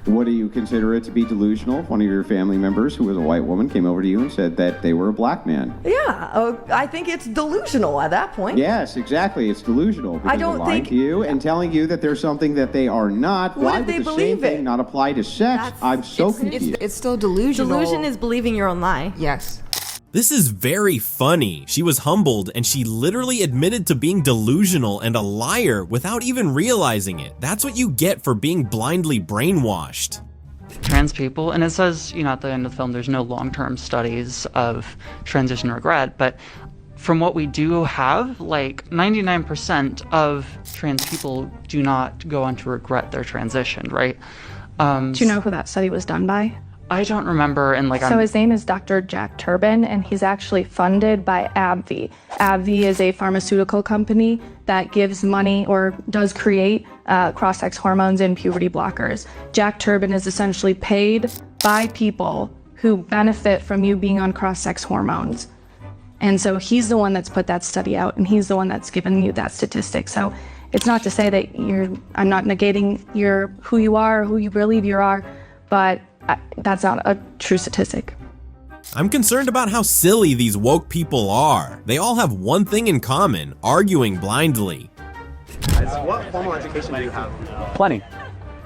What do you consider it to be delusional if one of your family members who was a white woman came over to you and said that they were a black man?
Yeah, I think it's delusional at that point.
Yes, exactly. It's delusional because they're lying to you and telling you that there's something that they are not. Why would the same thing not apply to sex? I'm so confused.
It's still delusional.
Delusion is believing your own lie.
Yes.
This is very funny. She was humbled and she literally admitted to being delusional and a liar without even realizing it. That's what you get for being blindly brainwashed.
Trans people, and it says, at the end of the film, there's no long-term studies of transition regret, but from what we do have, 99% of trans people do not go on to regret their transition, right?
Do you know who that study was done by?
I don't remember, and
So his name is Dr. Jack Turbin, and he's actually funded by AbbVie. AbbVie is a pharmaceutical company that gives money or does create cross-sex hormones and puberty blockers. Jack Turbin is essentially paid by people who benefit from you being on cross-sex hormones. And so he's the one that's put that study out, and he's the one that's given you that statistic. So it's not to say that I'm not negating who you are, or who you believe you are, but that's not a true statistic.
I'm concerned about how silly these woke people are. They all have one thing in common, arguing blindly.
What formal education do you have?
Plenty.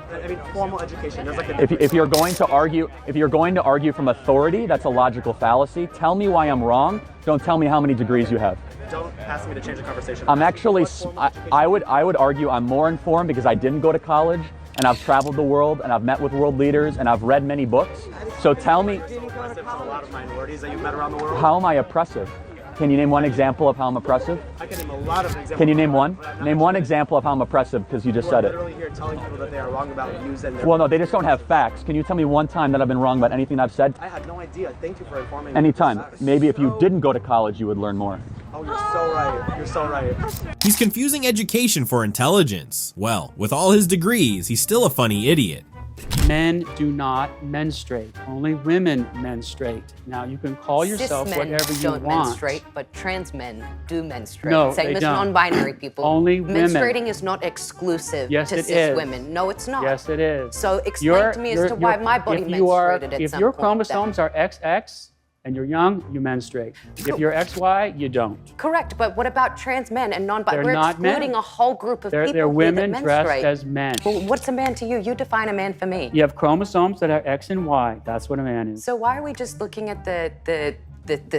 I mean, formal education. There's like
If you're going to argue from authority, that's a logical fallacy. Tell me why I'm wrong. Don't tell me how many degrees you have.
Don't ask me to change the conversation.
I'm actually, I would argue I'm more informed because I didn't go to college, and I've traveled the world, and I've met with world leaders, and I've read many books. So tell me,
a lot of minorities that you've met around the world.
how am I oppressive? Can you name one example of how I'm oppressive?
I can name a lot of examples.
Can you name one? Name one example of how I'm oppressive, because you just said it.
We're literally here telling people that they are wrong about views and their...
Well, no, they just don't have facts. Can you tell me one time that I've been wrong about anything I've said?
I had no idea. Thank you for informing me.
Anytime. Maybe if you didn't go to college, you would learn more.
Oh, you're so right. You're so right.
He's confusing education for intelligence. Well, with all his degrees, he's still a funny idiot.
Men do not menstruate. Only women menstruate. Now, you can call yourself
Cis men
whatever you
don't
want.
menstruate, but trans men do menstruate.
No,
Same
they
as
don't.
non-binary people.
Only women.
Menstruating is not exclusive
Yes,
to
it
cis
is.
women. No, it's not.
Yes, it is.
So explain to me as to why my body
if you are,
menstruated at
if
some
your
point
chromosomes are XX and you're young, you menstruate. If you're XY, you don't.
Correct, but what about trans men and non-binary?
They're
We're
not men.
excluding a whole group of people
They're
here
women
that
dressed
menstruate.
as men.
Well, what's a man to you? You define a man for me.
You have chromosomes that are X and Y. That's what a man is.
So why are we just looking at the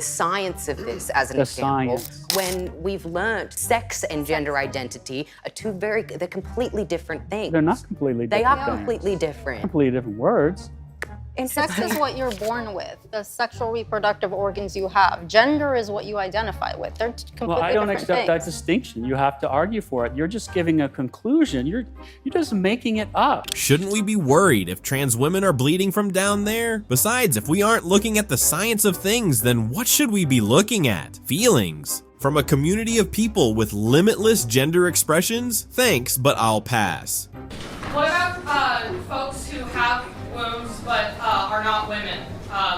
science of this as an
The
example
science.
when we've learned sex and gender identity are they're completely different things.
They're not completely different.
They are
things.
completely different.
Completely different words.
Sex is what you're born with, the sexual reproductive organs you have. Gender is what you identify with. They're completely
Well, I don't
different
accept that
things.
distinction. You have to argue for it. You're just giving a conclusion. You're just making it up.
Shouldn't we be worried if trans women are bleeding from down there? Besides, if we aren't looking at the science of things, then what should we be looking at? Feelings. From a community of people with limitless gender expressions? Thanks, but I'll pass.
What about folks who have wombs but are not women,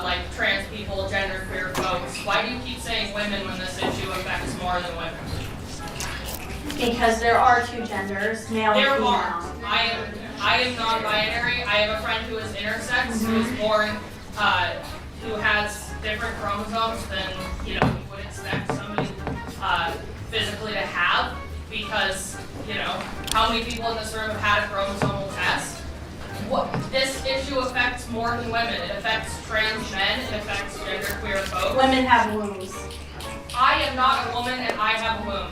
like trans people, genderqueer folks? Why do you keep saying women when this issue affects more than women?
Because there are two genders, male and
There
female.
are. I am non-binary. I have a friend who is intersex, who is born, who has different chromosomes than you would expect somebody physically to have, because how many people in this room have had a chromosomal test? This issue affects more than women. It affects trans men. It affects genderqueer folks.
Women have wombs.
I am not a woman, and I have a womb.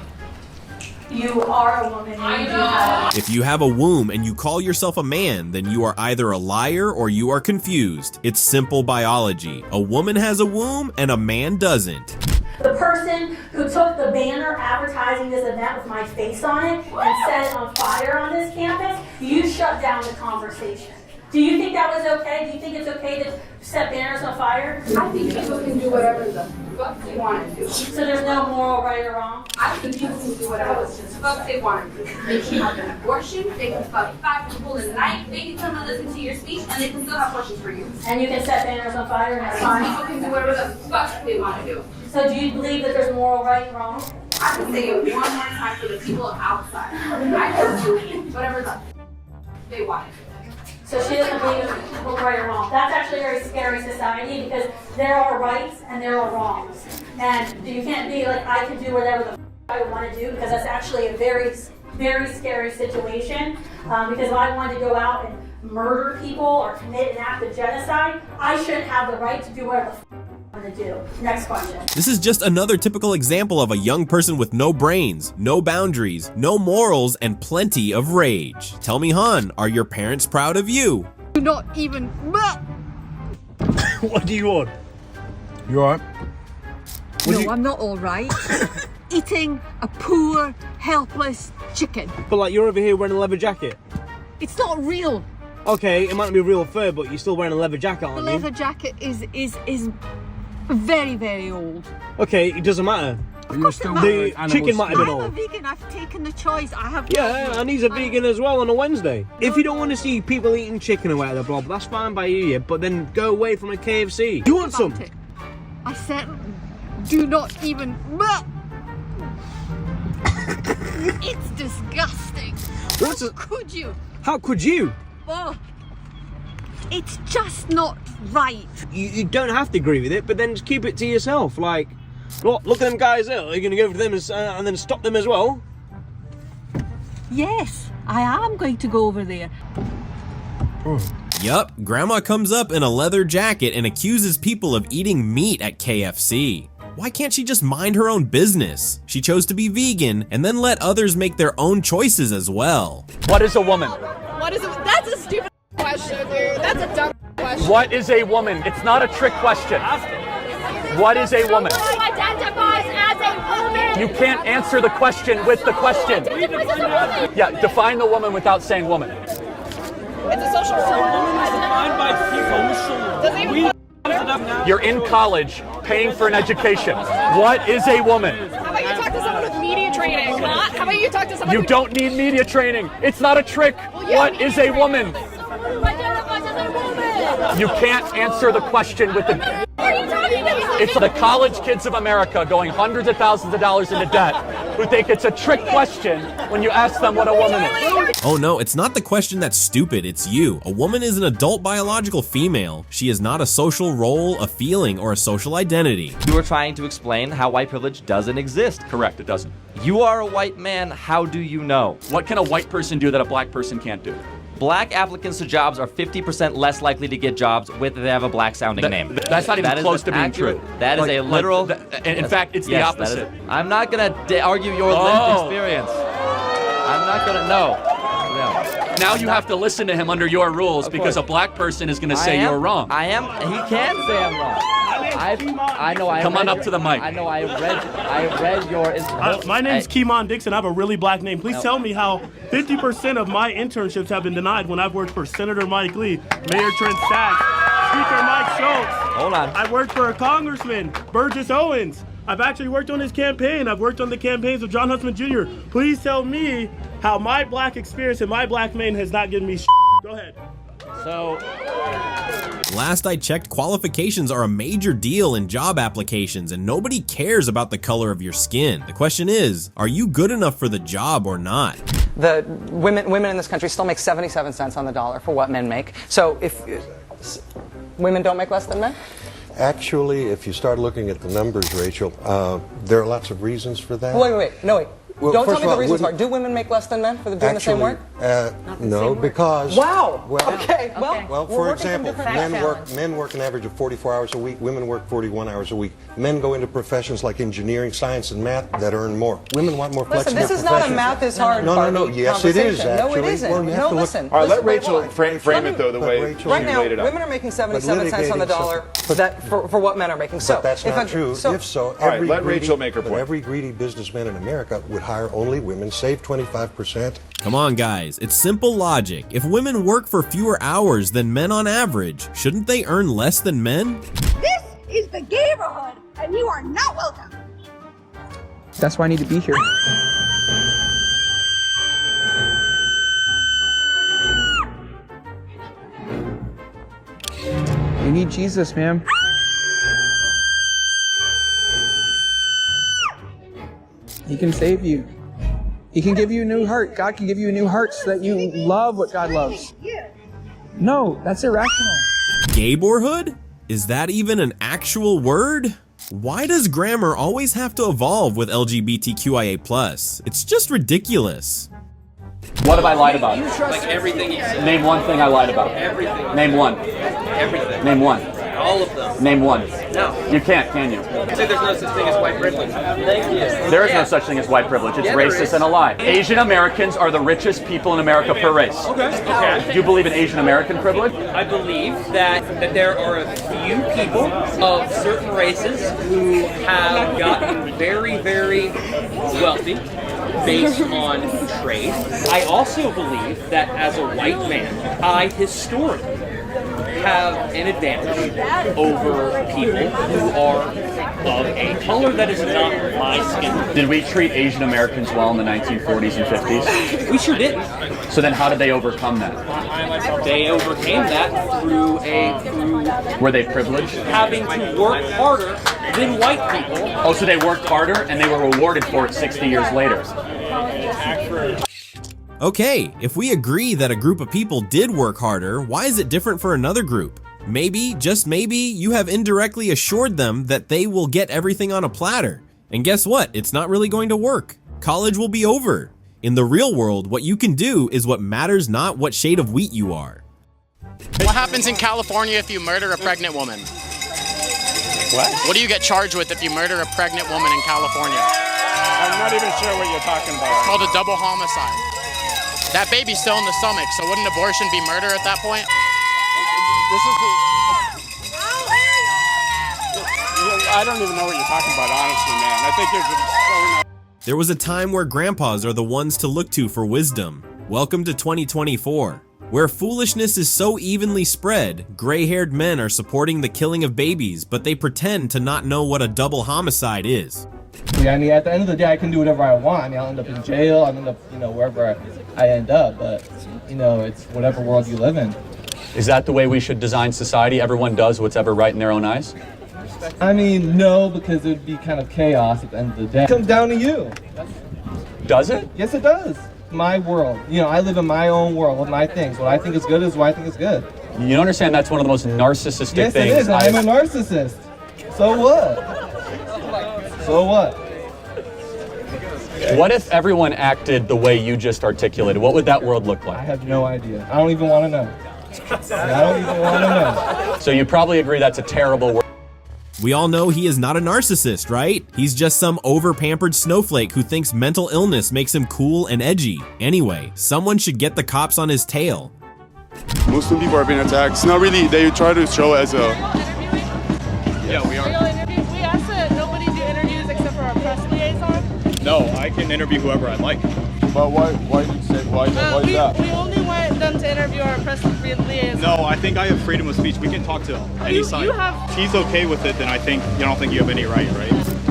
You are a woman.
I
and you
know.
have
If you have a womb and you call yourself a man, then you are either a liar or you are confused. It's simple biology. A woman has a womb and a man doesn't.
The person who took the banner advertising this event with my face on it and set it on fire on this campus, you shut down the conversation. Do you think that was okay? Do you think it's okay to set banners on fire?
I think people can do whatever the fuck they want to do.
So there's no moral right or wrong?
I think people can do whatever the fuck they want to do. They can have an abortion, they can fuck 5 people in the night, they can come and listen to your speech, and they can still have questions for you.
And you can set banners on fire and that's
People
fine?
can do whatever the fuck they want to do.
So do you believe that there's moral right and wrong?
I can say it one more time for the people outside. I just believe whatever the they want to do.
So she doesn't believe it's right or wrong. That's actually a very scary society because there are rights and there are wrongs. And you can't be like, I can do whatever the I want to do, because that's actually a very, very scary situation. Because if I wanted to go out and murder people or commit an act of genocide, I shouldn't have the right to do whatever the I want to do. Next question.
This is just another typical example of a young person with no brains, no boundaries, no morals, and plenty of rage. Tell me, hon, are your parents proud of you?
Not even.
What do you want? You alright?
I'm not alright. Eating a poor, helpless chicken.
But like, you're over here wearing a leather jacket.
It's not real.
Okay, it might not be real fur, but you're still wearing a leather jacket,
The
aren't
leather
you?
jacket is very, very old.
Okay, it doesn't matter.
You're still
The chicken might have been
I'm a
old.
vegan. I've taken the choice. I have.
Yeah, and he's a vegan as well on a Wednesday. If you don't want to see people eating chicken or whatever, blah, blah, that's fine by you, yeah, but then go away from a KFC. You want some?
I said, do not even. It's disgusting.
What's
How could you?
How could you?
Oh, it's just not right.
You don't have to agree with it, but then just keep it to yourself. Like, look at them guys there. Are you going to go for them and then stop them as well?
Yes, I am going to go over there.
Yup, Grandma comes up in a leather jacket and accuses people of eating meat at KFC. Why can't she just mind her own business? She chose to be vegan and then let others make their own choices as well.
What is a woman?
What is it? That's a stupid question, dude. That's a dumb question.
What is a woman? It's not a trick question. What is a woman?
Who identifies as a woman?
You can't answer the question with the question. Yeah, define the woman without saying woman.
It's a social
You're in college, paying for an education. What is a woman?
How about you talk to someone with media training? Huh? How about you talk to someone
You don't need media training. It's not a trick.
Well, yeah,
What is a woman?
Who identifies
You can't answer the question with the...
What are you talking about?
It's the college kids of America going hundreds of thousands of dollars into debt who think it's a trick question when you ask them what a woman is.
Oh no, it's not the question that's stupid, it's you. A woman is an adult biological female. She is not a social role, a feeling, or a social identity.
You were trying to explain how white privilege doesn't exist.
Correct, it doesn't.
You are a white man, how do you know?
What can a white person do that a black person can't do?
Black applicants to jobs are 50% less likely to get jobs if they have a black-sounding name.
That's not even close to being true.
That is a literal...
in fact, it's the opposite.
I'm not going to argue your lived experience. I'm not going to... No.
Now you have to listen to him under your rules because a black person is going to say you're wrong.
I am. He can say I'm wrong. I know.
Come on up to the mic.
I know. I read your...
my name's Keemon Dixon. I have a really black name. Please tell me how 50% of my internships have been denied when I've worked for Senator Mike Lee, Mayor Trent Stacks, Speaker Mike Schultz.
Hold on.
I've worked for a Congressman, Burgess Owens. I've actually worked on his campaign. I've worked on the campaigns of John Huntsman Jr. Please tell me how my black experience and my black name has not given me shit. Go ahead.
So...
Last I checked, qualifications are a major deal in job applications and nobody cares about the color of your skin. The question is, are you good enough for the job or not?
The women in this country still make 77 cents on the dollar for what men make. So if women don't make less than men?
Actually, if you start looking at the numbers, Rachel, there are lots of reasons for that.
Wait.
Well,
don't tell me
of all,
the reasons for it. Do women make less than men for doing the same work?
No, because...
Wow!
Well,
okay,
well, for example, men work an average of 44 hours a week, women work 41 hours a week. Men go into professions like engineering, science, and math that earn more. Women want more flexible
Listen, this is
professions.
not a math is hard
No. Yes, it is, actually.
No, it isn't.
Well, you have to look...
listen.
All right, let
listen,
Rachel frame it, though, the way
Rachel, right now,
laid it out.
women are making 77 cents on the dollar for what men are making. So,
but that's not true. If so,
Rachel make her point.
Every greedy businessman in America would hire only women, save 25%.
Come on guys, it's simple logic. If women work for fewer hours than men on average, shouldn't they earn less than men?
This is the neighborhood, and you are not welcome.
That's why I need to be here. You need Jesus, ma'am. He can save you. He can give you a new heart. God can give you a new heart so that you love what God loves. No, that's irrational.
Gayborhood? Is that even an actual word? Why does grammar always have to evolve with LGBTQIA+? It's just ridiculous.
What have I lied about?
Like everything you said.
Name one thing I lied about.
Everything.
Name one.
Everything.
Name one.
All of them.
Name one.
No.
You can't, can you?
Say there's no such thing as white privilege. Thank you.
There is no such thing as white privilege. It's
Yeah, there
racist
is.
and a lie. Asian Americans are the richest people in America per race.
Okay.
Do you believe in Asian American privilege?
I believe that there are a few people of certain races who have gotten very, very wealthy based on trade. I also believe that as a white man, I historically have an advantage over people who are of a color that is not my skin.
Did we treat Asian Americans well in the 1940s and 50s?
We sure did.
So then how did they overcome that?
They overcame that through
Were they privileged?
having to work harder than white people.
Oh, so they worked harder and they were rewarded for it 60 years later.
Okay, if we agree that a group of people did work harder, why is it different for another group? Maybe, just maybe, you have indirectly assured them that they will get everything on a platter. And guess what? It's not really going to work. College will be over. In the real world, what you can do is what matters, not what shade of wheat you are.
What happens in California if you murder a pregnant woman? What do you get charged with if you murder a pregnant woman in California?
I'm not even sure what you're talking about.
It's called a double homicide. That baby's still in the stomach, so wouldn't abortion be murder at that point?
I don't even know what you're talking about, honestly, man. I think you're just...
There was a time where grandpas are the ones to look to for wisdom. Welcome to 2024. Where foolishness is so evenly spread, gray-haired men are supporting the killing of babies, but they pretend to not know what a double homicide is.
Yeah, I mean, at the end of the day, I can do whatever I want. I mean, I'll end up in jail, I'll end up, wherever I end up, but, it's whatever world you live in.
Is that the way we should design society? Everyone does what's ever right in their own eyes?
I mean, no, because it would be kind of chaos at the end of the day. It comes down to you.
Does it?
Yes, it does. My world. You know, I live in my own world with my things. What I think is good is what I think is good.
You don't understand that's one of the most narcissistic
yes,
things.
Yes, it is. I'm a narcissist. So what? So what?
What if everyone acted the way you just articulated? What would that world look like?
I have no idea. I don't even want to know. I don't even want to know.
So you probably agree that's a terrible world.
We all know he is not a narcissist, right? He's just some over-pampered snowflake who thinks mental illness makes him cool and edgy. Anyway, someone should get the cops on his tail.
Muslim people are being attacked. It's not really, they try to show as a... Yeah, we are.
We asked that nobody do interviews except for our press liaison.
No, I can interview whoever I like. But why did you say, why is that?
We only want them to interview our press liaison.
No, I think I have freedom of speech. We can talk to any side. If he's okay with it, then I think you don't think you have any right?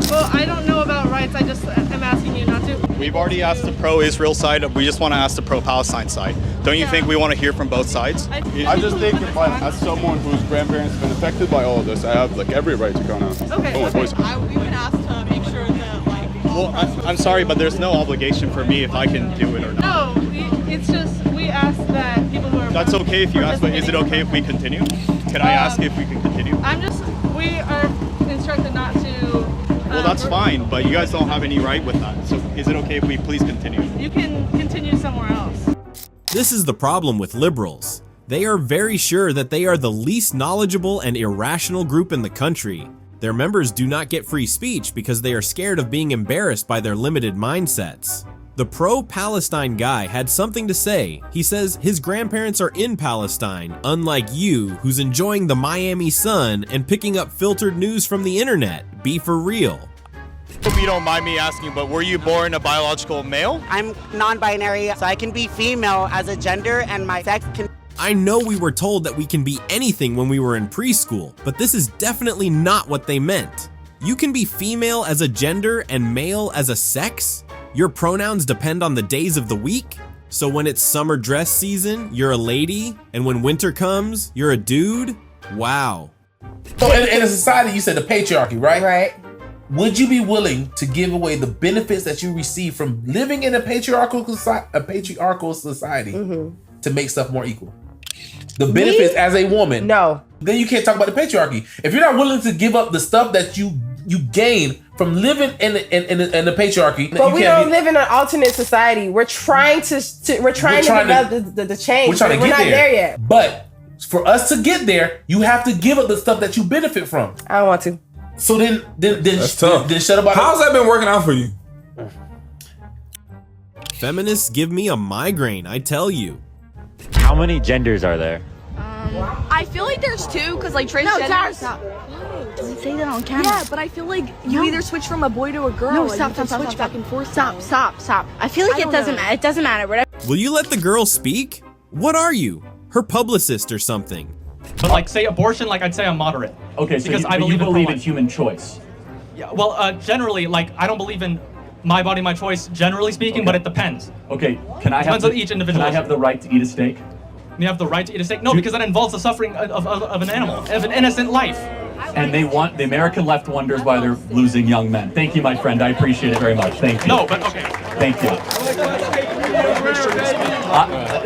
Well, I don't know about rights. I just am asking you not to.
We've already asked the pro-Israel side. We just want to ask the pro-Palestine side. Don't you think we want to hear from both sides? I just think as someone whose grandparents have been affected by all of this, I have like every right to come out.
Okay.
We've
been asked to make sure that
Well, I'm sorry, but there's no obligation for me if I can do it or not.
No, it's just we ask that people who are.
That's okay if you ask, but is it okay if we continue? Can I ask if we can continue?
We are instructed not to.
Well, that's fine, but you guys don't have any right with that. So is it okay if we please continue?
You can continue somewhere else.
This is the problem with liberals. They are very sure that they are the least knowledgeable and irrational group in the country. Their members do not get free speech because they are scared of being embarrassed by their limited mindsets. The pro-Palestine guy had something to say. He says his grandparents are in Palestine, unlike you, who's enjoying the Miami sun and picking up filtered news from the internet. Be for real.
Hope you don't mind me asking, but were you born a biological male?
I'm non-binary, so I can be female as a gender, and my sex can...
I know we were told that we can be anything when we were in preschool, but this is definitely not what they meant. You can be female as a gender and male as a sex? Your pronouns depend on the days of the week? So when it's summer dress season, you're a lady, and when winter comes, you're a dude? Wow.
So in a society, you said the patriarchy, right? Right. Would you be willing to give away the benefits that you receive from living in a patriarchal society to make stuff more equal? The benefits as a woman. No. Then you can't talk about the patriarchy. If you're not willing to give up the stuff that you gain from living in the patriarchy,
but we don't live in an alternate society. We're trying to develop the change.
We're trying to get
not there yet.
But for us to get there, you have to give up the stuff that you benefit from.
I don't want to.
So then
that's tough.
Then shut about.
How's that been working out for you?
Feminists give me a migraine, I tell you.
How many genders are there?
I feel like there's two, because like transgender. Stop.
Don't say that on camera.
Yeah, but I feel like you either switch from a boy to a girl.
No,
and
stop,
you can
stop,
switch
stop,
back and forth.
Stop. I feel like it doesn't matter. It doesn't matter. Whatever.
Will you let the girl speak? What are you? Her publicist or something?
But like, say abortion, like I'd say I'm moderate.
Okay, so
because I
you believe in
pro-life.
human choice.
Yeah, well, generally, like, I don't believe in my body, my choice, generally speaking, but it depends.
Okay, can I
depends
have
on each individual.
Can I have the right to eat a steak?
You have the right to eat a steak? No, because that involves the suffering of an animal, of an innocent life.
And the American left wonders why they're losing young men. Thank you, my friend. I appreciate it very much. Thank you.
No, but okay.
Thank you.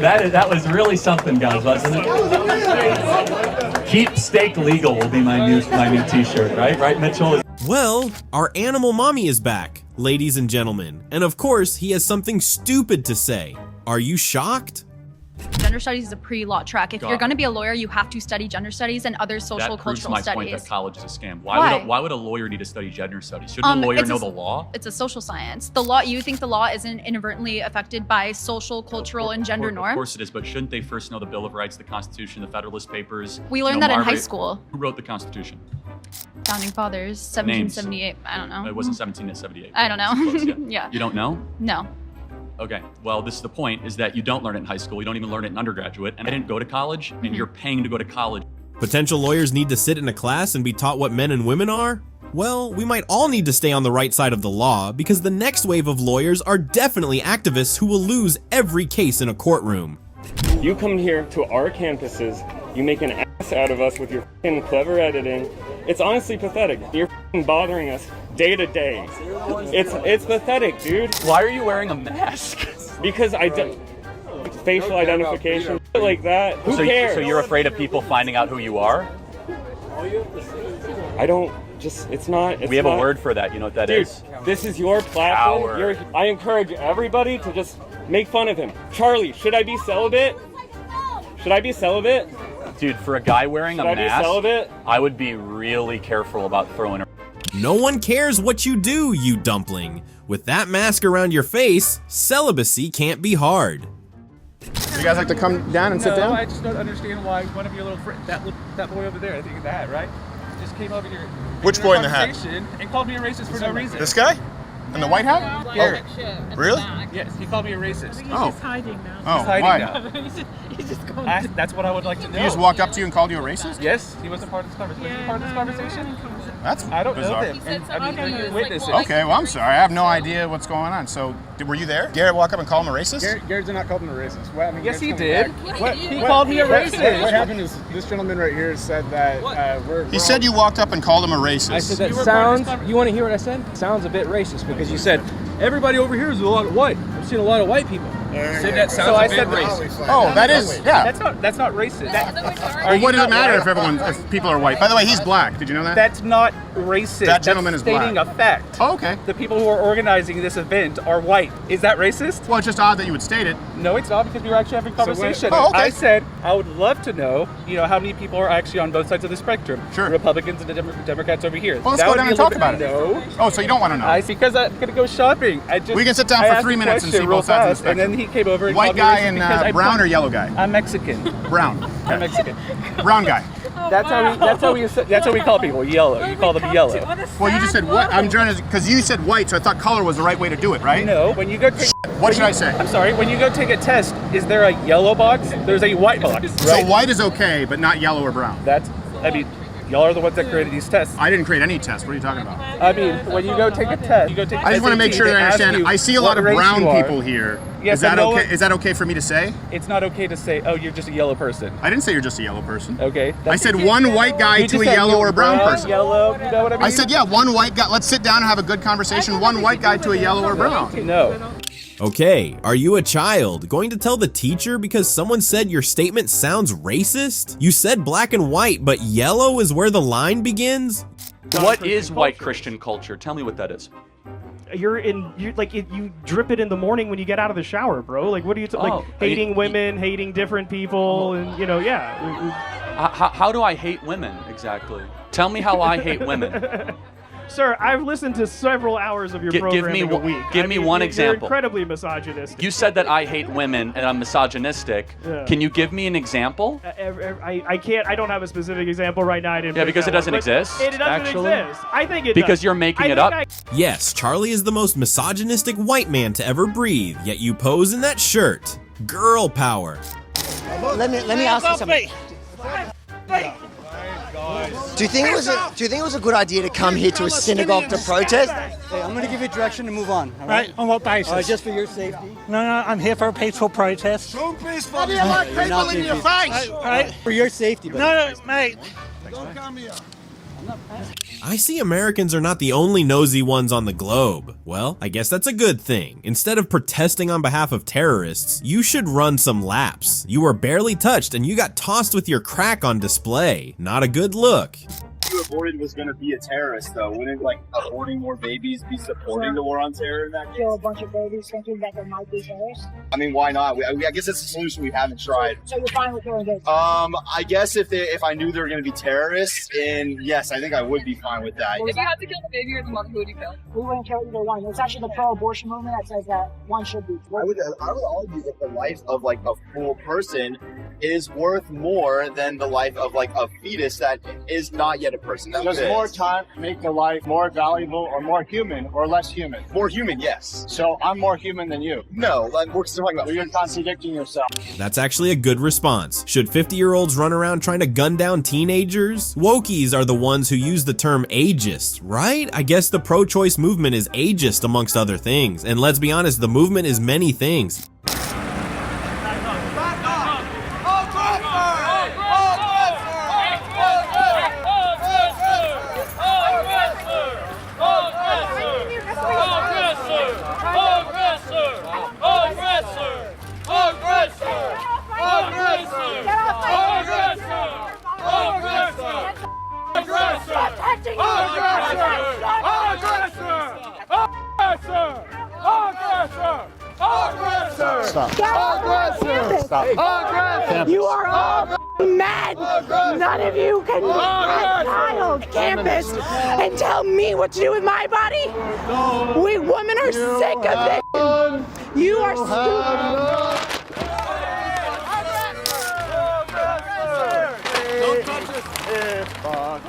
That was really something, guys, wasn't it? Keep steak legal will be my new T-shirt, right? Right, Mitchell?
Well, our animal mommy is back, ladies and gentlemen. And of course, he has something stupid to say. Are you shocked?
Gender studies is a pre-law track. If you're going to be a lawyer, you have to study gender studies and other social cultural studies.
That proves my point that college is a scam. Why would a lawyer need to study gender studies? Shouldn't a lawyer know the law?
It's a social science. The law, you think the law isn't inadvertently affected by social, cultural, and gender norms?
Of course it is, but shouldn't they first know the Bill of Rights, the Constitution, the Federalist Papers?
We learned that in high school.
Who wrote the Constitution?
Founding Fathers, 1778.
Names.
I don't know.
It wasn't 1778.
I don't know.
Close, yeah.
Yeah.
You don't know?
No.
Okay, well, this is the point, is that you don't learn it in high school. You don't even learn it in undergraduate. And I didn't go to college, and you're paying to go to college.
Potential lawyers need to sit in a class and be taught what men and women are? Well, we might all need to stay on the right side of the law, because the next wave of lawyers are definitely activists who will lose every case in a courtroom.
You come here to our campuses
You make an ass out of us with your f***ing clever editing. It's honestly pathetic. You're f***ing bothering us day to day. It's pathetic, dude.
Why are you wearing a mask?
Because facial identification, shit like that. Who cares?
So you're afraid of people finding out who you are?
I don't. It's not.
We have a word for that. You know what that is?
Dude, this is your platform. I encourage everybody to just make fun of him. Charlie, should I be celibate? Should I be celibate?
Dude, for a guy wearing a mask,
celibate?
I would be really careful about throwing a...
No one cares what you do, you dumpling. With that mask around your face, celibacy can't be hard.
You guys like to come down and sit down?
I just don't understand why one of your little friends, that boy over there, I think in the hat, right? Just came over here.
Which boy in the hat?
And called me a racist for no reason.
This guy? In the white hat?
Garrett.
Really?
Yes, he called me a racist.
He's just
hiding now.
Oh,
he's hiding
why?
now. He's just going that's what I would like to know.
He just walked up to you and called you a racist?
Yes, he wasn't part of this conversation. Was he part of this conversation?
That's
I don't
bizarre.
know them. I mean, you're witnesses.
Okay, well, I'm sorry. I have no idea what's going on. So, were you there? Garrett walk up and call him a racist?
Garrett did not call him a racist. Well, I mean,
yes, he
Garrett's
did. He called me a racist.
What happened is this gentleman right here said that
He said you walked up and called him a racist.
I said that sounds. You want to hear what I said? Sounds a bit racist because you said everybody over here is a lot of white. I've seen a lot of white people. Said that sounds a bit racist.
Oh, that is, yeah.
That's not racist.
Well, what does it matter if people are white? By the way, he's black. Did you know that?
That's not racist.
That gentleman is black.
Stating a fact.
Oh, okay.
The people who are organizing this event are white. Is that racist?
Well, it's just odd that you would state it.
No, it's not, because we were actually having a conversation.
Oh, okay.
I said I would love to know, how many people are actually on both sides of the spectrum.
Sure.
Republicans and the Democrats over here.
Well, let's go down and talk about it.
No.
Oh, so you don't want to know?
Because I'm gonna go shopping. We
can sit down for 3 minutes and see both sides of the spectrum.
And then he came over and
white guy and brown or yellow guy?
I'm Mexican.
Brown.
I'm Mexican.
Brown guy.
That's how we call people yellow. You call them yellow.
Well, you just said what? I'm trying to, because you said white, so I thought color was the right way to do it, right?
No, when you go take.
What should I say?
I'm sorry. When you go take a test, is there a yellow box? There's a white box. Right?
So white is okay, but not yellow or brown.
Y'all are the ones that created these tests.
I didn't create any tests. What are you talking about?
I mean, when you go take a test,
I just want to make sure that I understand. I see a lot of brown people here.
Yes,
is that okay? Is that okay for me to say?
It's not okay to say, oh, you're just a yellow person.
I didn't say you're just a yellow person.
Okay.
I said one white guy to a yellow or brown person.
Yellow, you know what I mean?
I said, yeah, one white guy. Let's sit down and have a good conversation. One white guy to a yellow or brown.
No.
Okay, are you a child going to tell the teacher because someone said your statement sounds racist? You said black and white, but yellow is where the line begins?
What is white Christian culture? Tell me what that is.
You drip it in the morning when you get out of the shower, bro. Like, what are you hating women, hating different people, and
How do I hate women exactly? Tell me how I hate women.
Sir, I've listened to several hours of your programming a week.
Give me one example.
You're incredibly misogynistic.
You said that I hate women and I'm misogynistic.
Yeah.
Can you give me an example?
I can't. I don't have a specific example right now. I didn't.
Because it doesn't exist.
It doesn't exist. I think it.
Because you're making it up.
Yes, Charlie is the most misogynistic white man to ever breathe. Yet you pose in that shirt. Girl power.
Let me ask you something. Do you think it was a good idea to come here to a synagogue to protest?
Hey, I'm going to give you direction to move on. All
right? On what basis?
Just for your safety.
No, I'm here for a peaceful protest.
How do you like people in your face?
Right?
For your safety.
No, mate.
Don't come here.
I see Americans are not the only nosy ones on the globe. Well, I guess that's a good thing. Instead of protesting on behalf of terrorists, you should run some laps. You were barely touched and you got tossed with your crack on display. Not a good look.
You aborted was going to be a terrorist, though. Wouldn't aborting more babies be supporting the war on terror in that case?
Kill a bunch of babies thinking that there might be terrorists?
I mean, why not? I guess that's a solution we haven't tried.
So you're fine with killing babies?
I guess if I knew they were going to be terrorists, and yes, I think I would be fine with that.
If you had to kill the baby or the mother, who would you kill? We wouldn't kill either one. It's actually the pro-abortion movement that says that one should be.
I would argue that the life of a full person is worth more than the life of a fetus that is not yet a person.
Does more time make the life more valuable or more human or less human?
More human, yes.
So I'm more human than you?
No, we're still talking about.
You're contradicting yourself.
That's actually a good response. Should 50-year-olds run around trying to gun down teenagers? Wokies are the ones who use the term ageist, right? I guess the pro-choice movement is ageist amongst other things. And let's be honest, the movement is many things.
Stop. You are all mad. None of you can child campus and tell me what to do with my body. We women are sick of this. You are stupid.
Don't touch us.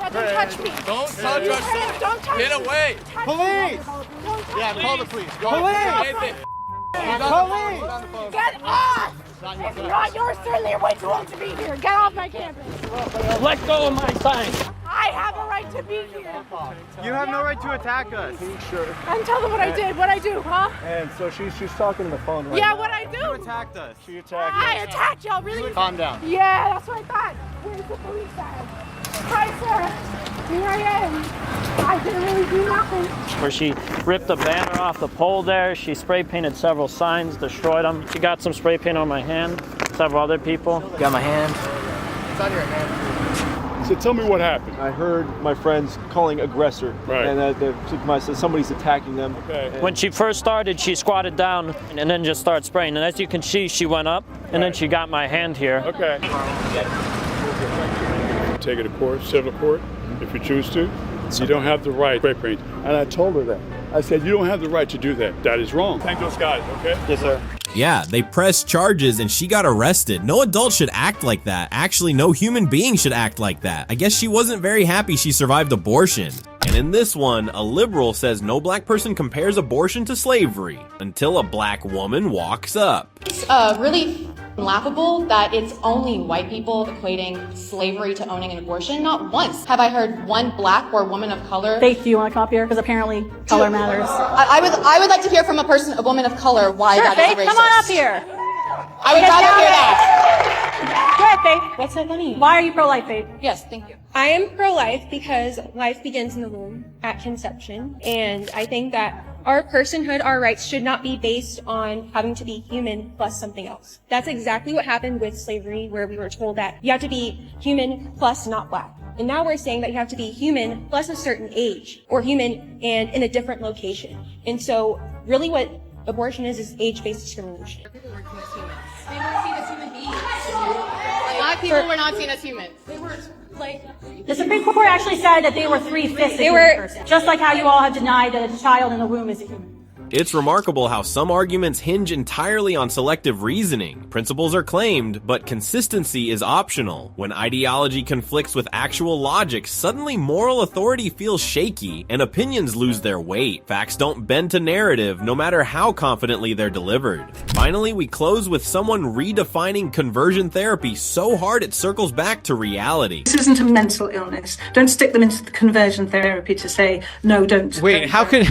Don't touch me.
Don't touch us.
Don't touch
Get
me.
away.
Police.
Yeah, call the police. Go
Police.
Police.
Get off. If not yours, certainly you're way too old to be here. Get off my campus.
Let go of my sign.
I have a right to be here.
You have no right to attack us. Sure.
And tell them what I did. What I do, huh?
And so she's talking on the phone right
Yeah,
now.
what I do?
You attacked us. She attacked
I
us.
attacked y'all, really?
Calm down.
Yeah, that's what I thought. Where's the police at? Hi, sir. Here I am. I didn't really do nothing.
Where she ripped the banner off the pole there. She spray painted several signs, destroyed them. She got some spray paint on my hand, several other people.
Got my hand. It's on your hand.
So tell me what happened. I heard my friends calling aggressor, right? And the supervisor said somebody's attacking them. Okay.
When she first started, she squatted down and then just started spraying. And as you can see, she went up and then she got my hand here.
Okay. Take it to court, civil court, if you choose to. You don't have the right to spray paint. And I told her that. I said, you don't have the right to do that. That is wrong. Thank those guys, okay?
Yes, sir.
Yeah, they pressed charges and she got arrested. No adult should act like that. Actually, no human being should act like that. I guess she wasn't very happy she survived abortion. And in this one, a liberal says no black person compares abortion to slavery until a black woman walks up.
It's really laughable that it's only white people equating slavery to owning an abortion. Not once have I heard one black or woman of color.
Faith, do you want to come up here? Because apparently color matters.
I would like to hear from a woman of color why that is racist.
Come on up here.
I would rather hear that.
Go ahead, Faith.
What's so funny?
Why are you pro-life, Faith?
Yes, thank you.
I am pro-life because life begins in the womb at conception, and I think that our personhood, our rights should not be based on having to be human plus something else. That's exactly what happened with slavery, where we were told that you have to be human plus not black. And now we're saying that you have to be human plus a certain age, or human and in a different location. And so really what abortion is age-based discrimination.
People weren't seen as humans. They weren't seen as human beings. Black people were not seen as humans. They were
The Supreme Court actually said that they were 3/5 of a human person. Just like how you all have denied that a child in the womb is a human.
It's remarkable how some arguments hinge entirely on selective reasoning. Principles are claimed, but consistency is optional. When ideology conflicts with actual logic, suddenly moral authority feels shaky and opinions lose their weight. Facts don't bend to narrative, no matter how confidently they're delivered. Finally, we close with someone redefining conversion therapy so hard it circles back to reality.
This isn't a mental illness. Don't stick them into the conversion therapy to say, no, don't.
Wait, how could...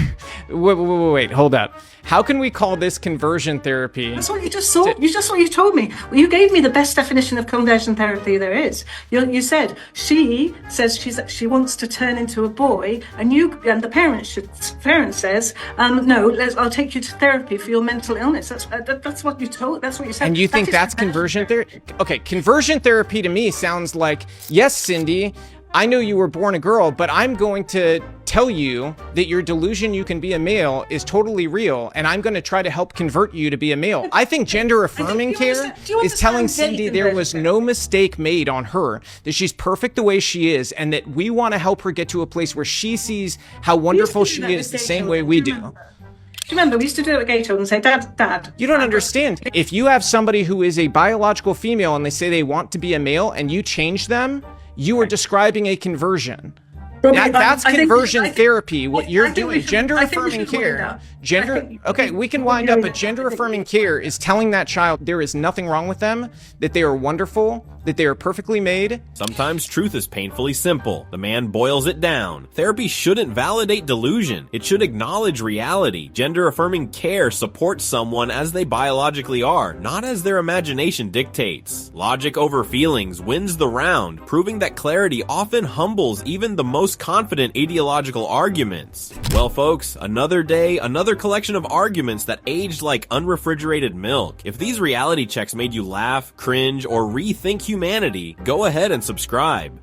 Wait, hold up. How can we call this conversion therapy?
That's what you just saw. That's what you told me. Well, you gave me the best definition of conversion therapy there is. You said she says she wants to turn into a boy, and the parent says, no, I'll take you to therapy for your mental illness. That's what you told. That's what you said.
And you think that's conversion therapy? Okay, conversion therapy to me sounds like, yes, Cindy, I know you were born a girl, but I'm going to tell you that your delusion you can be a male is totally real, and I'm going to try to help convert you to be a male. I think gender affirming care is telling Cindy there was no mistake made on her, that she's perfect the way she is, and that we want to help her get to a place where she sees how wonderful she is the same way we do.
Do you remember, we used to do it at Gatewood and say, Dad.
You don't understand. If you have somebody who is a biological female and they say they want to be a male and you change them, you are describing a conversion. That's conversion therapy. What you're doing, gender affirming care. Okay, we can wind up, but gender affirming care is telling that child there is nothing wrong with them, that they are wonderful, that they are perfectly made.
Sometimes truth is painfully simple. The man boils it down. Therapy shouldn't validate delusion. It should acknowledge reality. Gender affirming care supports someone as they biologically are, not as their imagination dictates. Logic over feelings wins the round, proving that clarity often humbles even the most confident ideological arguments. Well, folks, another day, another collection of arguments that aged like unrefrigerated milk. If these reality checks made you laugh, cringe, or rethink humanity, go ahead and subscribe.